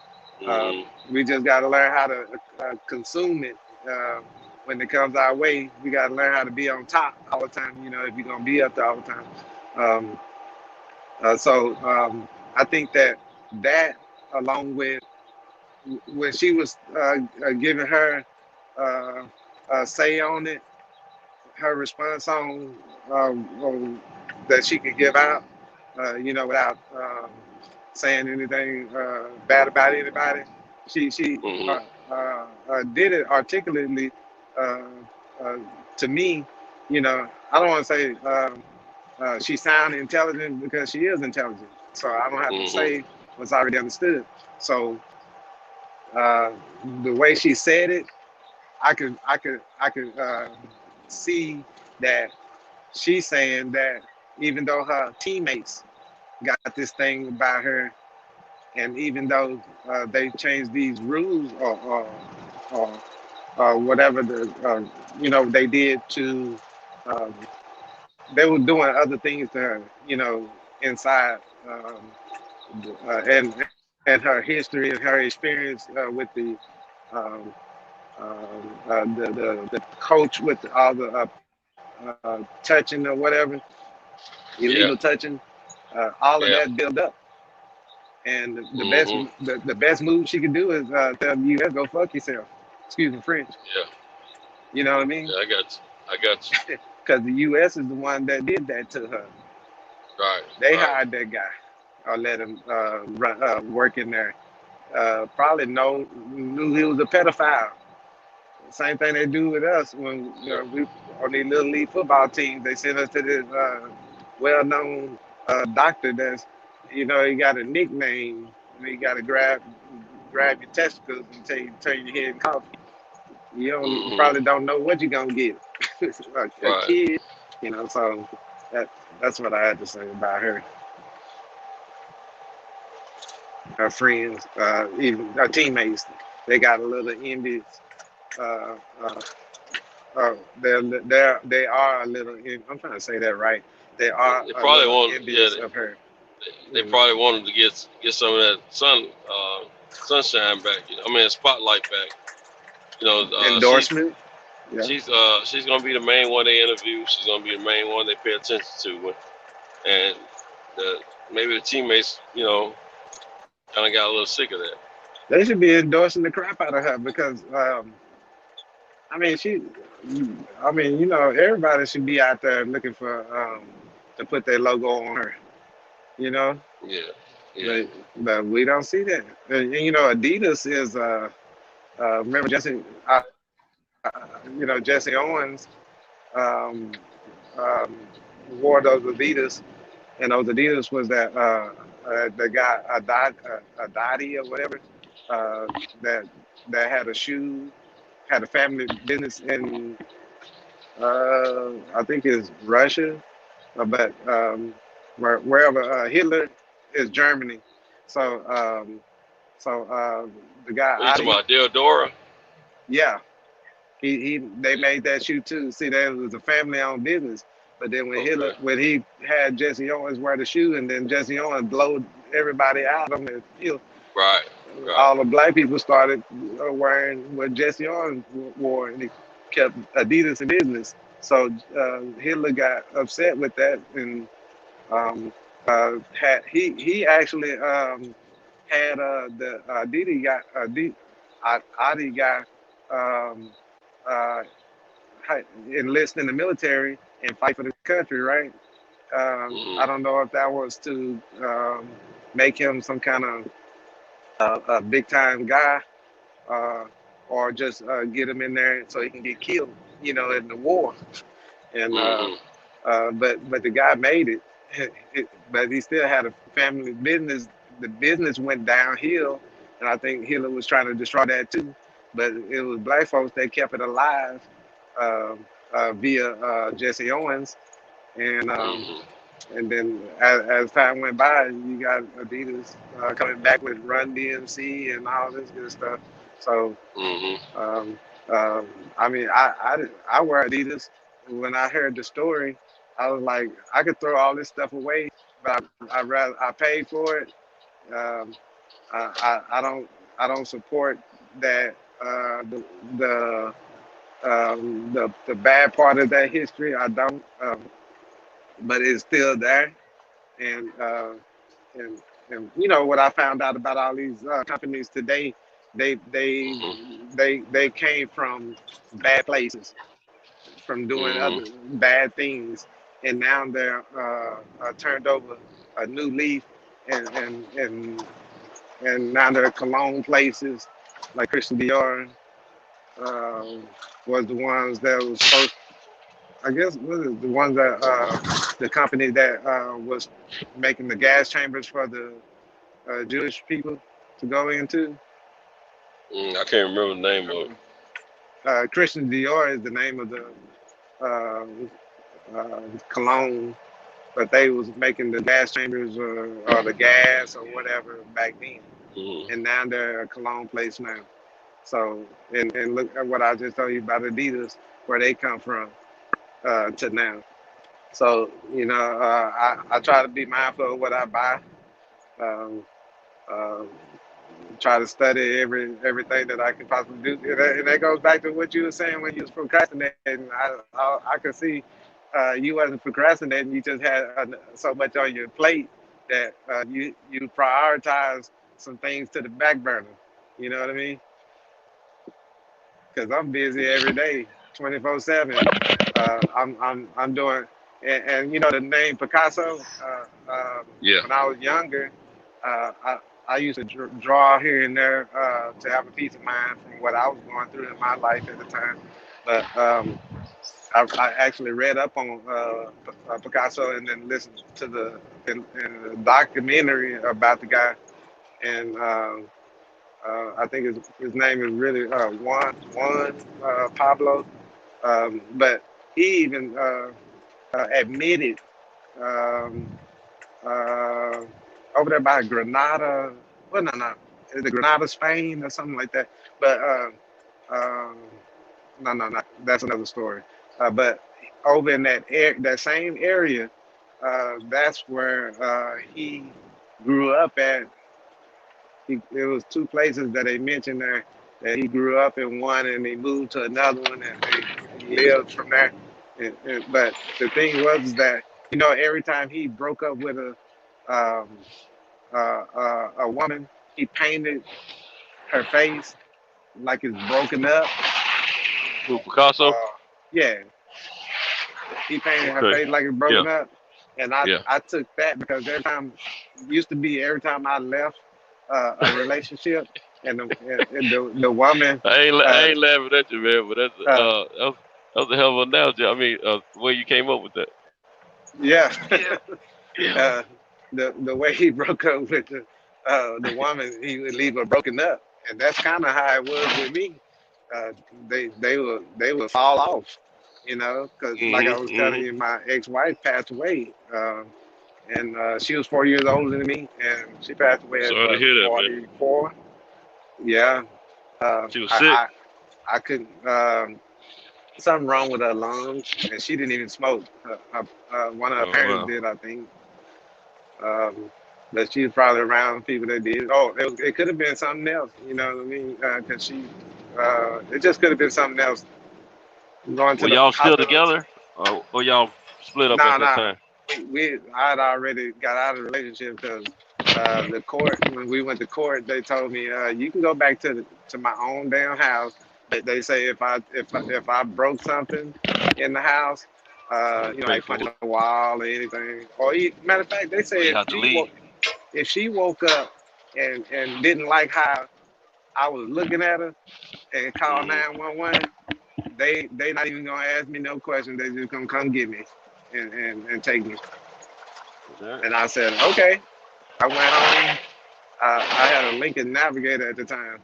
we just got to learn how to consume it when it comes our way. We got to learn how to be on top all the time. You know, if you're gonna be up there all the time. Um, I think that along with when she was giving her say on it, her response on that she could give out, you know, without saying anything bad about anybody. She did it articulately uh, uh, to me. You know, I don't want to say she sounded intelligent because she is intelligent. So I don't have to say what's already understood. So the way she said it, I could see that she's saying that even though her teammates got this thing about her, and even though they changed these rules or whatever you know they did to, um, they were doing other things to her, you know, inside, and her history and her experience with um, the coach with all the touching or whatever, illegal touching, all of that build up. And the best move she could do is tell the U.S. go fuck yourself. Excuse me, French. Yeah. You know what I mean? Yeah, I got you. Because the U.S. is the one that did that to her. Right. They hired that guy or let him work in there. Probably knew he was a pedophile. Same thing they do with us when we on these little league football teams. They send us to this well-known doctor that's, you know, he got a nickname. He got to grab your testicles and turn your head and cough. You probably don't know what you're gonna get. a kid, you know. So that's what I had to say about her. Her friends, even her teammates, they got a little envious. Uh, uh, they are a little. I'm trying to say that right. They are They probably want envious of her. They probably wanted to get some of that sunshine back. You know, I mean, spotlight back. You know, Endorsement. She's gonna be the main one they interview. She's gonna be the main one they pay attention to, and maybe the teammates, you know, kind of got a little sick of that. They should be endorsing the crap out of her because, I mean, you know, everybody should be out there looking for to put their logo on her. You know. Yeah. But we don't see that. And you know, Adidas is remember Jesse. You know, Jesse Owens um, wore those Adidas, and those Adidas was that the guy Adadi or whatever that had a shoe, had a family business in I think it's Russia, but wherever Hitler is Germany. So the guy What are you talking about, Deodora? Yeah. They made that shoe too. See, that was a family-owned business. But then when he had Jesse Owens wear the shoe, and then Jesse Owens blowed everybody out on the field, right. all the black people started wearing what Jesse Owens wore, and he kept Adidas in business. So Hitler got upset with that, and he actually had the Adi guy. Uh, enlist in the military and fight for the country, right? I don't know if that was to make him some kind of a big time guy, or just get him in there so he can get killed, you know, in the war. And but the guy made it, but he still had a family business. The business went downhill, and I think Hitler was trying to destroy that too. But it was black folks that kept it alive via Jesse Owens, and then as time went by, you got Adidas coming back with Run DMC and all this good stuff. So, Mm-hmm. I mean, I wear Adidas. When I heard the story, I was like, I could throw all this stuff away, but I paid for it. Um, I don't support that the the bad part of that history. I don't, but it's still there. And and you know what I found out about all these companies today, they they Mm-hmm. they came from bad places, from doing Mm-hmm. other bad things, and now they're turned over a new leaf, and and and and now they're cologne places like Christian Dior um, was the ones that was supposed. I guess was it the ones that the company that was making the gas chambers for the Jewish people to go into. I can't remember the name of it. Christian Dior is the name of the uh, cologne, but they was making the gas chambers or the gas or whatever back then, Mm-hmm. and now they're a cologne place now. So and look at what I just told you about Adidas, where they come from to now. So you know, I try to be mindful of what I buy. Um, um, Try to study everything that I can possibly do. And that goes back to what you were saying when you was procrastinating. I could see you wasn't procrastinating. You just had so much on your plate that you prioritize some things to the back burner. You know what I mean? Because I'm busy every day, 24/7. I'm doing, and you know the name Picasso. Yeah. When I was younger, I used to draw here and there to have a peace of mind from what I was going through in my life at the time. But I actually read up on Picasso and then listened to in the documentary about the guy, and I think his name is really Juan Pablo. But he even admitted um, uh, over there by Granada. Well, no, is it Granada, Spain, or something like that? But um, no, that's another story. But over in that same area, that's where he grew up at. It was two places that they mentioned there that he grew up in one and he moved to another one and he lived from there. But the thing was that you know every time he broke up with um, a woman, he painted her face like it's broken up. Who, Picasso? Yeah, he painted her Okay. face like it's Yeah. broken up, and Yeah. I took that because used to be every time I left a relationship and the woman I uh, ain't laughing at you, man, but uh, that's a hell of an analogy. I mean, where you came up with that? yeah. Yeah. uh, the way he broke up with the woman, he would leave her broken up, and that's kind of how it was with me. Uh, they would fall off, you know, because like I Mm-hmm. was telling Mm-hmm. you, my ex-wife passed away, and she was 4 years older than me, and she passed away at Sorry to hear that, man. 44. Yeah, uh, She was sick. I, I couldn't. Something wrong with her lungs, and she didn't even smoke. One of her Oh parents wow. did, I think. Um, but she was probably around people that did. Oh, it could have been something else. You know what I mean? Because it just could have been something else. Going to Were the y'all still hospital. together, or y'all split up at Nah, that nah. time? I had already got out of the relationship because the court, when we went to court, they told me you can go back to my own damn house. But they say if I broke something in the house, You have to pay like for punching it, a wall or anything, or matter of fact, they or say you have to leave. if she woke up and didn't like how I was looking at her and called Mm-hmm. 911, they not even gonna ask me no questions. They just gonna come get me and take me. That. And I said, okay. I went home. I had a Lincoln Navigator at the time.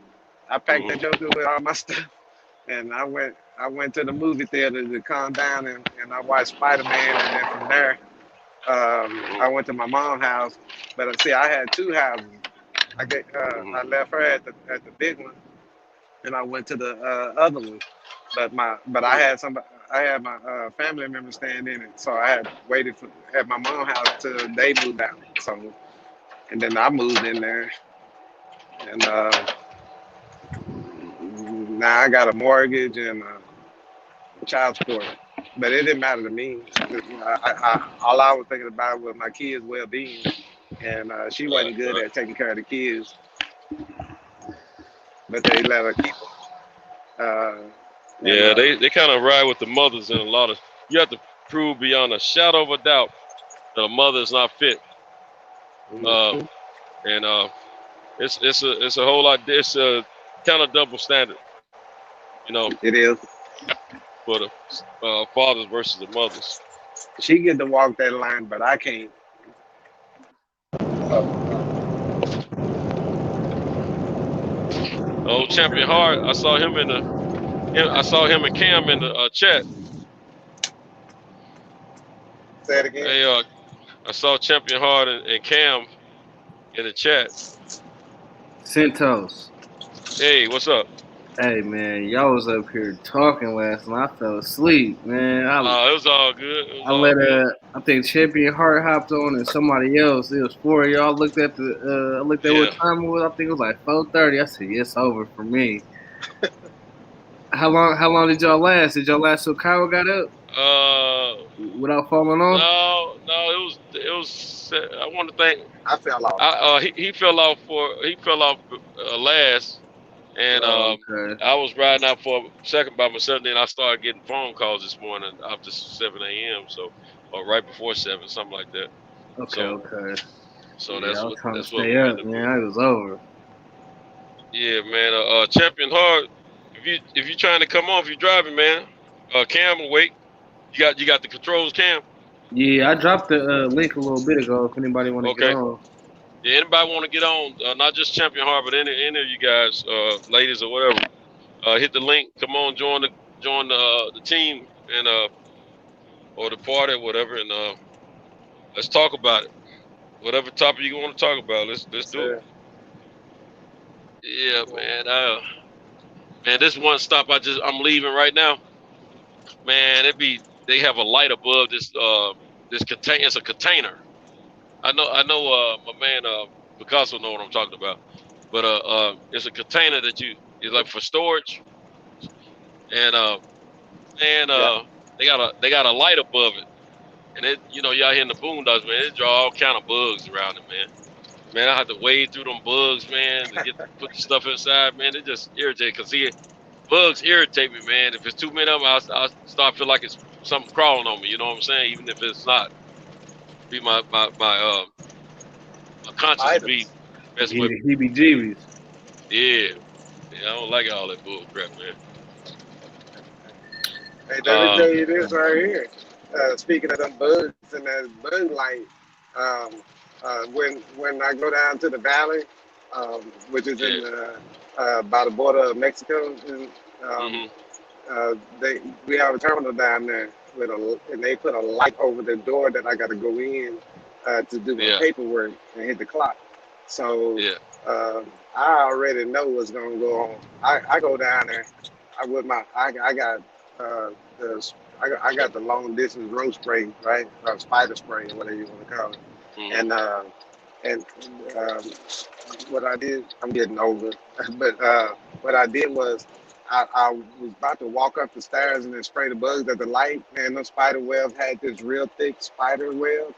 I packed Mm-hmm. that joker with all my stuff, and I went to the movie theater to calm down, and I watched Spider Man, and then from there, I went to my mom's house. But see, I had two houses. Mm-hmm. I left her at the big one, and I went to the other one. But I had my family member staying in it, so I had waited for at my mom's house till they moved out. So and then I moved in there, and now I got a mortgage and child support. But it didn't matter to me. All I was thinking about was my kids' well-being, and she wasn't good at taking care of the kids, but they let her keep them. Yeah, they kind of ride with the mothers in a lot of. You have to prove beyond a shadow of a doubt that a mother is not fit. Mhm. And it's a whole lot. It's a kind of double standard, you know, It is. for the fathers versus the mothers. She get to walk that line, but I can't. Old champion Hart, I saw him and Cam in the chat. Say it again. Hey, I saw Champion Hart and Cam in the chat. Centos. Hey, what's up? Hey man, y'all was up here talking last night. I fell asleep, man. It was all good. I think Champion Hart hopped on and somebody else. It was four of y'all. Looked at what time it was. I think it was like 4:30. I said, it's over for me. How long did y'all last? Did y'all last till Kyle got up? Without falling off? No, it was. I want to think. I fell off. He fell off last, and Okay. I was riding out for a second by myself. Then I started getting phone calls this morning after 7 a.m. Or right before 7, something like that. Okay. So Yeah, that's I was what trying to that's what stay we up, ended up man. doing. It was over. Yeah, man. Champion Hart. If you're trying to come on, if you're driving, man. Cam will wait. You got the controls, Cam. Yeah, I dropped the link a little bit ago. If anybody want to get Okay. on. Yeah, anybody want to get on? Not just Champion Hart, but any of you guys, ladies or whatever. Hit the link. Come on, join the team and or the party or whatever, and let's talk about it. Whatever topic you want to talk about, let's do it. Yeah, man. Man, this one stop I'm leaving right now. Man, they have a light above this container. It's a container. I know my man Picasso know what I'm talking about. But it's a container that is like for storage. And they got a light above it. And it, y'all here in the boondocks, man, it draw all kind of bugs around it, man. Man, I have to wade through them bugs, man, to put the stuff inside, man. It just irritates. Cause see, bugs irritate me, man. If it's too many of them, I start feel like it's something crawling on me. You know what I'm saying? Even if it's not, be my conscience be messing with me. Heebie-jeebies. Yeah, I don't like all that bull crap, man. Hey, let me tell you this right here. Speaking of them bugs and that bug light, when I go down to the valley, which is in by the border of Mexico, and, we have a terminal down there and they put a light over the door that I got to go in to do my paperwork and hit the clock. So I already know what's gonna go on. I go down there. I got the long distance road spray, right? Or spider spray, or whatever you want to call it. And what I did, I'm getting older, but what I did was I was about to walk up the stairs and then spray the bugs at the light. Man, those spider webs had this real thick spider web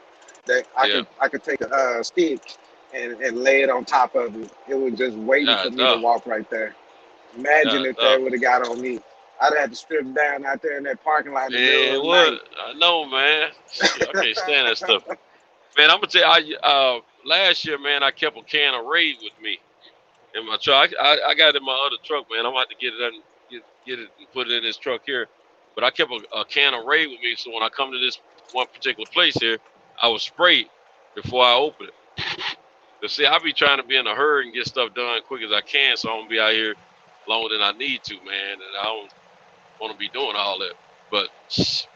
that I could take a stick and lay it on top of it. It was just waiting for me to walk right there. Imagine if they would have got on me. I'd have to strip down out there in that parking lot in the middle of the night. I know, man. Shit, I can't stand that stuff. Man, I'm gonna tell you, last year, man, I kept a can of Raid with me in my truck. I got it in my other truck, man. I'm about to get it and put it in this truck here. But I kept a can of Raid with me, so when I come to this one particular place here, I will spray it before I open it. But see, I be trying to be in a hurry and get stuff done quick as I can, so I don't be out here longer than I need to, man. And I don't want to be doing all that. But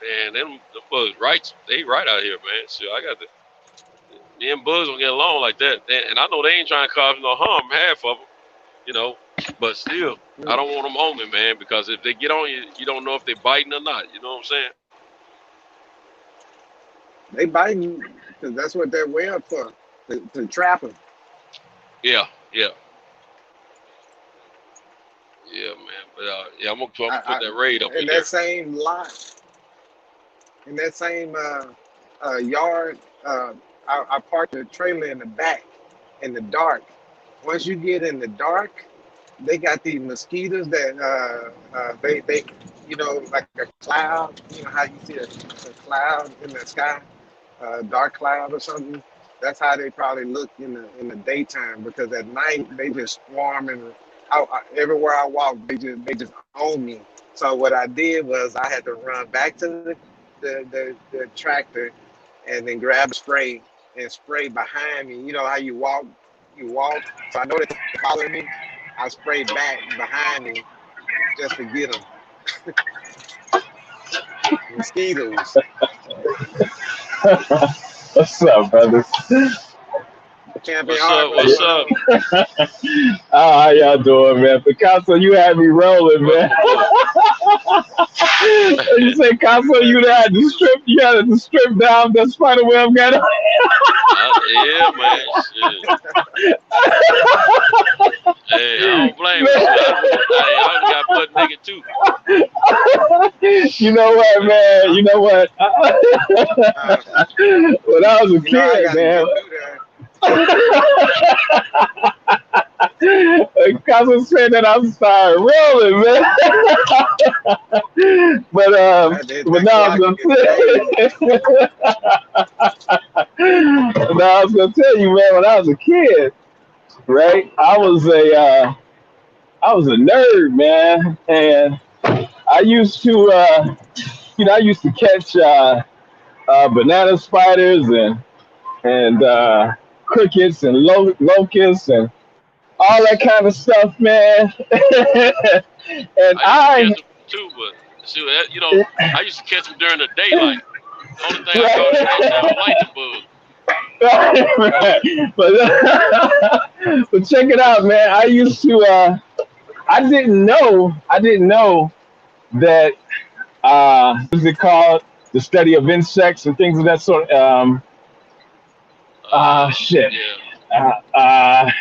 man, them bugs they right out here, man. So I got me and bugs don't get along like that. And I know they ain't trying to cause no harm, half of them, But still, I don't want them on me, man, because if they get on you, you don't know if they're biting or not. You know what I'm saying? They biting because that's what they're web for, to trap them. Yeah, yeah. Yeah, man. But yeah, I'm gonna put that raid up In in that there. same lot, in that same yard, I parked the trailer in the back in the dark. Once you get in the dark, they got these mosquitoes that they like a cloud. You know how you see a cloud in the sky, dark cloud or something. That's how they probably look in the daytime, because at night they just swarm, and everywhere I walk they just own me. So what I did was I had to run back to the tractor and then grab a spray and spray behind me. You know how you walk. So I know that they're following me. I sprayed back behind me just to get them. Mosquitoes. What's up, brothers? Champion What's Hart, up? what's What's going up? on? How y'all doing, man? Picasso, you had me rolling, man. You say, Picasso, you had to strip down that spider web got on. Yeah, man. Shit. Hey, I don't blame you. Shit. I done got butt naked too. You know what, man? You know what? When I was a You know I kid, gotta man. get through there. Picasso said that I'm started rolling, man. But That now I was clock gonna getting now I was gonna tell you, man. When I was a kid, right? I was a nerd, man, and I used to, I used to catch banana spiders and crickets and locusts and all that kind of stuff, man. And I used to catch them too, but shoot, I used to catch them during the daylight. Only thing I caught at nighttime, I like the bugs. Right. But check it out, man. I used to, I didn't know that, what is it called? The study of insects and things of that sort. Shit. Yeah. Uh, Yeah, right.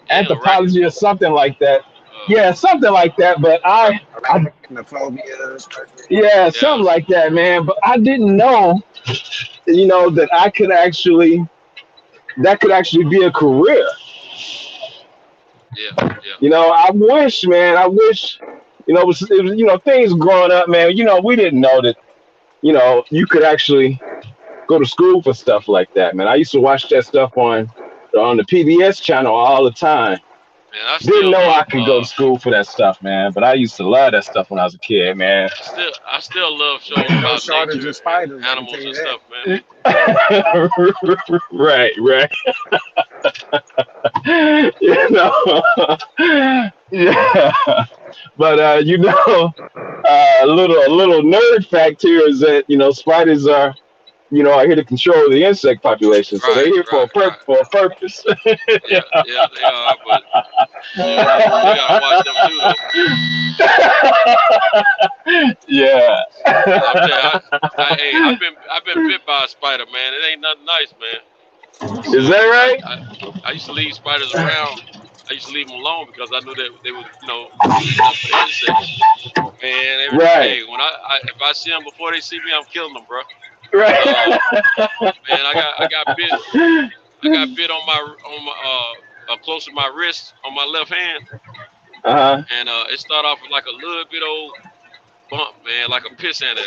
Anthropology or something like that. Yeah, something like that. But arachnophobia. yeah, something like that, man. But I didn't know, that that could actually be a career. Yeah, yeah. I wish, man. I wish, it was things growing up, man. We didn't know that, you could actually go to school for stuff like that, man. I used to watch that stuff on the PBS channel all the time. Man, I Didn't still know I love could go to school for that stuff, man. But I used to love that stuff when I was a kid, man. I still love shows No about shortage nature of spiders, and I can tell animals you and that. stuff, man. Right. Yeah. But a little nerd fact here is that spiders are here to control the insect population, so they're Right, here right, right. for a purpose. Yeah, yeah, they are, but shit, we gotta watch them too, though. Yeah. I'm telling you, hey, I've been bit by a spider, man. It ain't nothing nice, man. Is that right? I used to leave spiders around. I used to leave them alone because I knew that they was, eating up the insects. Man, Right. hey, when if I see them before they see me, I'm killing them, bro. Right. Man, I got bit. I got bit on my close to my wrist on my left hand, Uh-huh. and it started off with like a little bit old bump, man, like a piss ant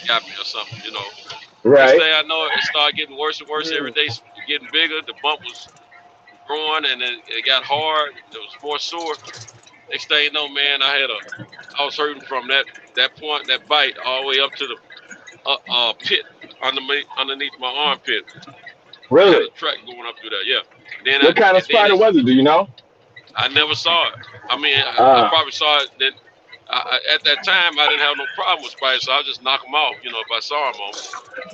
got me or something. Next Right. thing I know, it started getting worse and worse every day, getting bigger. The bump was growing, and it got hard. It was more sore. Next thing you know, man, I was hurting from that point, that bite, all the way up to the pit underneath my armpit. I had a Really? track going up through there, yeah. Then What kind of spider was it? Do you know? I never saw it. I mean, I Uh, probably saw it. Then at that time, I didn't have no problem with spiders, so I would just knock them off, if I saw them on me.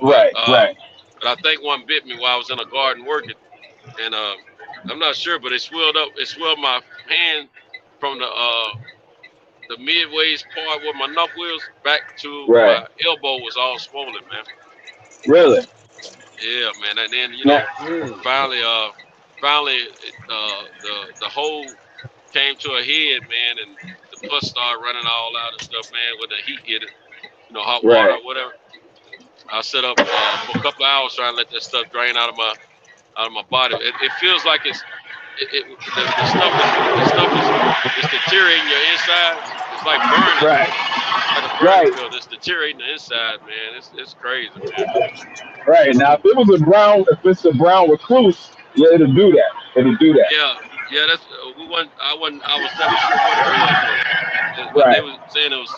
But right. Right. but I think one bit me while I was in a garden working, and I'm not sure, but it swelled up. It swelled my hand from the midways part where my knuckle is back to Right. my elbow was all swollen, man. Really? Yeah, man. And then Now, finally, the hole came to a head, man, and the pus started running all out and stuff, man. When the heat hit it, hot water right. or whatever. I set up for a couple of hours trying to let that stuff drain out of my body. It feels like the stuff is deteriorating your insides. It's like burning. Right. Like a burning field. It's deteriorating the inside, man. It's crazy, man. Right. Now, if it's a brown recluse, yeah, it'll do that. Yeah. That's I was never sure what it was, but they were saying it was.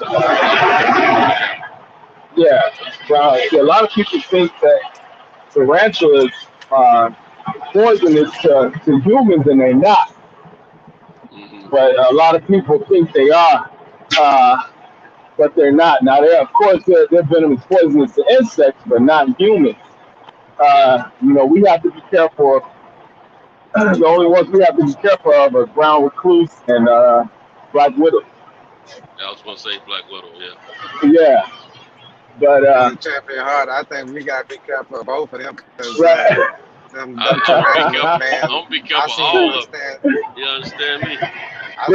Yeah, brown. Yeah, a lot of people think that tarantulas are poisonous to humans, and they're not. Mm-hmm. But a lot of people think they are, but they're not. Now, of course, their venom is poisonous to insects, but not humans. We have to be careful. The only ones we have to be careful of are brown recluse and black widow. I was gonna say black widow, yeah. Yeah, but Champion Heart, I think we gotta be careful of both of them because them I'm man. be careful of all of them. You understand me? I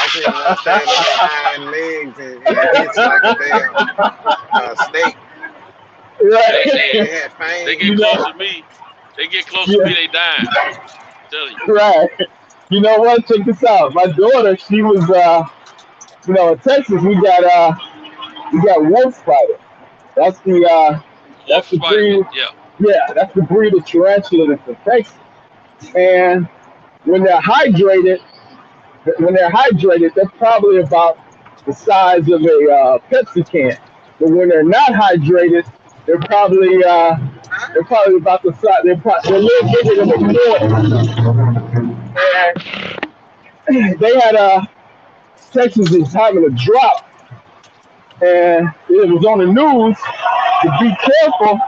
see one standing on hind legs and it's like a damn snake. They get close to me. They get close to me, they die. I'm telling you. Right. You know what? Check this out. My daughter, she was, in Texas, we got wolf spider. That's the breed. Yeah, that's the breed of tarantula that's in Texas. And when they're hydrated, they're probably about the size of a Pepsi can. But when they're not hydrated, they're probably about the size. They're a little bigger than a quart. And they had Texas is having a drought, and it was on the news to be careful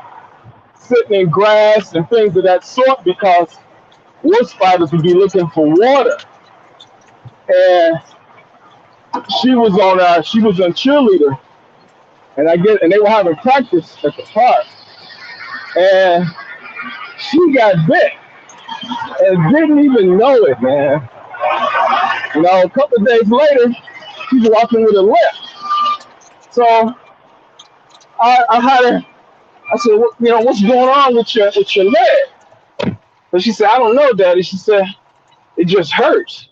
sitting in grass and things of that sort because wolf spiders would be looking for water. And she was on cheerleader, and they were having practice at the park, and she got bit and didn't even know it, man. A couple of days later, she's walking with a limp. So I had her. I said, what's going on with your leg? And she said, I don't know, Daddy. She said, it just hurts.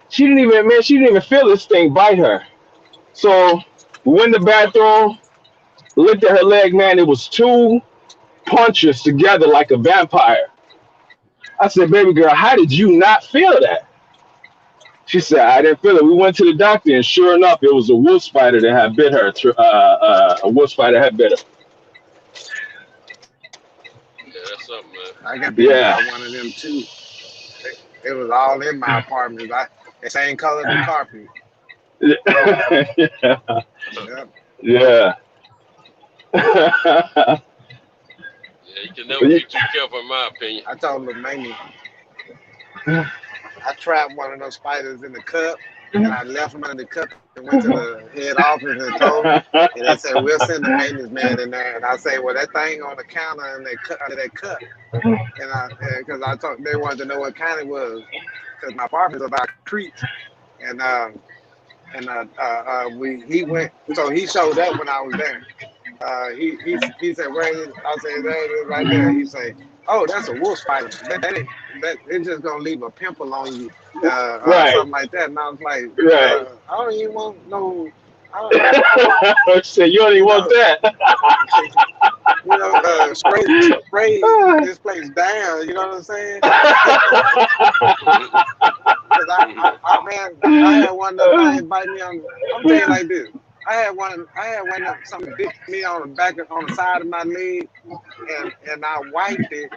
She didn't even feel this thing bite her. So we went in the bathroom, looked at her leg, man. It was two punches together like a vampire. I said, baby girl, how did you not feel that? She said, I didn't feel it. We went to the doctor, and sure enough, it was a wolf spider that had bit her. A wolf spider had bit her. Yeah, that's something, man. I got bit by one of them too. It was all in my apartment. The same color as the carpet. Yeah. You can never be too careful, in my opinion. I told little Mamie, I trapped one of those spiders in the cup, and I left him under the cup and went to the head office and told him, and they said, we'll send the maintenance man in there. And I say, well, that thing on the counter and under that cup. And because I told they wanted to know what kind it was, because my apartment's about creeks. And he went, so he showed up when I was there. He said, where is it? I said, there it is right there. He said, oh, that's a wolf spider. That it's just gonna leave a pimple on you, or something like that. And I was like, I don't even want no. So you don't even want that. Spray this place down. You know what I'm saying? I had one that bite me on. I'm saying like this. I had one that something bit me on the side of my leg, and I wiped it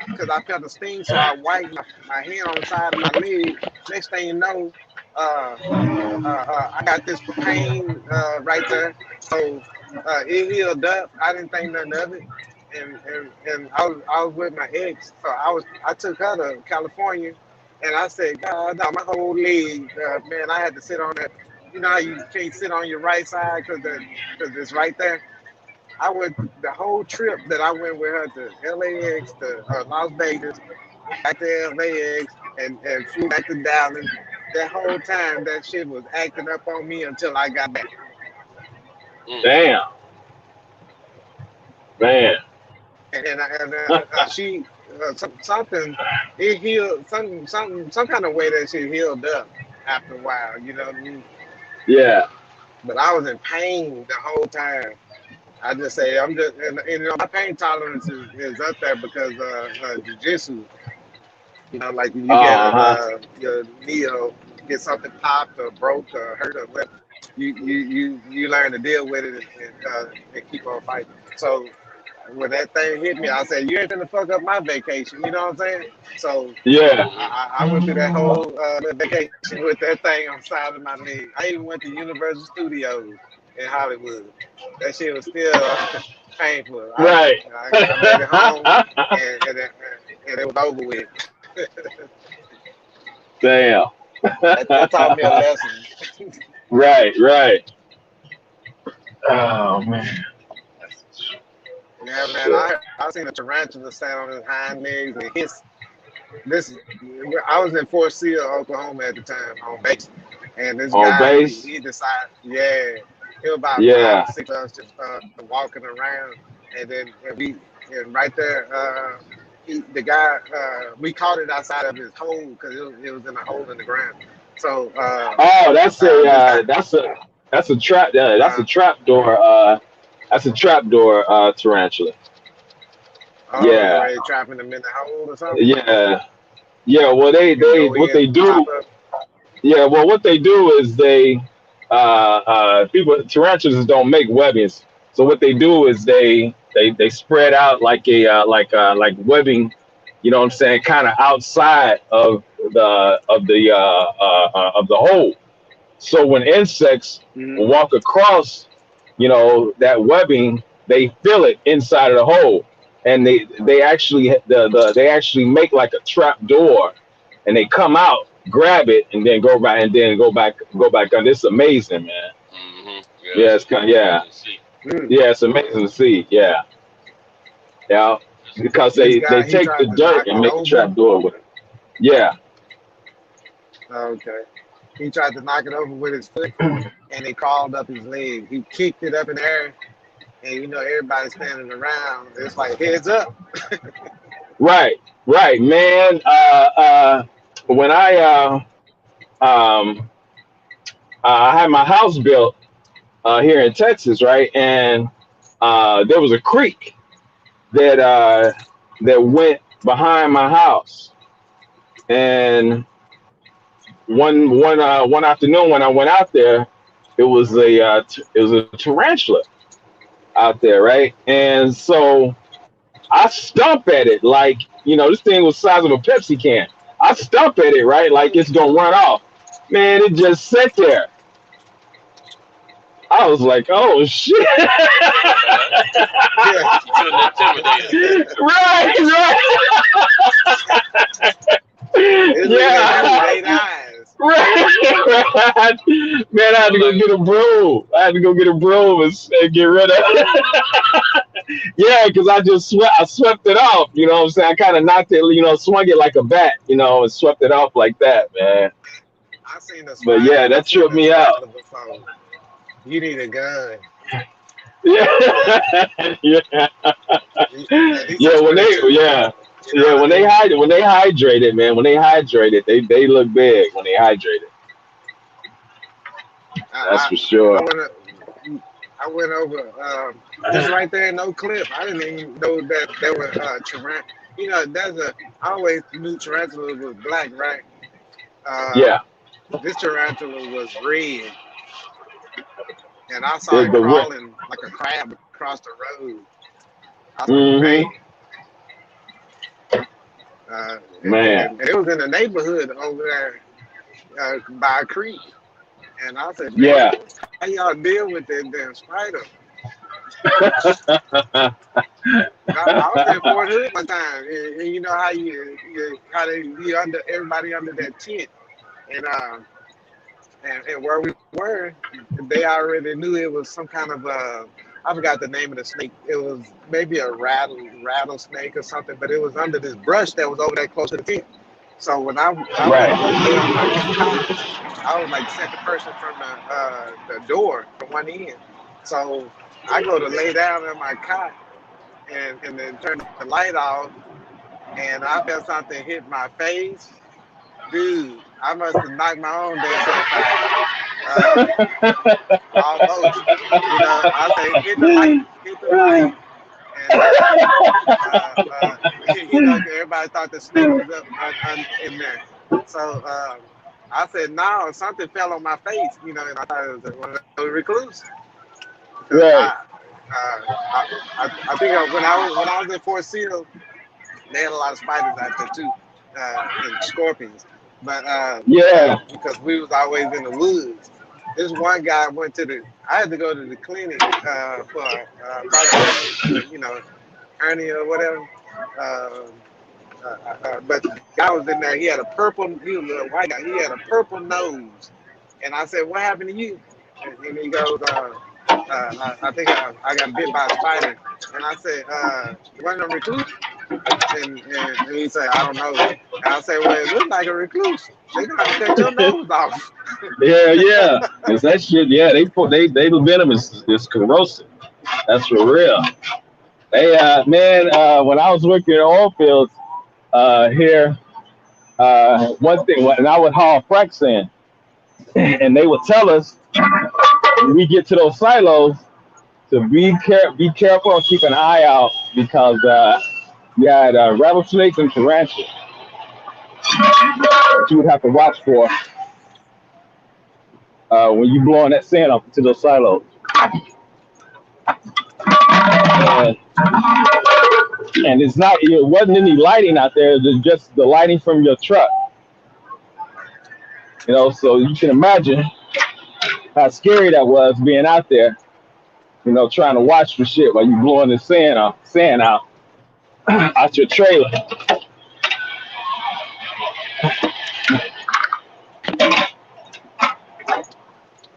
because I felt a sting, so I wiped my hand on the side of my leg. Next thing you know, I got this pain right there, so it healed up. I didn't think nothing of it, and I was with my ex, so I took her to California, And I said, God, no, my whole leg, man, I had to sit on that. You know how you can't sit on your right side because it's right there. I went the whole trip that I went with her to LAX to Las Vegas, back to LAX, and flew back to Dallas. That whole time, that shit was acting up on me until I got back. Damn. Man. And she something it healed some kind of way that shit healed up after a while. You know what I mean? Yeah. But I was in pain the whole time. I just say I'm just and you know my pain tolerance is up there because jujitsu. You know, like when you get your knee or get something popped or broke or hurt or whatever, you learn to deal with it and keep on fighting. So when that thing hit me, I said, "You ain't gonna fuck up my vacation." You know what I'm saying? So Yeah. I went through that whole vacation with that thing on the side of my leg. I even went to Universal Studios in Hollywood. That shit was still painful. Right. I made it home and it was over with. Damn. That taught me a lesson. Right. Oh man. Yeah, man. I seen a tarantula stand on his hind legs and hiss. I was in Fort Sill, Oklahoma at the time on base, and this On guy base. he decided, he was about 5 Yeah. or 6 of us just walking around, and then and right there, the guy we caught it outside of his hole because it was in a hole in the ground. So Oh, that's a trap. That's a trap door. That's a trap door tarantula. Yeah. where they trapping them in the hole or something. Yeah. Yeah. Well, You can go what in they and pop do. up. Yeah. Well, what they do is people tarantulas don't make webbings. So what they do is they spread out like like webbing. You know what I'm saying? Kind of outside of the hole. So when insects Mm-hmm. walk across, that webbing, they feel it inside of the hole, and they actually they actually make like a trap door, and they come out, grab it, and then go back go back on. It's amazing, man. Mm-hmm. Yeah, it's kind yeah, yeah, it's amazing to see. Yeah, yeah, because This they guy he take the tried to dirt knock and it make a over. trap door with it. Yeah, Okay. He tried to knock it over with his foot, and it crawled up his leg. He kicked it up in the air, and everybody standing around. It's like heads up. right, man. When um, I had my house built here in Texas, right, and there was a creek that went behind my house, and one afternoon when I went out there, it was a tarantula out there, right, and so I stomp at it like this thing was the size of a Pepsi can. I stomp at it right like it's gonna run off. Man, it just sat there. I was like, oh shit. Yeah. You feeling intimidated. Right. It's looking at you with Yeah. 8 eyes. Right. Man, I had to go get a broom. I had to go get a broom and get rid of it. Yeah, because I swept it off. You know what I'm saying? I kind of knocked it, swung it like a bat, and swept it off like that, man. I seen a But spider. yeah, I that seen tripped a me out. spider before. You need a gun. Yeah. Yeah. At least a Yeah, 22. You know what I when they mean? hydrate it, man, when they hydrate it, they look big when they hydrate it. That's I for I, I sure. went I went over just right there in Oak Cliff. I didn't even know that there were tarant. I always knew tarantulas was black, right? Uh, Yeah. this tarantula was red, and I saw The it the ri- crawling like a crab across the road. I said, man, mhm. Man. and it was in the neighborhood over there by a creek. And I said, man, Yeah. how y'all deal with that damn spider? I was in Fort Hood one time, and you know how you under everybody under that tent, and and where we were, they already knew it was some kind of I forgot the name of the snake. It was maybe a rattlesnake or something, but it was under this brush that was over there close to the tent. So when I went to go lay on my cot, I was like the second person from the door from one end. So I go to lay down on my cot and then turn the light off, and I felt something hit my face. Dude, I must have knocked my own damn self out. Almost. You know, I say hit the light. And, you know, everybody thought the snake was up in there. So I said, no, something fell on my face, you know, and I thought it was one of those recluse. Right. I think when I was in Fort Sill, they had a lot of spiders out there too, and scorpions. But because we was always in the woods. This one guy I had to go to the clinic for you know, hernia or whatever. But the guy was in there. He was a white guy. He had a purple nose. And I said, "What happened to you?" And he goes, I think I got bit by a spider. And I said, "Wasn't a recluse?" And he said, "I don't know." And I said, "Well, it looks like a recluse. They're gonna cut your nose off." Yeah. Cause that shit, the venom is corrosive. That's for real. Hey, man, when I was working in oil fields here, one thing, and I would haul frac sand, and they would tell us when we get to those silos to be careful and keep an eye out because you had rattlesnakes and tarantulas that you would have to watch for when you blowing that sand up into those silos. And it wasn't any lighting out there, it was just the lighting from your truck. You know, so you can imagine how scary that was being out there, you know, trying to watch for shit while you blowing the sand out out your trailer.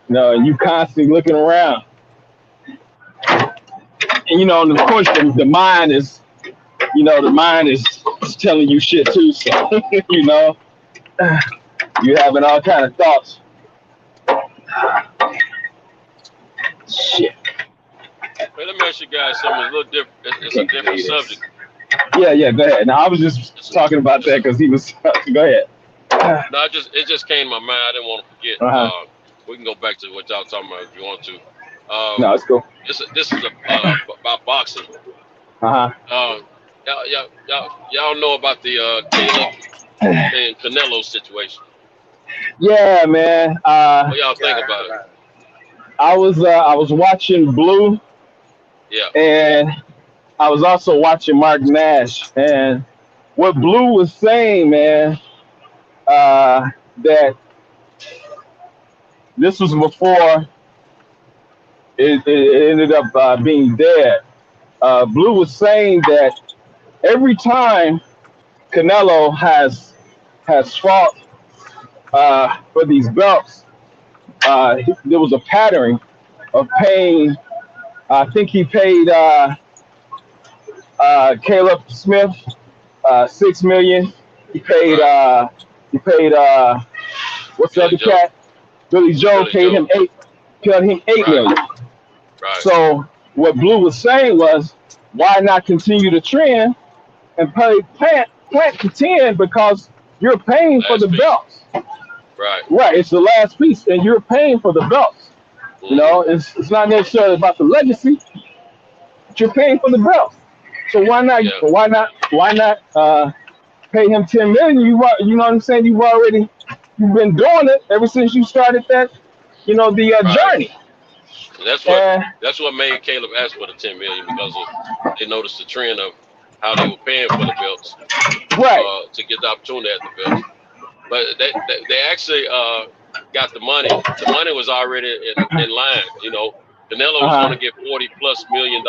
You know, and you constantly looking around. And you know, and of course the mind is telling you shit too, so you know, you having all kind of thoughts. Shit. Hey, let me ask you guys something a little different. It's a different subject. Yeah, go ahead. Now I was just talking about that because he was. Go ahead. No, it just came to my mind. I didn't want to forget. We can go back to what y'all talking about if you want to. No, it's cool. This is about boxing. Y'all know about the Caleb and Canelo situation. Yeah, man. What y'all think about it? I was watching Blue. Yeah. And I was also watching Mark Nash, and what Blue was saying, man, that this was before it ended up being dead. Blue was saying that every time Canelo has fought for these belts, there was a pattern of paying. I think he paid Caleb Smith $6 million. He paid what's the other cat? Billy Joe paid him $8 million. Right. So what Blue was saying was, why not continue the trend and plant to 10 because you're paying for the belts. Right. Right. It's the last piece, and you're paying for the belts. You know, it's not necessarily about the legacy, but you're paying for the belts. So why not? Yeah. Why not pay him $10 million? You know what I'm saying? You've been doing it ever since you started that. You know the journey. That's what made Caleb ask for the $10 million because they noticed the trend of how they were paying for the belts, right? To get the opportunity at the belts. But they actually got the money. The money was already in line. You know, Canelo was going to get $40+ million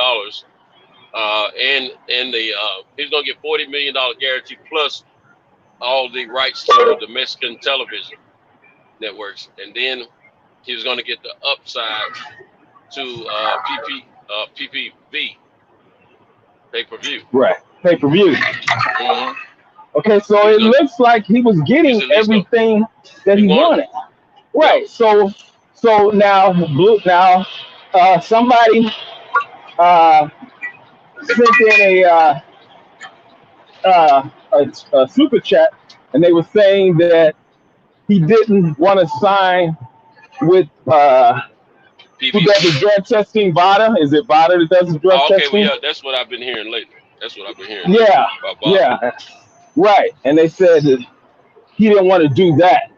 and the he's gonna get $40 million guarantee plus all the rights to the Mexican television networks, and then he was gonna get the upside to PPV pay-per-view. Right, pay-per-view. Mm-hmm. Okay, so it looks like he was getting everything that he wanted. Right. So now somebody sent in a super chat, and they were saying that he didn't want to sign with who does the drug testing, Vada? Is it Vada that does the drug testing? Well, yeah, that's what I've been hearing lately. Yeah, yeah, right. And they said that he didn't want to do that,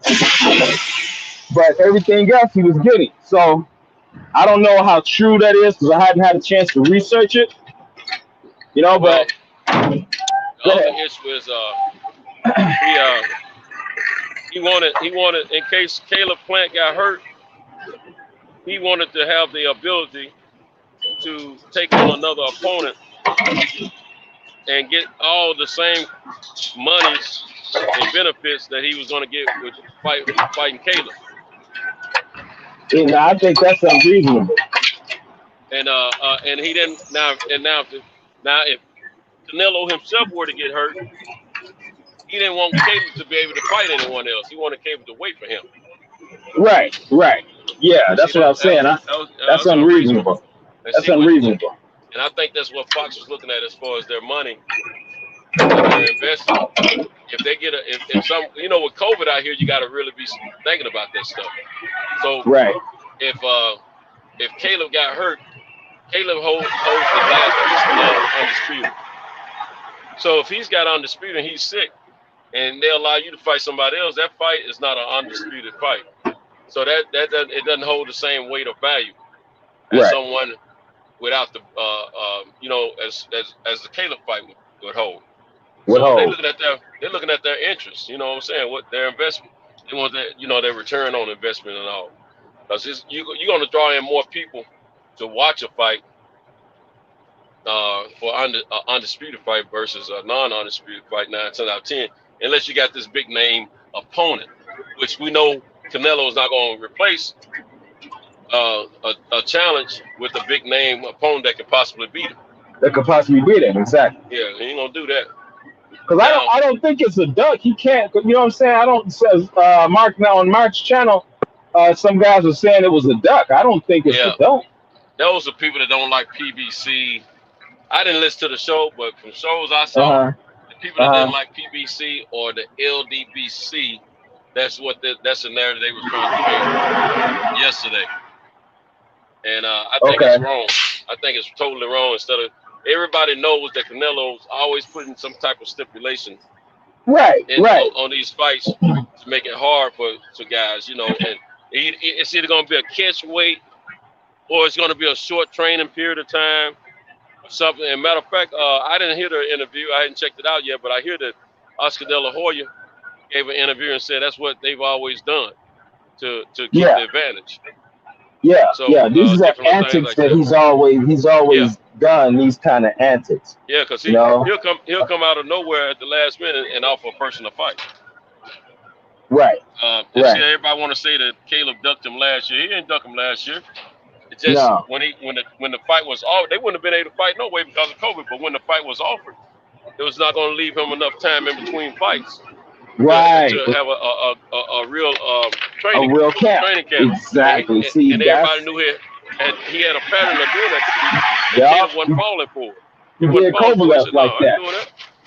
but everything else he was getting. So I don't know how true that is because I hadn't had a chance to research it. You know, well, but the other issue is he wanted in case Caleb Plant got hurt, he wanted to have the ability to take on another opponent and get all the same monies and benefits that he was going to get with fighting Caleb. Yeah, I think that's unreasonable. And he didn't now if Canelo himself were to get hurt, he didn't want Caleb to be able to fight anyone else. He wanted Caleb to wait for him. Right. Yeah, that's what I'm saying. That's unreasonable. That's unreasonable. And I think that's what Fox was looking at as far as their money that they're investing. If they get if some, with COVID out here, you got to really be thinking about that stuff. So right. If Caleb got hurt, Caleb holds the last piece of undisputed. So if he's got undisputed and he's sick, and they allow you to fight somebody else, that fight is not an undisputed fight. So it doesn't hold the same weight or value as someone without the as the Caleb fight would hold. They're looking at their interests. You know what I'm saying? What their investment, they want that their return on investment and all. Because you're going to draw in more people to watch a fight for undisputed fight versus a non-undisputed fight 9 10 out of 10, unless you got this big name opponent, which we know Canelo is not going to replace a challenge with a big name opponent that could possibly beat him. Exactly. Yeah, he ain't gonna do that. Because I don't think it's a duck. He can't. You know what I'm saying? I don't. Mark now on Mark's channel, some guys were saying it was a duck. I don't think it's a duck. Those are people that don't like PBC. I didn't listen to the show, but from shows I saw, the people that didn't like PBC or the LDBC, that's the narrative they were trying to create yesterday. And I think it's wrong. I think it's totally wrong. Instead of everybody knows that Canelo's always putting some type of stipulation on these fights to make it hard for guys, and it's either going to be a catch weight or it's going to be a short training period of time or something. And matter of fact, I didn't hear the interview. I hadn't checked it out yet, but I hear that Oscar De La Hoya gave an interview and said that's what they've always done to keep the advantage. Yeah, so, these are antics like that he's always done. These kind of antics. Yeah, because he'll come out of nowhere at the last minute and offer a person a fight. Right. See, everybody want to say that Caleb ducked him last year. He didn't duck him last year. It just when the fight was offered, they wouldn't have been able to fight no way because of COVID. But when the fight was offered, it was not going to leave him enough time in between fights. Right. To have a real training camp. Exactly. And everybody knew he had a pattern of doing that. He wasn't falling for it. He did Kovalev like that.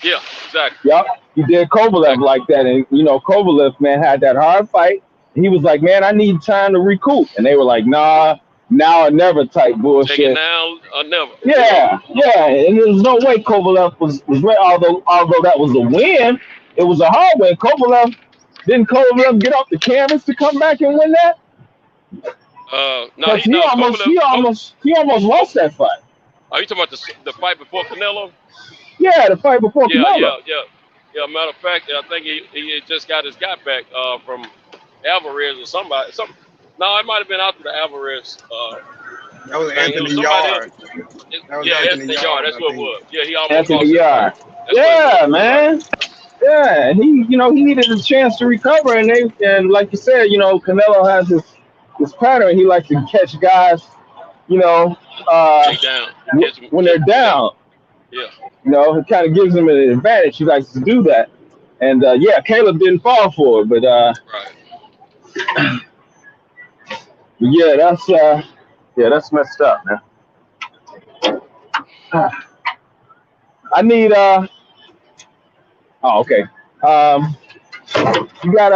Yeah, exactly. Yep. He did Kovalev like that. And, Kovalev, man, had that hard fight. He was like, man, I need time to recoup. And they were like, nah, now or never type bullshit. Take it now or never. Yeah. And there's no way Kovalev was right. Although that was a win, it was a hard win. Didn't Kovalev get off the canvas to come back and win that? No, he almost lost that fight. Are you talking about the fight before Canelo? Yeah, the fight before Canelo. Yeah. Matter of fact, I think he just got his guy back from Alvarez or somebody. No, it might have been after the Alvarez That was I think it was Anthony somebody else. Yard. That was Yeah, Anthony Anthony Yard. Yard, That's I what it think. was. Yeah, he almost Anthony lost that fight. Yard. That's what it Yeah, was. Right. man. Yeah, and he needed a chance to recover, and like you said, Canelo has this pattern. He likes to catch guys, you know, When uh, they down, he catch him. when they're down. Yeah. It kind of gives him an advantage. He likes to do that, and yeah, Caleb didn't fall for it, but Right. yeah, that's messed up, man. I need oh, okay. You got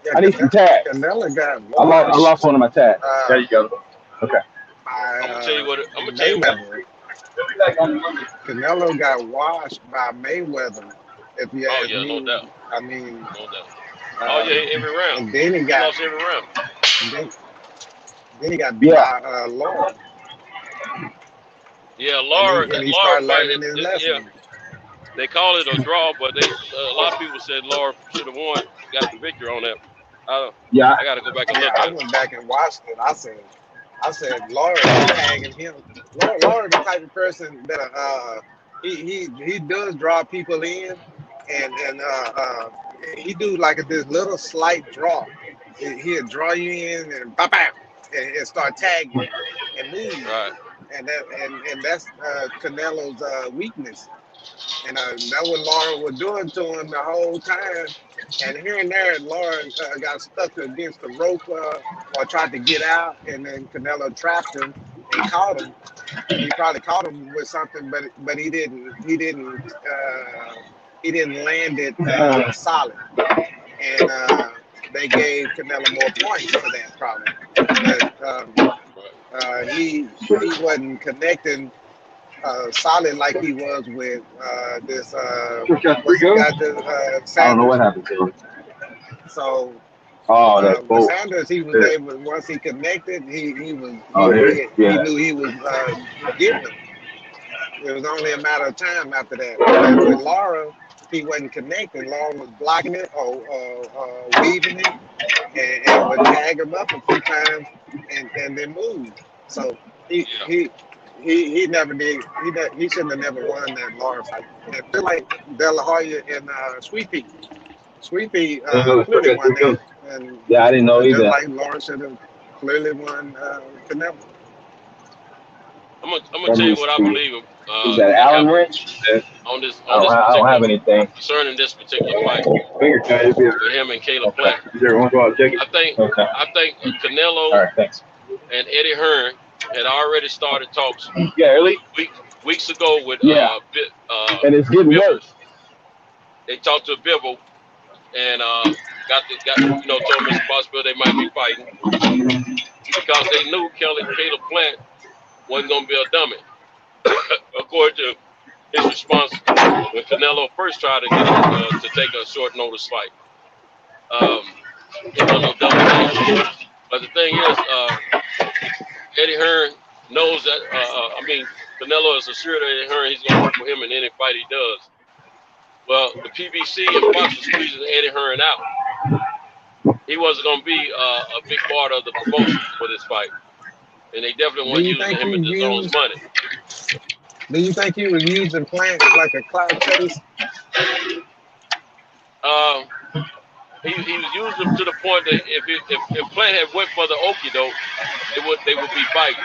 Yeah, I need some tags. Canelo got I washed lost one of my tags. There you go. Okay. by I'm gonna tell you what. I'm gonna tell you what. Mayweather. Canelo got washed by Mayweather. If you Oh ask yeah, no me, doubt, I mean, no doubt. Oh yeah, every round. and then He lost every round. then he got beat by Laura. Yeah, Laura. And That he Laura started fight. learning his Yeah, lesson. they call it a draw, but a lot of people said Laura should have won, got the victory on that. I got to go back and look I at it. went back and watched it. I said, Laura is tagging him. Laura the type of person that he does draw people in, and he do like this little slight draw. He'll draw you in and bam, bam, and start tagging you and move. Right. And that's Canelo's weakness. And that's what Laura was doing to him the whole time. And here and there, Laura got stuck against the rope or tried to get out, and then Canelo trapped him and caught him. He probably caught him with something, but he didn't land it solid. And they gave Canelo more points for that probably. But he wasn't connecting solid like he was with this what's the guy, Sanders. I don't know what happened to him. So with Sanders, he was able, once he connected, he knew he was getting them. It was only a matter of time after that. But with Laura, he wasn't connecting. Laura was blocking it or weaving it and would tag him up a few times and then move. So he never did. He shouldn't have never won that Laura fight. I feel like De La Hoya and Sweet Pea. Sweet Pea clearly won that. And I didn't know either. Just like Laura should have clearly won Canelo. I'm gonna tell you what I believe. Is that Allen wrench? On this I don't have anything concerning this particular fight with him and Caleb Plant. I think Canelo and Eddie Hearn had already started talks weeks ago with and it's getting worse. They talked to Bibble and got told him it's a possibility they might be fighting because they knew Caleb Plant wasn't gonna be a dummy. According to his response when Canelo first tried to get to take a short notice fight. It wasn't no dummy. But the thing is, Eddie Hearn knows that, Canelo is assured that Eddie Hearn, he's going to work with him in any fight he does. Well, the PBC and Fox was squeezing Eddie Hearn out. He wasn't going to be a big part of the promotion for this fight. And they definitely weren't using him in his own money. Do you think he was using Plant like a cloud chase? He was using him to the point that if Plant had went for the okie-doke, they would be fighting.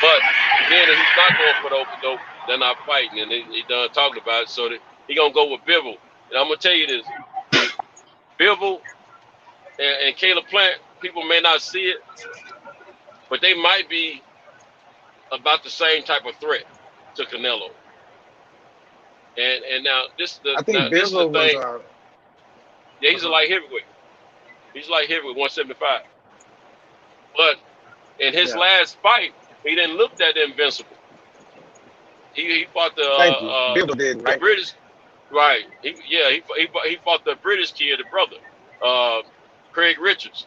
But then if he's not going for the okie-doke, they're not fighting, and he done talking about it. So he gonna go with Bivol. And I'm gonna tell you this: Bivol and Caleb Plant, people may not see it, but they might be about the same type of threat to Canelo. And now this is the thing. Yeah, he's a light heavyweight. He's light heavyweight, 175. But in his last fight, he didn't look that invincible. He fought the British, right? He fought the British kid, the brother, Craig Richards,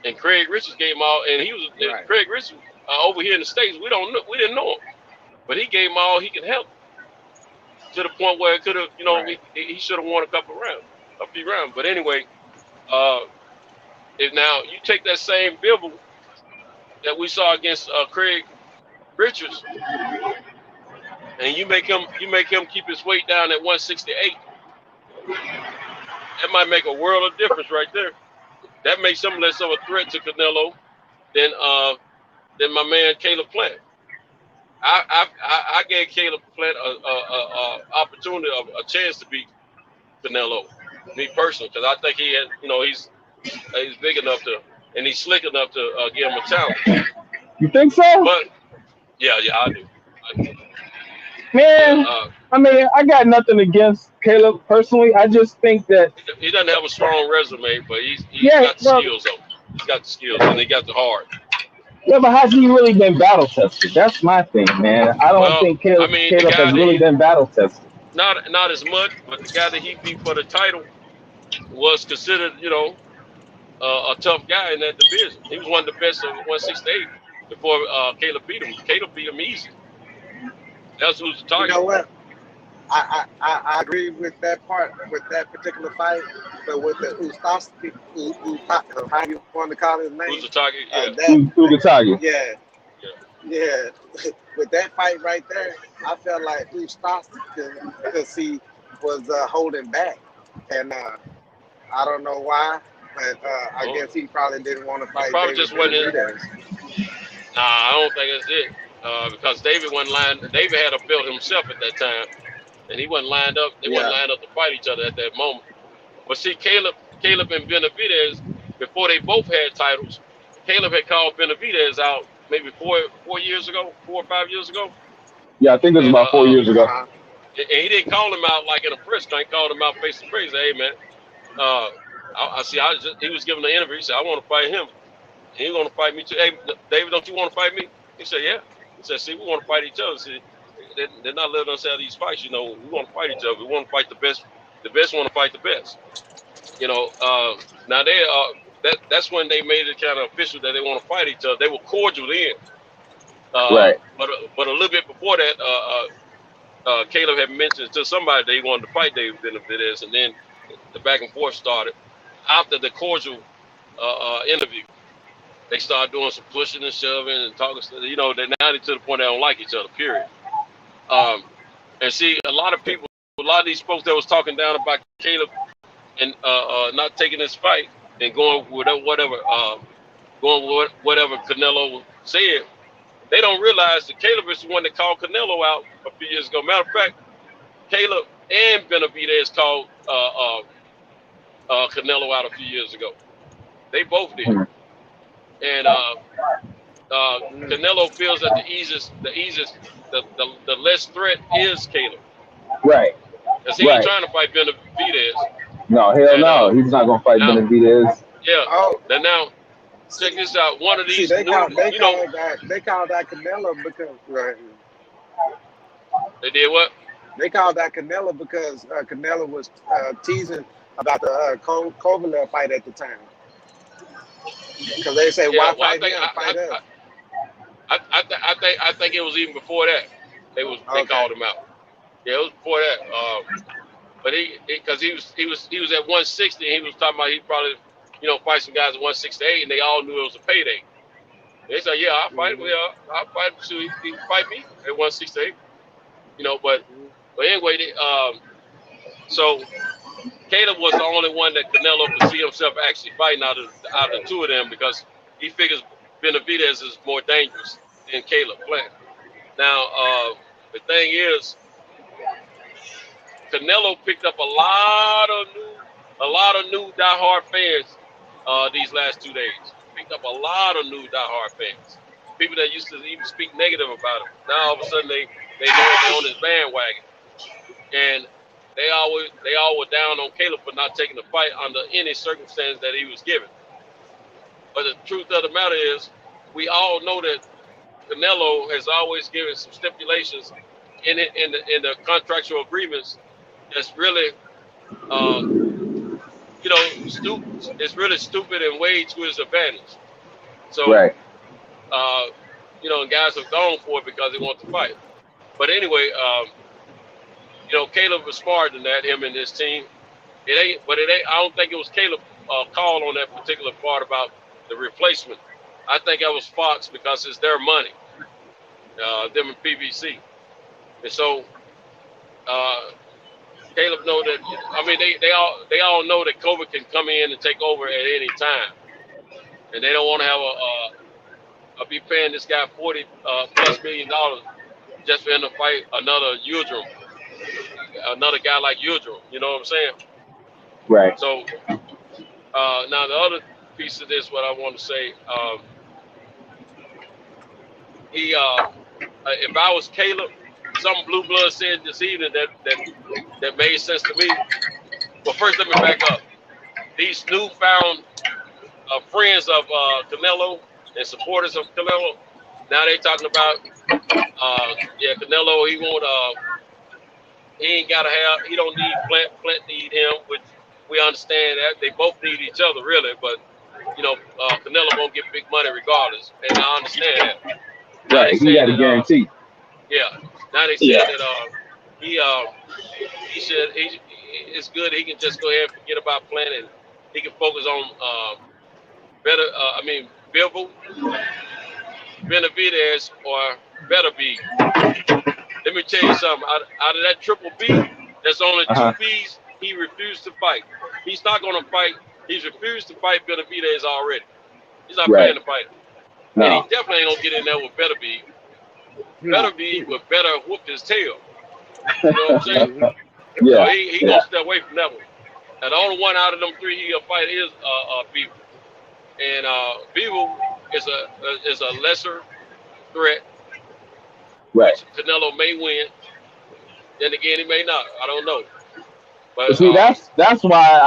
and Craig Richards gave him all, and he was Craig Richards over here in the States. We didn't know him, but he gave him all he could help to the point where it could have, he should have won a few rounds. But anyway, if now you take that same Bivol that we saw against Craig Richards, and you make him keep his weight down at 168, that might make a world of difference right there. That makes him less of a threat to Canelo than my man Caleb Plant. I gave Caleb Plant a opportunity, a chance to beat Canelo, me personally, because I think he had, he's big enough to, and he's slick enough to give him a challenge. You think so? But yeah, I do. Man, I mean, I got nothing against Caleb personally. I just think that he doesn't have a strong resume, but he's got the skills though. He's got the skills and he got the heart. Yeah, but has he really been battle tested? That's my thing, man. I don't think Caleb has really been battle tested. Not as much, but the guy that he beat for the title was considered, a tough guy in that division. He was one of the best of 168 before Caleb beat him. Caleb beat him easy. That's who's the target. You know what? I agree with that part, with that particular fight, but with the Ustaski, how you want to call his name? Who's the target? Yeah. Yeah. With that fight right there, I felt like Ustaski because he was holding back, and I don't know why, but I guess he probably didn't want to fight. Probably David just wasn't it. Nah, I don't think that's it. Because David wasn't lined. David had a belt himself at that time, and he wasn't lined up. They wasn't lined up to fight each other at that moment. But see, Caleb and Benavidez, before they both had titles, Caleb had called Benavidez out maybe 4 years ago, 4 or 5 years ago. Yeah, I think it was about 4 years ago. And he didn't call him out like in a press conference. He called him out face to face. Hey man, he was giving an interview. He said, I want to fight him. He's going to fight me too. Hey, David, don't you want to fight me? He said, yeah. He said, see, we want to fight each other. See, they're not letting us have these fights. We want to fight each other. We want to fight the best. The best want to fight the best. Now that's when they made it kind of official that they want to fight each other. They were cordial then. Right. But a little bit before that, Caleb had mentioned to somebody that he wanted to fight David Benavidez, and then the back and forth started. After the cordial interview, they started doing some pushing and shoving and talking. They're now to the point they don't like each other. Period. And see, a lot of these folks that was talking down about Caleb and not taking this fight and going with whatever Canelo said, they don't realize that Caleb is the one that called Canelo out a few years ago. Matter of fact, Caleb and Benavidez called Canelo out a few years ago. They both did. And Canelo feels that the less threat is Caleb. Right. Because he ain't trying to fight Benavidez. No, hell no. He's not going to fight Benavidez. Yeah. And now, check this out. One of these. They called that Canelo because. They did what? They called that Canelo because Canelo was teasing about the Kovalev fight at the time. Because they say, why fight him? Fight us. I think it was even before that. They called him out. Yeah, it was before that. But because he was at 160, and he was talking about he probably fight some guys at 168, and they all knew it was a payday. They said, yeah, I'll fight him. Yeah, I'll fight him. So he can fight me at 168. But anyway, so Caleb was the only one that Canelo could see himself actually fighting out of the two of them, because he figures Benavidez is more dangerous than Caleb Plant. Now, the thing is, Canelo picked up a lot of new diehard fans these last 2 days. Picked up a lot of new diehard fans. People that used to even speak negative about him. Now all of a sudden they on his bandwagon, and they all were down on Caleb for not taking the fight under any circumstance that he was given. But the truth of the matter is, we all know that Canelo has always given some stipulations in the contractual agreements that's really, stupid. It's really stupid and way to his advantage. So, right. Guys have gone for it because they want to fight. But anyway, Caleb was smarter than that, him and his team. It ain't. I don't think it was Caleb call on that particular part about the replacement. I think that was Fox because it's their money, them and PBC. And so Caleb know that. I mean, they all know that Kobe can come in and take over at any time, and they don't want to have be paying this guy $40+ million just for him to fight another Yildirim, another guy like Yildirim. You know what I'm saying? Right. So now the other piece of this, what I want to say, if I was Caleb, some blue blood said this evening that made sense to me. Well, first let me back up. These newfound friends of Canelo and supporters of Canelo, now they talking about, Canelo, he don't need Plant need him, which we understand that they both need each other really, but Canelo gonna get big money regardless, and I understand that. Now Right. He got a guarantee. Now they said that it's good he can just go ahead and forget about Plant and he can focus on Bivol, Benavidez, or Beterbiev. Let me tell you something. Out of that triple B, there's only two Bs he refused to fight. He's not going to fight. He's refused to fight Benavidez already. He's not planning to fight him. No. And he definitely ain't going to get in there with Beterbiev. Beterbiev would better whoop his tail. You know what I'm saying? So he going to stay away from that one. And the only one out of them three he'll fight is Bivol. And Bivol is a lesser threat. Right. Which Canelo may win. Then again, he may not. I don't know. But See, that's why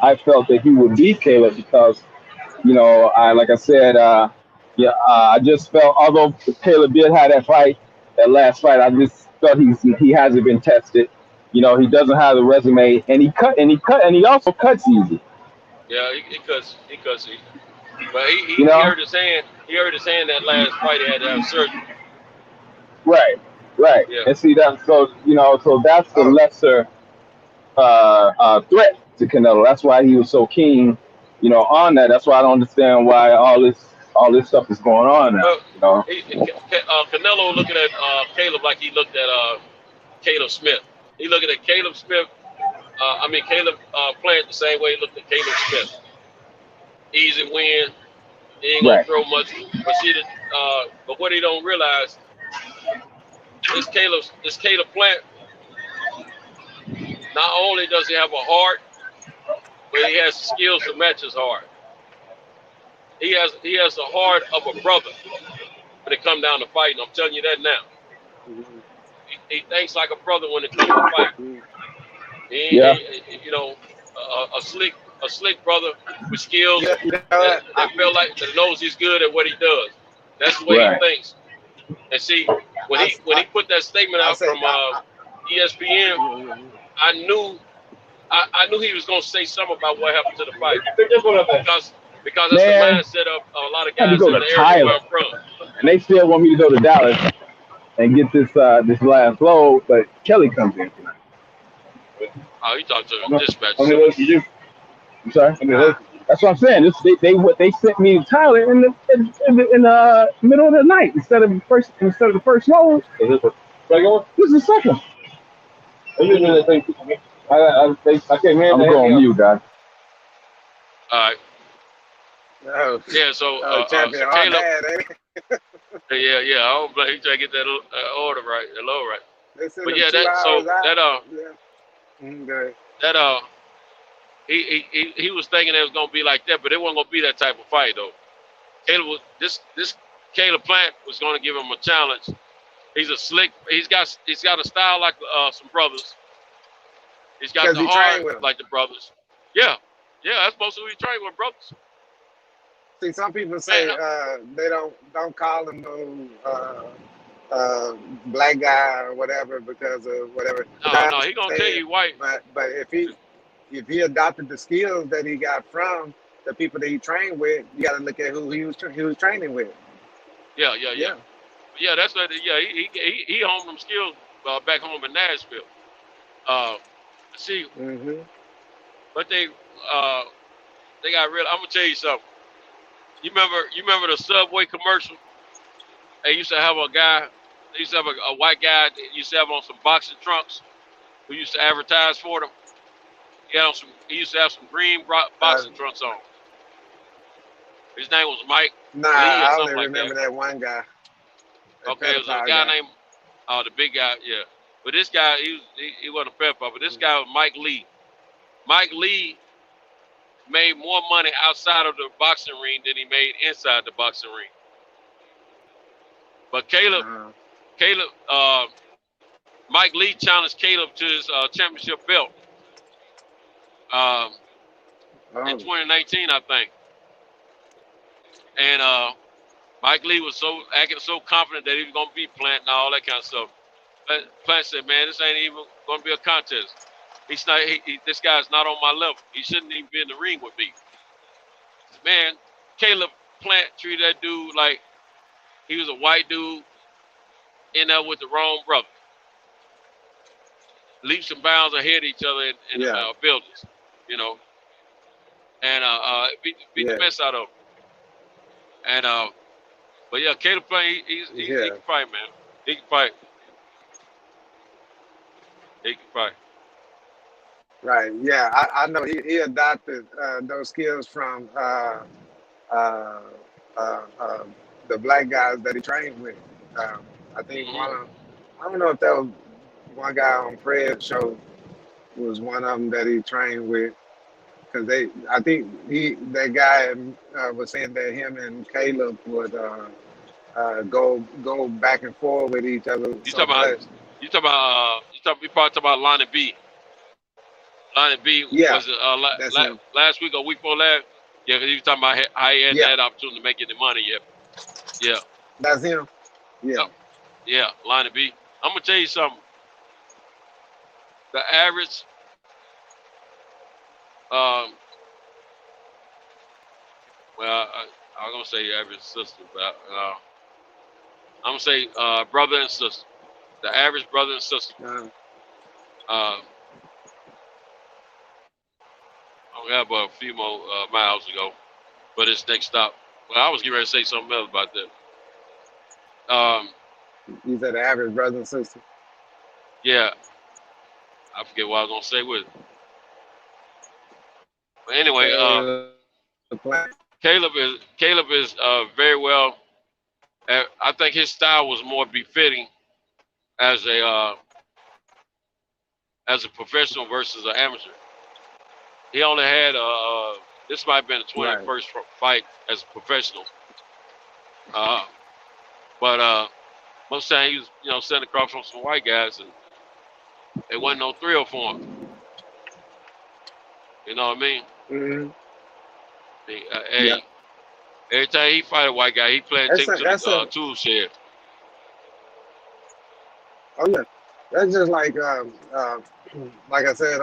I felt that he would beat Caleb because, like I said, I just felt although Caleb did have that last fight, I just felt he hasn't been tested. He doesn't have the resume, and he also cuts easy. Yeah, he cuts. But he hurt his hand. He hurt his hand that last fight. He had to have surgery. Right. Yeah. And see that, so that's the lesser threat to Canelo. That's why he was so keen, on that. That's why I don't understand why all this stuff is going on now. Canelo looking at Caleb like he looked at Caleb Smith. He looking at Caleb Smith. Caleb Plant the same way he looked at Caleb Smith. Easy win. He ain't gonna throw much. But what he don't realize, this Caleb Plant, not only does he have a heart, but he has the skills to match his heart. He has the heart of a brother when it comes down to fighting. I'm telling you that now. He thinks like a brother when it comes to fighting. A slick brother with skills that feel like that knows he's good at what he does. That's the way he thinks. And see, when he put that statement out from ESPN, I knew he was gonna say something about what happened to the fight because that's the mindset of a lot of guys in the area where I'm from. And they still want me to go to Dallas and get this last load, but Kelly comes in tonight. Oh, he talked to the dispatch. I'm sorry. That's what I'm saying. They sent me to Tyler in the middle of the night instead of the first load. This is the second. I came in. I'm going on mute, guys. All right. Oh. Yeah. So champion, so Caleb. bad, ain't it? Yeah. I don't blame. He trying to get that order right, the low right. But yeah, he was thinking it was gonna be like that, but it wasn't gonna be that type of fight though. This Caleb Plant was gonna give him a challenge. He's a slick. He's got a style like some brothers. He's got the heart like the brothers. Yeah. That's mostly who he trained with, brothers. See, some people say they don't call him no black guy or whatever because of whatever. No, he gonna tell you white. But if he adopted the skills that he got from the people that he trained with, you got to look at who he was training with. Yeah. Yeah, that's what. Yeah, he honed them skills back home in Nashville. But they got real. I'm gonna tell you something. You remember the Subway commercial? They used to have a guy. They used to have a white guy. That used to have on some boxing trunks. Who used to advertise for them. He used to have some green boxing trunks on. His name was Mike Nah, Lee or I something only like that. remember that one guy. Okay, it was a guy named the big guy, yeah. But this guy, he wasn't a pedophile, but this guy was Mike Lee. Mike Lee made more money outside of the boxing ring than he made inside the boxing ring. But Mike Lee challenged Caleb to his championship belt in 2019, I think. And Mike Lee was acting so confident that he was going to beat Plant and all that kind of stuff. But Plant said, "Man, this ain't even going to be a contest. He's not. This guy's not on my level. He shouldn't even be in the ring with me." Man, Caleb Plant treated that dude like he was a white dude in there with the wrong brother. Leaps and bounds ahead of each other in buildings, you know, and beat the mess out of him. And but yeah, Caleb Plant, he can fight, man. He can fight. He can fight. Right. Yeah, I know he adopted those skills from the black guys that he trained with. I think I don't know if that was one guy on Fred's show was one of them that he trained with. Because I think that guy was saying that him and Caleb would go back and forth with each other. You probably talking about Lonnie B. Lonnie B was last week or week before last. Yeah, because he was talking about how he hadn't had opportunity to make any money yet. Yeah. That's him? Yeah. Yeah, Lonnie B. I'm going to tell you something. The average well, I'm going to say average sister, but I'm going to say brother and sister. The average brother and sister. I have a few more miles to go, but it's next stop. Well, I was getting ready to say something else about that. You said the average brother and sister? Yeah. I forget what I was going to say with it. But anyway, Caleb is very well. I think his style was more befitting as a professional versus an amateur. He only had this might have been the 21st fight as a professional. But most time he was, sitting across from some white guys, and it wasn't no thrill for him. You know what I mean? Mm-hmm. Every time he fight a white guy, he planned to take him to the tool shed. Oh yeah, that's just like I said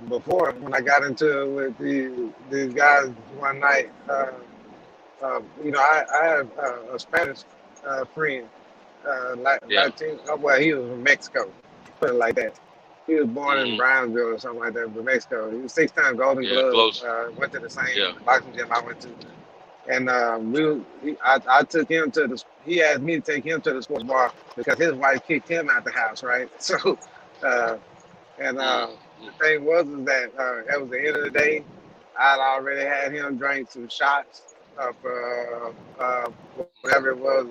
before when I got into it with these guys one night. I have a Spanish friend, Latino. Well, he was from Mexico, put it like that. He was born in Brownsville or something like that, but Mexico. He was 6-time Golden Glove. Went to the same boxing gym I went to, and I took him to the. He asked me to take him to the sports bar because his wife kicked him out the house, right? So, the thing was that that was the end of the day. I'd already had him drink some shots of whatever it was.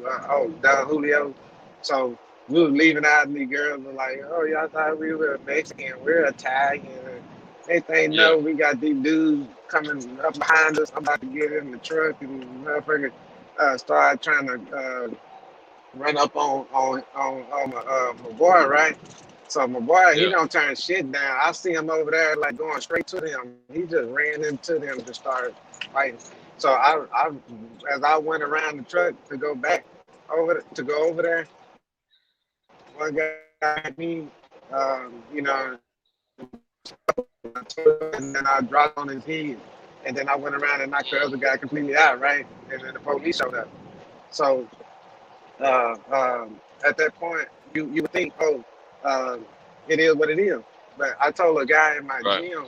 Don Julio. So we were leaving out, and the girls were like, "Oh, y'all thought we were Mexican? We're Italian." They think no, we got these dudes coming up behind us. I'm about to get in the truck, and motherfucker started trying to run up on my boy, right? So my boy, he don't turn shit down. I see him over there like going straight to them. He just ran into them to start fighting. So I as I went around the truck to go back over there, one guy had me, and then I dropped on his head, and then I went around and knocked the other guy completely out, right? And then the police showed up. So at that point, you would think, it is what it is. But I told a guy in my gym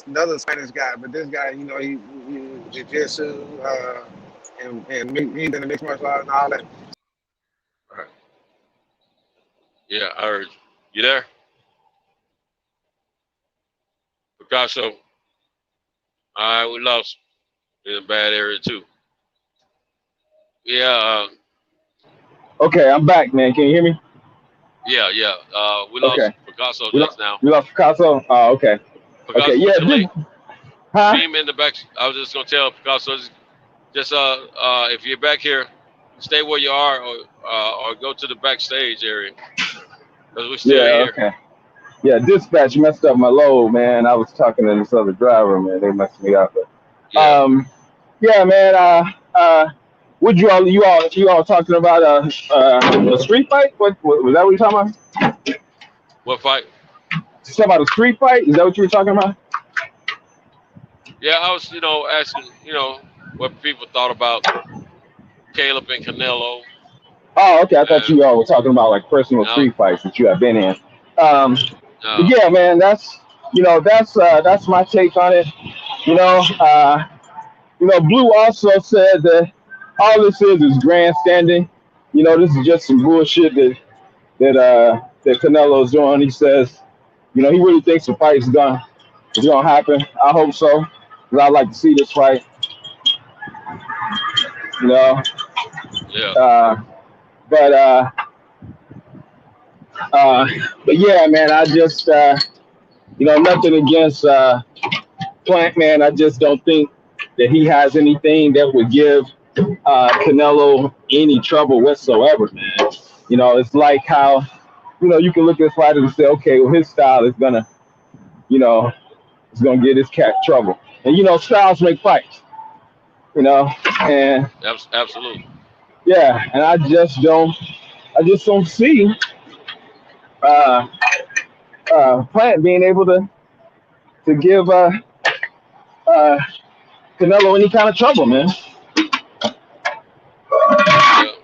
another Spanish guy, but this guy, you know, he jiu-jitsu, and he's in the mixed martial arts and all that. All right. Yeah, I heard you. You there? Picasso. All right, we lost in a bad area too. Yeah, Okay, I'm back, man. Can you hear me? yeah. We lost Okay. Picasso We just lost, now. we lost Picasso? Oh, okay. Okay, Picasso, yeah, what's your link? huh? Team in the back. I was just gonna tell Picasso, just if you're back here, stay where you are, or go to the backstage area, because we're still Yeah, here. okay. Yeah, dispatch messed up my load, man. I was talking to this other driver, man. They messed me up. But, Yeah. yeah, man. What you all talking about? A street fight? What was that? What you talking about? What fight? You talking about a street fight? Is that what you were talking about? Yeah, I was, asking, what people thought about Caleb and Canelo. Oh, okay. I thought And you all were talking about like personal street fights that you have been in. But yeah, man. That's my take on it. You know, Blue also said that all this is grandstanding. This is just some bullshit that Canelo's doing. He says, he really thinks the fight is gonna happen. I hope so, because I'd like to see this fight. You know, Yeah. but yeah, man. I just nothing against Plant, man. I just don't think that he has anything that would give Canelo any trouble whatsoever, man. It's like how you can look at fighters and say, okay, well, his style is gonna, it's gonna get his cat trouble. And styles make fights, and Absolutely. yeah, and I just don't see uh, Plant being able to give Canelo any kind of trouble, man.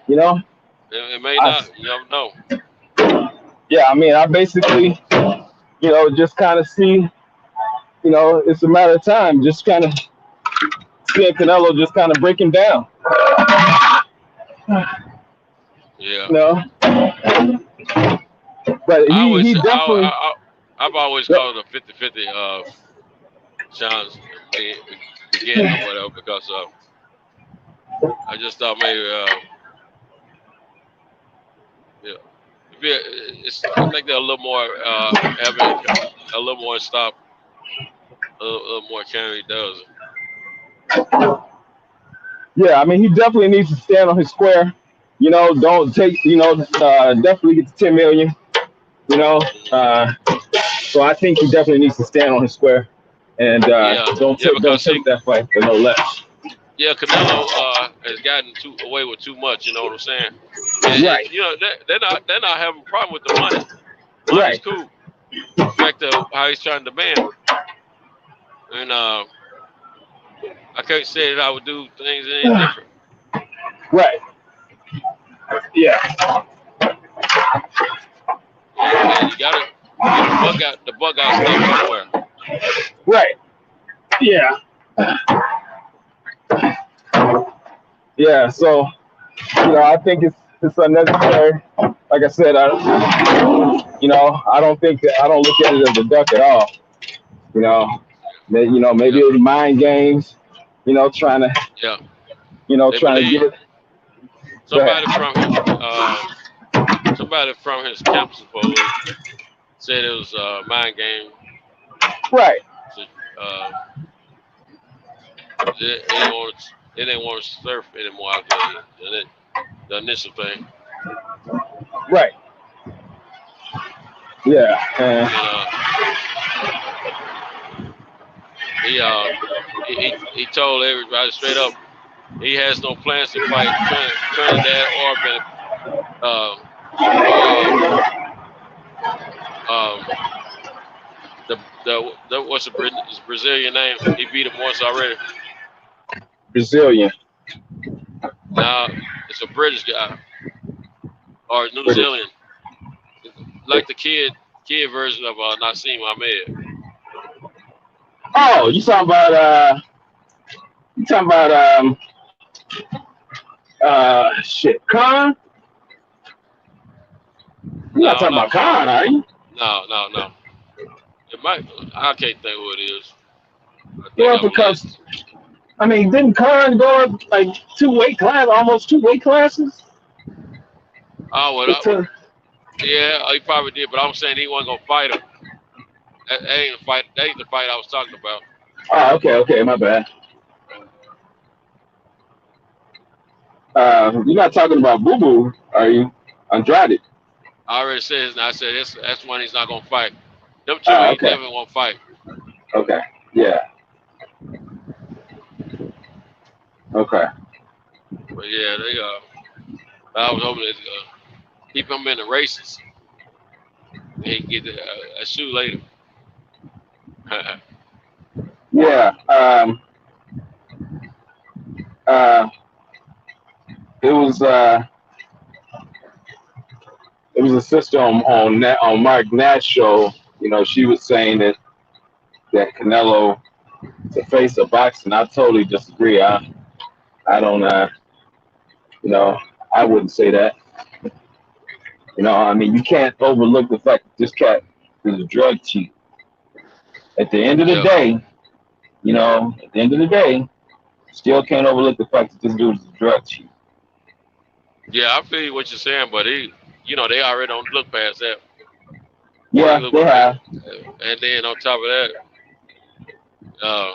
Yeah. It may I, not. You never know. yeah, I mean, I basically, just kind of see, it's a matter of time, just kind of seeing Canelo just kind of break him down. Yeah. But he definitely. I've always called it a 50-50 chance beginning or whatever, because I just thought maybe I think they're a little more having a little more stop, a little more carry does. Yeah, I mean, he definitely needs to stand on his square. Don't take. Definitely get to 10 million. So I think he definitely needs to stand on his square, and don't take that fight for no less. Yeah, Canelo has gotten away with too much. You know what I'm saying? And, right. They're not having a problem with the money. Money's cool. Back to how he's trying to demand. And I can't say that I would do things any different. Right. Yeah. And you gotta get the bug out stuff somewhere. Right. Yeah. Yeah. So, I think it's unnecessary. Like I said, I don't think that, I don't look at it as a duck at all. Maybe it's mind games. Trying to. Yeah. Trying to get it. Somebody from his camp supposedly said it was a mind game. Right. So, they didn't want to surf anymore after the initial thing. Right. Yeah. He told everybody straight up he has no plans to fight Trinidad or the what's his Brazilian name? He beat him once already. Brazilian. Now it's a British guy or New Zealand, like the kid version of Nassim Ahmed. Oh, you talking about shit, Khan? You're not No, talking not about Khan. Khan, are you? No. It might. I can't think who it is. I think Yeah, I'm because listening. I mean, didn't Khan go up like almost two weight classes? Oh well, Into, yeah, he probably did. But I'm saying he wasn't gonna fight him. That ain't the fight. That ain't the fight I was talking about. oh, okay, my bad. You're not talking about Boo Boo, are you? Andrade. I already said his. I said that's one he's not gonna fight. Them two Oh, he okay, definitely won't fight. okay, yeah, okay. But yeah, they I was hoping to keep him in the races. He can get a shoe later. Yeah, uh, it was uh, it was a sister on Mark Nash show. You know, she was saying that Canelo to face a boxing. I totally disagree. I don't you know, I wouldn't say that. You know, I mean, you can't overlook the fact that this cat is a drug cheat. At the end of the Yeah, day, you know, at the end of the day, still can't overlook the fact that this dude is a drug cheat. yeah, I feel what you're saying, but they already don't look past that. They Yeah, look, they have. and then on top of that, uh,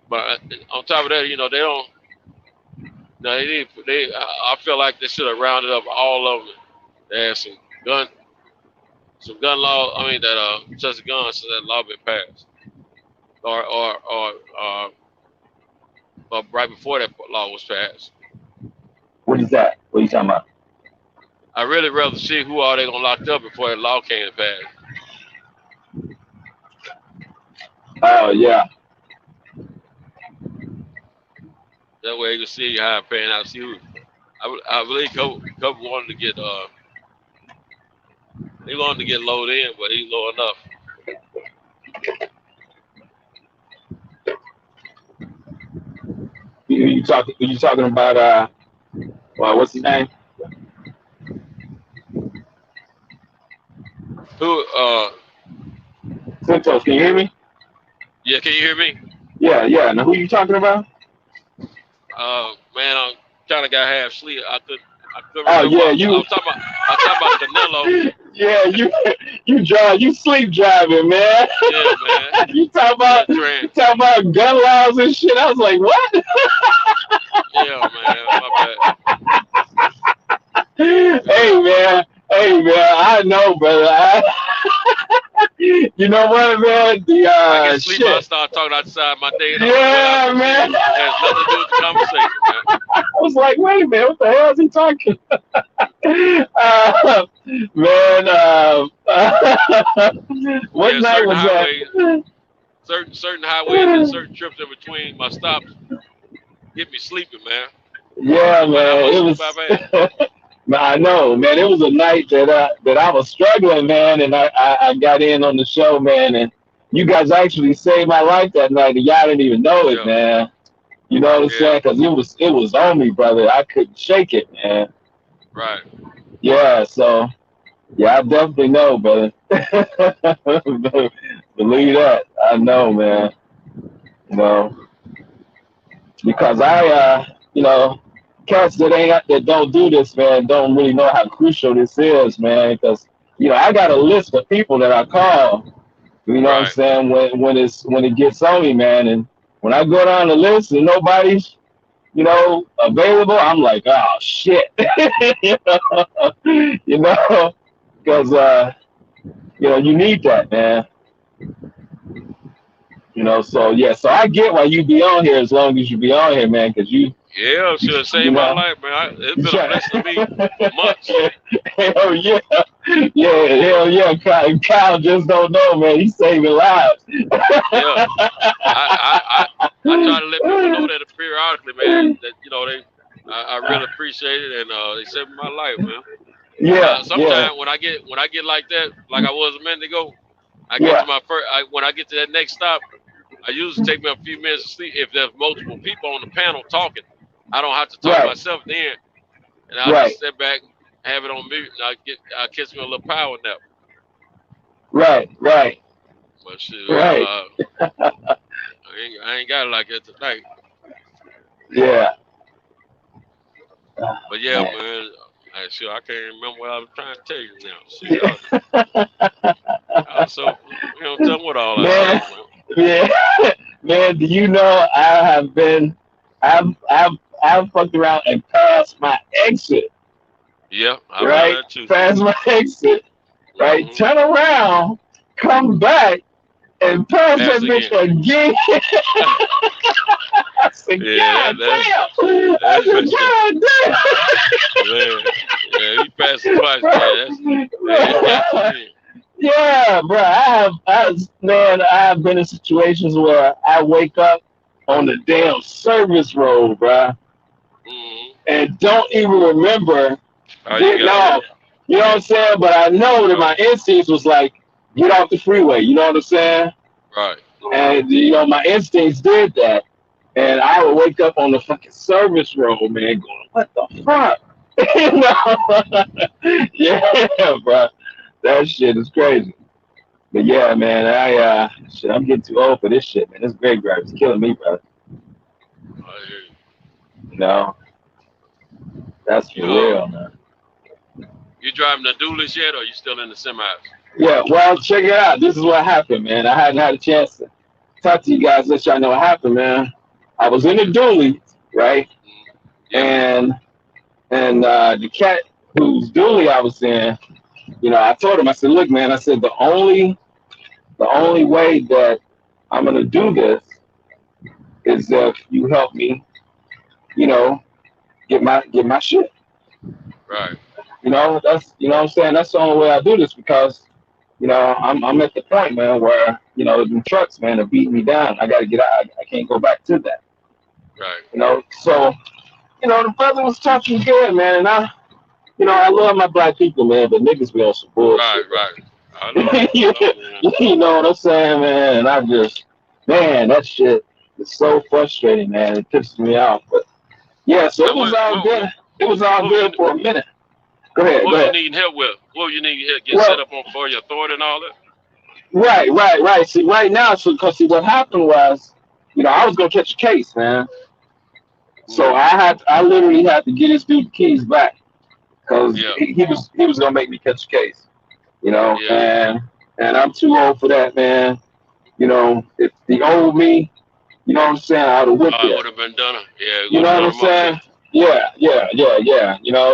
but on top of that, they don't. No, they need. I feel like they should have rounded up all of them. They had gun, some gun law. I mean that such a gun, so that law been passed, or right before that law was passed. What is that? What are you talking about? I really rather see who are they gonna lock up before that law came to pass. Oh yeah, That way you can see how it paying out. See who. I believe Cope wanted to get he wanted to get low in, but he's low enough. you talking about well, what's his name? Who Santos. Can you hear me? yeah, can you hear me? Yeah. Now who you talking about? Man, I kinda got half sleep. I couldn't Oh remember yeah, what I you. was talking about. I was talking about Canelo. Yeah, you sleep driving, man. Yeah, man. you talking Yeah, about Trent. you talking about gun laws and shit. I was like, what? Yeah, man. My bad. Yeah. Hey man, I know, brother. You know what, man? The I get sleep. I shit. start talking outside my day. And I Yeah, go to sleep. man. It has nothing to do with the conversation, man. I was like, wait a minute, what the hell is he talking? Man, what Yeah, night certain was highways, that? certain highways, and certain trips in between my stops get me sleeping, man. Yeah, No matter how man, much it sleep was. I've had. I know, man. It was a night that I was struggling, man, and I got in on the show, man, and you guys actually saved my life that night, and y'all didn't even know it, Yeah, man. You know what I'm yeah, saying? Because it was on me, brother. I couldn't shake it, man. right. Yeah, so yeah, I definitely know, brother. Believe that. I know, man. You know, because cats that don't do this, man, don't really know how crucial this is, man. Because I got a list of people that I call. You know what I'm Right. saying? When it gets on me, man, and when I go down the list and nobody's available, I'm like, oh shit, you know, because you need that, man. So yeah, so I get why you be on here as long as you be on here, man, because Yeah, should have you saved my know. life, man. It's been a Yeah. blessing to me for months. Hell yeah. Hell yeah. Kyle just don't know, man. He's saving lives. Yeah, I try to let people know that periodically, man. That they, I really appreciate it, and they saved my life, man. Yeah, yeah, Sometimes when I get like that, like I was a minute ago, I get to yeah. my first. When I get to that next stop, I usually take me a few minutes to sleep. If there's multiple people on the panel talking, I don't have to talk Right, myself then, and I'll right, just sit back, have it on mute, and I catch me a little power nap. right, right, But shit, right. I ain't got it like that tonight. Yeah. But yeah, Man. man. I can't remember what I was trying to tell you now. Shit, I was so tell me what all I Man, said, man. yeah, man. Do you know I've fucked around and passed my exit, Yeah, I've done right? that too. Passed my exit, right? Mm-hmm. Turn around, come back, and pass that Pass bitch again. again. I said, Yeah, God damn. I said, God man. Yeah, he passed it twice, man. It got you damn. then. Yeah, bro. I have been in situations where I wake up on the damn service road, bro, Mm-hmm. and don't even remember Oh, you getting got yeah. off. You know what I'm saying? But I know that Right, my instincts was like, get off the freeway. You know what I'm saying? right. And my instincts did that, and I would wake up on the fucking service road, man, going, what the fuck? You know? Yeah, bro. That shit is crazy. But yeah, man, I'm getting too old for this shit, man. This Greg drive is killing me, bro. I hear You know, that's for you. real, man. You driving the dualies yet, or you still in the semis? Yeah, well, check it out. This is what happened, man. I hadn't had a chance to talk to you guys, let y'all know what happened, man. I was in the dually, right? Yeah. And the cat whose dually I was in, I told him, I said, look, man, I said the only way that I'm gonna do this is if you help me, you know, get my shit. Right. That's what I'm saying. That's the only way I do this because, I'm at the point, man, where, the trucks, man, are beating me down. I gotta get out. I can't go back to that. Right. So, the brother was talking good, man, and I love my black people, man, but niggas be on some Right. bullshit, bro. Right. I know. you, you know what I'm saying, man? And man, that shit is so frustrating, man. It pisses me off. But yeah, so it Now, was all good. It was all what was you good for a minute. Go ahead, what go was you ahead. needing help with? What was you needing help get set Well, up on for your authority and all that? right. See, right now, because what happened was, I was gonna catch a case, man. So Mm-hmm. I literally had to get this dude the keys back because Yeah. he was gonna make me catch a case, Yeah. and I'm too old for that, man. If the old me, you know what I'm saying, I'd have whipped It it. would have been done. Yeah, it You would know have what done I'm him up quick. saying? Yeah.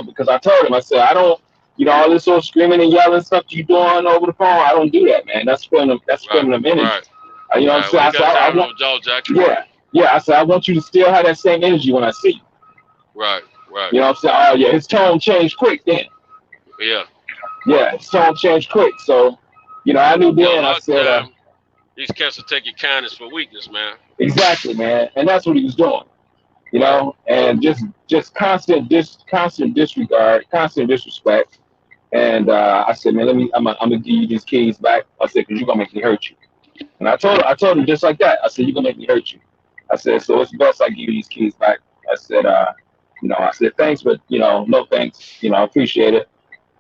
Because I told him, I said, I don't, all this sort of screaming and yelling stuff you doing over the phone, I don't do that, man. That's Right. feminine energy. Right. You know what I'm Right. We saying? I ain't said, got I time for want, no jaw jacking. yeah. I said, I want you to still have that same energy when I see you. Right. Right. You know what I'm saying? Oh, yeah, his tone changed quick then. Yeah. Yeah, his tone changed quick. So, I knew Yeah. A then, I lot of said, time these cats will take your kindness for weakness, man. exactly, man. And that's what he was doing. Right. And just constant disregard, constant disrespect. And I said, man, I'm gonna give you these keys back. I said, because you're gonna make me hurt you. And I told him just like that. I said, you're gonna make me hurt you. I said, so it's best I give you these keys back. I said, thanks, but no thanks. I appreciate it.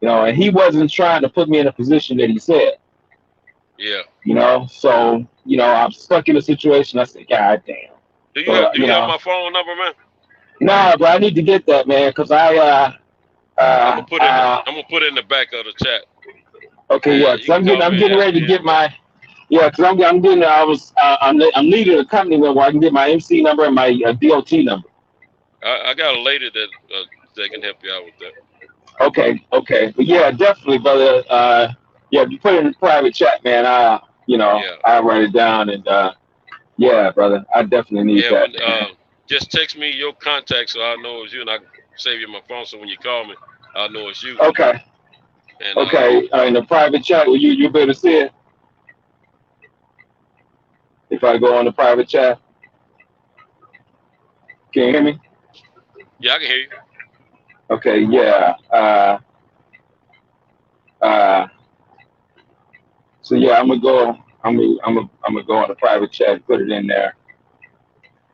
And he wasn't trying to put me in a position that he said. Yeah. So I'm stuck in a situation. I said, God damn. Do you So have my phone number, man? nah, but I need to get that, man, because I'm gonna put it in the back of the chat. okay, yeah, And because you can call I'm me and getting ask ready to me get anything. my, yeah, because I'm getting, I'm leading a company where I can get my MC number and my DOT number. I got a lady that can help you out with that. Okay, but yeah, definitely, brother. Yeah, if you put it in the private chat, man, Yeah. I'll write it down and yeah, brother, I definitely need Yeah. that. When just text me your contact so I know it's you, and I can save you my phone. So when you call me, I know it's you. Okay, And in the private chat, will you be able to see it if I go on the private chat? Can you hear me? yeah, I can hear you. Okay, yeah. So yeah, I'm gonna go. I'm gonna go on a private chat, put it in there,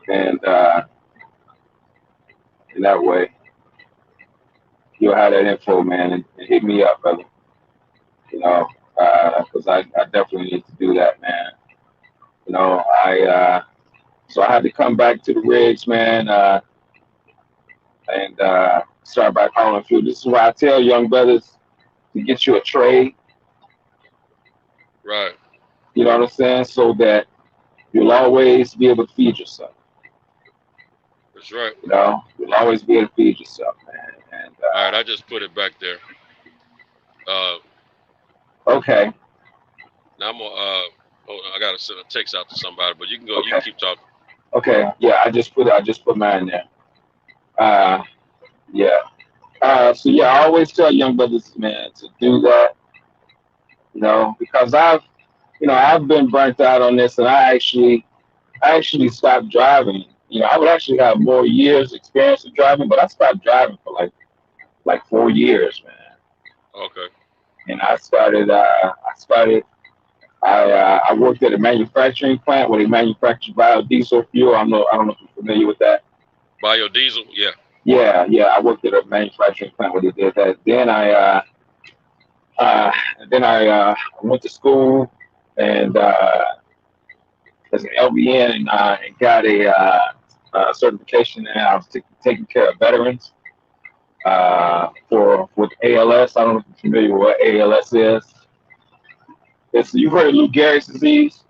and in that way you'll have that info, man, and hit me up, brother. You know, because I definitely need to do that, man. You know, so I had to come back to the rigs, man, and start by calling through. This is why I tell young brothers to get you a trade. Right. You know what I'm saying? So that you'll always be able to feed yourself. That's right. You know, you'll always be able to feed yourself, man. And all right, I just put it back there. Okay. Now I'm gonna I gotta send a text out to somebody, but you can go. Okay. You can keep talking. Okay. Yeah, I just put mine there. Yeah. So yeah, I always tell young brothers, man, to do that. You know, because I've been burnt out on this, and I actually stopped driving. You know, I would actually have more years experience of driving, but I stopped driving for like 4 years, man. Okay. And I worked at a manufacturing plant where they manufactured biodiesel fuel. I don't know if you're familiar with that. Biodiesel, yeah. Yeah. I worked at a manufacturing plant where they did that. Then I went to school and as an LVN and got a certification, and I was taking care of veterans with ALS. I don't know if you're familiar with what ALS is. You've heard of Lou Gehrig's disease?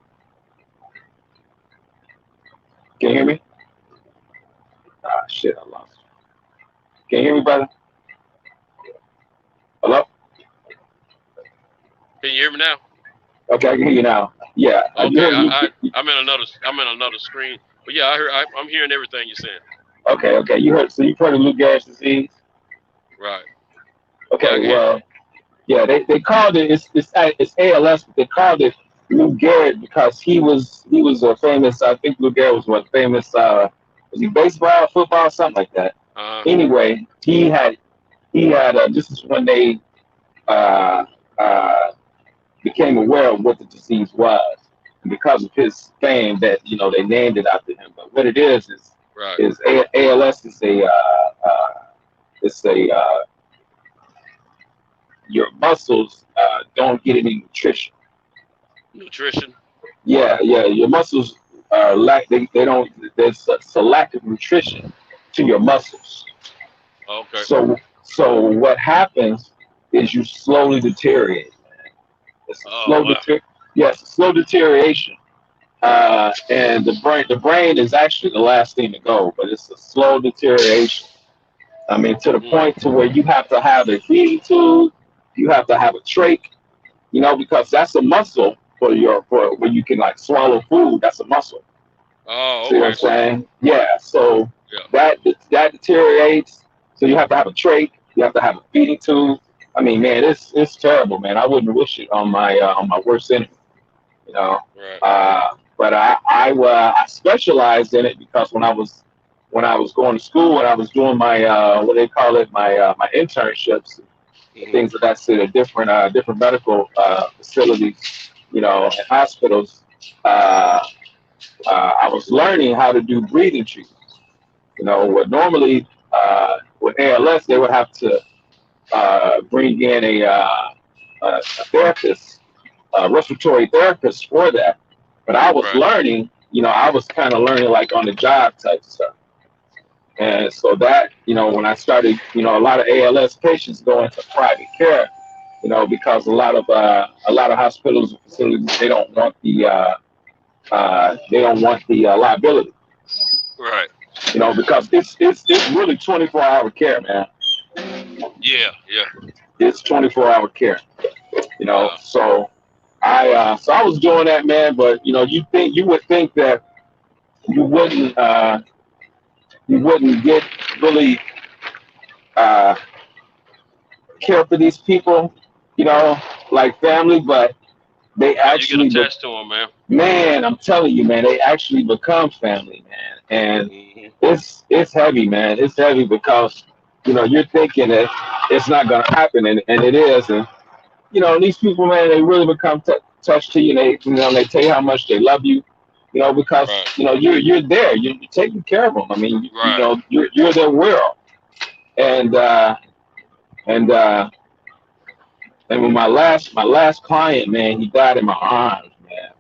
Can you hear me? Shit, I lost you. Can you hear me, brother? Hello? Can you hear me now? Okay, I can hear you now. Yeah. Okay, I'm in another screen, but yeah, I'm hearing everything you're saying. Okay. You've heard of Lou Gehrig's disease? Right. Okay. Yeah, well, yeah, they called it it's ALS, but they called it Lou Gehrig because he was a famous. I think Lou Gehrig was famous. Was he baseball, football, something like that? Anyway, he had. This is when they became aware of what the disease was, and because of his fame, that they named it after him. But what it is ALS is your muscles don't get any nutrition. Nutrition? Yeah. Your muscles lack. They don't. There's a lack of nutrition to your muscles. Okay. So what happens is you slowly deteriorate. It's a slow deterioration. And the brain is actually the last thing to go, but it's a slow deterioration. I mean, to the point to where you have to have a feeding tube, you have to have a trach, because that's a muscle for where you can like swallow food. That's a muscle. Oh, okay. See what I'm saying? Yeah. So that deteriorates. So you have to have a trach. You have to have a feeding tube. I mean, man, it's terrible, man. I wouldn't wish it on my worst enemy. Right. But I specialized in it because when I was going to school and I was doing my what they call it my internships, things of that sort of different medical facilities, and hospitals. I was learning how to do breathing treatments. What normally with ALS they would have to bring in a therapist, a respiratory therapist for that. But I was learning, I was kind of learning like on the job type stuff. And so that, when I started, a lot of ALS patients go into private care, because a lot of hospitals and facilities they don't want the liability. Right. Because it's really 24-hour care, man. Yeah. It's 24-hour care. So I was doing that, man. But you would think that you wouldn't get really care for these people, like family, but they actually you get attached to them, man. Man, I'm telling you, man, they actually become family, man, and it's heavy, man. It's heavy because you're thinking that it's not gonna happen, and it is, and these people, man, they really become touch to you. They tell you how much they love you. Because you're there. You're taking care of them. I mean, you're their world. And when my last client, man, he died in my arms, man.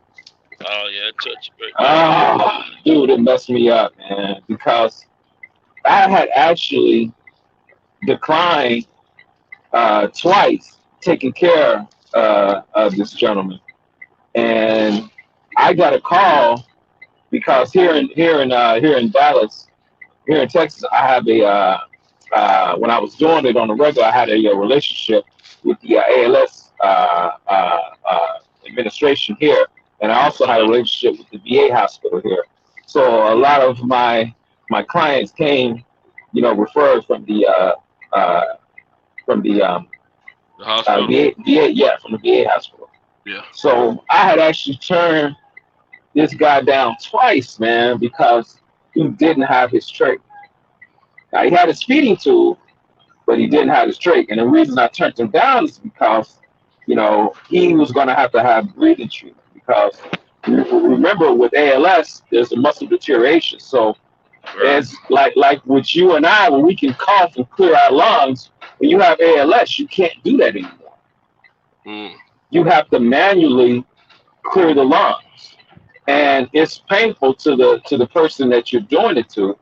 Oh yeah, touch you. Oh, dude, it messed me up, man, because I had actually declined twice taking care of this gentleman, and I got a call because here in Dallas, here in Texas, I have when I was doing it on the regular, I had a relationship with the ALS administration here, and I also had a relationship with the VA hospital here. So a lot of my clients came, referred from the hospital. VA, from the VA hospital. Yeah. So I had actually turned this guy down twice, man, because he didn't have his trait. Now, he had a speeding tool, but he didn't have his trait. And the reason I turned him down is because, he was going to have breathing treatment. Because remember, with ALS, there's a muscle deterioration. So it's like with you and I, when we can cough and clear our lungs, when you have ALS, you can't do that anymore. You have to manually clear the lungs. And it's painful to the person that you're doing it to,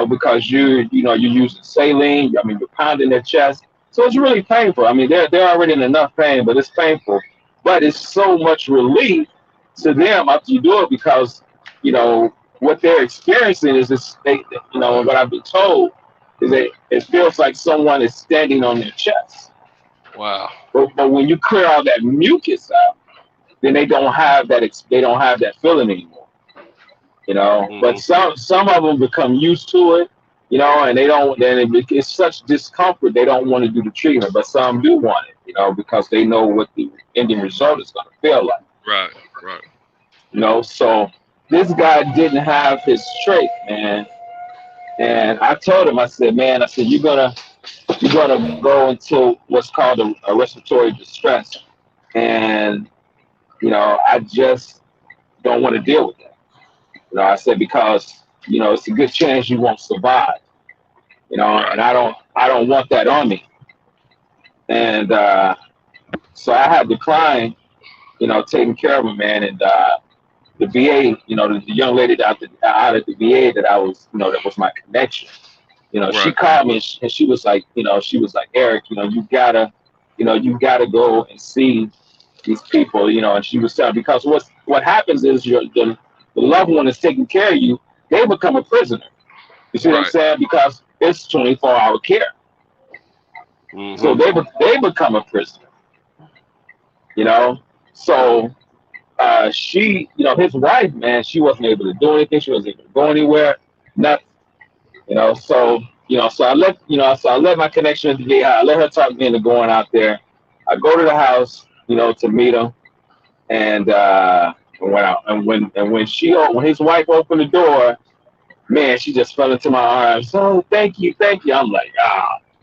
because you're using saline. I mean, you're pounding their chest, so it's really painful. I mean, they're already in enough pain, but it's painful. But it's so much relief to them after you do it, because what they're experiencing is this. What I've been told is that it feels like someone is standing on their chest. Wow. But when you clear all that mucus out, then they don't have that feeling anymore. But some of them become used to it, and they don't. Then it's such discomfort they don't want to do the treatment. But some do want it, because they know what the ending result is going to feel like. Right. So this guy didn't have his trait, man. And I told him, I said, you're gonna go into what's called a respiratory distress, and I just don't want to deal with that. I said, because it's a good chance you won't survive. And I don't want that on me. And so I had declined, taking care of him, man. And the VA, the young lady out at the VA that I was, that was my connection. She called me and she was like, Eric, you gotta go and see these people, and she was telling, because what happens is the loved one is taking care of you, they become a prisoner. You see what I'm saying? Because it's 24-hour care. So they become a prisoner. So she, his wife, man, she wasn't able to do anything. She wasn't able to go anywhere. Nothing. So I let my connection at the VA. I let her talk me into going out there. I go to the house, to meet him, and when his wife opened the door, man, she just fell into my arms. Oh, thank you. I'm like,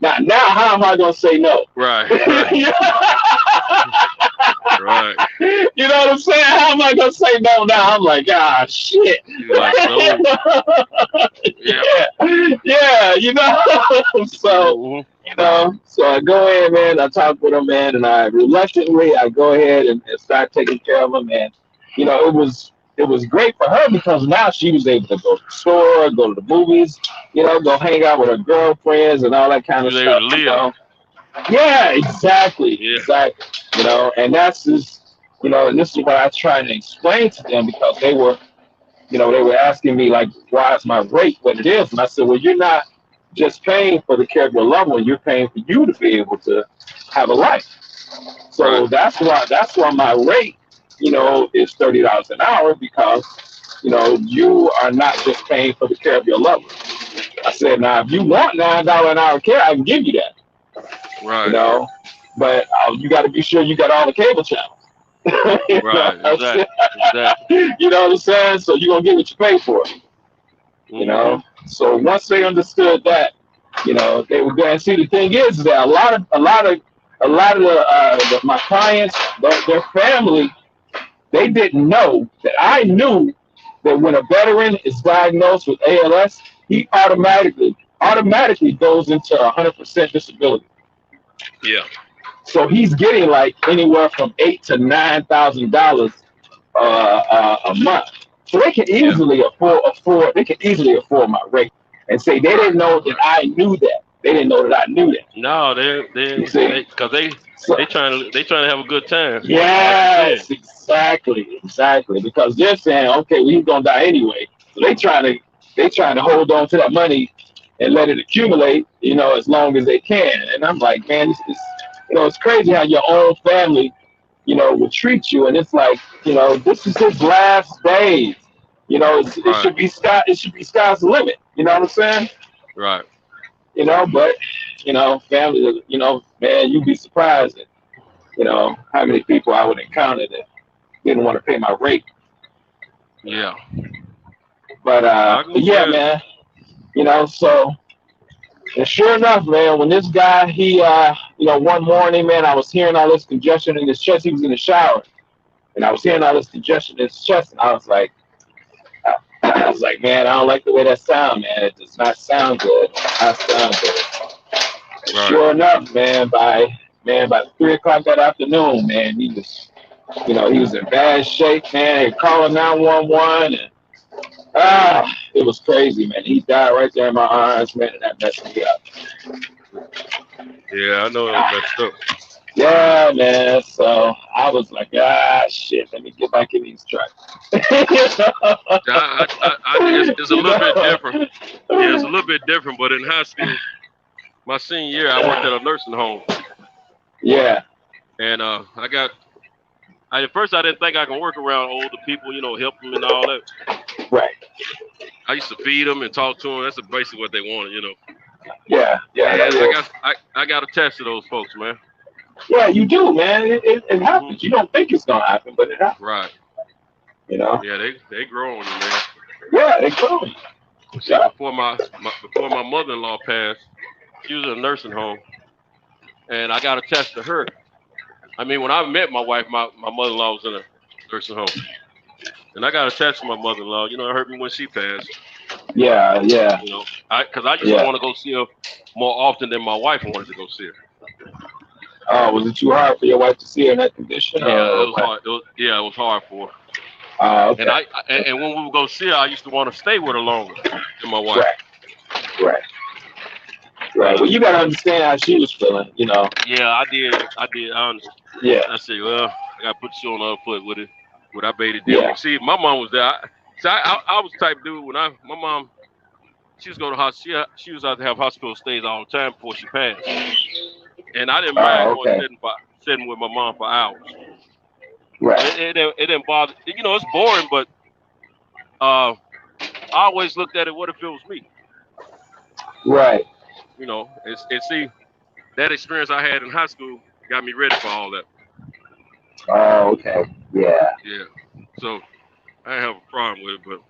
now how am I gonna say no? Right. Right. You know what I'm saying? How am I gonna say no now? I'm like, shit. You're like, no. Yeah. So I go in, man. I talk with him, man, and I go ahead and start taking care of him, man. It was great for her, because now she was able to go to the store, go to the movies, go hang out with her girlfriends and all that kind of stuff. Yeah, exactly. Exactly. And that's just, and this is what I try to explain to them, because they were asking me, like, why is my rate what it is? And I said, well, you're not just paying for the care of your loved one, you're paying for you to be able to have a life. So that's why my rate, is $30 an hour, because, you are not just paying for the care of your loved one. I said, now, if you want $9 an hour care, I can give you that. Right. But you got to be sure you got all the cable channels. Exactly. You know what I'm saying? So you're going to get what you pay for. So once they understood that, they were going to see. The thing is that a lot of my clients, their family they didn't know that I knew that when a veteran is diagnosed with ALS, he automatically goes into 100% disability. Yeah. So he's getting like anywhere from $8,000 to $9,000 a month. So they can easily afford. They can easily afford my rate, and say they didn't know that I knew that. They didn't know that I knew that. No, because they trying to have a good time. Yes, exactly. Because they're saying, okay, well, he's gonna die anyway. So they trying to hold on to that money and let it accumulate, as long as they can. And I'm like, man, it's crazy how your own family, will treat you, and it's like, this is his last days. It should be sky's the limit. You know what I'm saying? Right. But family, man, you'd be surprised at, how many people I would encounter that didn't want to pay my rate. Yeah. But yeah, man, so, and sure enough, man, when this guy, he, one morning, man, I was hearing all this congestion in his chest. He was in the shower, and I was hearing all this congestion in his chest, and I was like, man, I don't like the way that sound, man. It does not sound good. It does not sound good. Right. Sure enough, man, by 3:00 that afternoon, man, he was, he was in bad shape, man. He calling 911, and it was crazy, man. He died right there in my arms, man, and that messed me up. Yeah, I know it was messed up. Yeah, man. So I was like, shit, let me get back in these trucks. It's a little bit different. Yeah, it's a little bit different. But in high school, my senior year, I worked at a nursing home. Yeah. And at first I didn't think I could work around older people, help them and all that. Right. I used to feed them and talk to them. That's basically what they wanted, Yeah. I got attached to those folks, man. Yeah, you do, man. It happens. You don't think it's gonna happen, but it happens. Right. Yeah, they grow on you, man. Yeah, they grow on you. See, before my mother-in-law passed, she was in a nursing home, and I got attached to her. I mean, when I met my wife, my mother-in-law was in a nursing home, and I got attached to my mother-in-law. It hurt me when she passed. Yeah. Because I used to want to go see her more often than my wife wanted to go see her. Oh, was it too hard for your wife to see her in that condition? Yeah, it was hard. It was hard for her. Okay. And when we would go see her, I used to want to stay with her longer than my wife. Right. Well, you gotta understand how she was feeling, Yeah, I did. I understand. Yeah. I said, well, I gotta put you on the other foot with it. What I made it deal. Yeah. See, my mom was there. I was the type of dude when my mom, she was going to hospital. She was out to have hospital stays all the time before she passed. And I didn't mind going sitting with my mom for hours. Right. It didn't bother. It's boring, but I always looked at it. What if it was me? Right. And see, that experience I had in high school got me ready for all that. Oh, okay. Yeah. Yeah. So I didn't have a problem with it, but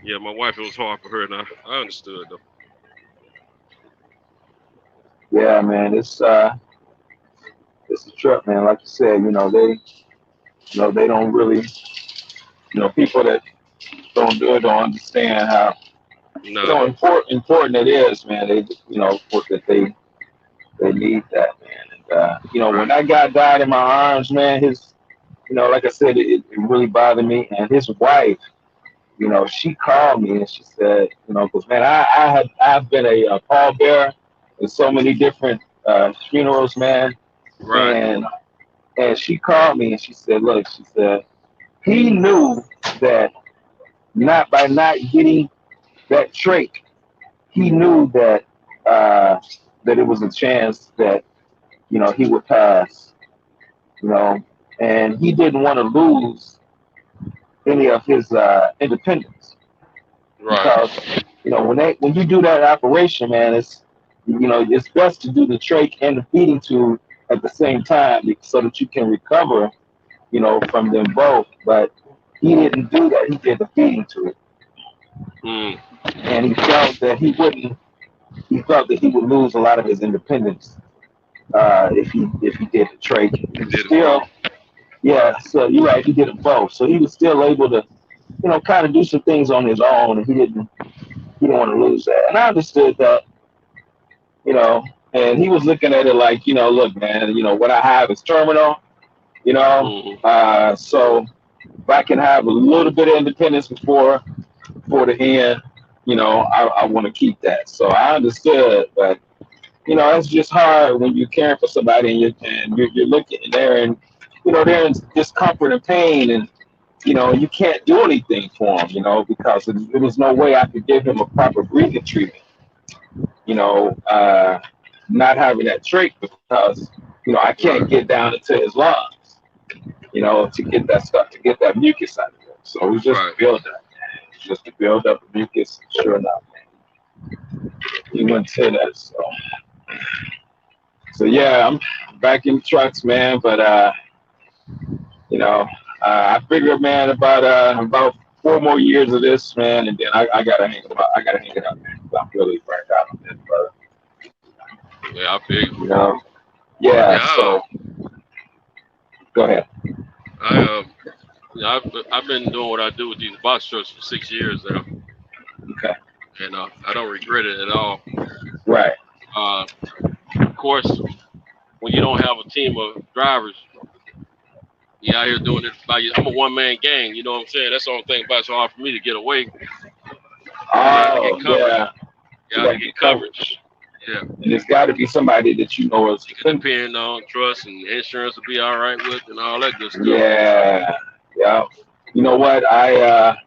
yeah, my wife, it was hard for her, and I understood though. Yeah, man, it's a trip, man. Like you said, they don't really, people that don't do it don't understand how important it is, man. They, that they need that, man. And when that guy died in my arms, man, his, like I said, it really bothered me. And his wife, she called me and she said, because man, I've been a pallbearer in so many different funerals, man. Right. And she called me and she said, look, he knew that by not getting that trach, he knew that that it was a chance that he would pass, and he didn't want to lose any of his independence. Right. Because when you do that operation, man, it's it's best to do the trach and the feeding tube at the same time so that you can recover, from them both. But he didn't do that. He did the feeding tube. And he felt that he would lose a lot of his independence if he did the trach. Yeah, so you're right. He did them both, so he was still able to, kind of do some things on his own, and he didn't want to lose that. And I understood that, you know, and he was looking at it like, look, man, what I have is terminal, so if I can have a little bit of independence before the end, I want to keep that. So I understood, but it's just hard when you're caring for somebody and you're looking there and they're in discomfort and pain and you can't do anything for them, because there was no way I could give him a proper breathing treatment, not having that trait because I can't get down into his lungs, to get that stuff, to get that mucus out of him. So it was just a build up, man. Just to build up the mucus. Sure enough, man, he went to that. So yeah, I'm back in the trucks, man. But I figured, man, about 4 more years of this, man, and then I gotta hang it up. I gotta hang it up, man. I'm really burnt out on this, brother. Yeah, I feel you. Yeah. So go ahead. I've been doing what I do with these box trucks for 6 years now. Okay. And I don't regret it at all. Right. Of course, when you don't have a team of drivers, you're out here doing it by you. I'm a one-man gang. You know what I'm saying? That's the only thing about it's hard for me to get away. Oh, yeah. You got to get coverage. Yeah. And it's got to be somebody that you know is depend on trust and insurance will be all right with and all that good stuff. Yeah. You know what? I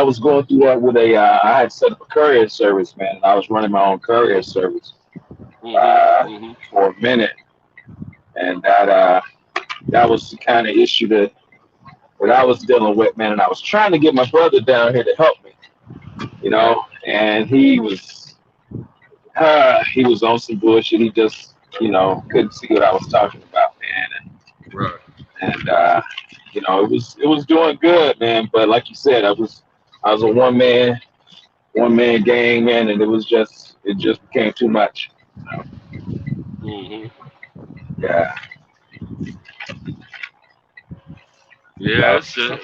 was going through that with I had set up a courier service, man. I was running my own courier service for a minute, and that was the kind of issue that I was dealing with, man. And I was trying to get my brother down here to help me, and he was on some bullshit. He just, couldn't see what I was talking about, man. And it was doing good, man. But like you said, I was a one man gang, man, and it just became too much. Yeah. Yeah, it's good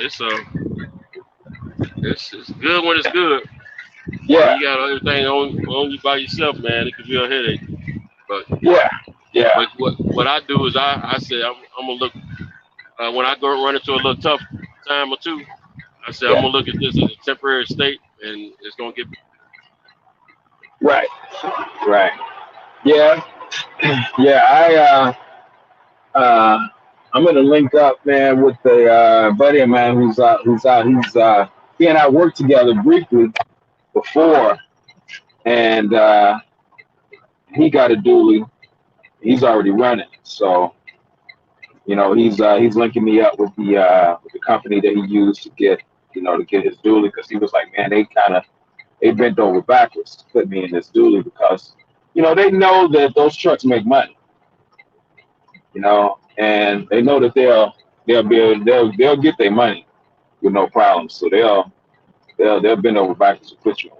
when it's good. Yeah. You got everything on you by yourself, man. It could be a headache. But yeah. But what I do is I say I'm gonna look when I go run into a little tough time or two. I say I'm gonna look at this as a temporary state, and it's gonna get right. Yeah. I'm gonna link up, man, with the buddy of mine who's out. He and I worked together briefly before, and he got a dually. He's already running, so he's linking me up with the company that he used to get his dually, because he was like, man, they bent over backwards to put me in this dually because they know that those trucks make money, and they know that they'll get their money with no problem, so they'll bend over backwards to put you on.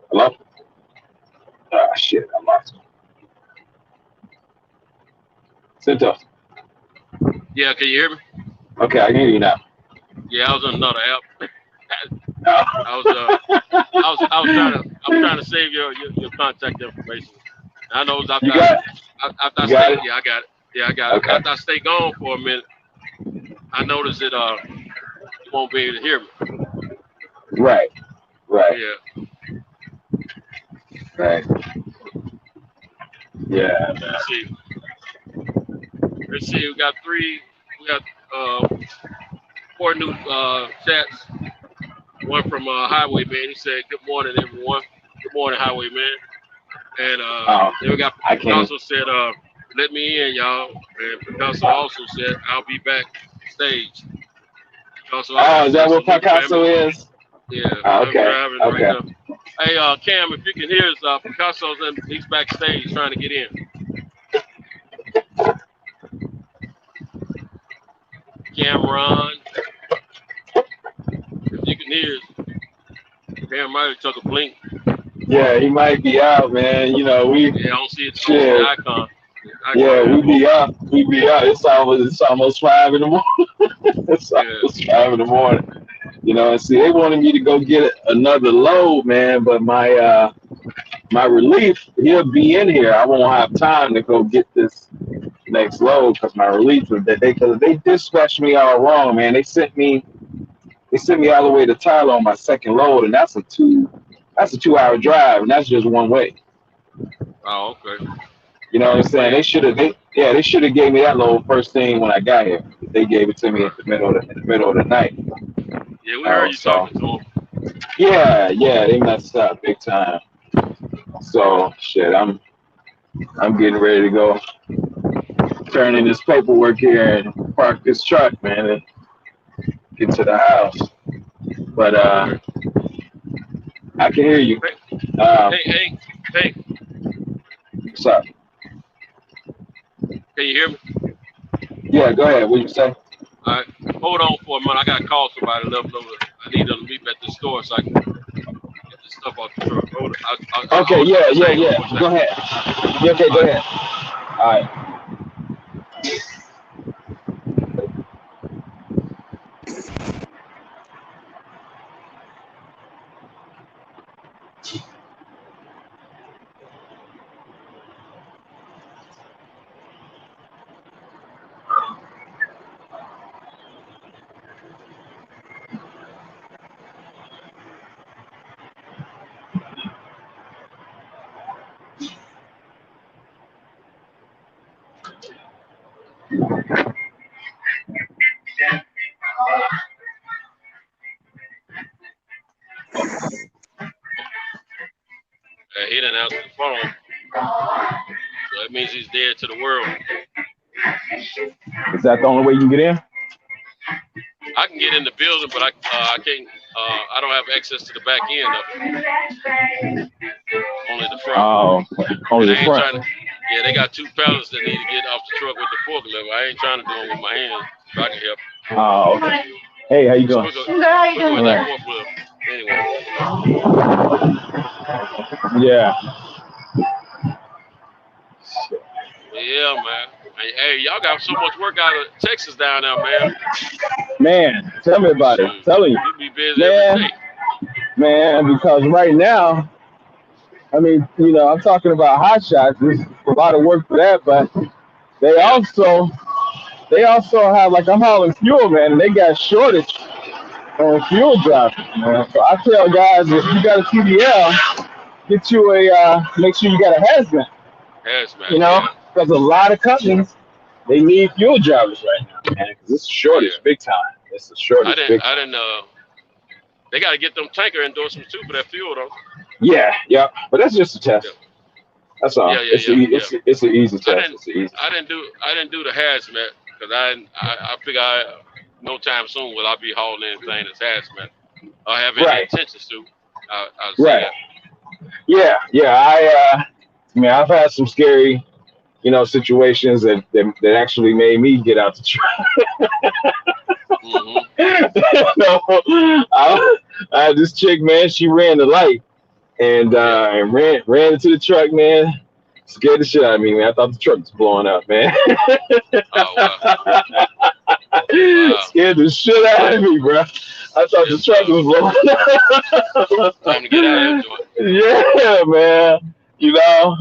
Hello? Ah, shit, I lost him. Cinto. Yeah, can you hear me? Okay, I can hear you now. Yeah, I was on another app. I was trying to save your contact information. I know it was after I got it. Yeah, I got it. Okay. After I stay gone for a minute, I noticed that you won't be able to hear me. Right. Yeah. Right. Yeah. Let's see. We got 4 new chats. One from Highwayman. He said, "Good morning, everyone. Good morning, Highwayman." And then we got Picasso said, "Let me in, y'all." And Picasso also said, "I'll be back stage." Picasso is that what Picasso is? Yeah. Okay. Driving right now. Hey, Cam, if you can hear us, Picasso's he's backstage trying to get in. Cameron, if you can hear us, Cam might have took a blink. Yeah, he might be out, man. I don't see it. The icon. Yeah, we be up. We be up. It's almost 5 in the morning. It's almost 5 in the morning. You know, and see, they wanted me to go get another load, man, but my relief, he'll be in here. I won't have time to go get this next load because my relief is that because they dispatched me all wrong, man. They sent me all the way to Tyler on my second load, and that's a 2 hour drive, and that's just one way. Oh, okay. You know what I'm saying? They should have gave me that load first thing when I got here. They gave it to me in the middle of the night. Yeah, we heard you So talking to him. yeah, they messed up big time. So shit, I'm getting ready to go turn in this paperwork here and park this truck, man, and get to the house. But Okay. I can hear you. Hey. What's up? Can you hear me? Yeah, go ahead. What you say? All right. Hold on for a minute. I got to call somebody left over. I need them to meet me at the store so I can get this stuff off the truck. Hold on. Okay, yeah. Go ahead. Yeah, okay, go ahead. All right. He didn't answer the phone. So that means he's dead to the world. Is that the only way you can get in? I can get in the building, but I can't. I don't have access to the back end of it. Only the front. Oh, only the front. Yeah, they got 2 pallets that need to get off the truck with the forklift. I ain't trying to do it with my hands. If I can help. Oh, okay. Hey, how you doing? We're All that right. forklift. Anyway. Yeah. Yeah, man. Hey, y'all got so much work out of Texas down there, man. Man, tell me about it. I'm telling you. You be busy every day. Man, because right now, I mean, you know, I'm talking about hot shots. There's a lot of work for that, but they also have, like, I'm hauling fuel, man, and they got shortage on fuel drivers, man. So I tell guys, if you got a CDL, get you make sure you got a hazmat. Hazmat, you know, because a lot of companies, they need fuel drivers right now, man, because it's a shortage big time. It's a shortage big time. They got to get them tanker endorsements too for that fuel, though. Yeah, but that's just a test. That's all. It's an easy test. I didn't do the hazmat because I figure no time soon will I be hauling anything that's hazmat. I have any intentions to. I'll say that. Yeah. I mean, I've had some scary, you know, situations that actually made me get out the truck. I had this chick, man. She ran the light and ran into the truck, man. Scared the shit out of me, man. I thought the truck was blowing up, man. Scared the shit out of me, bro. I thought the truck was blowing up. Time to get out of here, yeah, man. You know,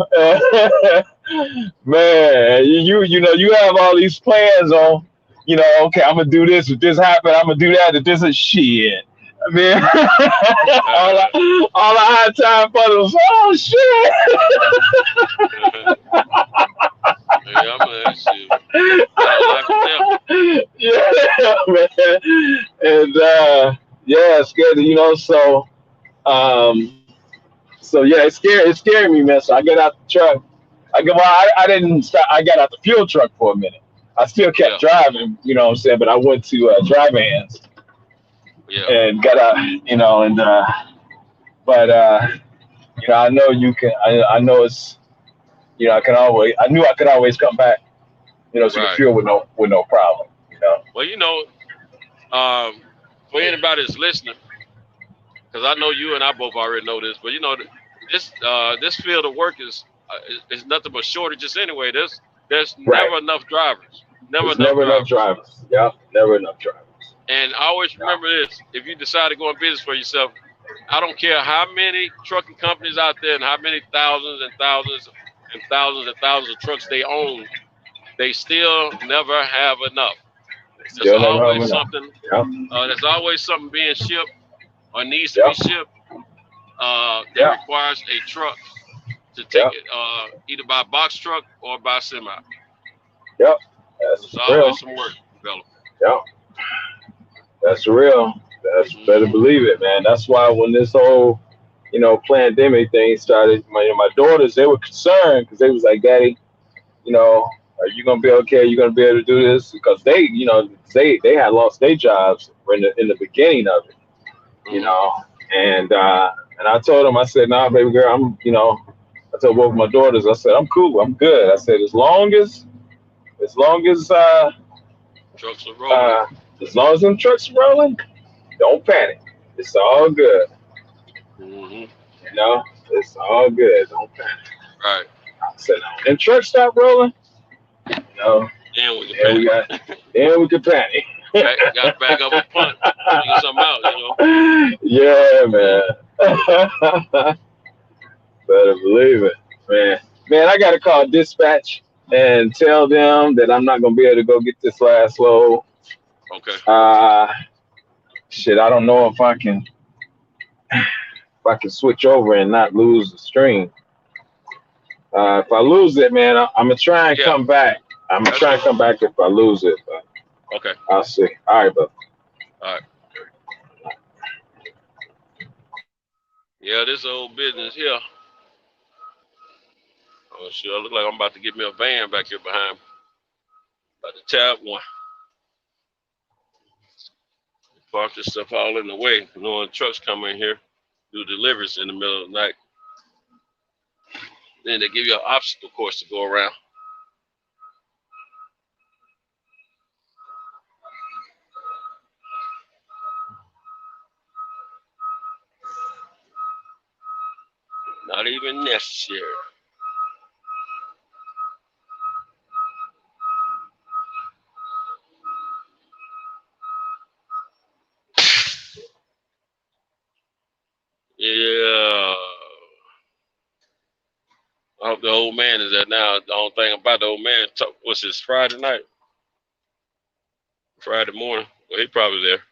man. You know, you have all these plans on. You know, okay, I'm gonna do this. If this happen, I'm gonna do that. If this is shit. I mean, all I had time for was, oh shit. Yeah, man. And yeah, scared. You know, so yeah, it scared me, man. So I get out the truck. I didn't stop. I got out the fuel truck for a minute. I still kept driving, you know what I'm saying, but I went to driver hands. And got out, you know, and but you know, I know you can. I know it's, you know, I knew I could always come back, you know, to the fuel with no problem, you know. Well, you know, for anybody that's listening, because I know you and I both already know this, but you know, this field of work is nothing but shortages anyway. there's Right. never enough drivers. There's never enough drivers. Yep, never enough drivers. And always remember this: if you decide to go in business for yourself, I don't care how many trucking companies out there and how many thousands and thousands and thousands and thousands of trucks they own, they still never have enough. There's always something. Yep. There's always something being shipped or needs to be shipped that requires a truck to take it, either by box truck or by semi. Yep, that's There's real. always some work developed. Yep, that's real. That's better believe it, man. That's why when this whole, pandemic thing started, my daughters, they were concerned because they was like, Daddy, are you gonna be okay? Are you gonna be able to do this? Because they, they had lost their jobs in the beginning of it, and I told them, I said, nah, baby girl, I told both my daughters, I said, I'm cool, I'm good. I said, as long as trucks are rolling, as long as them trucks are rolling, don't panic. It's all good. It's all good. Don't panic. Right. I said, and trucks stop rolling. Then we can panic. Then we can panic. Got to back up a punt. Figure something out, Yeah, man. Better believe it, man. Man, I gotta call dispatch and tell them that I'm not gonna be able to go get this last load. Okay. Shit, I don't know if I can switch over and not lose the stream. If I lose it, man, I'm gonna try and come back. I'm gonna try and come back if I lose it. But okay. I'll see. All right, bro. All right. Yeah, this old business here. Oh, sure. Look like I'm about to get me a van back here behind. About to tap one. Park this stuff all in the way. When trucks come in here, do deliveries in the middle of the night. Then they give you an obstacle course to go around. Not even necessary. Yeah. I hope the old man is there now. The only thing about the old man, what's his Friday night? Friday morning. Well, he probably there.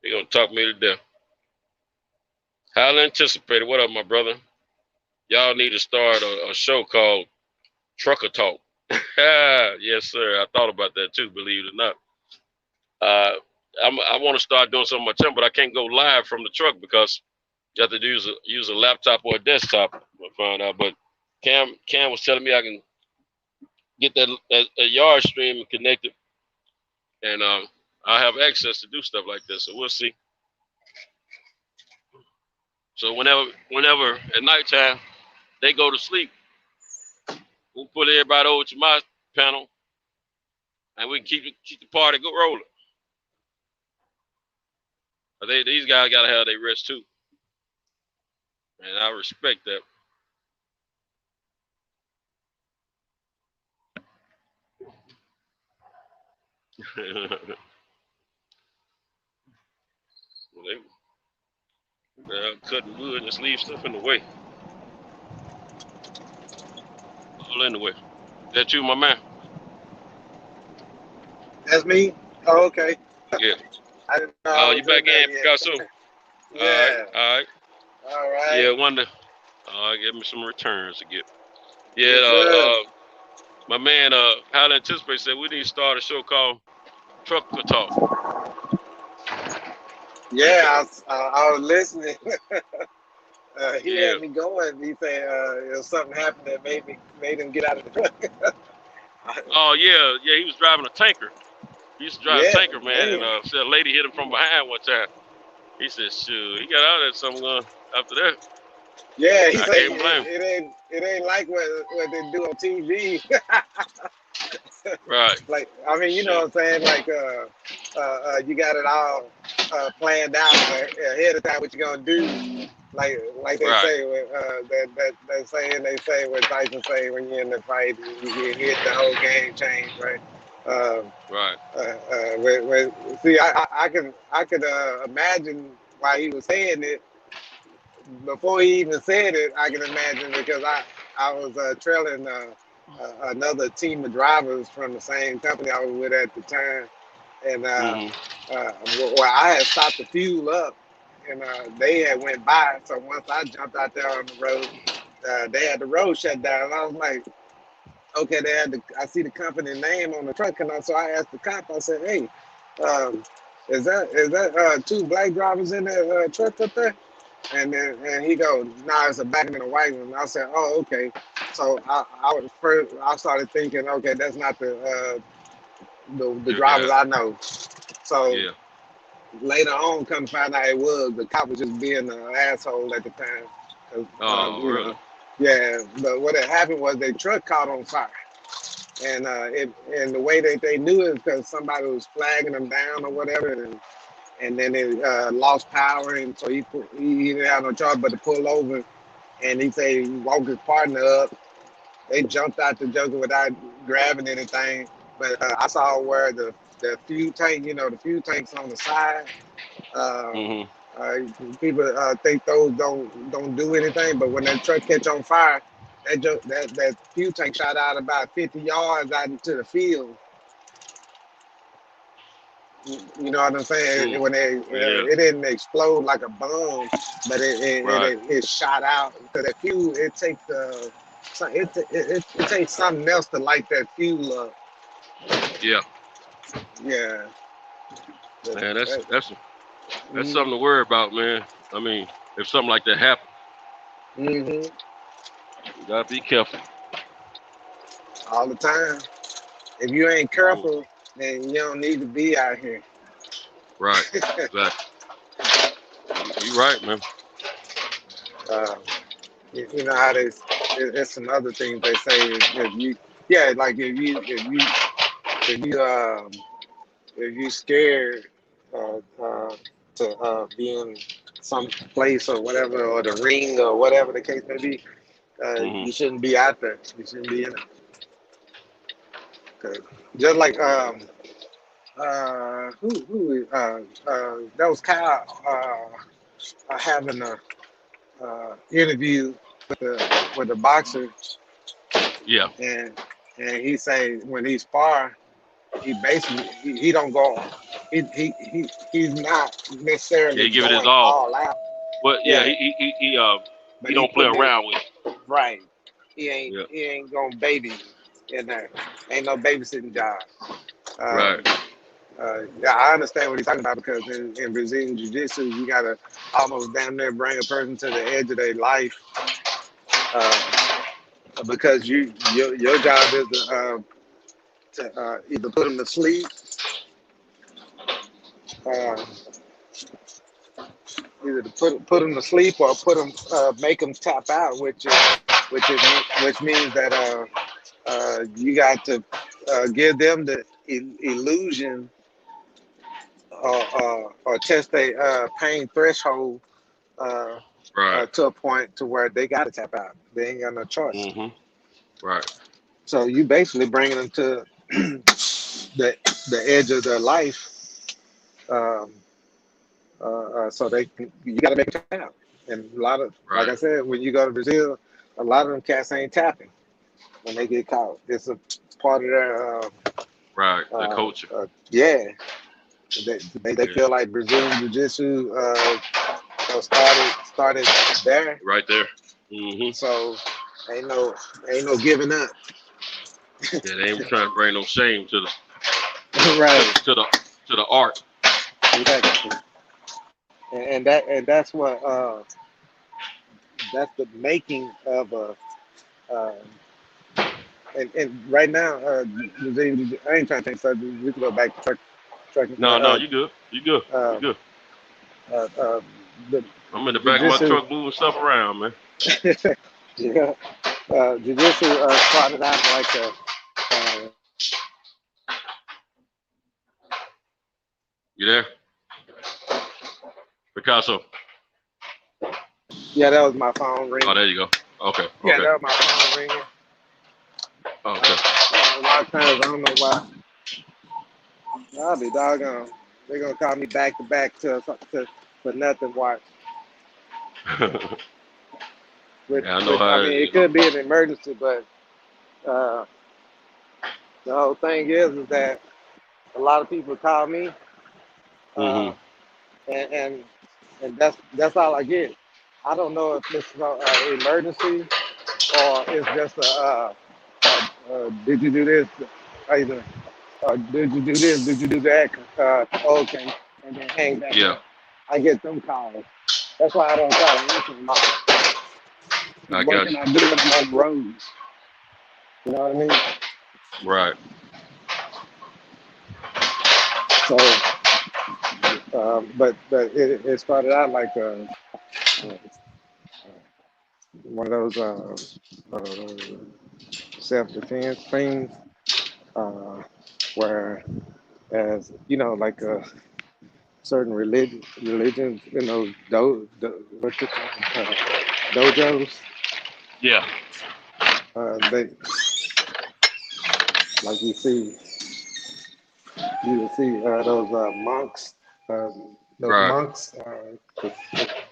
He gonna talk me to death. Highly anticipated. What up, my brother? Y'all need to start a show called Trucker Talk. Yes, sir. I thought about that too, believe it or not. I want to start doing something on my channel, but I can't go live from the truck because you have to use a laptop or a desktop. I found out, but Cam was telling me I can get that yard stream connected, and I have access to do stuff like this. So we'll see. So whenever at nighttime they go to sleep, we'll put everybody over to my panel, and we can keep the party rolling. But these guys gotta have their rest too, and I respect that. They're cutting wood and just leave stuff in the way. All in the way. That you, my man? That's me? Oh, okay. Yeah. I didn't know. Oh, you back in, Picasso? Yeah. All right. Yeah, wonder. Give me some returns to get. Yes, my man, Highly Anticipate said we need to start a show called Trucker Talk. Yeah, I was listening. He had me going. He said something happened that made him get out of the truck. Oh yeah, he was driving a tanker. He used to drive a tanker, man, and said a lady hit him from behind one time. He said, "Shoot, he got out of there something after that." Yeah, he said it ain't like what they do on TV. Right. Like, I mean, you know what I'm saying? Like, you got it all planned out ahead of time what you're gonna do, like they Right. say when that saying they say when Tyson say when you're in the fight you get hit the whole game change, right? Right. See, I could imagine why he was saying it before he even said it. I can imagine because I was trailing another team of drivers from the same company I was with at the time, and where I had stopped the fuel up, and they had went by. So once I jumped out there on the road, they had the road shut down, and I was like, okay, they had I see the company name on the truck, and so I asked the cop. I said, hey, um, is that two black drivers in that truck up there? And he goes, nah, it's a black and a white one. I said, oh, okay. So I started thinking, okay, that's not the Your drivers guy. I know. So Yeah. later on, come to find out it was the cop was just being an asshole at the time. Oh, You really? know, yeah. But what had happened was their truck caught on fire, and and the way that they knew it is because somebody was flagging them down or whatever, and then it lost power, and so he didn't have no choice but to pull over, and he said he woke his partner up. They jumped out the jungle without grabbing anything, but I saw where the fuel tank, the fuel tanks on the side. Um, Hmm. uh, People think those don't do anything, but when that truck catch on fire, that fuel tank shot out about 50 yards out into the field. You know what I'm saying? Mm. When Yeah. it didn't explode like a bomb, but Right. it shot out. So that fuel, it takes it takes something else to light that fuel up. Yeah. Yeah. But Man, that's mm, something to worry about, man. I mean, if something like that happens, hmm you gotta be careful. all the time. If you ain't Mm. careful, then you don't need to be out here. Right. Exactly. You right, man. uh, you know how there's some other things they say if you, yeah, like if you if you scared to be in some place or whatever, or the ring or whatever the case may be, Hmm. you shouldn't be out there. You shouldn't be in it. 'Cause just like that was Kyle having a interview with the boxer, Yeah. and he say when he spar, he basically he don't go, he's not Yeah. necessarily He give it his going all. all out. But yeah, Yeah, he but he don't play putting it around with it. right. Yeah. He ain't gonna baby in there. Ain't no babysitting job. Right. Um, yeah, I understand what he's talking about because in Brazilian Jiu-Jitsu, you gotta almost damn near bring a person to the edge of their life, because your job is to either put them to sleep, uh, either to put them to sleep or make them tap out, which means that you got to give them the illusion or test a pain threshold uh, Right. to a point to where they got to tap out. They ain't got no choice. Hmm. Right. So you basically bringing them to the edge of their life, um, so you got to make it tap. And a lot of, like Right. I said, when you go to Brazil, a lot of them cats ain't tapping when they get caught. It's a part of their Right. The culture. yeah. They Yeah. feel like Brazilian Jiu-Jitsu started there, Right there. Hmm. so ain't no giving up. Yeah. They ain't trying to bring no shame to the to, Right. to the to the art. Exactly. And that's the making of a uh, and right now, I ain't trying to take subject. We can go back to trucking. No, no, you good. You good. You Uh, good. uh, the I'm in the back of my jujitsu, truck moving stuff around, man. yeah, jujitsu started out like uh, You there? Picasso. Yeah, that was my phone ringing. Oh, there you go. Okay. Yeah, Okay. that was my phone ringing. Okay. A lot of times I don't know why. I'll be doggone. They're gonna call me back to back to for nothing. Watch. Yeah, I know I how it mean, is. it could be an emergency, but uh, the whole thing is that a lot of people call me, uh, Mm-hmm. and that's all I get. I don't know if it's an emergency or it's just did you do this? Either did you do this? Did you do that? Okay, and then hang back Yeah, up. I get them calls. That's why I don't try to answer them all. I What got can I do when I'm on the road? You know what I mean? you. Right. So, but it started out like one of those self-defense things, uh, where as you know, like certain religions, you know, what you call dojos, Yeah. they like you will see those monks, uh, Right.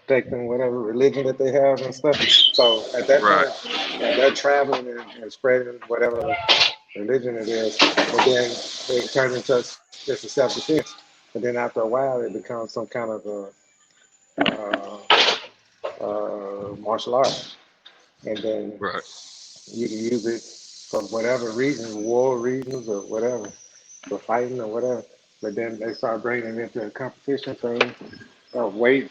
protecting whatever religion that they have and stuff. So at that Right. point, they're traveling and spreading whatever religion it is, but then it turns into just a self-defense. But then after a while, it becomes some kind of martial art, and then Right. you can use it for whatever reason, war reasons or whatever, for fighting or whatever. But then they start bringing it into a competition thing, weight,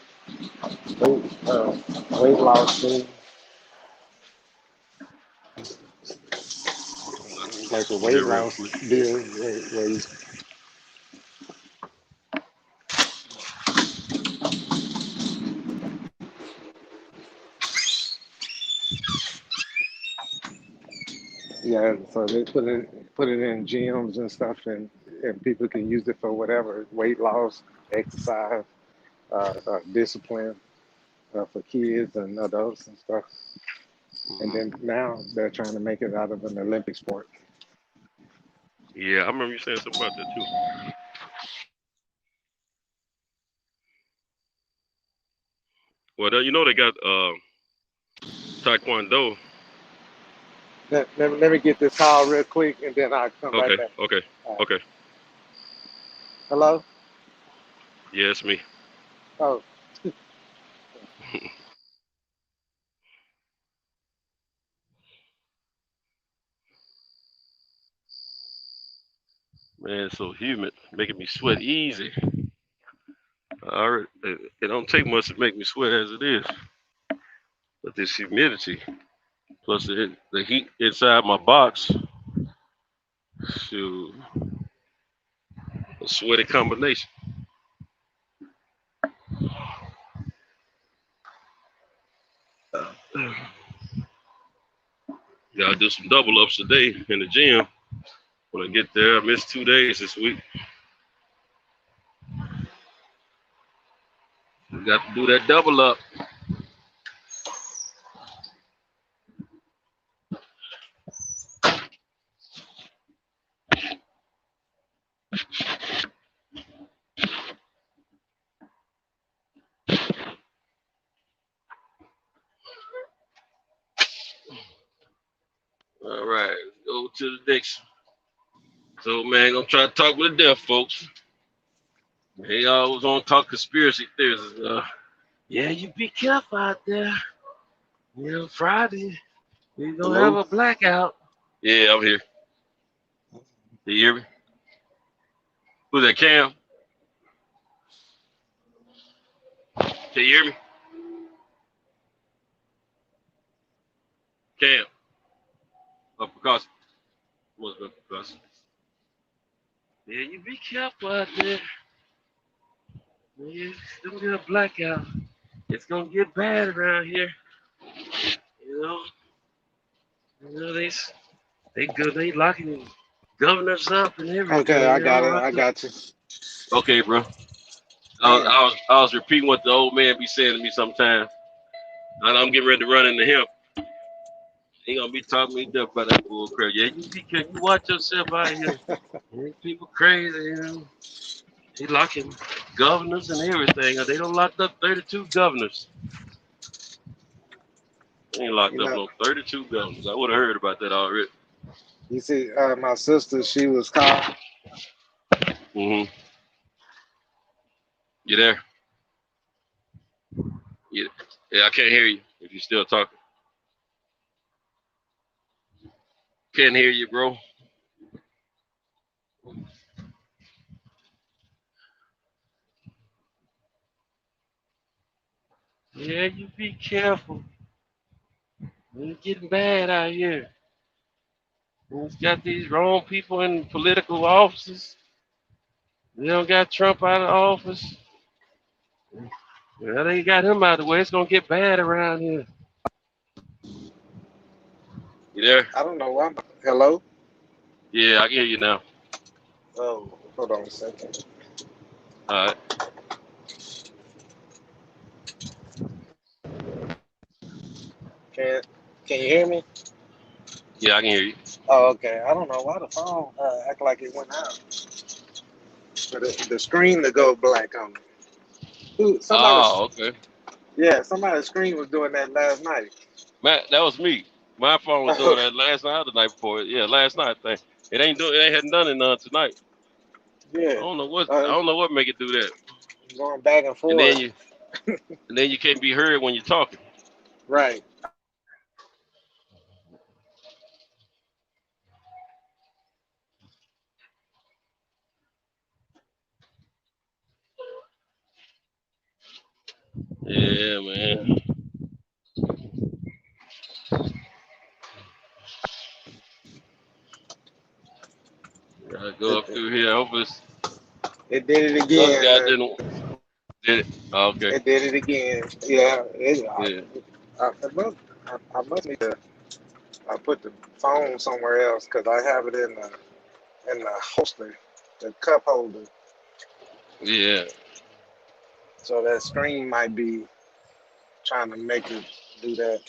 uh, weight loss thing, like a I'm here weight real loss quick. deal where you, yeah. So they put it in gyms and stuff, and people can use it for whatever weight loss, exercise, discipline for kids and adults and stuff. And Hmm. then now they're trying to make it out of an Olympic sport. Yeah, I remember you saying something about that too. Well, you know they got Taekwondo. Let me get this call real quick, and then I'll come right Okay. back. Okay. Uh, Okay. hello? Yeah, it's me. Oh, Man, it's so humid, making me sweat easy. It don't take much to make me sweat as it is, but this humidity plus the heat inside my box, shoot, a sweaty combination. Gotta do some double ups today in the gym. When I get there, I missed 2 days this week. We got to do that double up. All right, go to the next. So man, gonna try to talk with the deaf folks. They always on talk conspiracy theories. Yeah, you be careful out there. You know, Friday you're gonna have hello? a blackout. Yeah, I'm here. Do you hear me? Who's that, Cam? Can you hear me? Cam. Oh, Picasso. Must be Picasso. Yeah, you be careful out there. Yeah, it's gonna get a blackout. It's gonna get bad around here. You know, they good. They locking governors up and Okay, I everything. got All it. right. I got you. Okay, bro. Damn. I was repeating what the old man be saying to me sometimes. I'm getting ready to run into him. He gonna be talking me stuff about that bull crap. Yeah, you watch yourself out here. People crazy, you know. He locking governors and everything. They don't locked up 32 governors. They ain't locked You up know, no 32 governors. I would have heard about that already. you see, my sister, she was called. Mm-hmm. You there? Yeah, I can't hear you if you're still talking. Can't hear you, bro. Yeah, you be careful. It's getting bad out here. It's got these wrong people in political offices. They don't got Trump out of office. Well, they got him out of the way. It's gonna get bad around here. You there? I don't know why. Hello? Yeah, I can hear you now. Oh, hold on a second. All right. Can Can you hear me? Yeah, I can hear you. Oh, okay. I don't know why the phone act like it went out. But the screen to go black on me. Oh, okay. Yeah, somebody's screen was doing that last night. Matt, that was me. My phone was doing that last night or the night before. Yeah, last night thing. It ain't hadn't done it none tonight. I Yeah, don't know what make it do that. going back and And then forth. you can't be heard when you're talking. Right. Yeah, man. Gotta go It, up through here. I hope it did it the other again. guy did it. Oh, okay. It did it again. Yeah. Yeah. I must need to put the phone somewhere else because I have it in the holster, the cup holder. Yeah. So that screen might be trying to make it do that.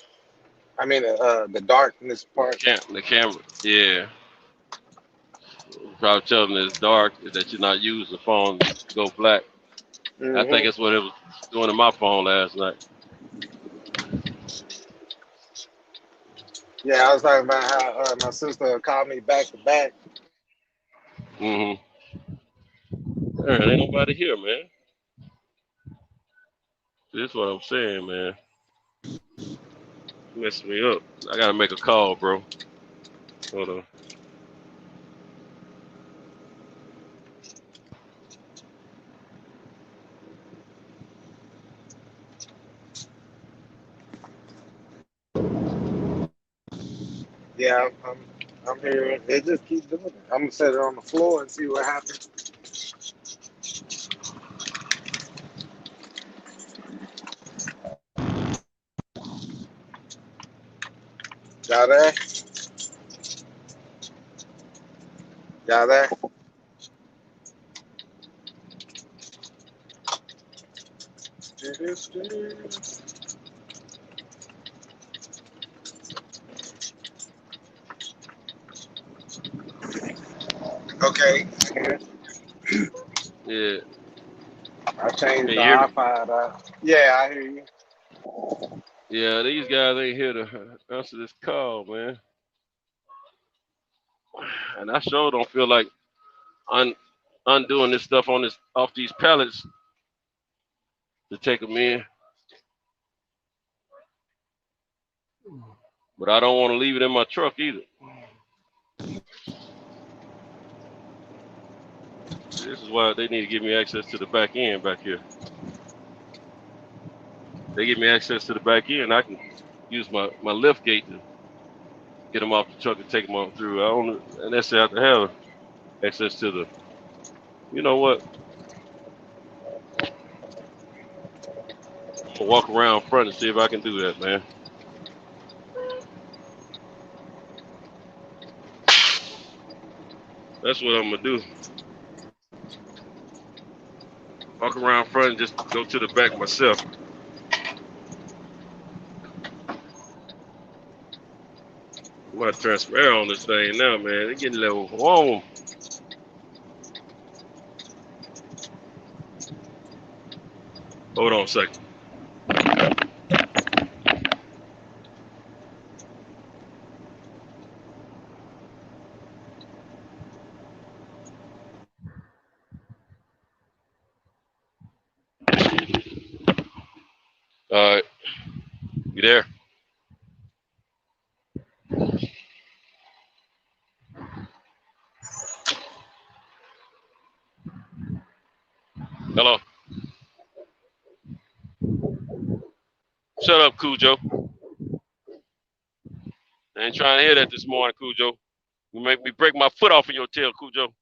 I mean, the darkness part. The camera. Yeah. Probably tell them it's dark, that you're not using the phone to go black. I think that's what it was doing to my phone last night. Yeah, I was talking about how my sister called me back to back. Mm-hmm. There ain't nobody here, man. That's what I'm saying, man. Messing me up. I gotta make a call, bro. Hold on. Yeah, I'm here. It just keeps doing it. I'm gonna set it on the floor and see what happens. Y'all there? Y'all there? Okay. Yeah. I changed Can the you hear me? iPod out. Yeah, I hear you. Yeah, these guys ain't here to answer this call, man. And I sure don't feel like undoing this stuff off these pallets to take them in. But I don't want to leave it in my truck either. This is why they need to give me access to the back end back here. They give me access to the back end, I can use my lift gate to get them off the truck and take them on through. I don't necessarily have to have access to the. You know what? I'm gonna walk around front and see if I can do that, man. That's what I'm gonna do. Walk around front and just go to the back myself. My transfer on this thing now, man. It's getting a little warm. Hold on a second. All right. You there? Hello. Shut up, Cujo. I ain't trying to hear that this morning, Cujo. You make me break my foot off of your tail, Cujo.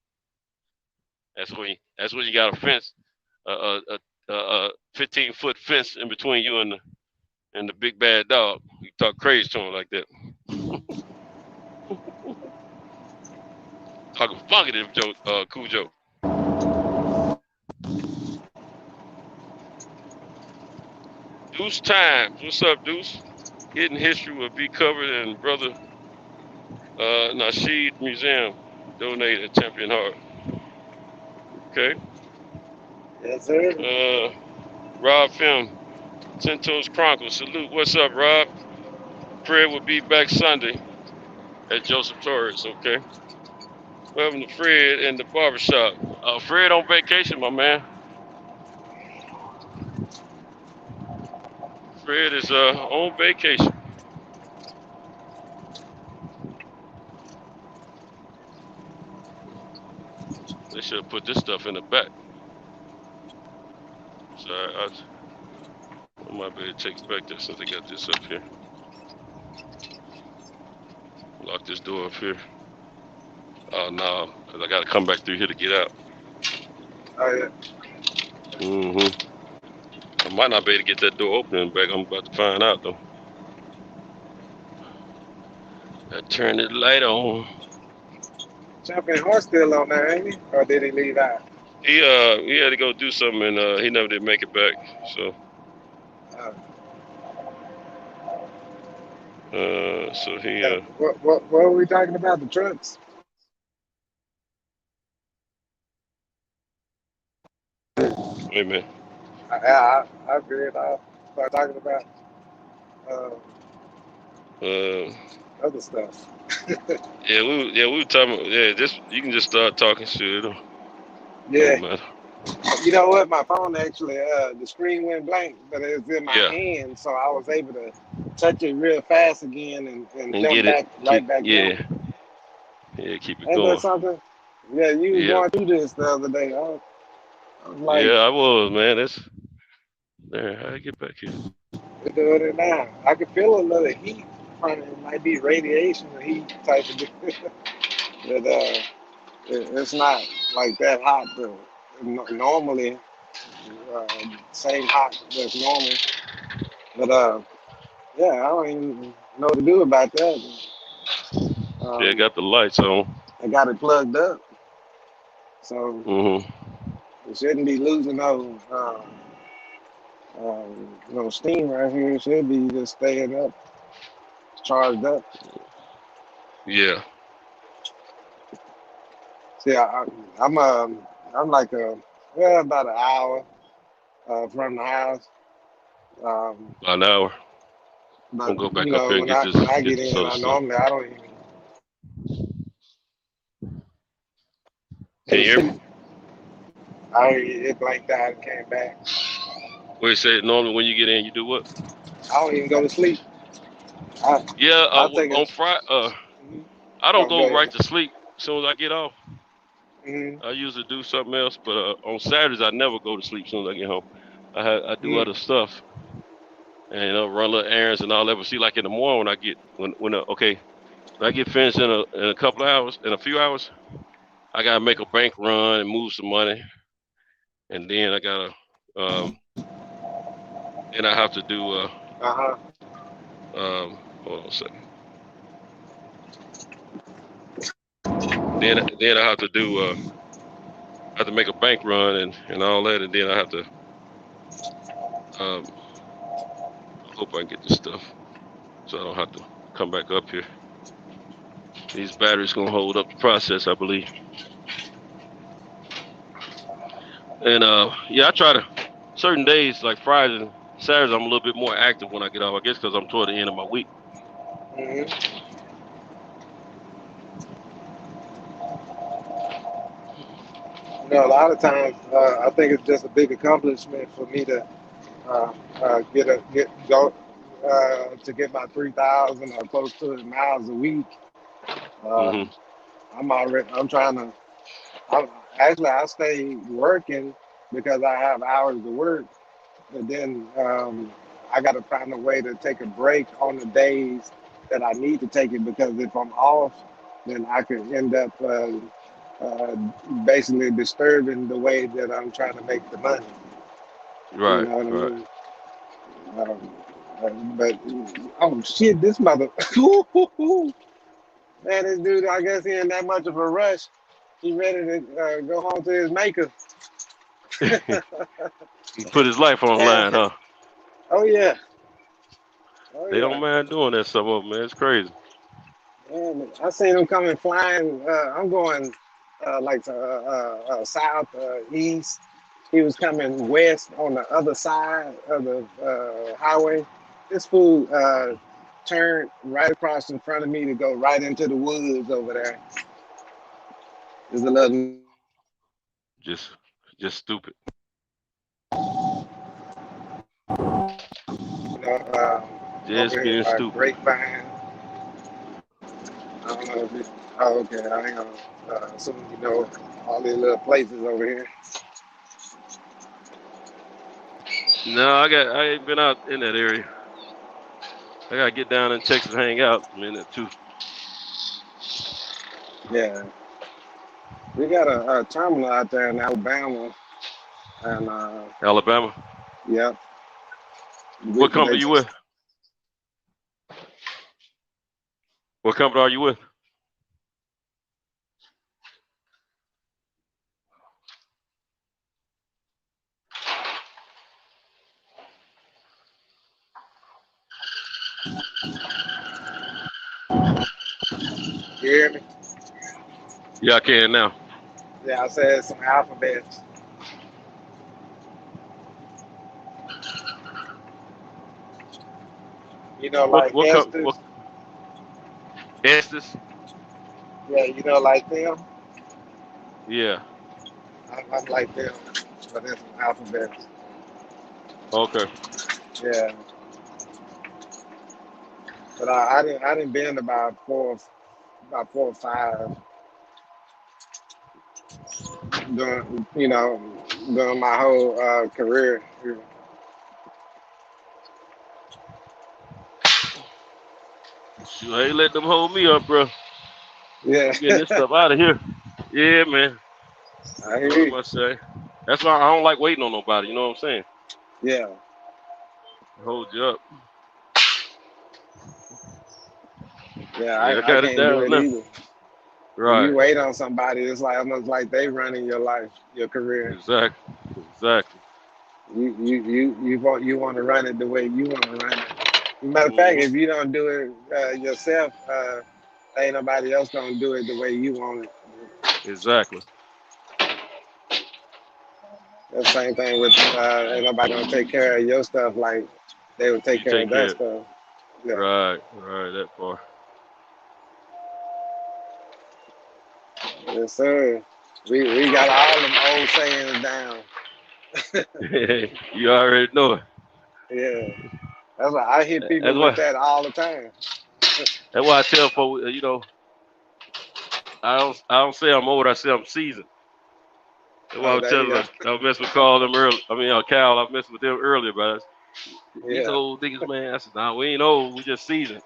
That's when you got a fence, a 15-foot fence in between you and the big bad dog. You talk crazy to him like that. Talking funky to Cujo. Deuce Times. What's up, Deuce? Hidden History will be covered in Brother Nasheed Museum. Donate a Champion Heart. Okay. Yes, sir. Rob Film. Tinto's Chronicles. Salute. What's up, Rob? Fred will be back Sunday at Joseph Torres. Okay. Welcome to Fred in the barbershop. Fred on vacation, my man. Fred is on vacation. They should have put this stuff in the back. Sorry, I might be able to take it back there since they got this up here. Lock this door up here. Oh no, because I got to come back through here to get out. Oh yeah. I might not be able to get that door open in the back. I'm about to find out though. I turn the light on. Champion Horse still on there, ain't he? Or did he leave out? He had to go do something and he never did make it back. So so he What were we talking about? The trucks? Wait a minute. I figured I'll start talking about other stuff. Yeah, we were talking about, just you can just start talking shit. Yeah. Don't matter. You know what? My phone actually, the screen went blank, but it was in my hand, so I was able to touch it real fast again and jump back back in. Yeah, keep it Ain't going. that something? Yeah, you was going through this the other day. I was like, yeah, I was, man. That's there. How do I get back here? we're doing it now. I can feel a little heat from it. It might be radiation or heat type of deal. But it's not like that hot. Though. Normally, same hot that's normal. But yeah, I don't even know what to do about that. Yeah, got the lights on. I got it plugged up, so it shouldn't be losing no steam right here. It should be just staying up, charged up. Yeah. See, I'm like about an hour from the house. An hour. But I'll go back up here and get this. when I get in, I normally I don't even. Can you hear me? I it blanked out and came back. What you say? Normally when you get in, you do what? I don't even go to sleep. On Friday, I don't go right to sleep as soon as I get off. I usually do something else, but on Saturdays I never go to sleep as soon as I get home. I do other stuff, and run little errands and all that. But see, like in the morning when I get finished in a couple of hours, in a few hours, I gotta make a bank run and move some money, and then I gotta then I have to do hold on a second. Then I have to do I have to make a bank run and all that, and then I have to I hope I can get this stuff so I don't have to come back up here. These batteries gonna hold up the process, I believe. And yeah, I try to certain days like Fridays and Saturdays. I'm a little bit more active when I get off. I guess because I'm toward the end of my week. Mm-hmm. You know, a lot of times I think it's just a big accomplishment for me to get my 3,000 or close to it miles a week. Hmm. I'm trying to. I stay working because I have hours to work, but then I got to find a way to take a break on the days that I need to take it because if I'm off, then I could end up uh, basically disturbing the way that I'm trying to make the money. You Right, know what I right. mean? But oh shit, this mother, man, this dude, I guess he in that much of a rush. He ready to go home to his maker. He put his life on the Man, line, huh? oh yeah, oh They yeah. don't mind doing that. Some of them, man, it's crazy. Man, I seen him coming flying. I'm going south, east. He was coming west on the other side of the highway. This fool turned right across in front of me to go right into the woods over there. There's a little, Just, just stupid. Just over here being by stupid. Grapevine. I don't know if it, oh, okay, I ain't gonna assume you know all these little places over here. No, I ain't been out in that area. I gotta get down in Texas, hang out a minute too. Yeah, we got a terminal out there in Alabama, and Alabama. yeah, What they company you with? just What company are you with? you hear me? Yeah, I can now. Yeah, I said some alphabets. You know, What like what company? Estes. What Estes? Yeah, you know, like them. Yeah. I'm like them, but there's some alphabets. Okay. Yeah, but I didn't been about 4 or 5 during my whole career. Shoot, I ain't let them hold me up, bro. Yeah, I'm getting this stuff out of here. Yeah, man. I hear What you. am I say? That's why I don't like waiting on nobody. You know what I'm saying? Yeah, Hold you up. yeah, Yeah, I I got it can't do down it now. either. When Right. you wait on somebody, it's like almost like they running your life, your career. Exactly. Exactly. You want to run it the way you want to run it. Matter of fact, Hmm. if you don't do it yourself, ain't nobody else gonna do it the way you want it. Exactly. The same thing with ain't nobody gonna take care of your stuff like they would take You care take of that care. stuff. Yeah, Right. Right. That part. yes sir. We got all them old sayings down. You already know it. Yeah, that's why I hit people That's with why. that all the time. That's why I tell folks. I don't say I'm old. I say I'm seasoned. That's why I Oh, was there you telling go. us. I was messing with Carl them earlier. I mean, Cal. I was messing with them earlier, but these Yeah, old niggas, man. I said, nah, we ain't old. We just seasoned.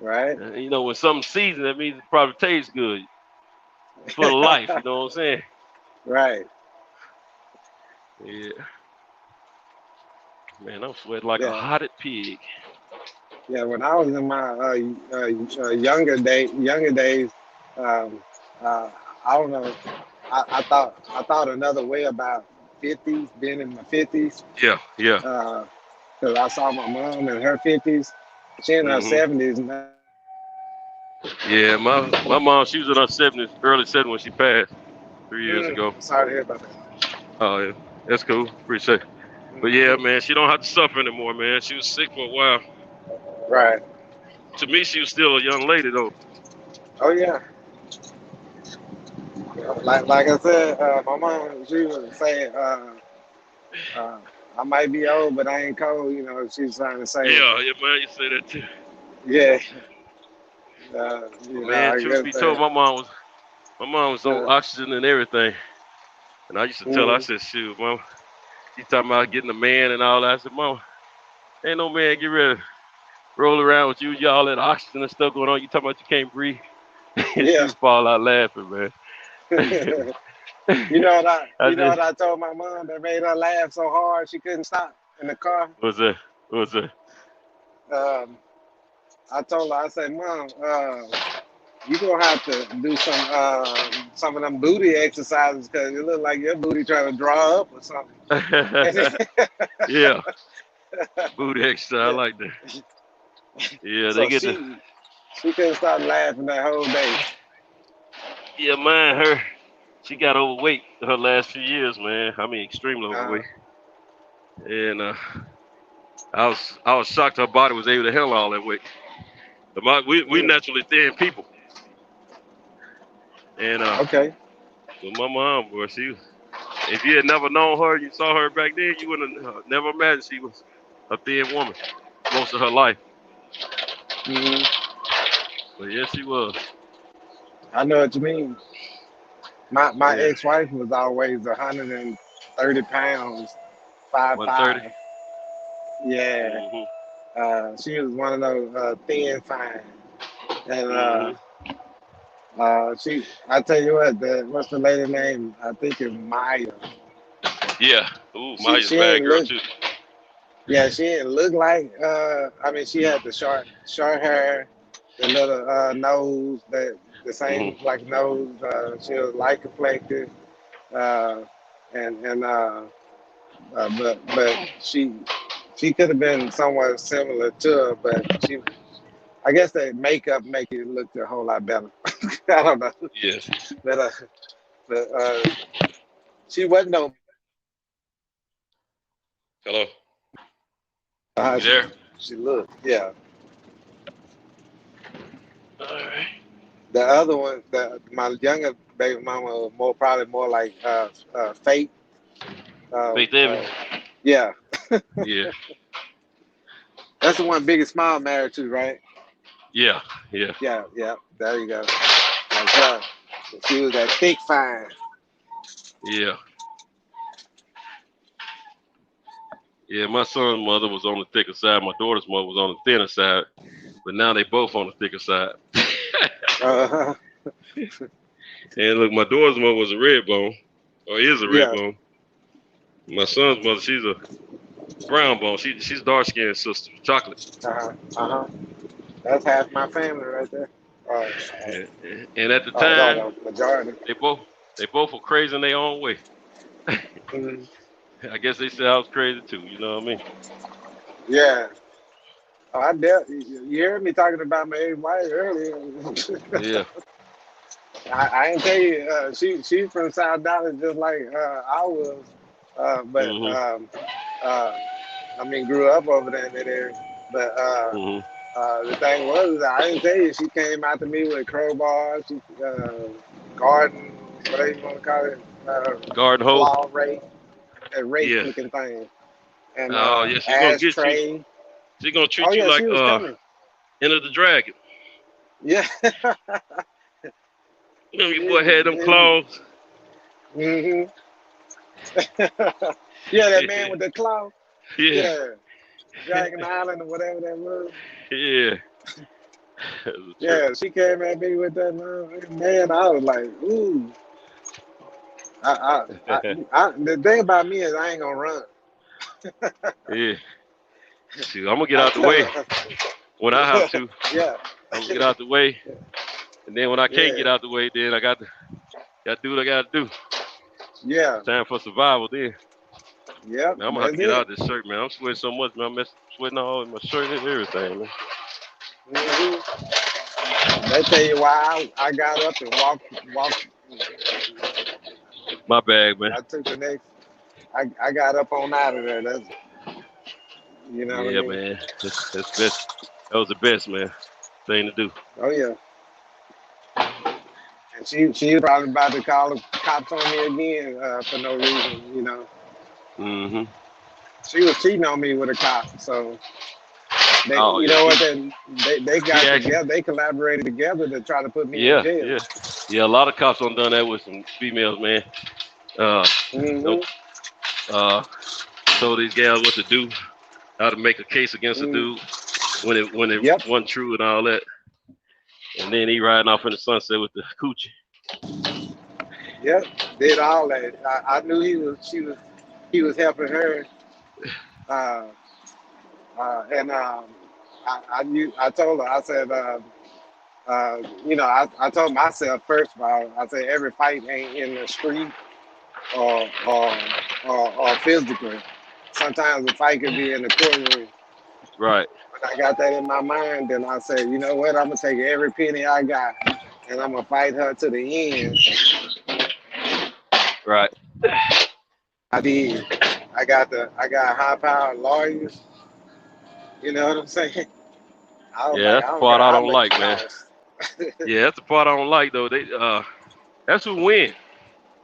right, When something's seasoned, that means it probably tastes good for life. You know what I'm saying? right. Yeah. Man, I'm sweating like a Yeah, hotted pig. yeah. When I was in my younger days, um, uh, I don't know. I thought another way about 50s, being in my 50s. Yeah, yeah. Because I saw my mom in her 50s. She in her Hmm. 70s now. Yeah, my mom, she was in her 70s, early 70s when she passed 3 years ago. Sorry to hear about that. Oh, yeah. That's cool. Appreciate it. But yeah, man, she don't have to suffer anymore, man. She was sick for a while. Right. To me, she was still a young lady, though. Oh yeah. Like I said, my mom, she was saying, I might be old, but I ain't cold. You know, she's trying to say, Yeah, man, you say that too. yeah. Man, I truth guess be told, my mom was on uh, oxygen and everything. And I used to tell her, I mm, said, shoot, mom, you talking about getting a man and all that. I said, mom, ain't no man get ready to roll around with you, y'all that oxygen and stuff going on. You talking about you can't breathe? And she yeah. was fall out laughing, man. You know what I said, what I told my mom that made her laugh so hard she couldn't stop in the car. what's that? What's that? Um, I told her, I said, Mom, you gonna have to do some of them booty exercises because it look like your booty trying to draw up or something. Yeah, booty exercise. I Yeah. like that. Yeah, they So get the. she couldn't stop laughing that whole day. Yeah, man, she got overweight her last few years, man. I mean, extremely overweight. And I was shocked her body was able to handle all that weight. We naturally thin people. And Okay. with my mom, boy, if you had never known her, you saw her back then, you wouldn't have never imagined she was a thin woman most of her life. Hmm. But yes, she was. I know what you mean. My Yeah, ex-wife was always 130 pounds, 130. 5'5". Yeah. Mhm. She was one of those thin fine. And Mhm. I tell you what, what's the lady name? I think it's Maya. Yeah. Ooh, She Maya's a she bad ain't girl look too. yeah, she didn't look like I mean she had the short hair, the little nose, the Mhm. same like nose, she was light complected, uh and but she could have been somewhat similar to her, but I guess that makeup make it look a whole lot better. I don't know. Yes. But she wasn't no Hello. how You there? she looked. Yeah. All right. The other one, my younger baby mama was probably more like Fate. Uh, Faith Evans. uh, yeah, Yeah. that's the one Biggest Smile married to, right? Yeah. Yeah. Yeah, yeah. There you go. Like her. She was that thick fine. Yeah. Yeah. My son's mother was on the thicker side. My daughter's mother was on the thinner side. But now they both on the thicker side. Uh, And look, my daughter's mother was a red bone, or is a red yeah. bone. My son's mother, she's a brown bone. She's dark skinned sister, chocolate. That's half my family right there. And at the No, time, no, majority. they both were crazy in their own way. Mhm. I guess they said I was crazy too. You know what I mean? Yeah. Oh, you heard me talking about my ex-wife earlier. Yeah. I ain't tell you, she's from South Dallas just like I was, but Mhm. I mean, grew up over there in that area. But Mhm. the thing was, I didn't tell you, she came out to me with crowbars, garden, whatever you want to call it, Garden hoe. claw rake, a rake Yeah. looking thing, and Oh yeah, she's gonna get you. ashtray. She's gonna Oh treat you yeah, like she was coming. Enter the Dragon. Yeah. You know, your boy had them claws. Hmm. Yeah, that man with the claw. Yeah. Yeah, Dragon Island or whatever that was. Yeah. That was a trip. Yeah, she came at me with that man. I was like, ooh. The thing about me is I ain't gonna run. Yeah. Shoot, I'm gonna get I out the tell way her, when I have to. yeah, I'm gonna get out the way, and then when I can't yeah, get out the way, then I got to do what I got to do. yeah, Time for survival. Then yep, man, I'm gonna have to that's get it. out this shirt, man. I'm sweating so much, man. I'm sweating all in my shirt and everything, man. Hmm. They tell you why I got up and walked. My bag, man. I took the next. I got up on out of there. That's you know what I Yeah, mean. man. That's best. That was the best, man. Thing to do. Oh yeah. And she was probably about to call the cops on me again for no reason. You know. Mm-hmm. She was cheating on me with a cop. So they, Oh you yeah. know what? They She got actually. together. They collaborated together to try to put me in Yeah, jail. yeah, yeah. A lot of cops done that with some females, man. Nope. Mm-hmm. Uh, told these gals what to do, how to make a case against a Mm. dude when it Yep. wasn't true and all that. And then he riding off in the sunset with the coochie. Yep. Did all that. I knew he was helping her. Uh, and I told her, I said, I told myself first of all, I said every fight ain't in the street or physically. Sometimes the fight could be in the courtroom. Right, When I got that in my mind, then I said, you know what, I'm gonna take every penny I got and I'm gonna fight her to the end. right. I did. I got high powered lawyers. You know what I'm saying? I was Yeah, like, that's I the don't part care I how don't much like, it man. costs. Yeah, that's the part I don't like though. That's who win.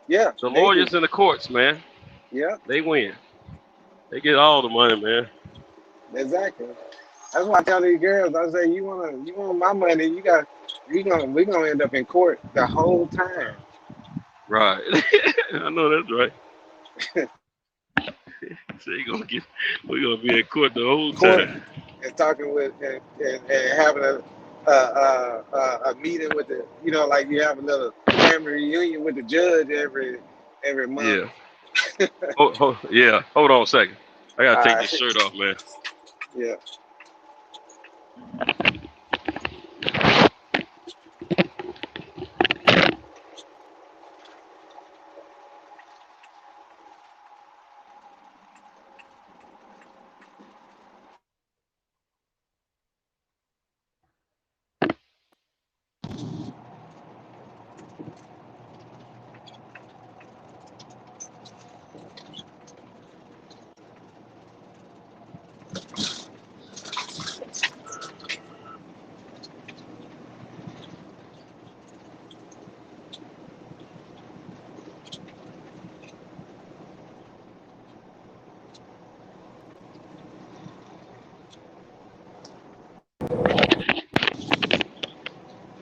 Yeah, The they do. lawyers in the courts, man. Yeah, They win. They get all the money, man. exactly. That's why I tell these girls, I say, you want my money, we're gonna end up in court the whole time. Right. I know that's right. So we're gonna be in court the whole Court time. and talking with and having a meeting with the like you have a little family reunion with the judge every month. Yeah. Yeah. Hold on a second. I gotta take this Uh, shirt off, man. yeah.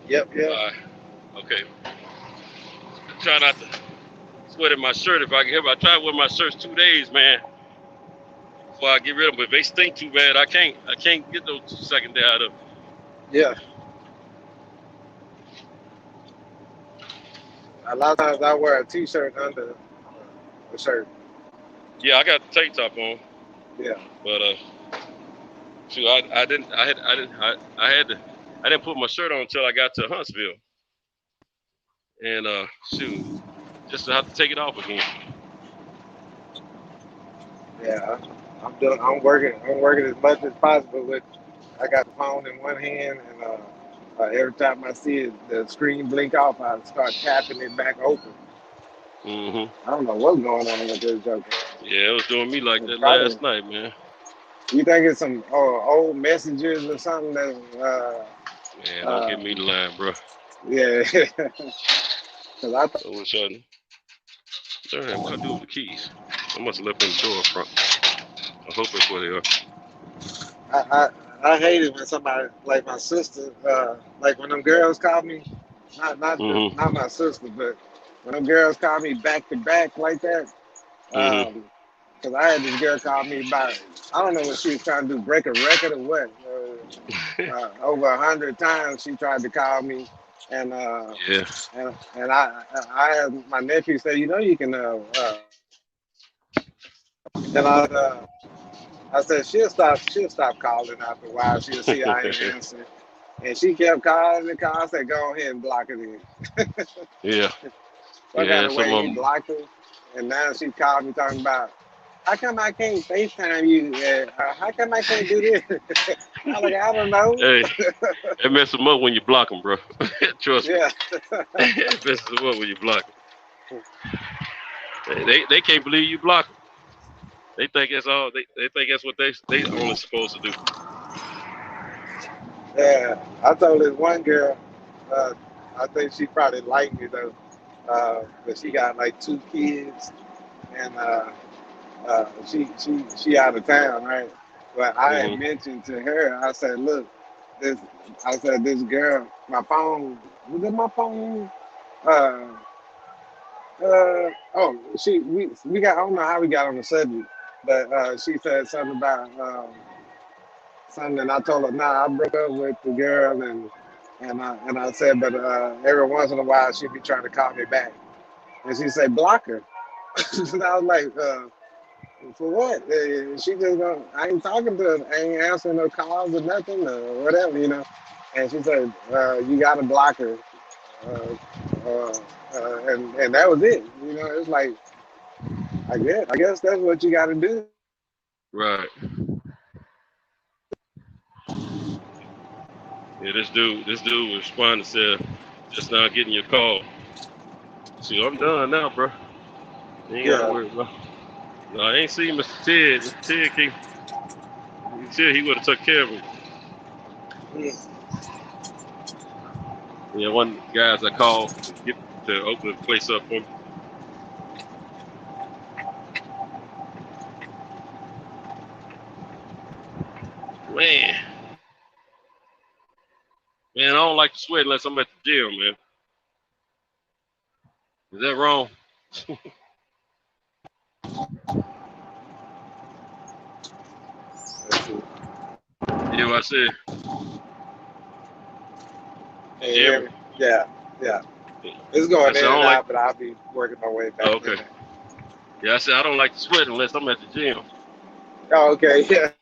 Yep. All right. Okay. Try not to sweat in my shirt if I can help. I try to wear my shirts 2 days, man, before I get rid of them. But if they stink too bad, I can't get those second day out of them. Yeah. A lot of times I wear a t-shirt under the shirt. Yeah, I got the tank top on, Yeah. but shoot, I didn't put my shirt on until I got to Huntsville, and shoot, just to have to take it off again. Yeah. I'm working as much as possible with. I got the phone in one hand, and every time I see it, the screen blink off, I start tapping it back open. Mhm. I don't know what's going on with this joker. Yeah, it was doing me like It's that probably, last night, man. you think it's some old messages or something that's Man, don't uh, give me the line, bro. yeah. Cause I wish I. Darn, what I do with the keys? I must have left them in the door up front. I hope that's where they are. I, I hate it when somebody like my sister, like when them girls call me, Mhm. not my sister, but when them girls call me back to back like that. Mhm. Because I had this girl call me about, I don't know what she was trying to do, break a record or what. Over 100 times she tried to call me, and Yeah. I had my nephew say, you can, and I said she'll stop calling after a while. She'll see I ain't answering, and she kept calling and calling. I said, go ahead and block it in. Yeah. So I got Yeah. a Some way of he them. blocked her, and now she called me talking about. how come I can't FaceTime you? How come I can't do this? I'm like, I don't know. Hey, it messes them up when you block them, bro. Trust me. Yeah. It messes them up when you block them. They can't believe you block them. They think that's all. They think that's what they only supposed to do. Yeah. I told this one girl, I think she probably liked me though, but she got like 2 kids, and she out of town, right? But I had mentioned to her, I said, look, this girl, my phone, was it my phone? We got, I don't know how we got on the subject, but she said something about something, and I told her, nah, I broke up with the girl, and I said, but every once in a while she be trying to call me back, and she said, block her. And I was like, for what? She just gonna, I ain't talking to her, I ain't answering no calls or nothing or whatever, you know. And she said, you gotta block her, and that was it. You know, it's like, I guess that's what you gotta do. Right. Yeah, this dude responded, said, just now getting your call. See, I'm done now, bro. You ain't gotta worry about. No, I ain't seen Mr. Ted. Mr. Ted came. You said he would have took care of him. Yeah, one of the guys I called to get to open the place up for me. Man, I don't like to sweat unless I'm at the gym, man. Is that wrong? Yeah, what I said. Yeah. It's going in and out, but I'll be working my way back. Okay. Yeah, I said I don't like to sweat unless I'm at the gym. Oh, okay. Yeah.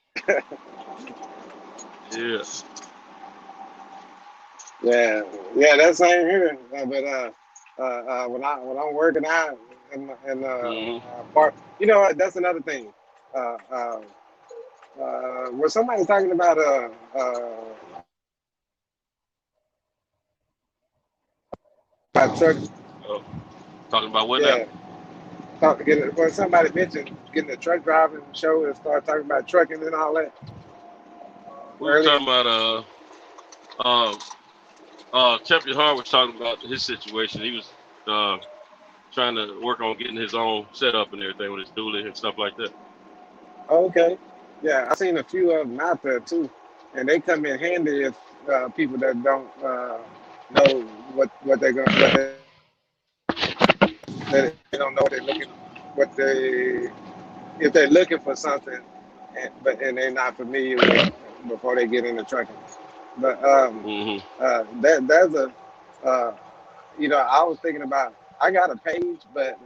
Yeah. That's same here. But when I'm working out and part, you know what? That's another thing. Was somebody talking about truck? Talking about what now? When somebody mentioned getting a truck driving show and start talking about trucking and all that. We were talking about Champion Hart was talking about his situation. He was trying to work on getting his own setup and everything with his dually and stuff like that. Okay. Yeah, I've seen a few of them out there too, and they come in handy if people that don't know what they're going, they don't know what they're looking, if they're looking for something, and they're not familiar with before they get into trucking. But there's a I was thinking about, I got a page, but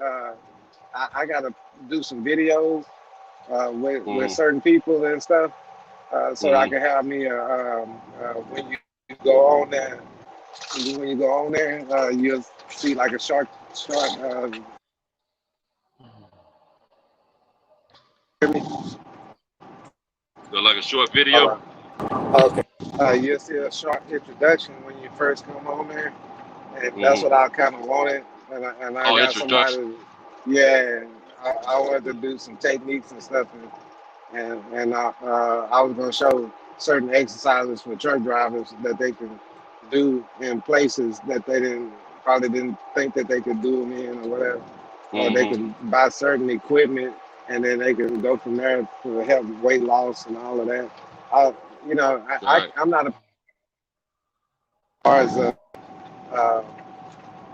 I got to do some videos with certain people and stuff, so I can have me when you go on there. When you go on there, you'll see like a short. Hear me? So like a short video. Okay. You'll see a short introduction when you first come on there, and that's what I kind of wanted. And I got somebody. Yeah, I wanted to do some techniques and stuff, and I was going to show certain exercises for truck drivers that they can do in places that they probably didn't think that they could do them in or whatever. Or they can buy certain equipment and then they can go from there to help weight loss and all of that. I'm not as far as a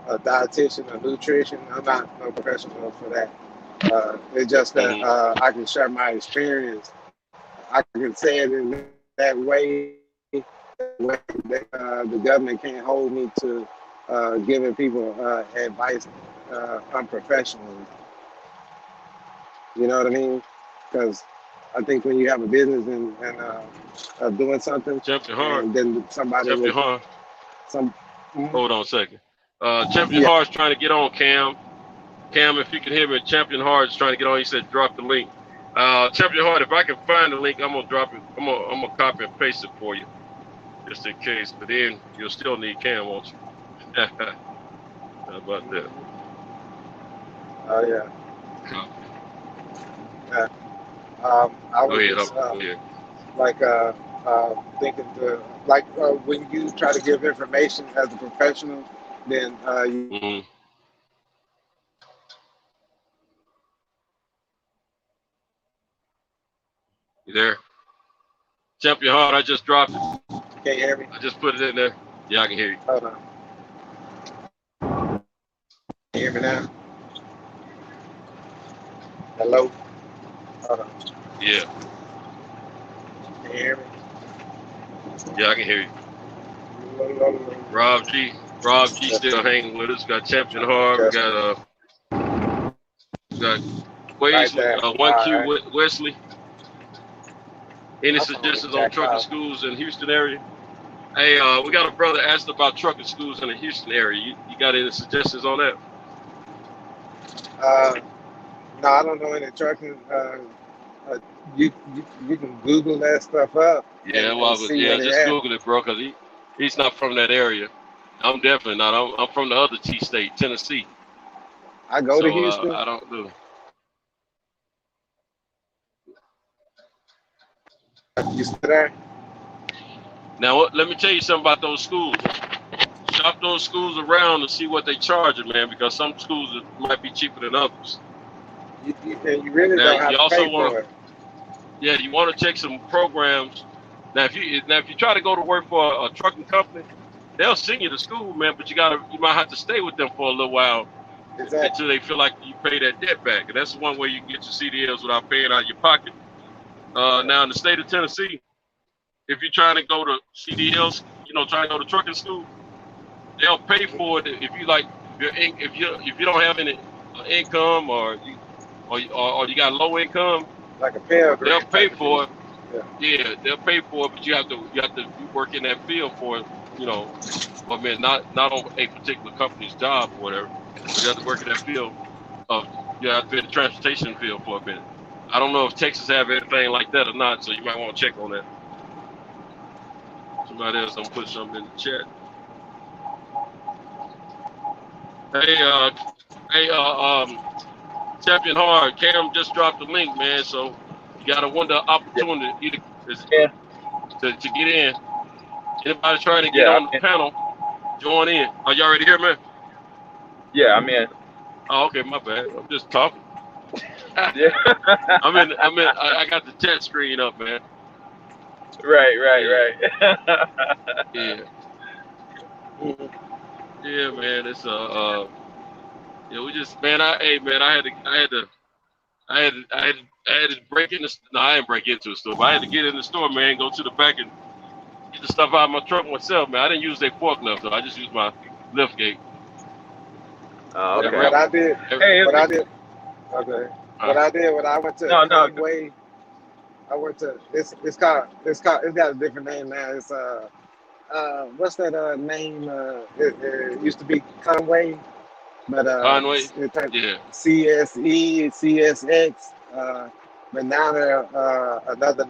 dietitian or nutrition. I'm not no professional for that. It's just that I can share my experience. I can say it in that way. The government can't hold me to giving people advice unprofessionally. You know what I mean? Because I think when you have a business and doing something, and then somebody Hold on a second. Champion Hart's trying to get on, Cam. Cam, if you can hear me, Champion Hart's trying to get on. He said drop the link. Champion Hart, if I can find the link, I'm gonna drop it. I'm gonna copy and paste it for you, just in case. But then you'll still need Cam, won't you? How about that? Oh yeah. I was just like thinking to like when you try to give information as a professional, then Mm-hmm. You there? Champion Hart, I just dropped it. Can't hear me? I just put it in there. Yeah, I can hear you. Hold on. Can you hear me now? Hello? Hold on. Yeah. Can you hear me? Yeah, I can hear you. Rob G still hanging with us. Got Champion Hart. We got Wesley, Right 1Q Wesley. Any suggestions on trucking schools in Houston area? Hey, we got a brother asked about trucking schools in the Houston area. You got any suggestions on that? No, I don't know any trucking. You can Google that stuff up. Yeah, and just at. Google it, bro, because he's not from that area. I'm definitely not. I'm from the other T state, Tennessee. I go to Houston. I don't do. You still there? Now, let me tell you something about those schools. Shop those schools around and see what they charge, man, because some schools might be cheaper than others. You really don't have to pay for it. Yeah, you want to check some programs. Now, if you try to go to work for a trucking company, they'll send you to school, man, but you might have to stay with them for a little while until they feel like you pay that debt back. And that's one way you can get your CDLs without paying out of your pocket. Now, in the state of Tennessee, if you're trying to go to CDLs, trying to go to trucking school, they'll pay for it if you if you don't have any income or you got low income. Like a Pell They'll Grant pay for it. Yeah, they'll pay for it, but you have to work in that field for it. I mean, not on a particular company's job or whatever. But you have to work in that field. You have to be in the transportation field for a minute. I don't know if Texas have anything like that or not, so you might want to check on that. Somebody else, I'm gonna put something in the chat. Hey, Champion Hard, Cam just dropped the link, man. So you got a wonder opportunity to get in. Anybody trying to get on the panel, join in. Are you already here, man? Yeah, I'm in. Oh, okay, my bad. I'm just talking. Yeah. I got the chat screen up, man. Right. Yeah. Yeah, man. It's we just, man. I had to break in the. No, I didn't break into the store, but I had to get in the store, man. Go to the back and get the stuff out of my truck myself, man. I didn't use their forklift though. I just used my lift gate. Oh, okay. What I did. Okay. What I did when I went to Conway, I went to it's got a different name now. It's what's that name? It used to be Conway, but Conway, CSE, CSX, but now they're another.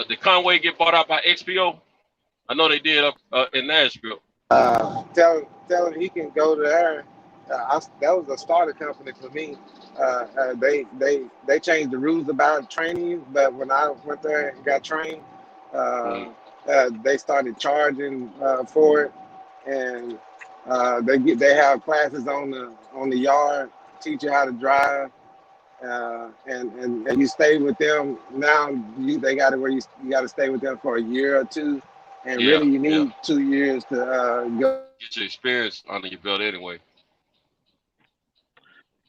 Did Conway get bought out by XPO? I know they did up in Nashville. Tell him he can go there. That was a starter company for me. They changed the rules about training, but when I went there and got trained, they started charging for it, and they have classes on the yard, teach you how to drive, and you stay with them. Now they got it where you got to stay with them for a year or two, and really you need 2 years to go get your experience under your belt anyway.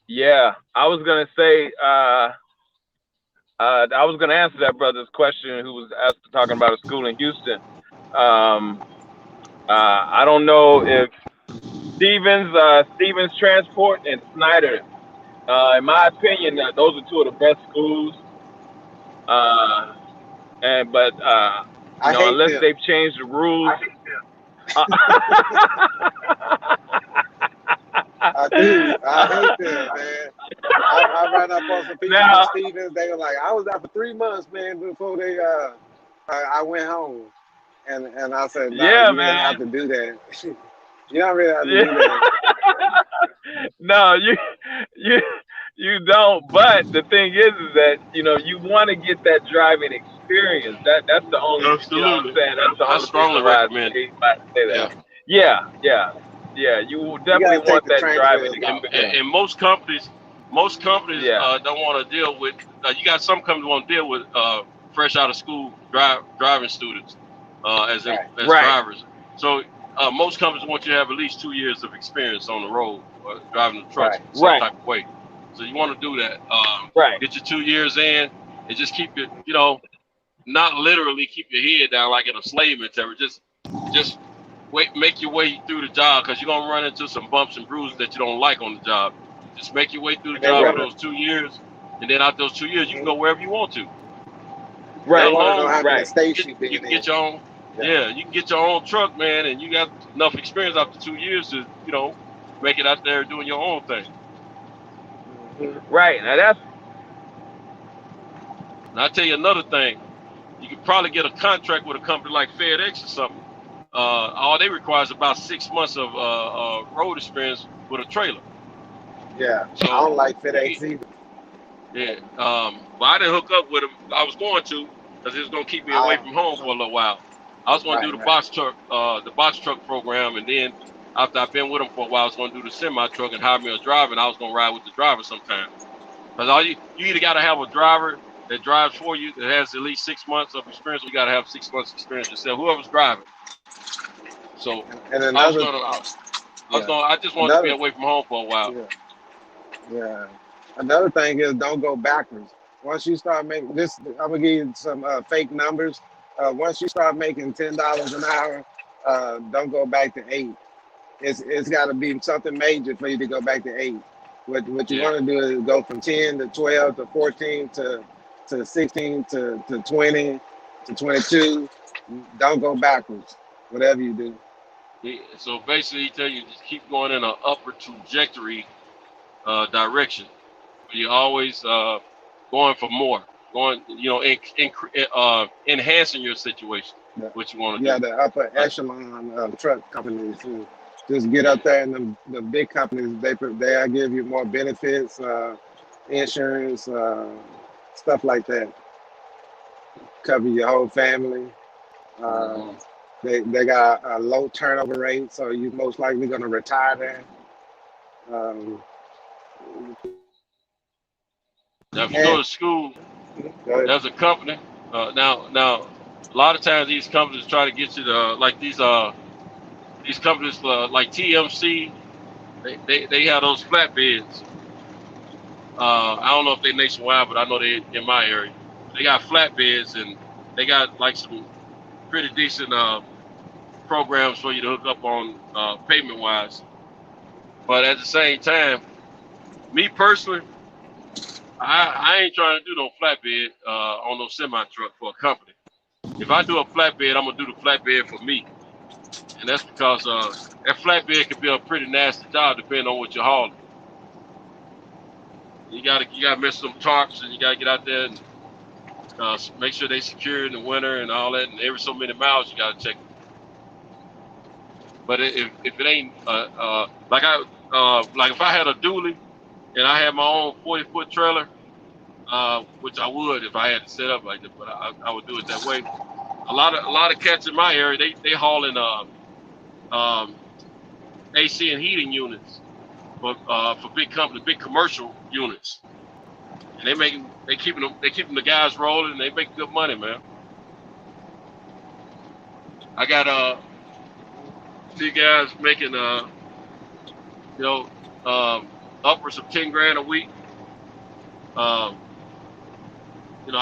Yeah, I was gonna say, I was gonna answer that brother's question who was talking about a school in Houston. I don't know if Stevens Transport and Snyder, in my opinion, those are two of the best schools. Unless they've changed the rules. I hate them, man. I ran up on some people from Now, Stevens. They were like, I was out for 3 months, man, before they I went home. And I said, nah, yeah, you didn't have man. to do that. You don't really have to do Yeah. that. No, you you don't. But the thing is that you want to get that driving experience. That's the only what I'm Absolutely. saying. That's the I only reason strongly recommend it. why I say Yeah. that. Yeah, yeah, yeah. You will You definitely gotta take want the that training driving wheels And, off. and, Yeah. experience. and most companies Yeah. don't want to deal with. You got some companies want to deal with fresh out of school driving students Right. as Right. drivers. So most companies want you to have at least 2 years of experience on the road driving the trucks Right. some Right. type of way. So you want to do that. Right. Get your 2 years in and just keep it. Not literally keep your head down like in a slave mentality. Just make your way through the job because you're gonna run into some bumps and bruises that you don't like on the job. Just make your way through the And they job for wanna those 2 years, and then after those 2 years, you can go wherever you want to. they Let Right. wanna know alone how many Right. states get, you've been you can in. get your own. Yeah. Yeah, you can get your own truck, man, and you got enough experience after 2 years to make it out there doing your own thing. Right. Now that's And I tell you another thing, you could probably get a contract with a company like FedEx or something. All they require is about 6 months of road experience with a trailer. Yeah. I So, don't like FedEx either. yeah. But I didn't hook up with them. I was going to because it was going to keep me away from home for a little while. I was going to do the Right. box truck program, and then after I've been with them for a while, I was going to do the semi truck and hire me a driver, and I was going to ride with the driver sometime. Because you either got to have a driver that drives for you that has at least 6 months of experience, or you got to have 6 months experience yourself. Whoever's driving. So And I was another gonna. yeah. I just wanted to be Another away from home for a while. yeah. Yeah. Another thing is don't go backwards. Once you start making this, I'm gonna give you some fake numbers. Once you start making $10 an hour, don't go back to 8. It's got to be something major for you to go back to 8. What you Yeah. want to do is go from 10 to 12 to 14 to 16 to 20 to 22. Don't go backwards. Whatever you do. So basically, he tell you just keep going in an upward trajectory direction. You're always going for more, enhancing your situation. Yeah. What you want to Yeah, do. the upper echelon truck companies who just get up there, and the big companies they'll give you more benefits, insurance, stuff like that. Cover your whole family. Uh, they got a low turnover rate, so you're most likely going to retire there. Um, Now, if you go to school, there's a company. Now, a lot of times these companies try to get you to like these companies like TMC. They have those flatbeds. I don't know if they're nationwide, but I know they in my area. They got flatbeds and they got like some pretty decent programs for you to hook up on payment wise. But at the same time, me personally, I ain't trying to do no flatbed on no semi truck for a company. If I do a flatbed, I'm gonna do the flatbed for me, and that's because that flatbed could be a pretty nasty job depending on what you're hauling. You gotta mess some tarps, and you gotta get out there and make sure they secure in the winter and all that. And every so many miles, you gotta check. But if it ain't like if I had a dually and I had my own 40-foot trailer, which I would if I had to set up like that, but I would do it that way. A lot of cats in my area they hauling AC and heating units for big companies, big commercial units, and they keeping the guys rolling, and they make good money, man. I got two guys making upwards of 10 grand a week. I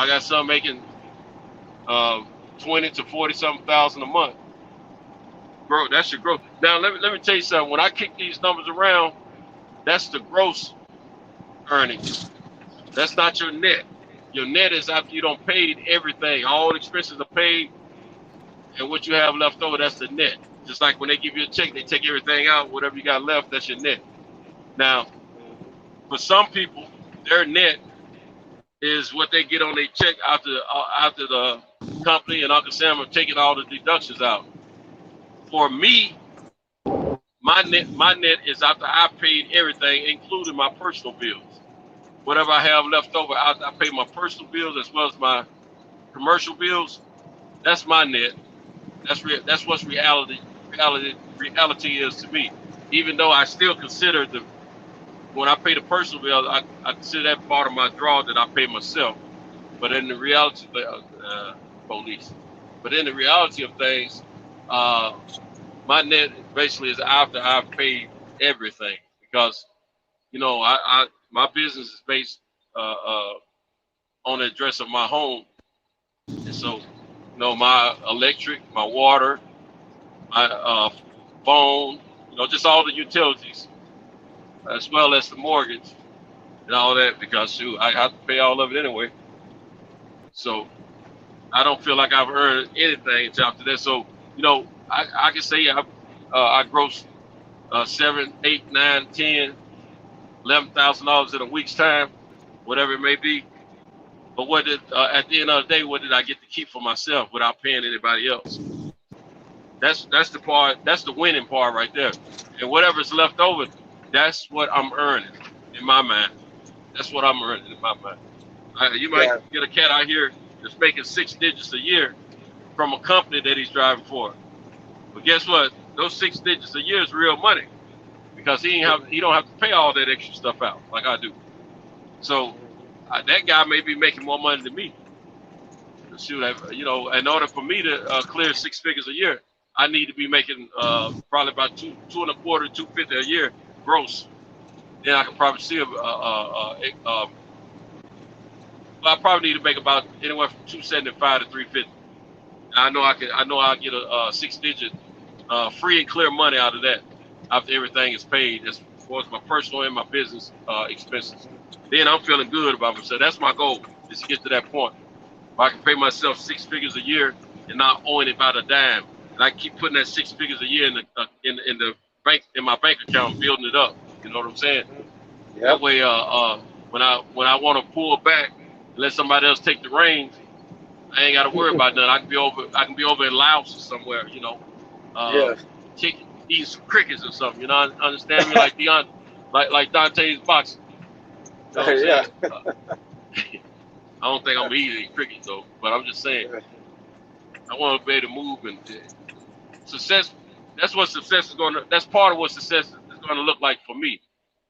got some making 20 to 40 something thousand a month. Bro, that's your growth. Now let me tell you something. When I kick these numbers around, that's the gross earnings. That's not your net. Your net is after you don't paid everything. All the expenses are paid, and what you have left over, that's the net. Just like when they give you a check, they take everything out. Whatever you got left, that's your net. Now, for some people, their net is what they get on their check after the company and Uncle Sam are taking all the deductions out. For me, my net is after I paid everything, including my personal bills. Whatever I have left over after I pay my personal bills as well as my commercial bills, that's my net. That's what reality is to me. Even though I still consider when I pay the personal bill, I consider that part of my draw that I pay myself. But in the reality, police. But in the reality of things, my net basically is after I've paid everything, because my business is based on the address of my home, and so my electric, my water, my phone, just all the utilities, as well as the mortgage and all that, because shoot, I have to pay all of it anyway. So I don't feel like I've earned anything until after that. So I can say I gross $7, $8, $9, $10, $11,000 in a week's time, whatever it may be. But at the end of the day, what did I get to keep for myself without paying anybody else? That's the part. That's the winning part right there. And whatever's left over, that's what I'm earning in my mind. That's what I'm earning in my mind. You might get a cat out here that's making 6 digits a year from a company that he's driving for. But guess what? Those 6 digits a year is real money, because he don't have to pay all that extra stuff out like I do. So that guy may be making more money than me. Shoot, in order for me to clear 6 figures a year, I need to be making probably about $225, $250 a year gross. Then I can probably see I probably need to make about anywhere from $275 to $350. I know I'll get a 6-digit free and clear money out of that after everything is paid, as far as my personal and my business expenses. Then I'm feeling good about myself. That's my goal, is to get to that point where I can pay myself 6 figures a year and not owing about a dime. And I keep putting that 6 figures a year in the bank, in my bank account, building it up. You know what I'm saying? Yep. That way, when I want to pull back and let somebody else take the reins, I ain't got to worry about nothing. I can be over in Laos or somewhere, eating some crickets or something. You know, understand me? Like Dante's boxing. You know what I'm saying? I don't think I'm eating crickets though, but I'm just saying. I want to be able to move, and success. That's what success is going to. That's part of what success is going to look like for me.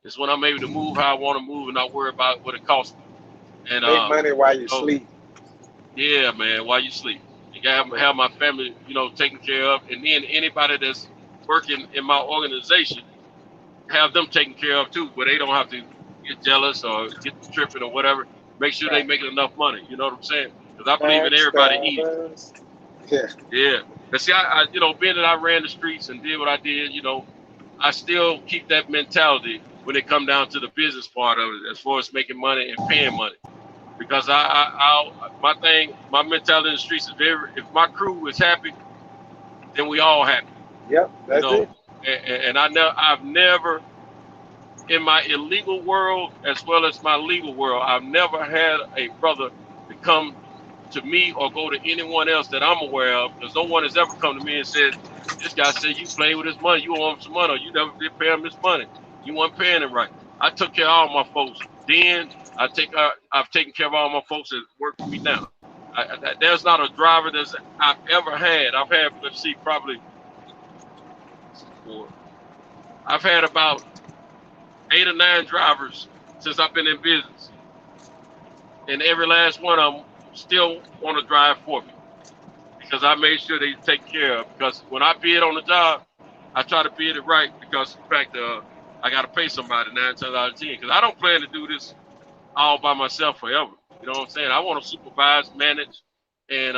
It's when I'm able to move how I want to move and not worry about what it costs me. And make money while you sleep. Yeah, man, while you sleep. You gotta have my family, taken care of, and then anybody that's working in my organization, have them taken care of too, where they don't have to get jealous or get tripping or whatever. Make sure they making enough money. You know what I'm saying? Because I believe in everybody eating. Yeah. But see, I being that I ran the streets and did what I did, I still keep that mentality when it come down to the business part of it, as far as making money and paying money. Because my mentality in the streets is if my crew is happy, then we all happy. Yep, that's it. And I've never, in my illegal world as well as my legal world, I've never had a brother to come to me or go to anyone else that I'm aware of, because no one has ever come to me and said, this guy said you played with his money, you owe him some money, or you never did pay him his money, you weren't paying it right. I took care of all my folks then. I've taken care of all my folks that work for me now. There's not a driver I've ever had. I've had, let's see, probably 4. I've had about 8 or 9 drivers since I've been in business, and every last one of them still want to drive for me, because I made sure they take care of. Because when I bid on the job, I try to bid it right, because in fact I got to pay somebody 9 times out of 10, because I don't plan to do this all by myself forever. You know what I'm saying? I want to supervise, manage, and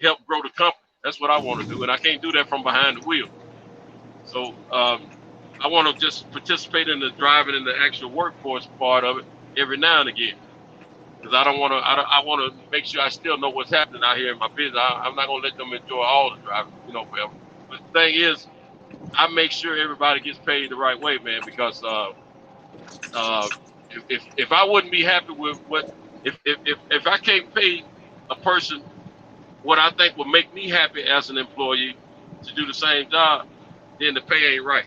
help grow the company. That's what I want to do, and I can't do that from behind the wheel. So I want to just participate in the driving and the actual workforce part of it every now and again, because I want to make sure I still know what's happening out here in my business. I'm not going to let them enjoy all the driving, forever. But the thing is, I make sure everybody gets paid the right way, man, because if I wouldn't be happy with what if I can't pay a person what I think would make me happy as an employee to do the same job, then the pay ain't right.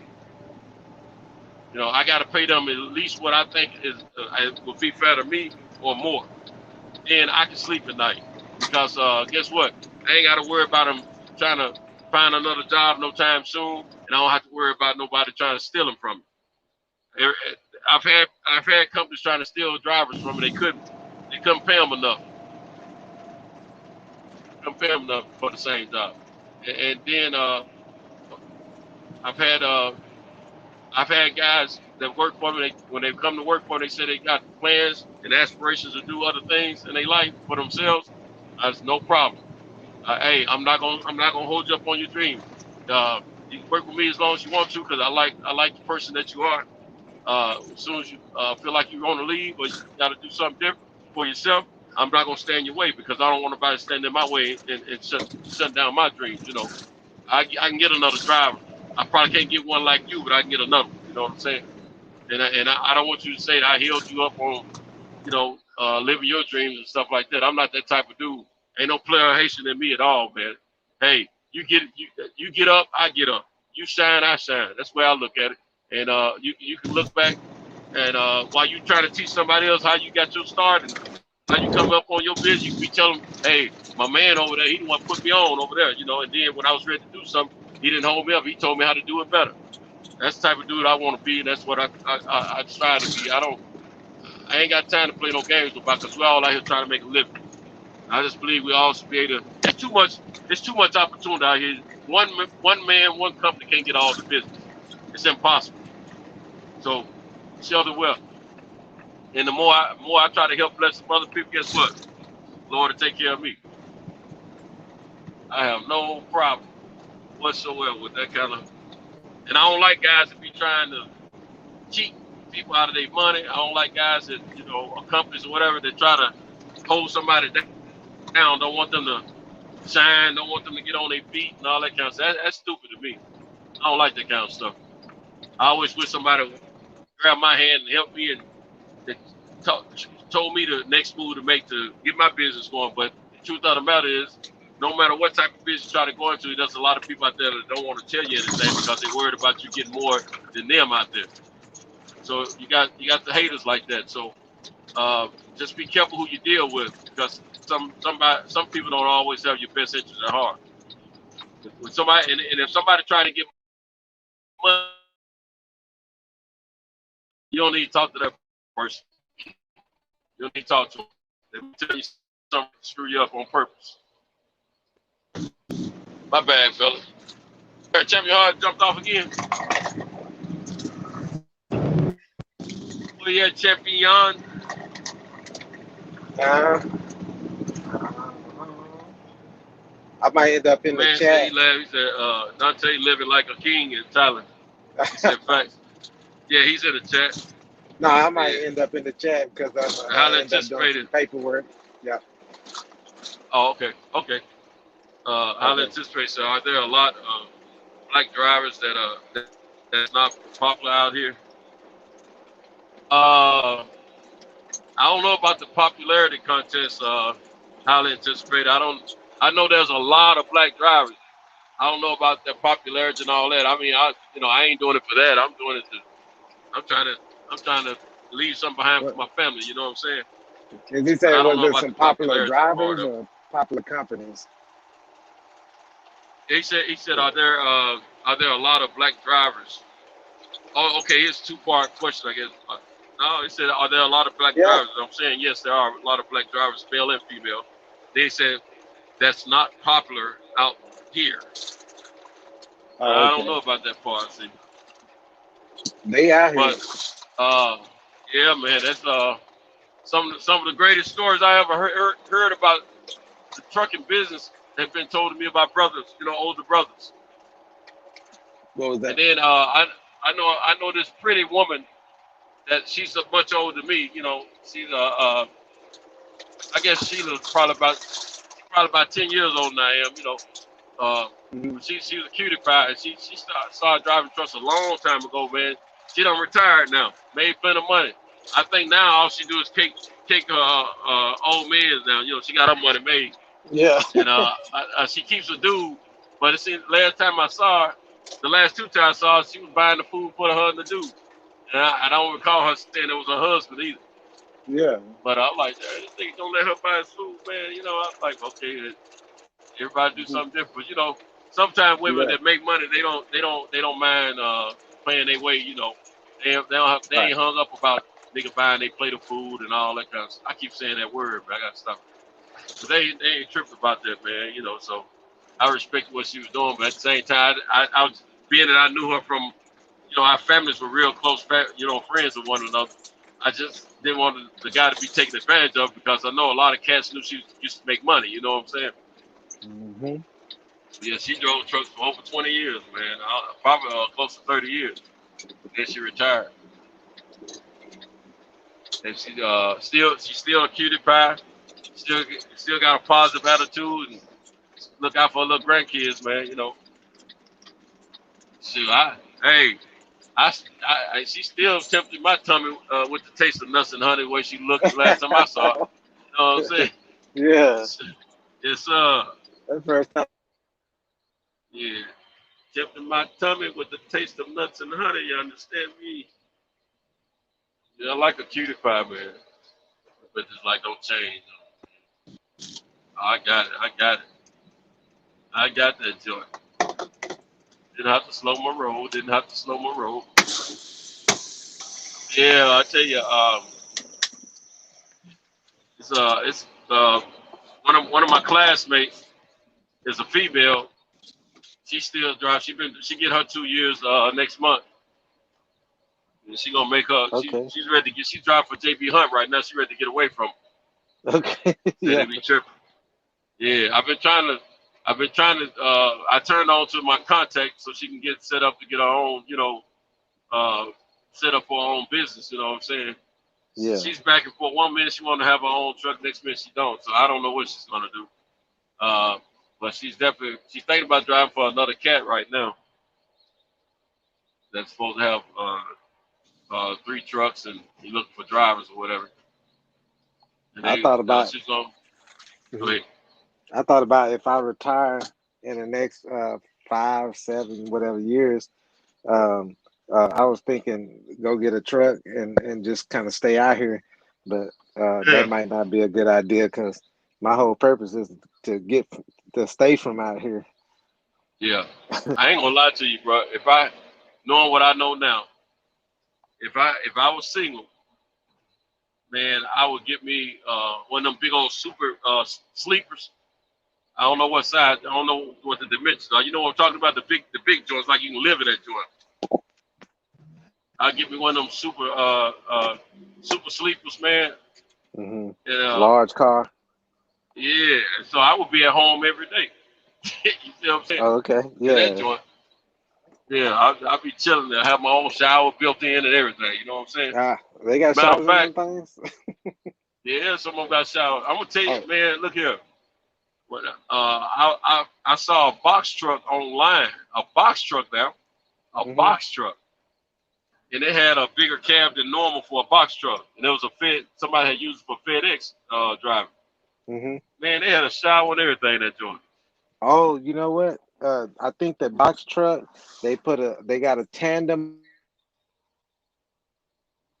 You know, I got to pay them at least what I think is would be fair to me or more. Then I can sleep at night because guess what? I ain't got to worry about them trying to find another job no time soon, and I don't have to worry about nobody trying to steal them from me. I've had companies trying to steal drivers from me. They couldn't pay them enough. Couldn't pay them enough for the same job. And then I've had guys that work for me. When they come to work for me, they say they got plans and aspirations to do other things in their life for themselves. That's no problem. Hey, I'm not gonna hold you up on your dreams. You can work with me as long as you want to, because I like the person that you are. As soon as you feel like you want to leave or you got to do something different for yourself, I'm not gonna stand in your way because I don't want nobody standing in my way and shut down my dreams. You know, I can get another driver. I probably can't get one like you, but I can get another. You know what I'm saying? And I don't want you to say that I held you up on, you know, living your dreams and stuff like that. I'm not that type of dude. Ain't no player Haitian in me at all, man. Hey, you get up, I get up. You shine, I shine. That's the way I look at it. And you can look back and while you trying to teach somebody else how you got your start and how you come up on your business, you can be telling them, hey, my man over there, he didn't want to put me on over there, you know. And then when I was ready to do something, he didn't hold me up. He told me how to do it better. That's the type of dude I want to be, and that's what I try to be. I ain't got time to play no games with because we're all out here trying to make a living. I just believe we all should be able to. It's too much opportunity out here. One man, one company can't get all the business. It's impossible. So, shelter well. And the more I try to help bless some other people, guess what? Lord will take care of me. I have no problem whatsoever with that kind of. And I don't like guys that be trying to cheat people out of their money. I don't like guys that, you know, or companies or whatever that try to hold somebody down, don't want them to shine, don't want them to get on their feet and all that kind of stuff. That's stupid to me. I don't like that kind of stuff. I always wish somebody would grab my hand and help me and told me the next move to make to get my business going. But the truth of the matter is, no matter what type of business you try to go into, there's a lot of people out there that don't want to tell you anything because they're worried about you getting more than them out there. So you got the haters like that. So just be careful who you deal with because some people don't always have your best interest at heart. When somebody and if somebody trying to get money, you don't need to talk to that person. You don't need to talk to them. They will tell you something to screw you up on purpose. My bad, fella. Champion Hard jumped off again. Well, yeah, Champion. I might end up in the chat. He said, Dante living like a king in Thailand. He said, facts. Yeah, he's in the chat. No, I might end up in the chat because I end up doing some paperwork. Yeah. Oh, okay. Okay. I'll anticipate. So, are there a lot of black drivers that's not popular out here? I don't know about the popularity contest. Highly anticipated. I know there's a lot of black drivers. I don't know about their popularity and all that. I mean, I ain't doing it for that. I'm doing it I'm trying to leave something behind for my family. You know what I'm saying? Is he saying was there some popular drivers or popular companies? He said, are there a lot of black drivers? Oh, okay. Here's a 2-part question, I guess. No, he said, are there a lot of black drivers? I'm saying yes, there are a lot of black drivers, male and female. They said that's not popular out here. I don't know about that part. See, they out here. But yeah, man, that's some of the greatest stories I ever heard about the trucking business have been told to me by brothers, older brothers. What was that? And then I know this pretty woman that she's a bunch older than me. She's I guess Sheila's probably about 10 years older than I am. She was a cutie pie. She started driving trucks a long time ago, man. She done retired now, made plenty of money. I think now all she do is kick old men now. You know, she got her money made, Yeah. and she keeps a dude. But it seems last time I saw her, the last 2 times I saw her, she was buying the food for her and the dude. And I don't recall her saying it was her husband either. Yeah. But I'm like, this nigga don't let her buy his food, man. You know, I'm like, okay, everybody do something different. But, you know, sometimes women Yeah. that make money, they don't mind playing their way. You know, they Right. ain't hung up about nigga buying their plate of food and all that kind of stuff. I keep saying that word, but I got to stop. But they ain't tripping about that, man. You know, so I respect what she was doing, but at the same time, I was being that I knew her from, you know, our families were real close, you know, friends with one another. I just didn't want the guy to be taken advantage of because I know a lot of cats knew she used to make money. You know what I'm saying? Mm-hmm. Yeah, she drove trucks for over 20 years, man. Probably close to 30 years. Then she retired, and she's still a cutie pie. Still got a positive attitude and look out for her little grandkids, man. You know, shoot, she still tempted my tummy with the taste of nuts and honey the way she looked the last time I saw her. You know what I'm saying? Yeah. It's That's first time. yeah, tempting my tummy with the taste of nuts and honey. You understand me? Yeah, I like a cutie pie, man, but just like don't change. I got it. I got that joint. Didn't have to slow my roll. Yeah, I tell you, it's one of my classmates is a female. She still drives. She get her 2 years next month, and she gonna make her. Okay. She's ready to get. She drive for JB Hunt right now. She ready to get away from. Okay. Said Yeah. they be tripping. Yeah, I've been trying to. I turned on to my contact so she can get set up to get her own. You know, set up for her own business. You know what I'm saying? Yeah. She's back and forth. One minute she want to have her own truck, next minute she don't. So I don't know what she's gonna do. But she's thinking about driving for another cat right now. That's supposed to have 3 trucks and he looking for drivers or whatever. And I thought about. she's gonna go Mhm. ahead. I thought about if I retire in the next 5, 7, whatever years. Um, I was thinking go get a truck and just kind of stay out here, but that Yeah, might not be a good idea because my whole purpose is to stay from out here. yeah. I ain't gonna lie to you, bro. If I knowing what I know now, if I was single, man, I would get me one of them big old super sleepers. I don't know what size. I don't know what the dimensions are. You know what I'm talking about? The big joints, like you can live in that joint. I'll get me one of them super sleepers, man. Hmm. And Large car. yeah, so I would be at home every day. You see what I'm saying? Oh, okay. In that Yeah. joint. Yeah, I'll be chilling there, have my own shower built in and everything. You know what I'm saying? They got Matter of showers in fact, them things. yeah, some of them got shower. I'm gonna tell you, Oh. man. Look here. When, I saw a box truck online. A box truck now. A Hmm. box truck. And it had a bigger cab than normal for a box truck. And it was somebody had used it for FedEx driving. Hmm. Man, they had a shower and everything in that joint. Oh, you know what? I think the box truck they got a tandem.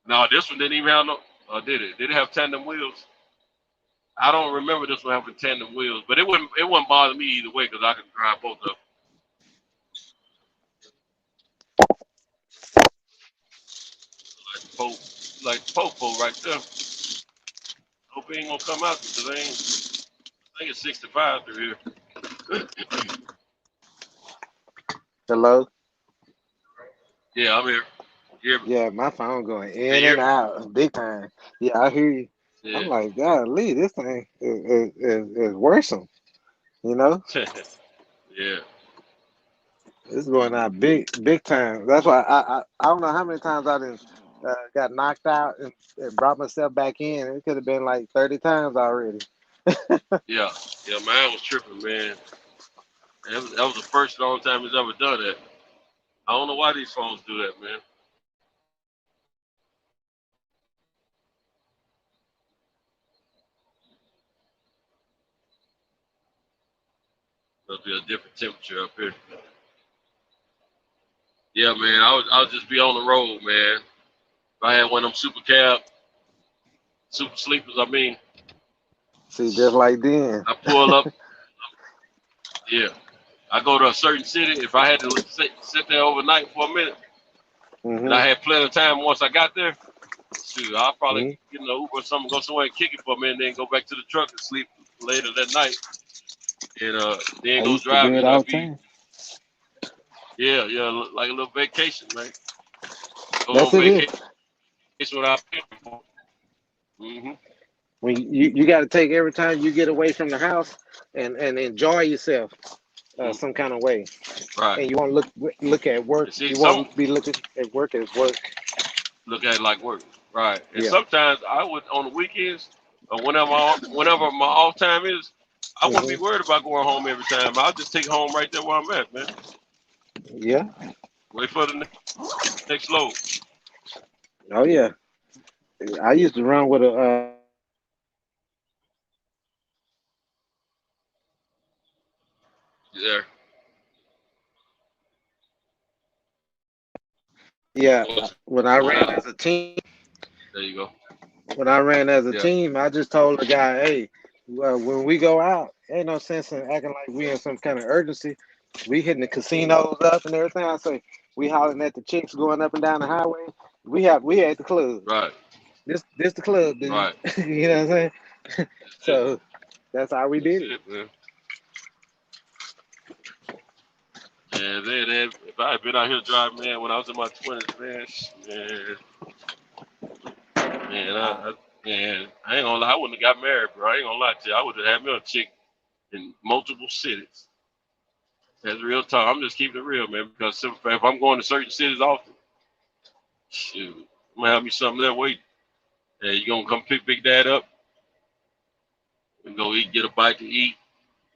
No, this one didn't even have no. Did it? Did it have tandem wheels? I don't remember this one having tandem wheels, but it wouldn't bother me either way because I could drive both of them. Like the popo right there. Hope he ain't gonna come out because I think it's 65 through here. Hello. Yeah, I'm here. You Yeah, my phone going hear in me? and out big time. Yeah, I hear you. I'm Yeah. like, golly, this thing is worrisome. You know, Yeah. it's going out big time. That's why I don't know how many times I done got knocked out and brought myself back in. It could have been like 30 times already. Yeah. Yeah, mine was tripping, man. That was the first long time he's ever done that. I don't know why these phones do that, man. It'll be a different temperature up here. Yeah, man, I'll just be on the road, man. If I had one of them super sleepers, I mean, See, just like then. I pull up. Yeah, I go to a certain city. If I had to sit there overnight for a minute, and I had plenty of time once I got there, shoot, I'll probably get in an Uber or something, go somewhere and kick it for a minute, then go back to the truck and sleep later that night. And then I go used to do driving. it all the time. Yeah, like a little vacation, man. Go That's on it. vacation without paying for it. When you got to take every time you get away from the house and enjoy yourself some kind of way. Right. And you want to look at work. See, You want to be looking at work as work. Look at it like work. Right. And Yeah. sometimes I would on the weekends or whenever my off time is, I wouldn't be worried about going home every time. I'll just take home right there where I'm at, man. Yeah. Wait for the next load. Oh yeah. I used to run with a. There. Yeah. When I ran as a team. There you go. When I ran as a team, I just told the guy, "Hey, when we go out, ain't no sense in acting like we in some kind of urgency. We hitting the casinos up and everything. I say we hollering at the chicks going up and down the highway. We at the club. Right. This the club, dude. Right. You know what I'm saying? So that's how we did it. Man. Yeah, man, if I had been out here driving, man, when I was in my 20s, man, I ain't gonna lie, I wouldn't have got married, bro. I ain't gonna lie to you. I would have had me a chick in multiple cities. That's real talk. I'm just keeping it real, man, because if I'm going to certain cities often, shoot, I'm gonna have me something there waiting. Hey, you gonna come pick Big Dad up and go eat, get a bite to eat,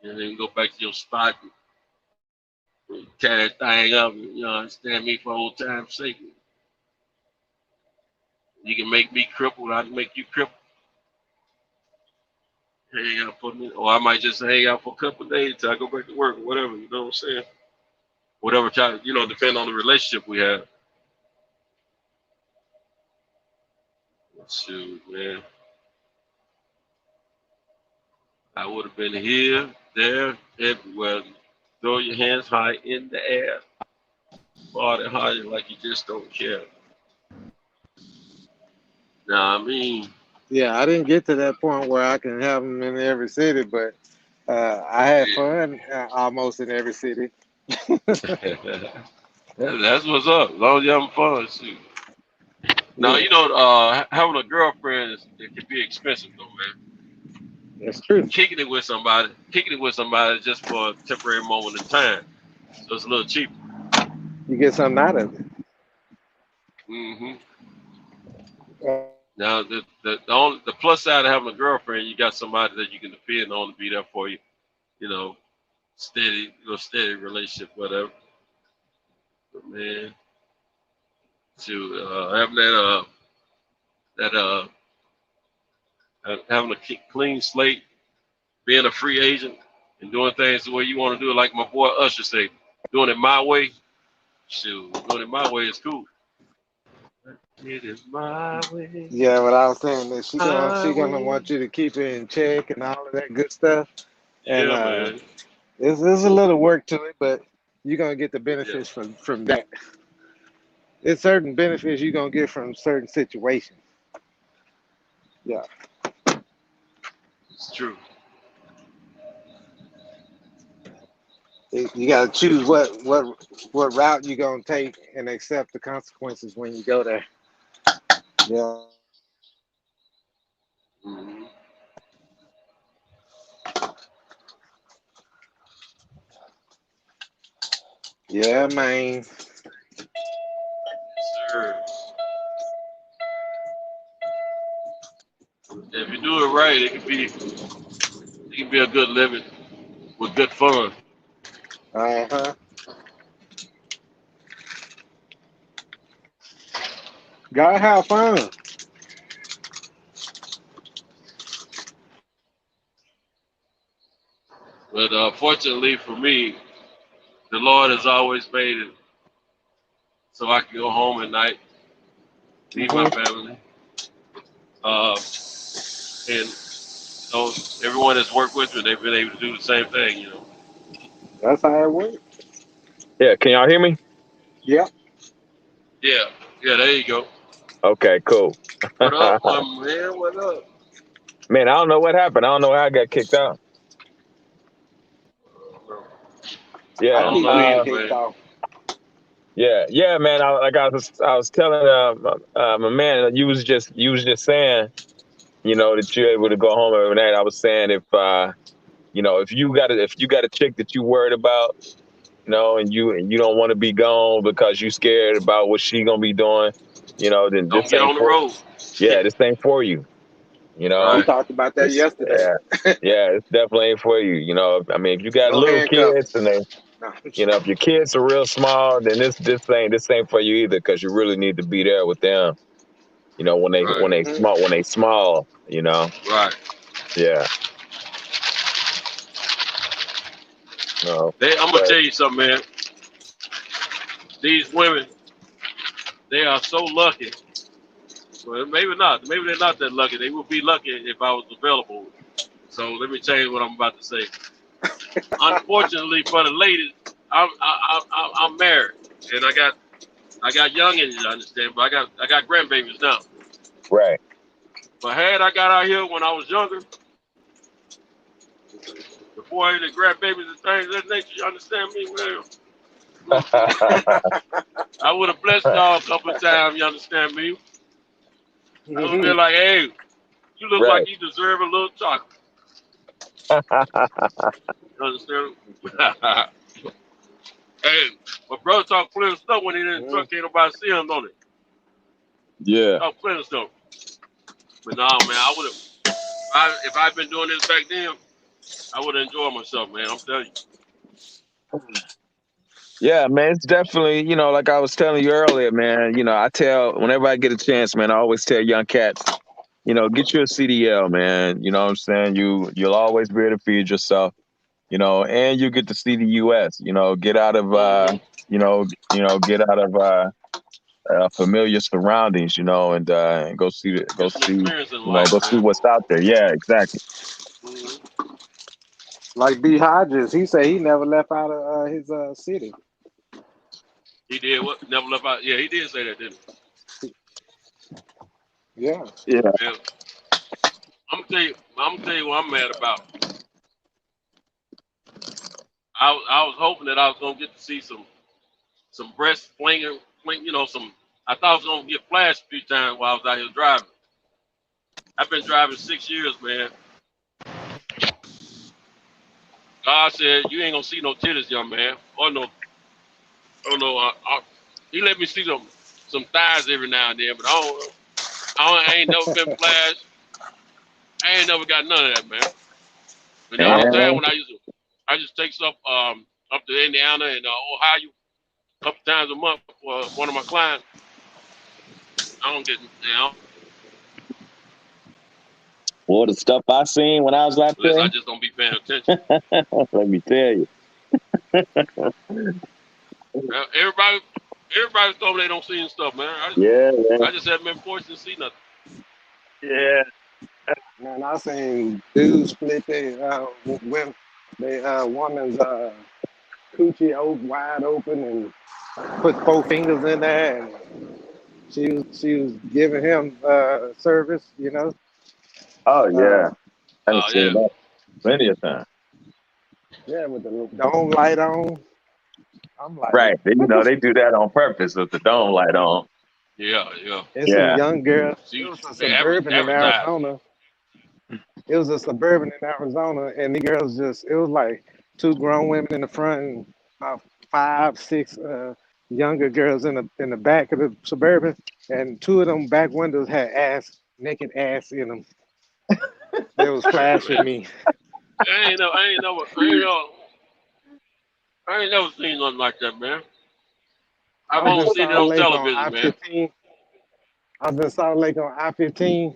and then go back to your spot and tear that thing up, you know, understand me, for old time's sake. You can make me crippled, I can make you crippled. Hang out for me, or I might just hang out for a couple of days till I go back to work or whatever, you know what I'm saying? Whatever time, you know, depending on the relationship we have. Shoot, man. I would have been here, there, everywhere. Throw your hands high in the air. Party hard like you just don't care. Now, I mean. Yeah, I didn't get to that point where I can have them in every city, but I had fun almost in every city. That's what's up. As long as you're having fun, shoot. Now, you know, having a girlfriend, it can be expensive, though, man. That's true. Kicking it with somebody just for a temporary moment in time. So it's a little cheaper. You get something out of it. Now, the plus side of having a girlfriend, you got somebody that you can depend on to be there for you. You know, steady relationship, whatever. But man, to having a clean slate, being a free agent, and doing things the way you want to do it, like my boy Usher say, doing it my way. Shoot, doing it my way is cool. It is my way. Yeah, but I was saying that she gonna want you to keep it in check and all of that good stuff. And man. There's a little work to it, but you're gonna get the benefits from that. There's certain benefits you're gonna get from certain situations. Yeah. It's true. You gotta choose what route you're gonna take and accept the consequences when you go there. Yeah. Yeah, man. Sure. If you do it right, it can be a good living with good fun. Gotta have fun. But fortunately for me, the Lord has always made it so I can go home at night, meet my family, and everyone that's worked with me, they've been able to do the same thing. That's how it works. Yeah, can y'all hear me? Yep. Yeah, yeah. There you go. Okay, cool. What up, my man? What up? Man, I don't know what happened. I don't know how I got kicked out. I I Yeah, don't keep know getting either, kicked man. off. yeah, man. I was telling my man, you was just saying, that you're able to go home every night. I was saying if you got a chick that you worried about, and you don't want to be gone because you scared about what she gonna be doing, then Don't get on the road. this ain't for you. You We know, Right. talked about that it's yesterday. it's definitely ain't for you. I mean, if you got No little handcuffs. kids and they, No. if your kids are real small, then this ain't for you either because you really need to be there with them. When they Right. when they Mhm. small when they small. Right. Yeah. No, I'm gonna but tell you something, man. These women, they are so lucky. Well, maybe not. Maybe they're not that lucky. They would be lucky if I was available. So let me change what I'm about to say. Unfortunately for the ladies, I'm married and I got youngins, you understand, but I got grandbabies now. right. But had I got out here when I was younger, before I had the grandbabies and things of that nature, you understand me? Well, I would have blessed y'all a couple of times, you understand me? I would have been like, hey, you look like Right. you deserve a little chocolate. You understand? Hey, my brother talk plenty of stuff when he in the truck, can't nobody see him, don't it? Yeah. Talk plenty of stuff. But no, man, I would have, if I'd been doing this back then, I would have enjoyed myself, man. I'm telling you. Yeah, man, it's definitely, like I was telling you earlier, man, whenever I get a chance, man, I always tell young cats, get you a CDL, man. You know what I'm saying? You'll always be able to feed yourself, and you get to see the US, get out of get out of familiar surroundings, and go see Get some experience in go life, see man. what's out there. Yeah, exactly. Mm-hmm. Like B. Hodges, he said he never left out of his city. He did what? Never left out. Yeah, he did say that, didn't Yeah. Yeah. he? Yeah. I'm gonna tell you what I'm mad about. I was hoping that I was gonna get to see some breast flinging, some. I thought I was gonna get flashed a few times while I was out here driving. I've been driving 6 years, man. God said you ain't gonna see no titties, young man, or no, or no. He let me see some thighs every now and then, but I ain't never been flashed. I ain't never got none of that, man. And the other time And when I just take stuff up to Indiana and Ohio a couple times a month for one of my clients. I don't get, well, the stuff I seen when I was out unless there, I just don't be paying attention. let me tell you. Everybody, everybody's told me they don't see and stuff, man. Yeah, I just haven't been forced to see nothing. yeah. Man, I seen dudes split with their woman's coochie wide open and put 4 fingers in there, and she was giving him service. Oh Uh, yeah. I done Oh seen yeah, that plenty of times. yeah, with the dome light on. I'm like, Right. They do that on purpose with the dome light on. yeah, yeah. it's some Yeah. young girl. It See, was a they suburban in advertise. Arizona. It was a suburban in Arizona, and the girls it was like 2 grown women in the front and about 5, 6 younger girls in the back of the suburban, and 2 of them back windows had naked ass in them. They was flashing Man, me. I ain't never seen nothing like that, man. I I've was only in seen it Salt on Lake on television, man. I-15. I was in Salt Lake on I-15,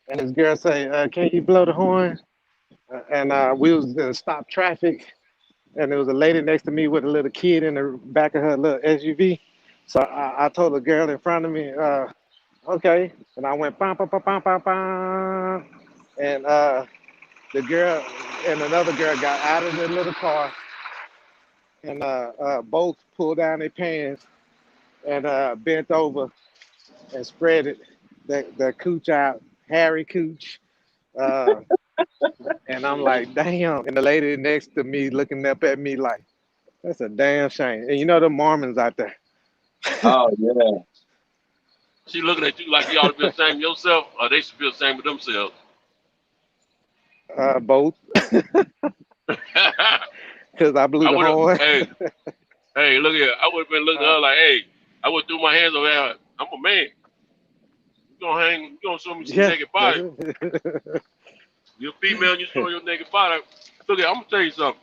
and this girl say, "Can you blow the horn?" and we was gonna stop traffic, and there was a lady next to me with a little kid in the back of her little SUV. So I told the girl in front of me, okay, and I went bam, bam, bam, bam, bam, bam, and the girl and another girl got out of the little car, and both pulled down their pants and bent over and spread it, the cooch out, hairy cooch. Uh, and I'm like, damn. And the lady next to me looking up at me like, that's a damn shame. And you know the Mormons out there. Oh yeah. She looking at you like you ought to feel the same yourself, or they should feel the same with themselves. Both, because I blew I the would have, horn. hey, look here. I would have been looking at her like, hey, I would threw my hands over there. I'm a man. You gonna show me some Yeah. naked body. You're a female and you show your naked body. Look here, I'm gonna tell you something.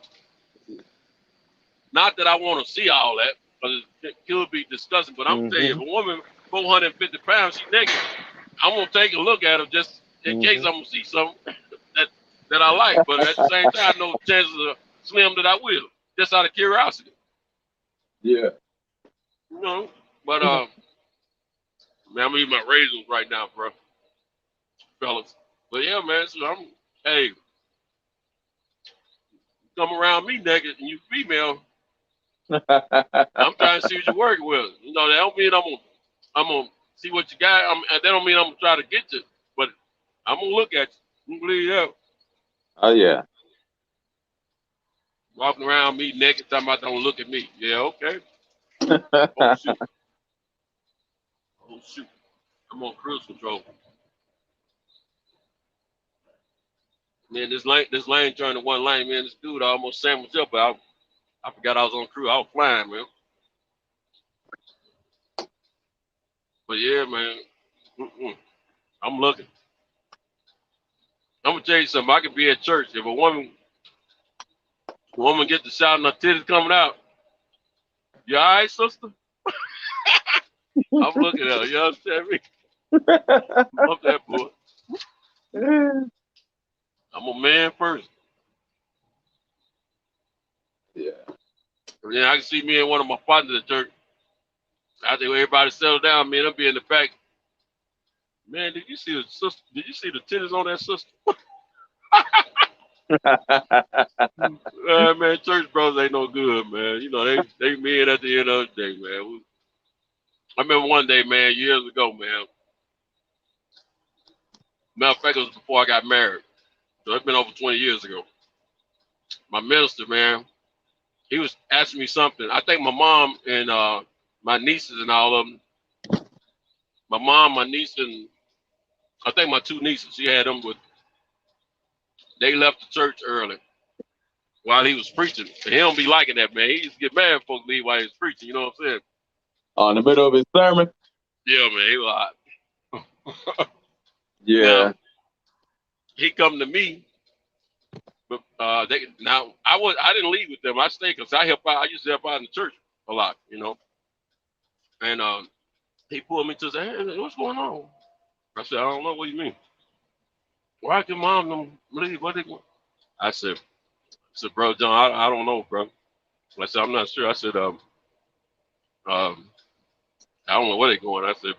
Not that I want to see all that, because it could be disgusting, but I'm gonna tell you, if a woman 450 pounds, she's naked, I'm gonna take a look at her just in case I'm gonna see something that I like. But at the same time, no chances are slim that I will, just out of curiosity. Yeah. You know. But man, I'm eating my raisins right now, bro, fellas. But yeah, man, so hey, come around me naked and you female, I'm trying to see what you're working with. You know, that don't mean I'm gonna see what you got. That don't mean I'm gonna try to get you, but I'm gonna look at you. You believe that? Oh yeah. Walking around me naked, talking about don't look at me. Yeah, okay. Oh shoot. Oh shoot. I'm on cruise control. Man, this lane turned to one lane, man. This dude almost sandwiched up, but I forgot I was on crew. I was flying, man. But yeah, man. I'm looking. I'm gonna tell you something. I could be at church if a woman gets to shouting her titties coming out. You all right, sister? I'm looking at her. You understand me? Love that boy. I'm a man first. Yeah. And then I can see me and one of my partners at church. I think everybody settle down, man. I'll be in the back. Man, did you see the sister? Did you see the titties on that sister? Man, church brothers ain't no good, man. You know, they men at the end of the day, man. I remember one day, man, years ago, man. Matter of fact, it was before I got married. So it's been over 20 years ago. My minister, man, he was asking me something. I think my mom and my nieces and all of them, my mom, my niece, and I think my two nieces, she had them with, they left the church early while he was preaching. And he don't be liking that, man. He used to get mad if folks leave while he was preaching, you know what I'm saying? Oh, in the middle of his sermon? Yeah, man, he was hot. Yeah. Now, he come to me, but I didn't leave with them. I stayed because I help out. I used to help out in the church a lot, you know. And he pulled me to say, hey, what's going on? I said, I don't know. What do you mean? Why can mom them leave? What they want? I said, bro, John, I don't know, bro. I said, I'm not sure. I said, I don't know where they're going. I said,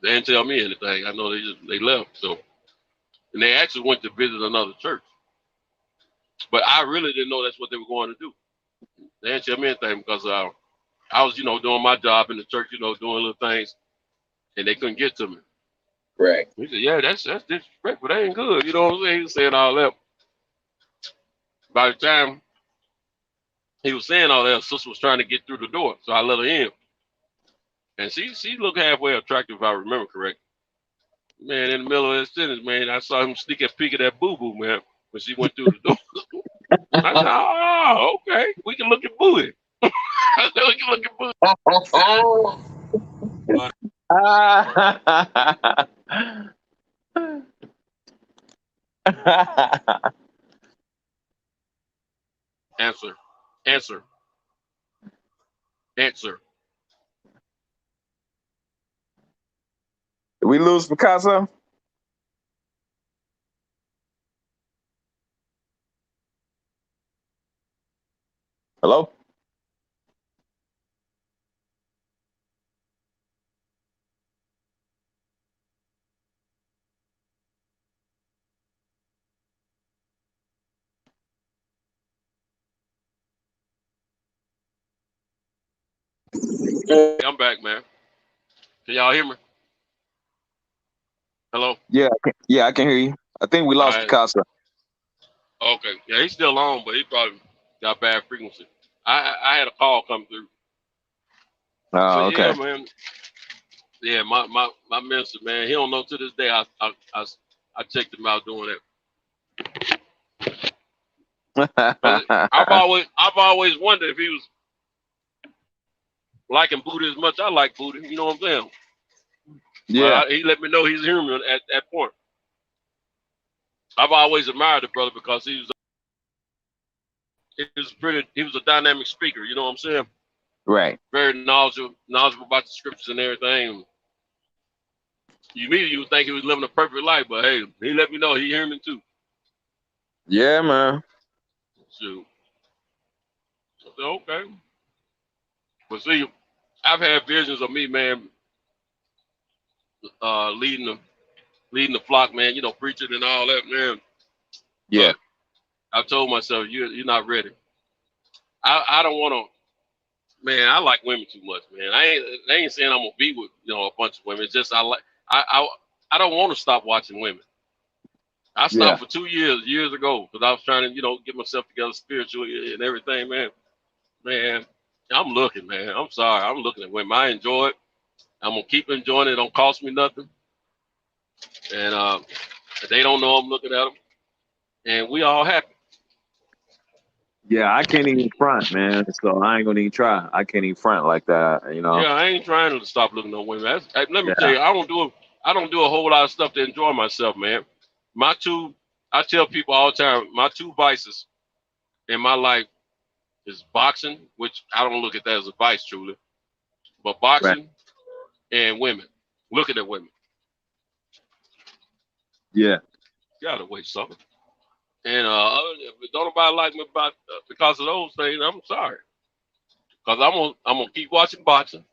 they didn't tell me anything. I know they left. So, and they actually went to visit another church. But I really didn't know that's what they were going to do. They didn't tell me anything because I was, you know, doing my job in the church, you know, doing little things, and they couldn't get to me. Right. He said, yeah, that's disrespectful. That ain't good. You know what I'm saying? He was saying all that. By the time he was saying all that, sister was trying to get through the door, so I let her in. And she looked halfway attractive, if I remember correctly. Man, in the middle of that sentence, man, I saw him sneak a peek at that boo-boo, man, when she went through the door. I said, oh, okay. We can look at booty. I said, we can look at Yeah. Answer. Did we lose Picasso? Hello? Hey, I'm back, man. Can y'all hear me? Hello? Yeah, I can hear you. I think we All lost right. Picasso. Okay. Yeah, he's still on, but he probably got bad frequency. I had a call come through. But Oh, yeah, okay. man. Yeah, my minister, man, he don't know to this day. I checked him out doing that. But I've always wondered if he was liking Buddha as much I like Buddha. You know what I'm saying? Yeah, He let me know he's human at that point. I've always admired the brother because he was a dynamic speaker. You know what I'm saying? right. Very knowledgeable about the scriptures and everything. You immediately would think he was living a perfect life, but hey, he let me know he human too. Yeah, man. So I said, okay. But see, I've had visions of me, man, leading the flock, man. You know, preaching and all that, man. Yeah, But I told myself, you're not ready. I don't want to. Man, I like women too much, man. I ain't saying I'm gonna be with a bunch of women. It's just I don't want to stop watching women. I yeah, stopped for 2 years ago, because I was trying to get myself together spiritually and everything, man. Man, I'm looking, man. I'm sorry, I'm looking at women. I enjoy it. I'm gonna keep enjoying it. It don't cost me nothing, and they don't know I'm looking at them, and we all happy. yeah. I can't even front, man. So I ain't gonna even try. I can't even front like that. Yeah, I ain't trying to stop looking at women. Let me tell Yeah, you, I don't do a whole lot of stuff to enjoy myself, man. I tell people all the time, my two vices in my life is boxing, which I don't look at that as a vice, truly, but right. boxing and women, looking at women. Yeah, Gotta wait something. And if don't nobody like me because of those things, I'm sorry. Because I'm gonna keep watching boxing,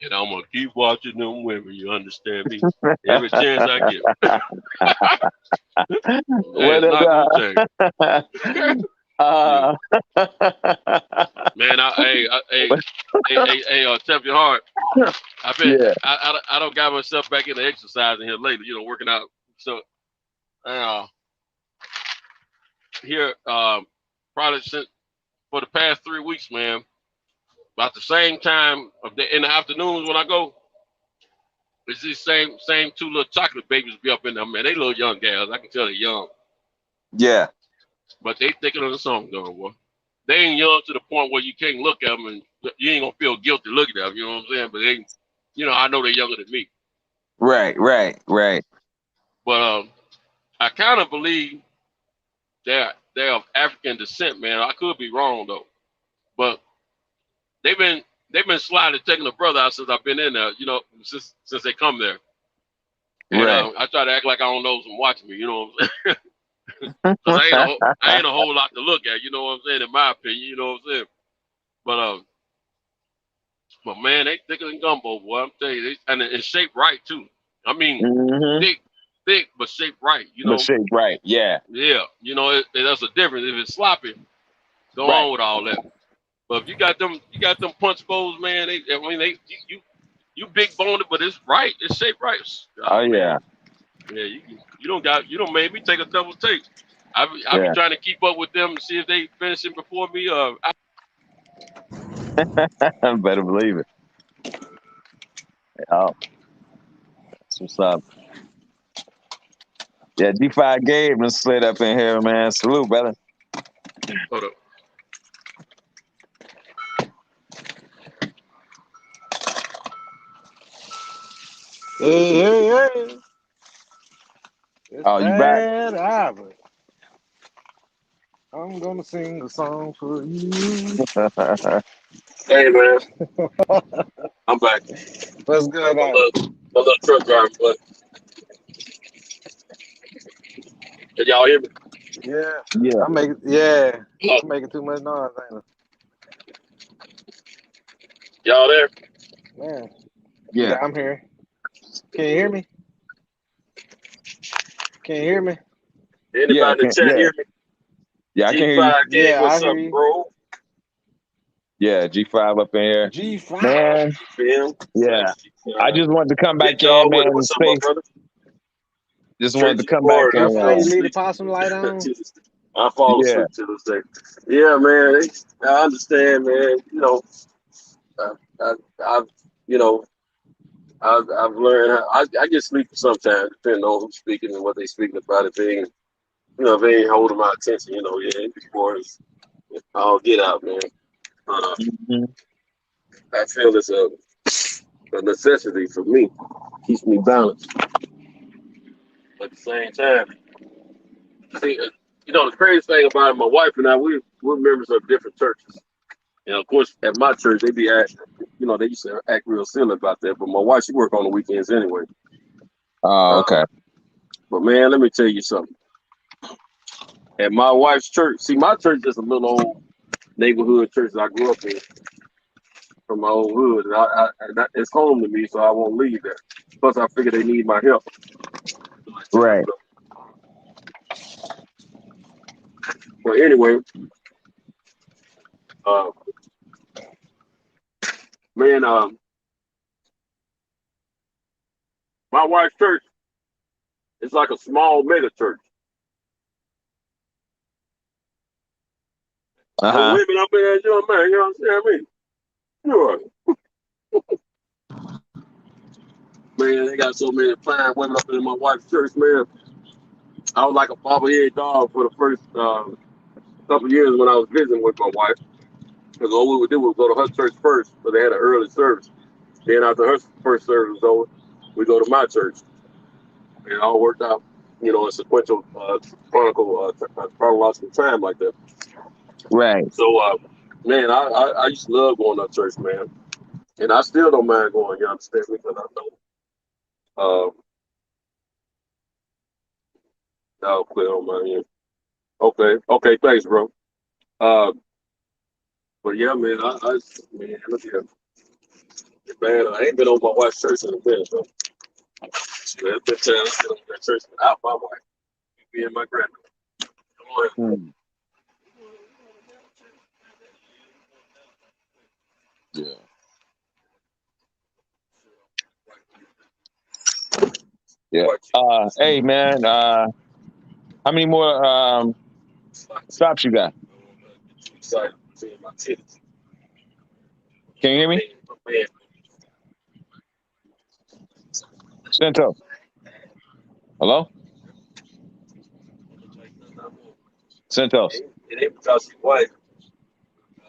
and I'm gonna keep watching them women. You understand me? Every chance I get. Hey, what it's is not gonna change. Yeah. uh, Man, Champion Hart. yeah, I don't got myself back into exercising here lately. Working out. So uh, here, probably since for the past 3 weeks, man. About the same time in the afternoons when I go, it's these same two little chocolate babies be up in there, man. They little young gals. I can tell they're young, yeah, but they thinking of the song, though, boy. They ain't young to the point where you can't look at them and you ain't gonna feel guilty looking at them. You know what I'm saying? But I know they're younger than me. right. But I kind of believe they're of African descent, man. I could be wrong though, but they've been slyly taking the brother out since I've been in there. Since they come there, and Right. I try to act like I don't know who's watching me. You know what I'm saying? Because I ain't a whole lot to look at. You know what I'm saying? In my opinion, you know what I'm saying? But man, they thicker than gumbo, boy. I'm telling you, and it's shaped right too. I mean, Mm-hmm. thick, but shaped right. But shape right. Yeah. Yeah. That's a difference. If it's sloppy, go Right. on with all that. But if you got them punch bowls, man. You big boned, but it's right. It's shaped right. Oh Man. yeah. Yeah. You don't made me take a double take. I be Yeah. trying to keep up with them to see if they finishing before me. Better believe it. Oh, that's what's up. Yeah, G5 Gabe and slid up in here, man. Salute, brother. Hold up. Hey. It's Oh, you back? Bad Albert. I'm gonna sing a song for you. Hey man, I'm back. What's good, My Albert? little truck driver, but can y'all hear me? Yeah, Yeah. I'm making yeah, Oh, I'm making too much noise, ain't Y'all there? Man. Yeah. Yeah, I'm here. Can you hear me? Can you hear me? Anybody in the chat Yeah. hear me? Yeah, I can hear you. G5 gang, Yeah, I what's hear up, you. bro? Yeah, G5 up in here. G5. Man, Feel? yeah. I just wanted to come Big back in, dog with man, it. and What's up, my say, brother? just wanted to Tracy come back Ford, I and, That's why fall you leave the asleep. possum light on. I fall yeah. asleep to this day. Yeah, man. I understand, man. You know, I've, you know, I've learned. I get sleepy sometimes, depending on who's speaking and what they speaking about. If they ain't, if they ain't holding my attention, yeah, before I'll get out, man. Mhm. I feel it's a necessity for me. Keeps me balanced. But at the same time, see, the crazy thing about it, my wife and I, we're members of different churches. And of course, at my church, they be they used to act real silly about that. But my wife, she work on the weekends anyway. Oh, okay. But man, let me tell you something. At my wife's church, see, my church is a little old neighborhood church that I grew up in from my old hood. And it's home to me, so I won't leave there. Plus, I figure they need my help. Right. But anyway, man, my wife's church is like a small mega church. The Uh-huh. women up there, man, you understand me? Sure. Man, they got so many fine women up in my wife's church, man. I was like a bobblehead dog for the first couple of years when I was visiting with my wife. Because all we would do was go to her church first, but they had an early service. Then after her first service was over, we go to my church. And it all worked out, in sequential chronological time like that. Right. So, man, I used to love going to church, man. And I still don't mind going, you understand me? Because I know. I'll clear on my end. Okay, thanks, bro. Uh, but yeah, man, man, look here. Man, I ain't been on my wife's church in a minute, bro. Man, it's been time I've been on that church without my wife. Me and my grandmother. Come on. Hmm. Yeah. Yeah. Hey, man, how many more stops you got? Excited seeing my titties. Can you hear me? Man, Cento. Hello? Centos. it ain't because she's white.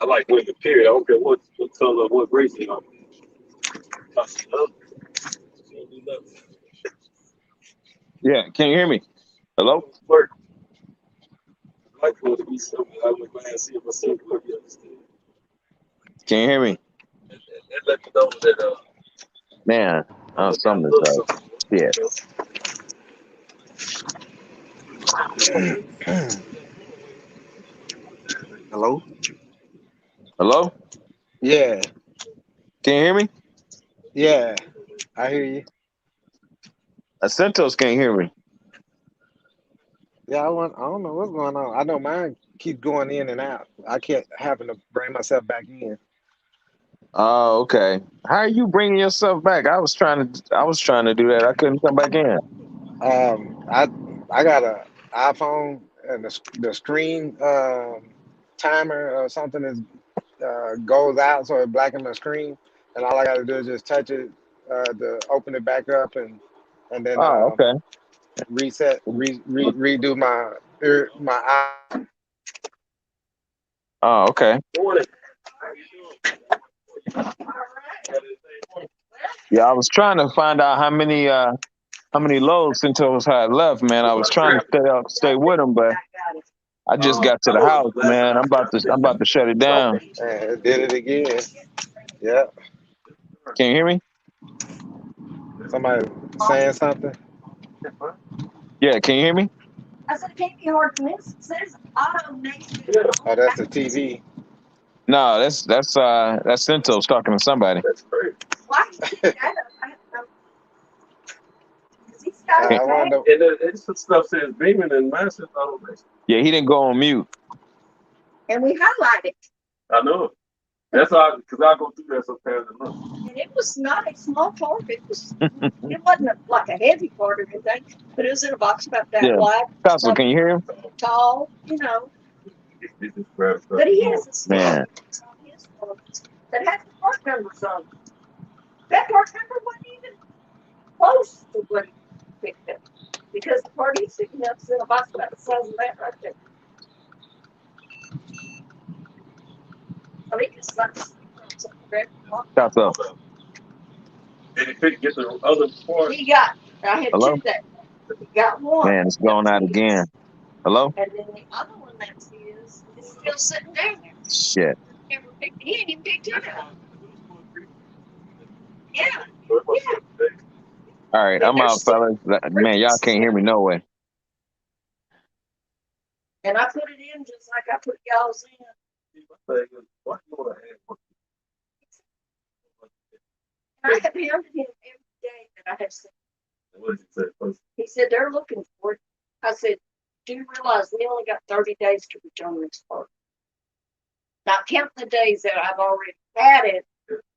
I like women, period. I don't care what color, what race they are. Because she loves me. She don't do nothing. Yeah, can you hear me? Hello? Flirt. I like for it to be something I would mind seeing myself look, you understand? Can you hear me? And let me know that Man, I'm looking at a something's little up. something. Yeah. Hello? Hello? Yeah, Can you hear me? yeah, I hear you. Centos can't hear me. Yeah, I don't know what's going on. I know mine keeps going in and out. I can't happen to bring myself back in. Oh, okay. How are you bringing yourself back? I was trying to do that. I couldn't come back in. I got a iPhone and the screen timer or something is goes out, so it blackens my screen, and all I got to do is just touch it to open it back up, and then Oh, okay. redo my Oh, okay. Morning. Yeah, I was trying to find out how many loads Centos had left, man. I was trying to stay with them, but I just got to I the know house, the last man. time I'm about to shut it down. and it did it again. Yeah, Can you hear me? somebody saying something. Yeah, can you hear me? Oh, that's the TV. No, that's Cinto's talking to somebody. That's crazy. Why did you do that? I don't know. 'Cause he's got I a wonder. And it's the stuff says Beeman and Massive on this. Yeah, he didn't go on mute. and we highlighted. I know. That's how, because I go through that sometimes and look. And it was not a small part. It wasn't like a heavy part or anything, but it was in a box about that Yeah. wide, Counselor, can you hear him? tall, you know. It's just grab stuff. But he has a Man. stick on his phone that has the part numbers on it. That part number wasn't even close to what he picked up. Because the part he's picking up is in a box about the size of that right there. I mean, it's not Counselor. Did he get the other part? he got, I had Hello? two there. He got one. Man, it's going out again. Hello? And then the other one that's his is still sitting down there. Shit. He ain't even picked it up. Yeah. All right, I'm out, fellas. Man, y'all can't hear me no way. And I put it in just like I put y'all's in. And I have hounded him every day that I have seen. What did he say? He said they're looking for it. I said, do you realize we only got 30 days to return this part? Now count the days that I've already had it.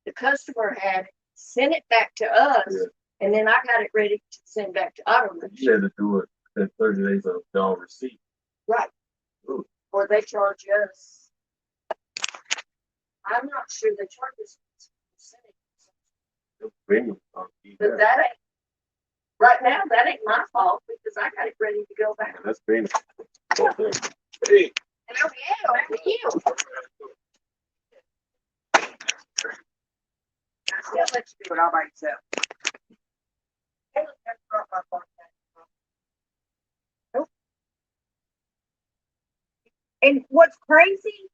The customer had it, sent it back to us, and then I got it ready to send back to Automatic. You had to do it in 30 days of y'all receipt. Right. Ooh. Or they charge us. I'm not sure they charge us percentage. But that ain't, right now, that ain't my fault because I got it ready to go back. That's being. Hey. Hello, you. I'll let you do it all by yourself. Hey, look, that's brought my phone back. Nope. And what's crazy?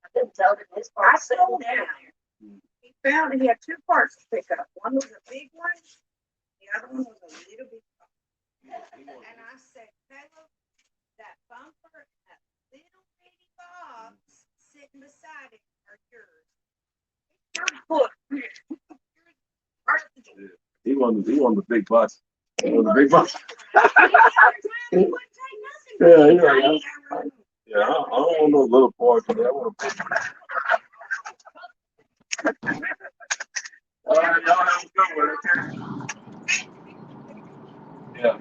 I didn't tell him this part. I sold down there. He found he had two parts to pick up. One was a big one, the other one was a little bit small. And I said, Caleb, that bumper and that little bitty box sitting beside it are yours. He wanted the big bus. He wanted the big bus. Yeah, he's like, yeah, I don't want no little parts. I want a big one. All right, y'all have a good one. Yeah,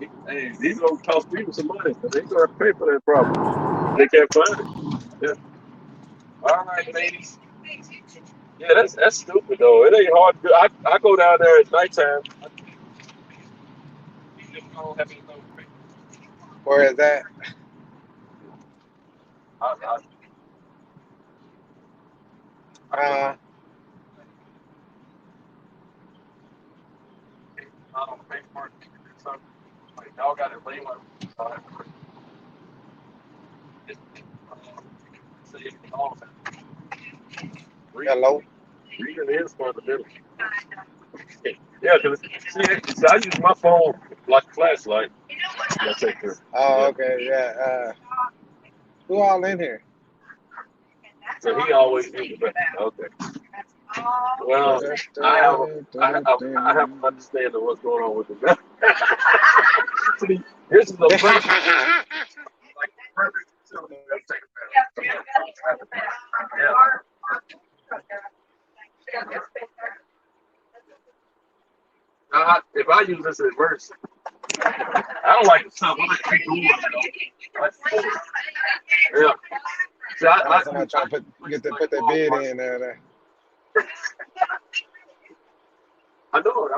he's gonna cost people some money. They're gonna have to pay for that problem. They can't find it. Yeah. All right, ladies. Yeah, that's stupid though. It ain't hard to do. I go down there at nighttime. Where is that? Y'all got it late. Hello. Reading is for the middle. Yeah, because see, I use my phone like a flashlight. I take care. Oh, okay, yeah. Who all in here? So he always uses it. Okay. Well, I have an understanding of what's going on with him. See, this is the perfect, like perfect facility. If I use this in verse, I don't like the stuff. I like people who yeah. See, Somebody trying to put that bid in there. I know it.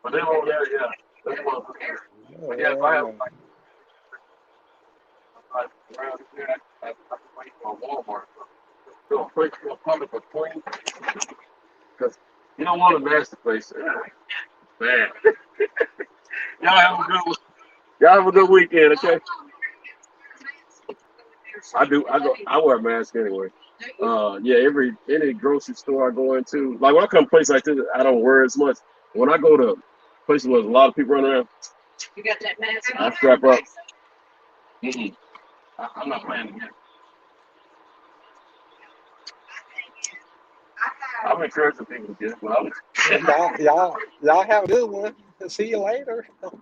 But they won't, yeah. That's what but yeah, if I have like around here, I have to wait for Walmart. Do a quick public between because you don't want a master place. Man. Y'all have a good one. Y'all have a good weekend, okay? I wear a mask anyway. Yeah, any grocery store I go into, like when I come to places like this, I don't wear as much. When I go to places where there's a lot of people running around, You got that mask on? I strap up. Mm-mm. I'm not playing again. I'm encouraging people to get it, but Y'all have a good one. See you later. my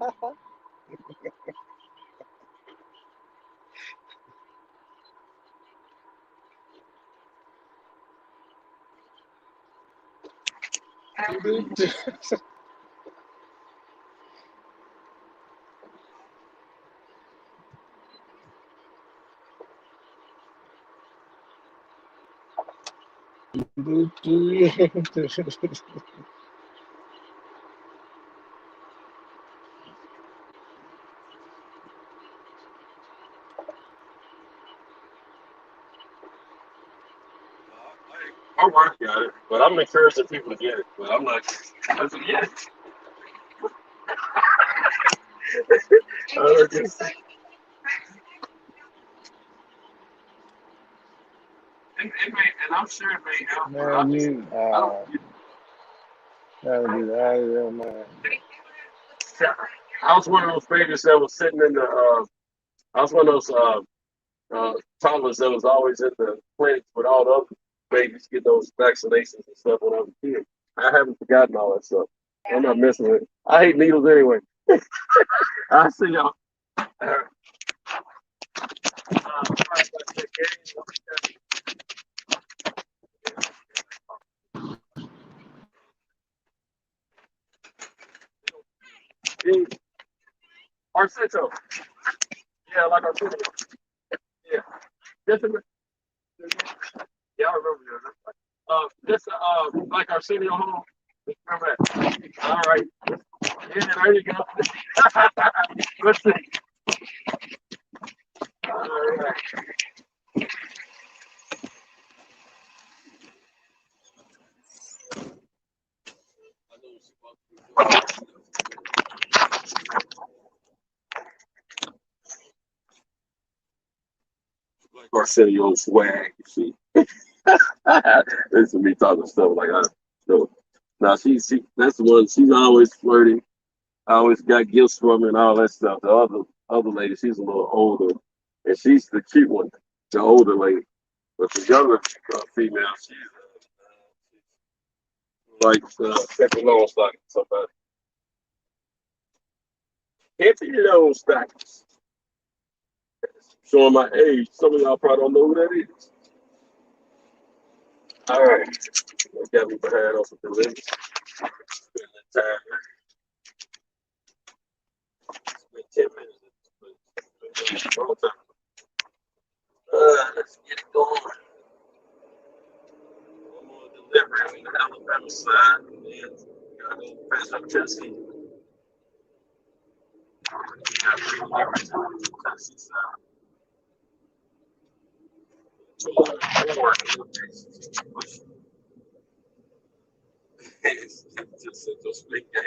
wife got it, but I'm encouraging people to get it. But I'm like, I said, yeah. Just, it may, and I'm sure it may help, but Man, you I don't. gotta get out of there, man. I was one of those babies that was sitting in the. I was one of those toddlers that was always in the clinics with all the other babies getting those vaccinations and stuff when I was a kid. I haven't forgotten all that stuff. I'm not messing with it. I hate needles anyway. I see y'all. Arcento. Yeah, like Arcento. Yeah. Just a, yeah, I remember that. Just like Arsenio Hall. Remember that. All right. Yeah, there you go. Let's see. All right. Like Arsenio swag, you see. This is me talking stuff like I know. Now she that's the one. She's always flirting. I always got gifts from her and all that stuff. The other lady, she's a little older, and she's the cute one, the older lady. But the younger female, she's like second long stocking. Somebody empty those stockings. Showing my age. Some of y'all probably don't know who that is. All right, that got me behind on some deliveries. Spend the time. Spend 10 minutes. Wrong time. Let's get it going. One more delivery on the Alabama side, and then gotta go pass up Tennessee. Tennessee side. It's just big game.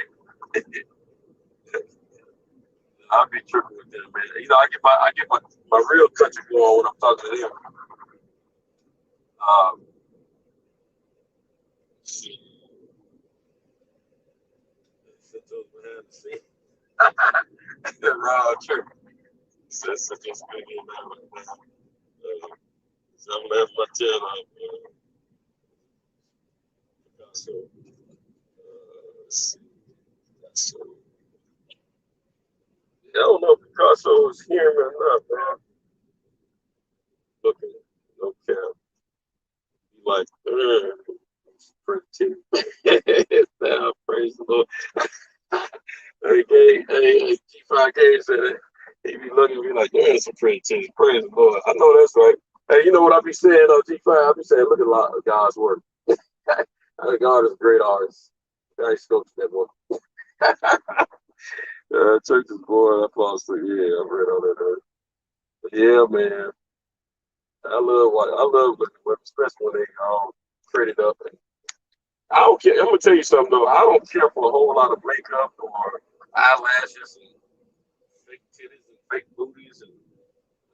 I'll be tripping with them, man. You know, I get my real country going when I'm talking to them. Sit those behind the scene. Round trip. That's such a big game, man. So I'm gonna have my tail up. So, let's see. So, I don't know if Picasso is here or not, man. Looking, no cap. Like, it's pretty. Now, praise the Lord. Hey, G5K said it. He be looking at me like, man, it's a pretty titty. Praise the Lord. I know that's right. Hey, you know what I be saying on G5? I be saying, look at a lot of God's work. God is a great artist. I scopes that one. Church is boring. I fall asleep. Yeah, I've read all that. But yeah, man. I love when especially when they credit up. And I don't care. I'm gonna tell you something though. I don't care for a whole lot of makeup or eyelashes and fake titties and fake booties and I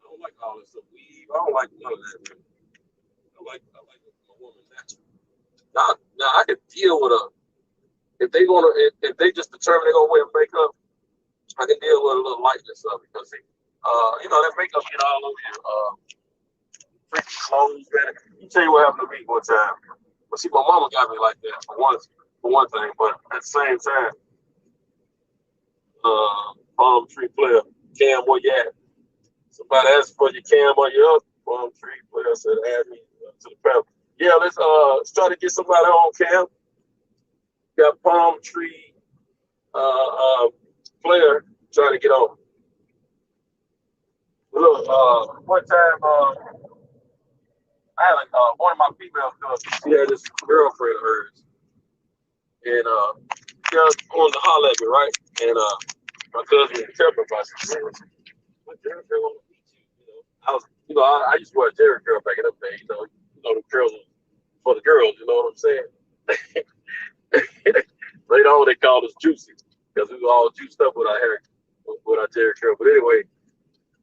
don't like all this stuff. Weave. I don't like none of that. Man. I like a woman natural. Now I can deal with if they just determine they're gonna wear makeup. I can deal with a little lightness of it because that makeup get all over you. Freaky clothes, man. You tell you what happened to me one time. But see, my mama got me like that for one thing. But at the same time, palm tree player, Cam, where you at? Somebody asked for your Cam or your other palm tree player said add me to the panel. Yeah, let's try to get somebody on Cam. Got palm tree player trying to get on. Look, one time I had one of my female cousins. She had this girlfriend of hers, and she was on to holler at me, right? And my cousin didn't tell me about some things. My girlfriend want to meet you. I used to wear a Jerry curl back in the day. The curls for the girls. You know what I'm saying? Later on, they called us juicy because we were all juiced up with our hair, with our Jerry curl. But anyway,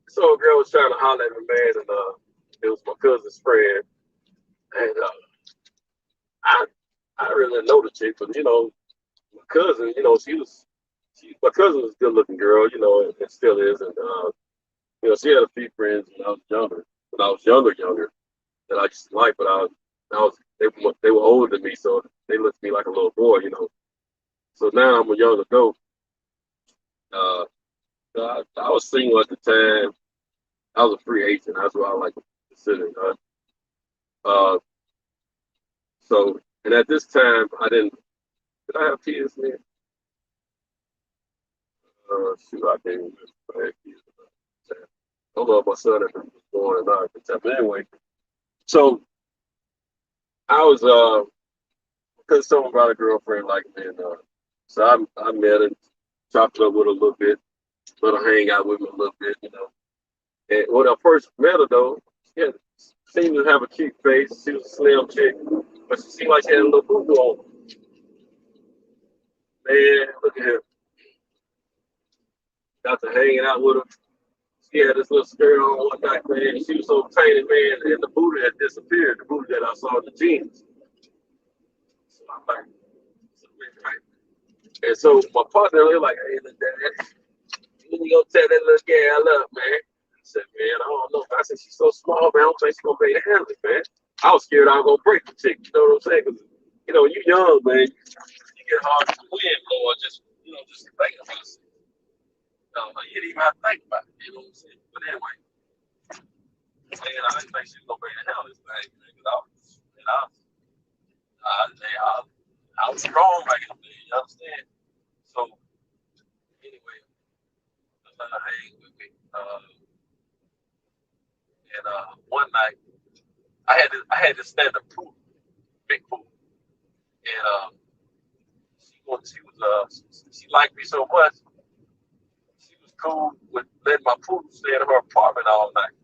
so a girl was trying to holler at me, man, and it was my cousin's friend, and I really didn't know the chick, but my cousin, my cousin was a good looking girl, and still is, and she had a few friends when I was younger that I used to like, but they were older than me, so they looked at me like a little boy, So now I'm a young adult. I was single at the time. I was a free agent. That's what I like to consider. And at this time, did I have kids, man? Shoot, I can't remember if I had kids at the time. I don't know if my son had been born or not at the time. But anyway, so I was, because someone brought a girlfriend like me, and so I met her, chopped it up with her a little bit, let her hang out with me a little bit, And when I first met her, though, she seemed to have a cute face. She was a slim chick, but she seemed like she had a little boo-boo on her. Man, look at her. Got to hanging out with her. She had this little skirt on one night, man. She was so tiny, man, and the booty had disappeared, the booty that I saw in the jeans. So I'm like, right. And so my partner was like, hey, look, Dad, you go tell that little girl up, man. I said, man, I don't know. I said, she's so small, man. I don't think she's going to be able to handle it, man. I was scared I was going to break the chick. You know what I'm saying? Because, when you're young, man, you get hard to win, Lord, just think about it. You didn't even have to think about it. You know what I'm saying? But anyway, man, I didn't think she was going to be able to handle this thing, man. Because I was strong back in the day. You understand? So, anyway, let her hang with me. And one night, I had to stand up pool, big pool, and she liked me so much. She was cool with letting my poodle stay in her apartment all night.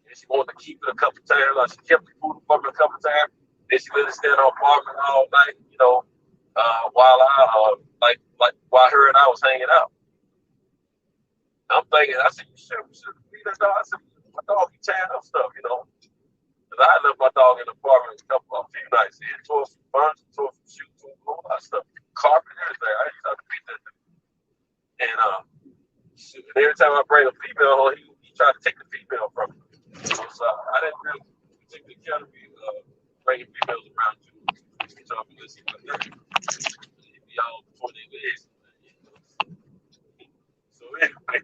And she wanted to keep it a couple times. Like she kept the poodle for me a couple times. Then she let it stay in her apartment all night. While her and I was hanging out. I'm thinking, I said, you should feed that dog. I said, my dog be tearing up stuff, Because I left my dog in the apartment a few nights. He tore some furniture, tore some shoes, tore a whole lot of stuff. Carpet, everything. I used to have to beat that thing. And every time I bring a female home, he tried to take the female from me. So I didn't really particularly care to be bringing females around too. Because he'd be all before they legs. So anyway,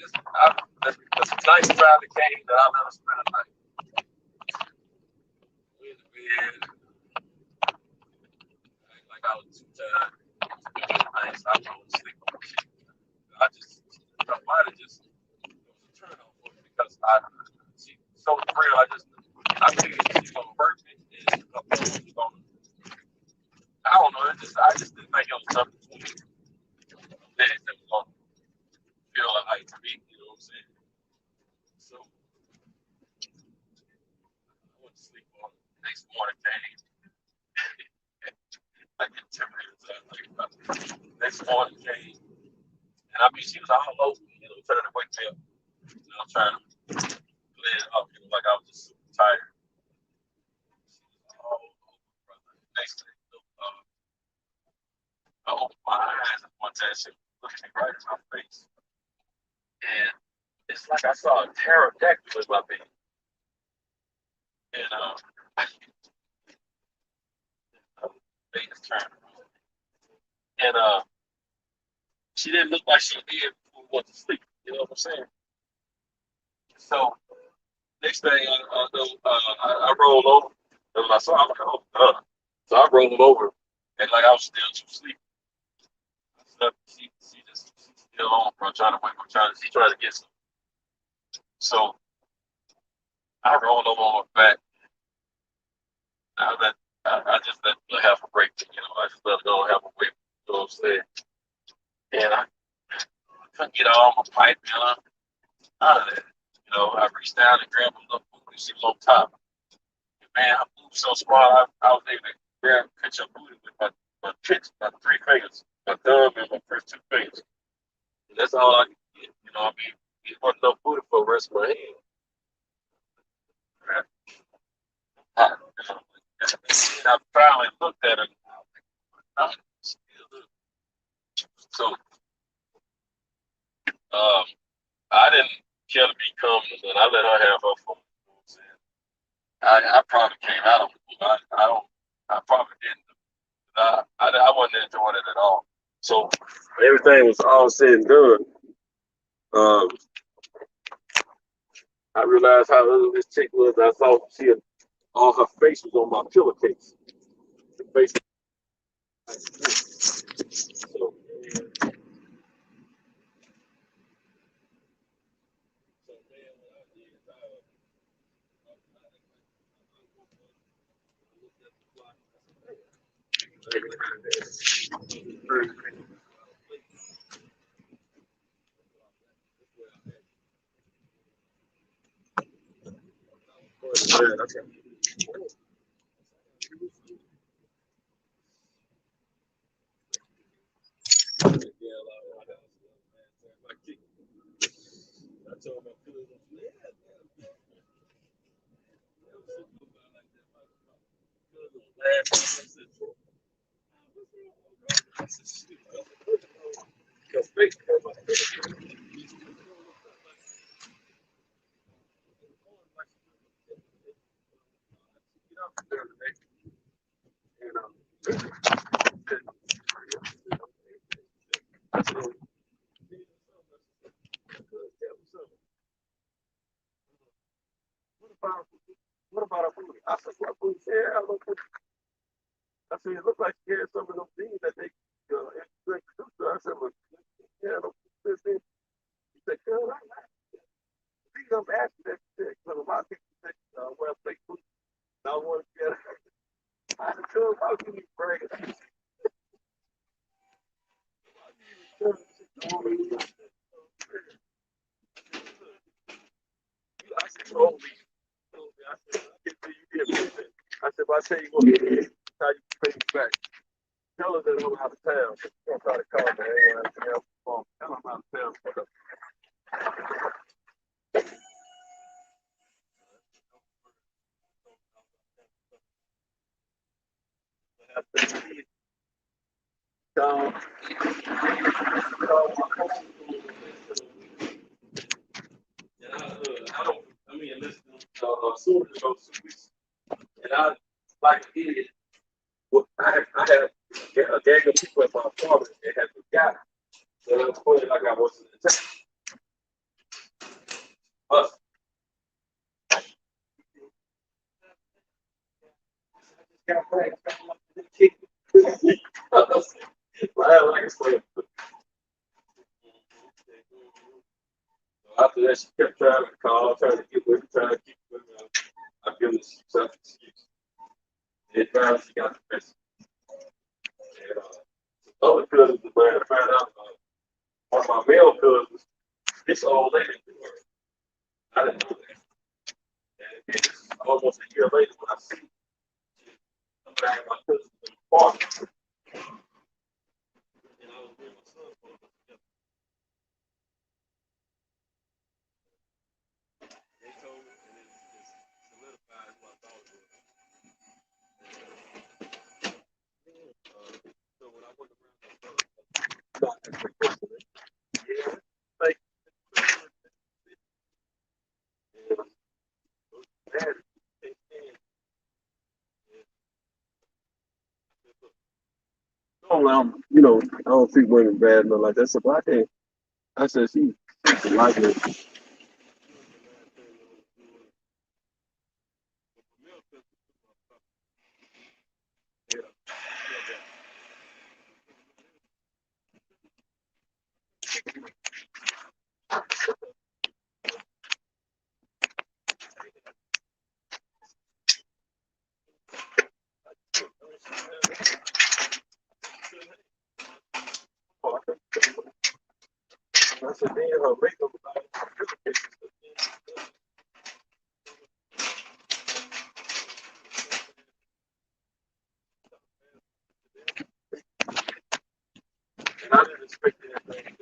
this night finally came that I'll never spend a night. We in the bed, like I was too tired to do anything, so I told to sleep on the shit. My body just it was a turn on for me because she's so real. I figured she's gonna hurt me and she's gonna. I don't know. I just didn't think it was nothing between that was gonna feel like to me. You know what I'm saying? So I went to sleep on it. Next morning came. I get 10 minutes. Next morning came, and she was all over me, trying to wake me up. I'm trying to play it up, like I was just super tired. She was all over, brother. Next thing you know, I opened my eyes at one time. She was looking me right in my face. and it's like I saw a pterodactyl in my bed. And Vegas turned. And she didn't look like she did before we went to sleep. You know what I'm saying? So next thing I know, I rolled over. And I saw, I'm like, oh, so I rolled over, and like I was still too sleepy. So she's still on, bro, trying to wake up, she's trying to get some. So I rolled over on my back. I just let her have a break. You know, I just let her go have a break. You know what I'm saying? And I couldn't get all my pipe out of there. You know, I reached down and grabbed a little booty. She was on top. And man, I moved so smart. I was able to catch her booty with my 3 fingers, my thumb and my first 2 fingers. And that's all I could get. You know, I mean, it wasn't no booty for the rest of my hand. Right? I finally looked at her. So, I didn't care to be coming, and I let her have her phone. I probably came out of it. I probably didn't. I wasn't enjoying it at all. So everything was all said and done. I realized how ugly this chick was. I thought all her face was on my pillowcase. The face. So, what about a booty? I said, what booty? Yeah, I said, it looked like she had some of those things that they introduced to her. I said, well, yeah, those things. He said, girl, I like it. He was asking that shit, because a lot of people say, well, fake booty. I want to get it. I said, girl, how can you brag? I said, oh, I said, I said, but I tell you what, how you pay me back. Tell her that I'm out of town. I'm trying to call me. Tell her I'm out of town. Soon as those 2 weeks, and I like an idiot. Well, I had a gang of people at my apartment that had forgotten that I was playing like I wasn't in town. But I got back. Like after that, she kept trying to call, trying to get with me, trying to keep with me. I give her some excuse. And finally, she got the message. And other cousins of mine found out one of my male cousins, this old lady knew her. I didn't know that. And this is almost a year later when I see some back my cousins in the park. And I was with my son for a together. They told me, and it solidified what I thought it was. So when I went around the yeah, like You know, I don't treat women bad, nothing like that. So, but I can't. I said she like it. I said, me and her makeup. I didn't expect anything.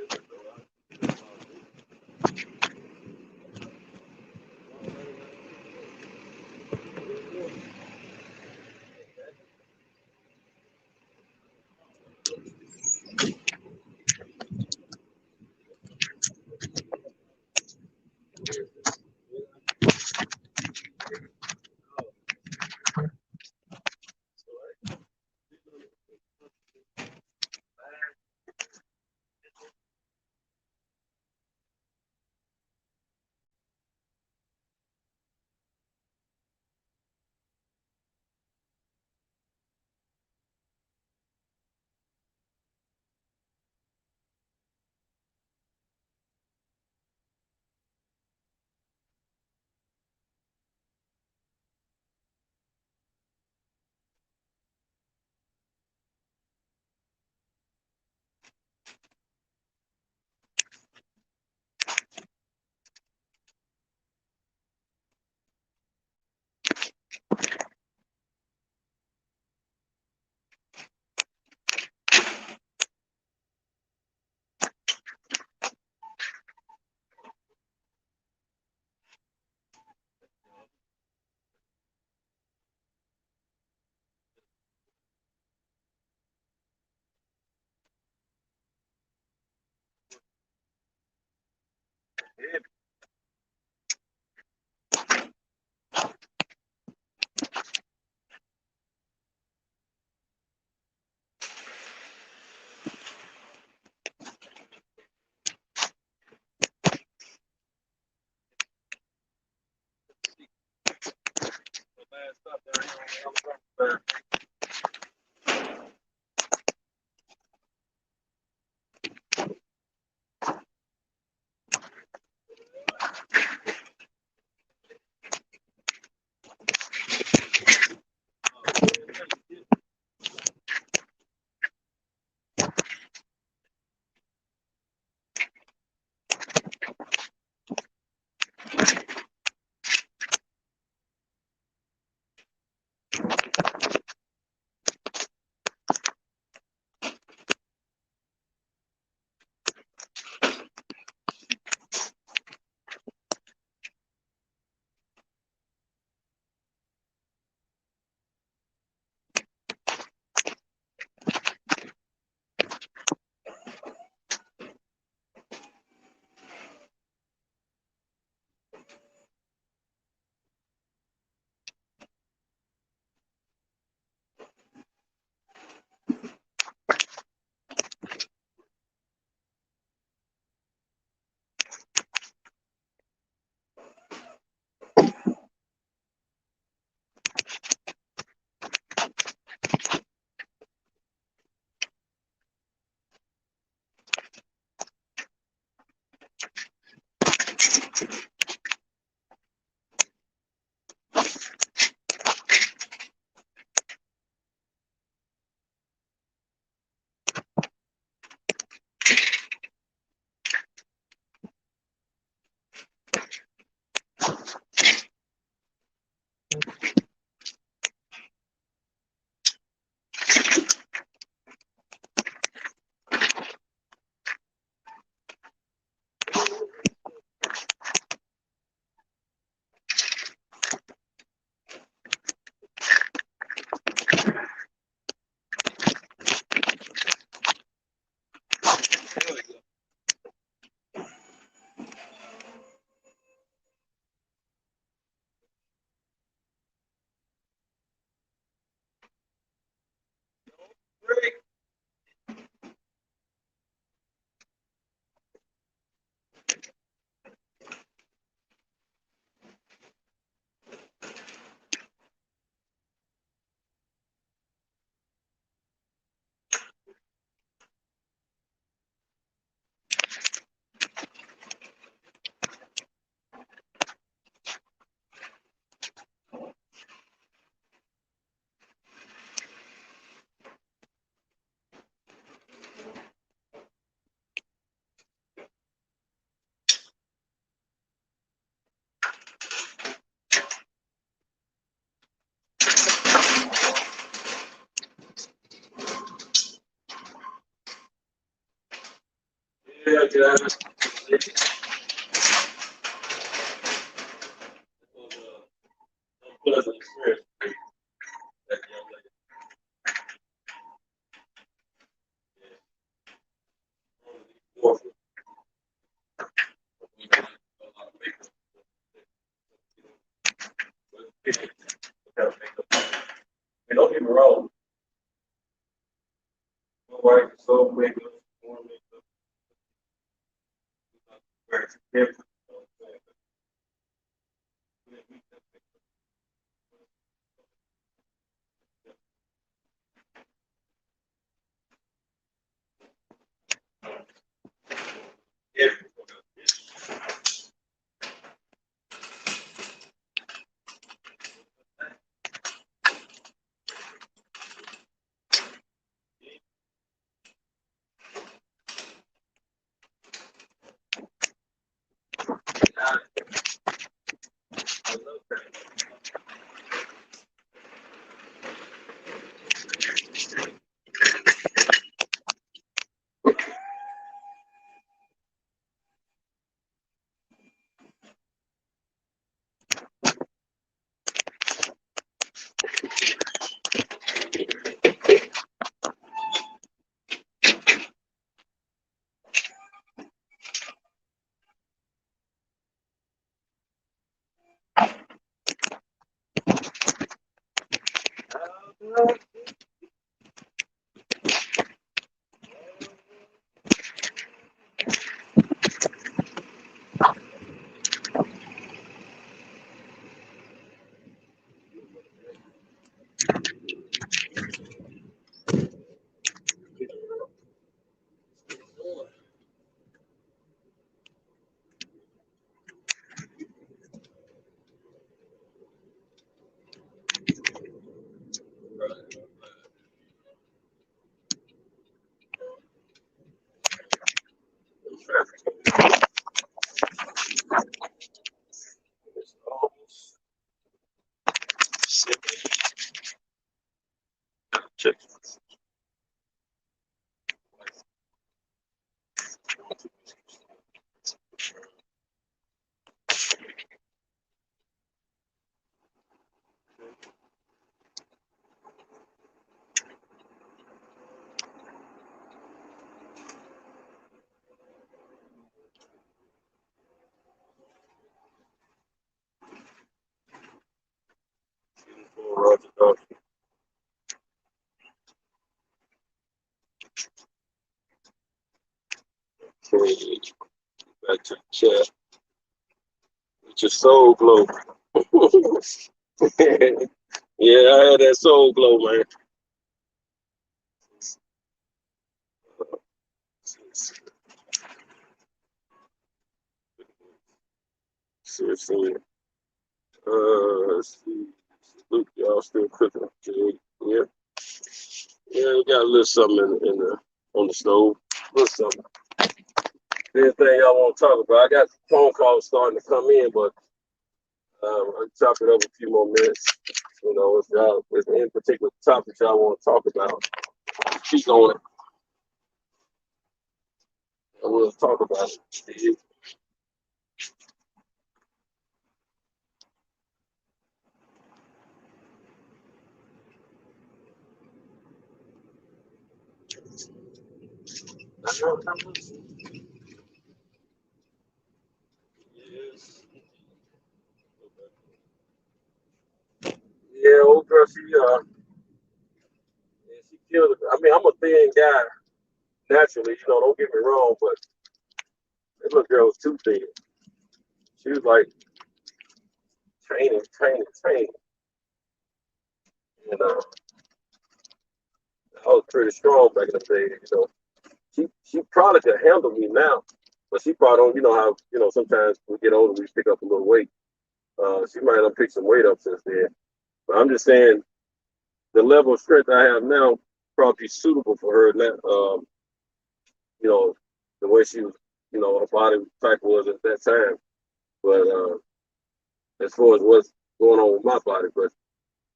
Yeah, get out of it. Pleasant experience. That young lady. And don't get me wrong. My wife is so makeup, more makeup. Very different. Check. Roger, Roger. Okay, back to the chat. It's your soul glow. Yeah, I had that soul glow, man. Seriously. Let's see. Luke, y'all still cooking. Okay. Yeah. Yeah, we got a little something in the on the stove. A little something. Anything y'all want to talk about? I got phone calls starting to come in, but I'll talk it over a few more minutes. You know, if y'all, if any particular topics y'all want to talk about, keep on it. And we'll talk about it. Yeah, old girl, she killed it. I mean, I'm a thin guy naturally, you know, don't get me wrong, but that little girl was too thin. She was like training. And I was pretty strong back in the day, you know. She probably could handle me now, but she probably don't, you know how, you know, sometimes we get older, we pick up a little weight. She might have picked some weight up since then. But I'm just saying the level of strength I have now probably suitable for her now. You know, the way she was, you know, her body type was at that time. But as far as what's going on with my body, but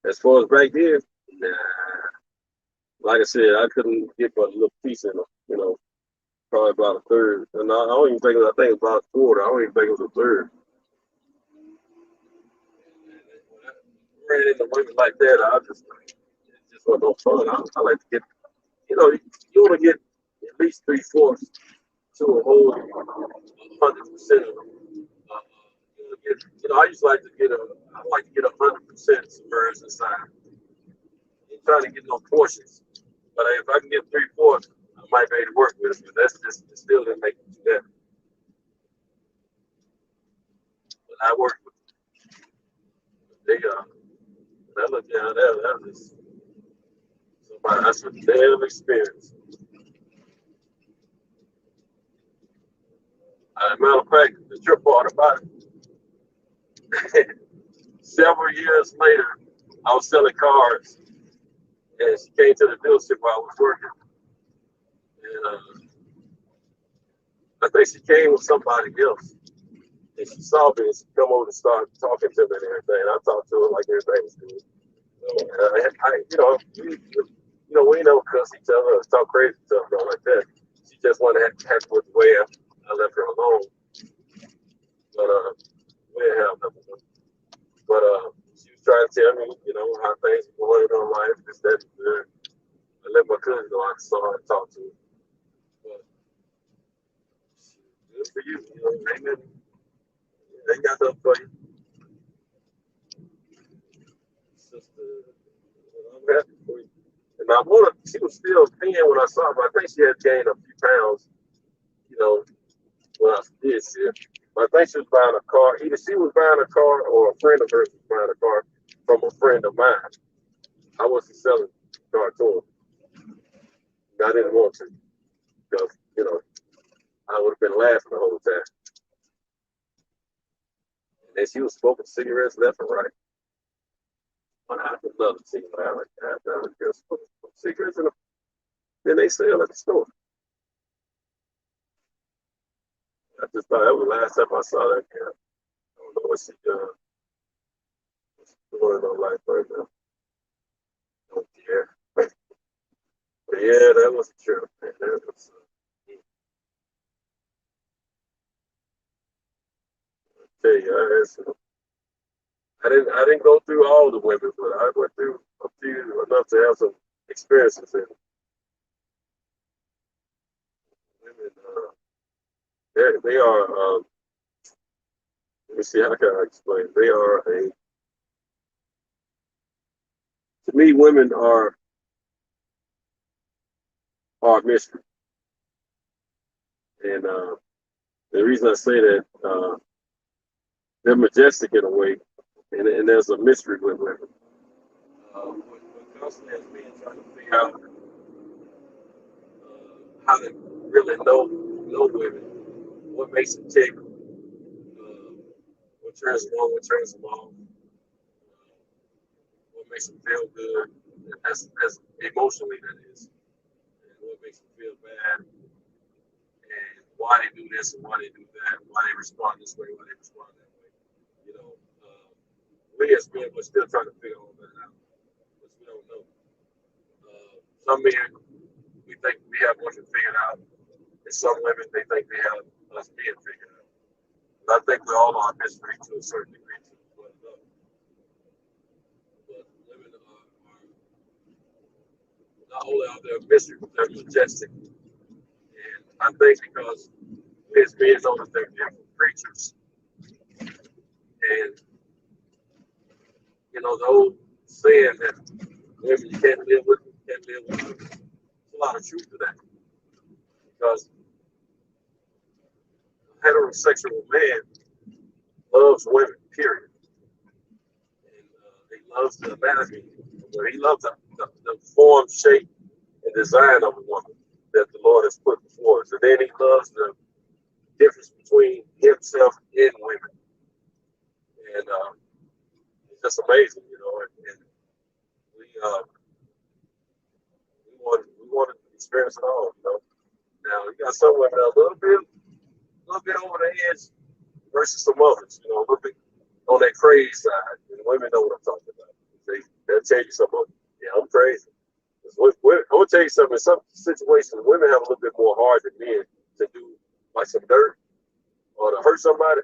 as far as back then, nah. Like I said, I couldn't get but a little piece in her, you know. Probably about a third. And I don't even think it was, I think it was about a quarter. I don't even think it was a third. Ran into women like that, I just like, it just wasn't no fun. I like to get, you want to get at least 3/4 to a whole 100% of them. I used to like to get I like to get 100% submerged inside. You trying to get no portions, but if I can get 3/4, I might be able to work with it. But that's just it still didn't make it too heavy. But I worked with they that look down there. That was somebody that's a damn experience. As a matter of fact, the trip part about it. Several years later, I was selling cars, and she came to the dealership while I was working. And I think she came with somebody else. And she saw me and she come over and start talking to me and everything. And I talked to her like everything was good. We never cuss each other or talk crazy to each other like that. She just wanted to happy with the way I left her alone. But we didn't have nothing. But she was trying to tell me, how things were going on in life, this, that, and that. I let my cousin know I saw her and talked to her. But good for you, they got nothing for you. Sister, I'm happy for you. And she was still thin when I saw her, but I think she had gained a few pounds, when I did see her. But I think she was buying a car. Either she was buying a car or a friend of hers was buying a car from a friend of mine. I wasn't selling the car to her. I didn't want to because, I would have been laughing the whole time. And then she was smoking cigarettes left and right. I would love to see her like that. I would just smoke cigarettes then they sell at the store. I just thought that was the last time I saw that girl. I don't know what she doing. What's doing in her life right now. I don't care. But yeah, that was true. Man. That was, I tell you, I didn't go through all the women, but I went through a few enough to have some experiences in women. They are. Let me see how can I explain. They are to me, women are a mystery, and the reason I say that they're majestic in a way, and there's a mystery with women. When constantly as men trying to figure out how to really know women, what makes them tick, what turns them on, what turns them off, what makes them feel good, as emotionally that is, and what makes them feel bad, and why they do this and why they do that, why they respond this way, why they respond that way. We as men, we're still trying to figure all that out because we don't know. Some men, we think we have women figured out, and some women, they think they have us being figured out. But I think we all are mystery to a certain degree to one another. But women are not only are they a mystery, but they're majestic. And I think because we as men know that they're beautiful creatures. And, the old saying that women you can't live with, you can't live with them. There's a lot of truth to that. Because a heterosexual man loves women, period. And he loves the anatomy, he loves the form, shape, and design of a woman that the Lord has put before us. And then he loves the difference between himself and women. And it's just amazing, and we want to experience it all, Now you got some women a little bit over the edge versus some others, a little bit on that crazy side. And women know what I'm talking about. They'll tell you something. Yeah, I'm crazy. I'm gonna tell you something. In some situations, women have a little bit more heart than men to do like some dirt or to hurt somebody.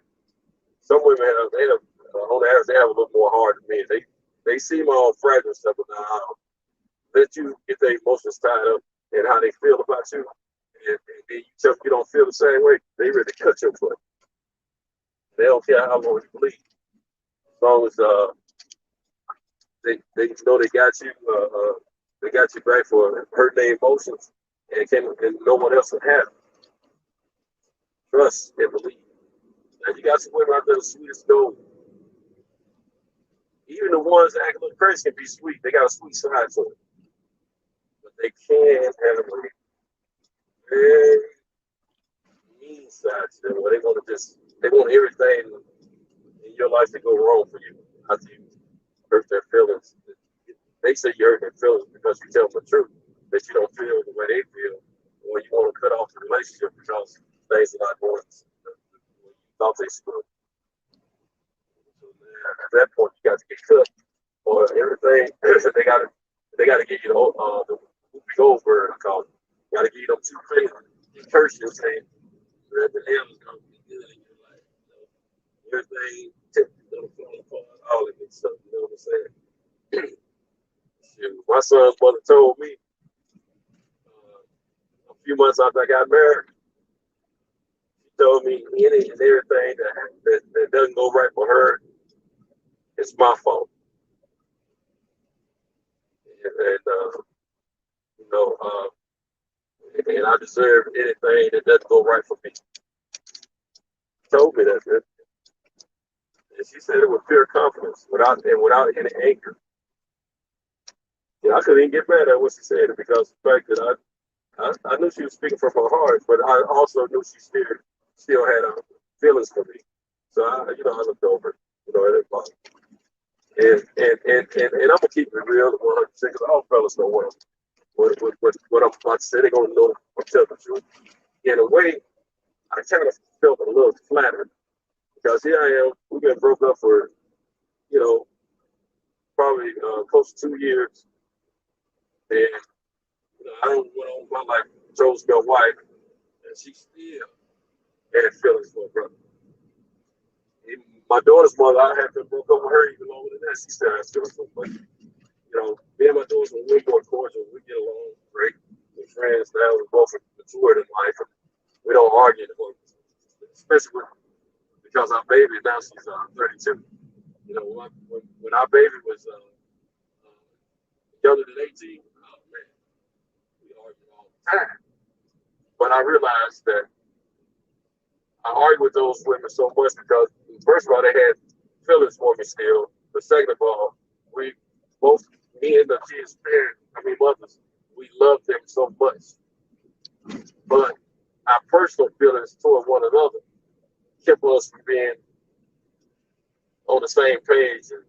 Some women on the average, they have a little more heart than men. They seem all fragile and stuff, but now let you get their emotions tied up and how they feel about you, and then you tell them you don't feel the same way, they really cut your foot. They don't care how long you bleed. As long as they know they got you back for hurting their emotions, and no one else would have it. Trust and believe. Now you got some women out there the sweetest gold. Even the ones that act a little crazy can be sweet. They got a sweet side to it. But they can have a very mean side to them where they want everything in your life to go wrong for you. After you hurt their feelings. They say you hurt their feelings because you tell them the truth, that you don't feel the way they feel, or you want to cut off the relationship because things are not going the way you thought they should. So at that point, you got to get cut, or everything. they got to get you the Goldberg, I call it. Got to give you them 2 fingers and curse you and say, everything else is going to be good in your life. Everything is going to fall apart, all of this stuff. You know what I'm saying? My son's mother told me a few months after I got married, she told me any and everything that doesn't go right for her, it's my fault. And I deserve anything that doesn't go right for me. She told me that. And she said it with pure confidence, without any anger. I couldn't even get mad at what she said because the fact that I knew she was speaking from her heart, but I also knew she still had feelings for me. So I looked over, and it bothered me. And I'm gonna keep it real 100% because all fellas know what I'm about to say. They're gonna know I'm telling the truth. In a way, I kind of felt a little flattered because here I am. We've been broke up for probably close to 2 years. And I don't went on my life, chose my wife, and she still had feelings for her brother. Even my daughter's mother, I had been broke up with her even longer than that. She still has feelings for her. But me and my daughter were way more cordial. We get along great. We're friends now. We're both matured in life, and we don't argue anymore. Especially because our baby now she's 32. When our baby was younger than 18. We argue all the time. But I realized that I argue with those women so much because, first of all, they had feelings for me still. But second of all, we both, me and the kids' mothers, we loved them so much. But our personal feelings toward one another kept us from being on the same page. And,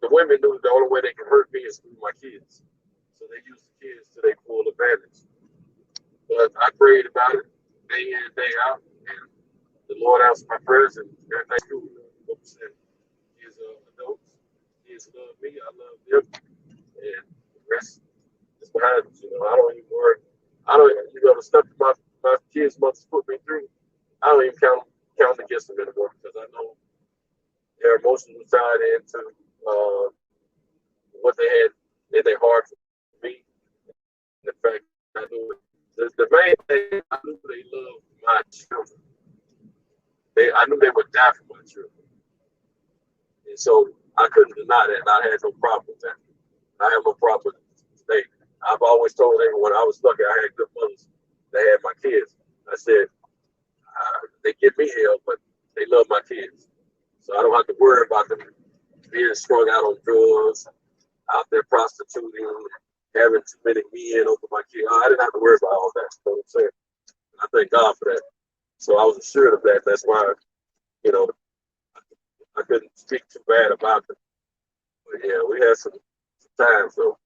the women knew the only way they could hurt me is through my kids. So they used the kids to their full advantage. But I prayed about it day in and day out, and the Lord answered my prayers, and everything's cool. Kids are adults. Kids love me. I love them, and the rest is behind us. I don't even worry. The stuff that my kids' mothers put me through, I don't even count against them anymore because I know their emotions were tied into what they had in their heart for me. The fact I knew the main thing, I knew they loved my children. I knew they would die for my children. And so I couldn't deny that, and I had no problem with that. I have no problem with it today. I've always told everyone I was lucky I had good mothers that had my kids. I said, they give me hell, but they love my kids. So I don't have to worry about them being strung out on drugs, out there prostituting, having too many men over my kids. I didn't have to worry about all that. You know what I'm saying? I thank God for that. So I was assured of that. That's why, I couldn't speak too bad about it. But yeah, we had some time, so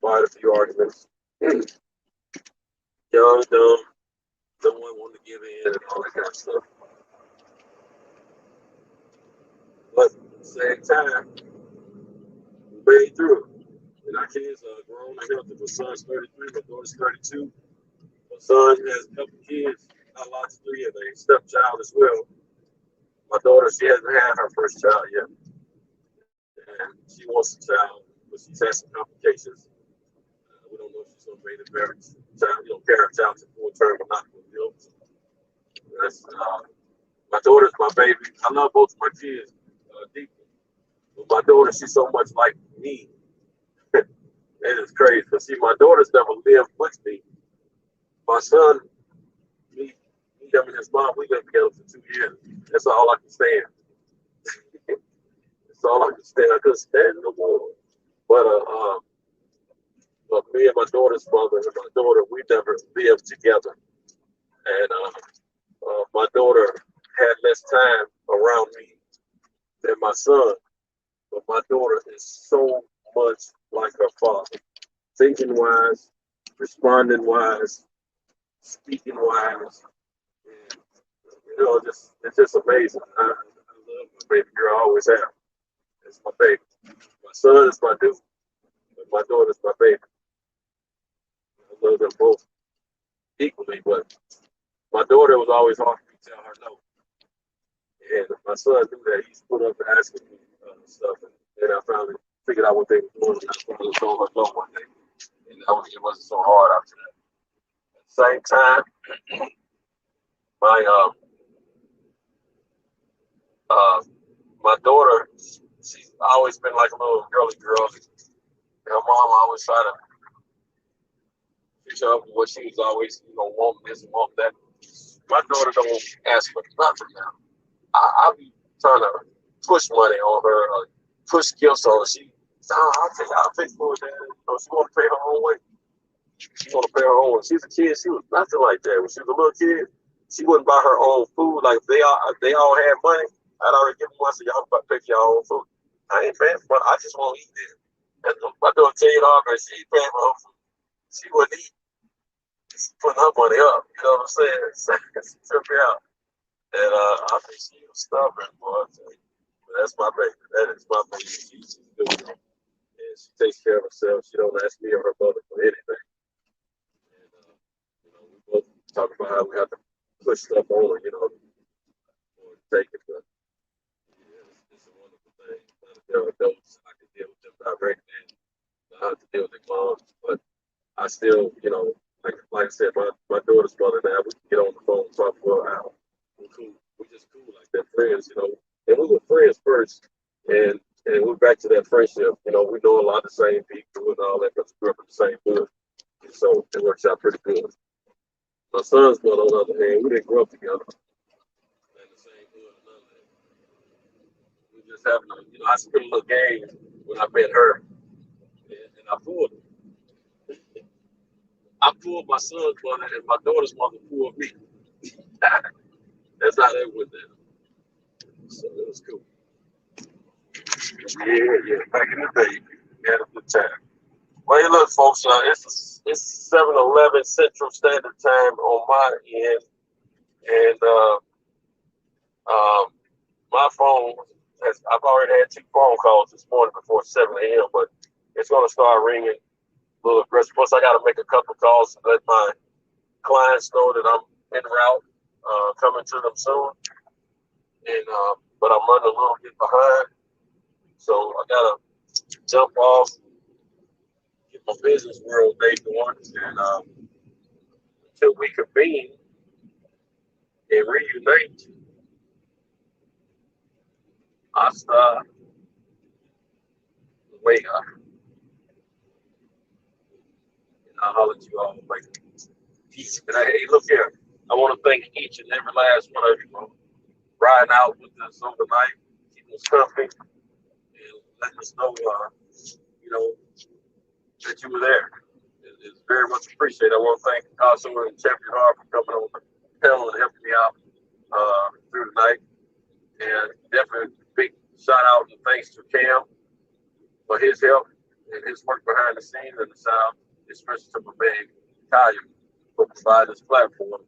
quite a few arguments. Young, dumb, someone wanted to give in and all that kind of stuff. But at the same time, we made through it. And our kids are grown and healthy. My son's 33, my daughter's 32. My son has a couple kids, not lots, 3, and a stepchild as well. My daughter, she hasn't had her first child yet, and she wants a child, but she's had some complications. We don't know if she's going to make the marriage child, carry a child to full term or not. That's my daughter's my baby. I love both of my kids deeply. But my daughter, she's so much like me. It is crazy. But see, my daughter's never lived with me. My son, me, him and his mom, we lived together for 2 years. That's all I can stand. That's all I can stand. I couldn't stand no more. But me and my daughter's mother and my daughter, we never lived together. And my daughter had less time around me than my son. But my daughter is so much like her father. Thinking wise, responding wise, speaking wise. And, it's just amazing. I love my baby girl. I always have. It's my baby. My son is my dude. And my daughter's my baby. I love them both equally, but my daughter was always hard for me to tell her no. And my son knew that. He put up asking me stuff, and then I finally figured out what they were doing, and I finally told her no one day. And it wasn't so hard after that. At the same time, my daughter, she's always been like a little girly girl. And her mom always tried to fix her up with what she was always, wanting this and wanting that. My daughter don't ask for nothing now. I'll be trying to push money on her, push gifts on her. I'll pay for it, Dad. She want to pay her own way. She want to pay her own way. She's a kid. She was nothing like that. When she was a little kid, she wouldn't buy her own food. Like if they all had money, I'd already give them one, so y'all pay for your own food. I ain't paying for it. I just want to eat it. And my daughter tell you already, she ain't paying for her food. She wouldn't eat. She's putting her money up. You know what I'm saying? She took me out. And I think she was stubborn, boy. But that's my baby. That is my baby. She's good. And she takes care of herself. She don't ask me or her mother for anything. And we both talk about how we have to push stuff on her, or take it. But it's a wonderful thing. They're adults. I can deal with them directly, and I have to deal with their moms. But I still, like I said, my daughter's mother now, we can get on the phone and talk for an hour. We're cool. We're just cool like that, friends, And we were friends first, and we're back to that friendship. We know a lot of the same people and all that, because we grew up in the same hood. So it works out pretty good. My son's mother, on the other hand, we didn't grow up together in the same hood and none of that. We just having I spent a little game when I met her, and I pulled her. I pulled my son's mother, and my daughter's mother pulled me. That's how they went there. So it was cool. Yeah. Back in the day, we had a good time. Well, hey, look, folks, it's 7:11 Central Standard Time on my end, and my phone I've already had 2 phone calls this morning before 7 a.m., but it's going to start ringing a little aggressive. Plus, I got to make a couple calls to let my clients know that I'm en route, coming to them soon. And but I'm running a little bit behind, so I gotta jump off, get my business world day going, and until we convene and reunite, hasta luego. And I'll holler at you all later. Peace. And hey, look here, I want to thank each and every last one of you for riding out with us overnight, keeping us company, and letting us know, that you were there. It's very much appreciated. I want to thank also Champion Hart for coming on the panel and helping me out through the night. And definitely big shout out and thanks to Cam for his help and his work behind the scenes and the sound, especially to my man Kaya for providing this platform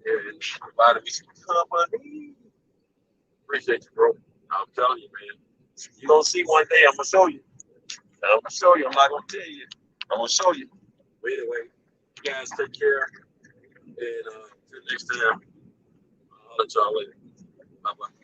and providing me some company. Appreciate you, bro. I'm telling you, man. You're going to see one day, I'm going to show you. I'm going to show you. I'm not going to tell you. I'm going to show you. But anyway, you guys take care. And till next time, I'll let y'all later. Bye bye.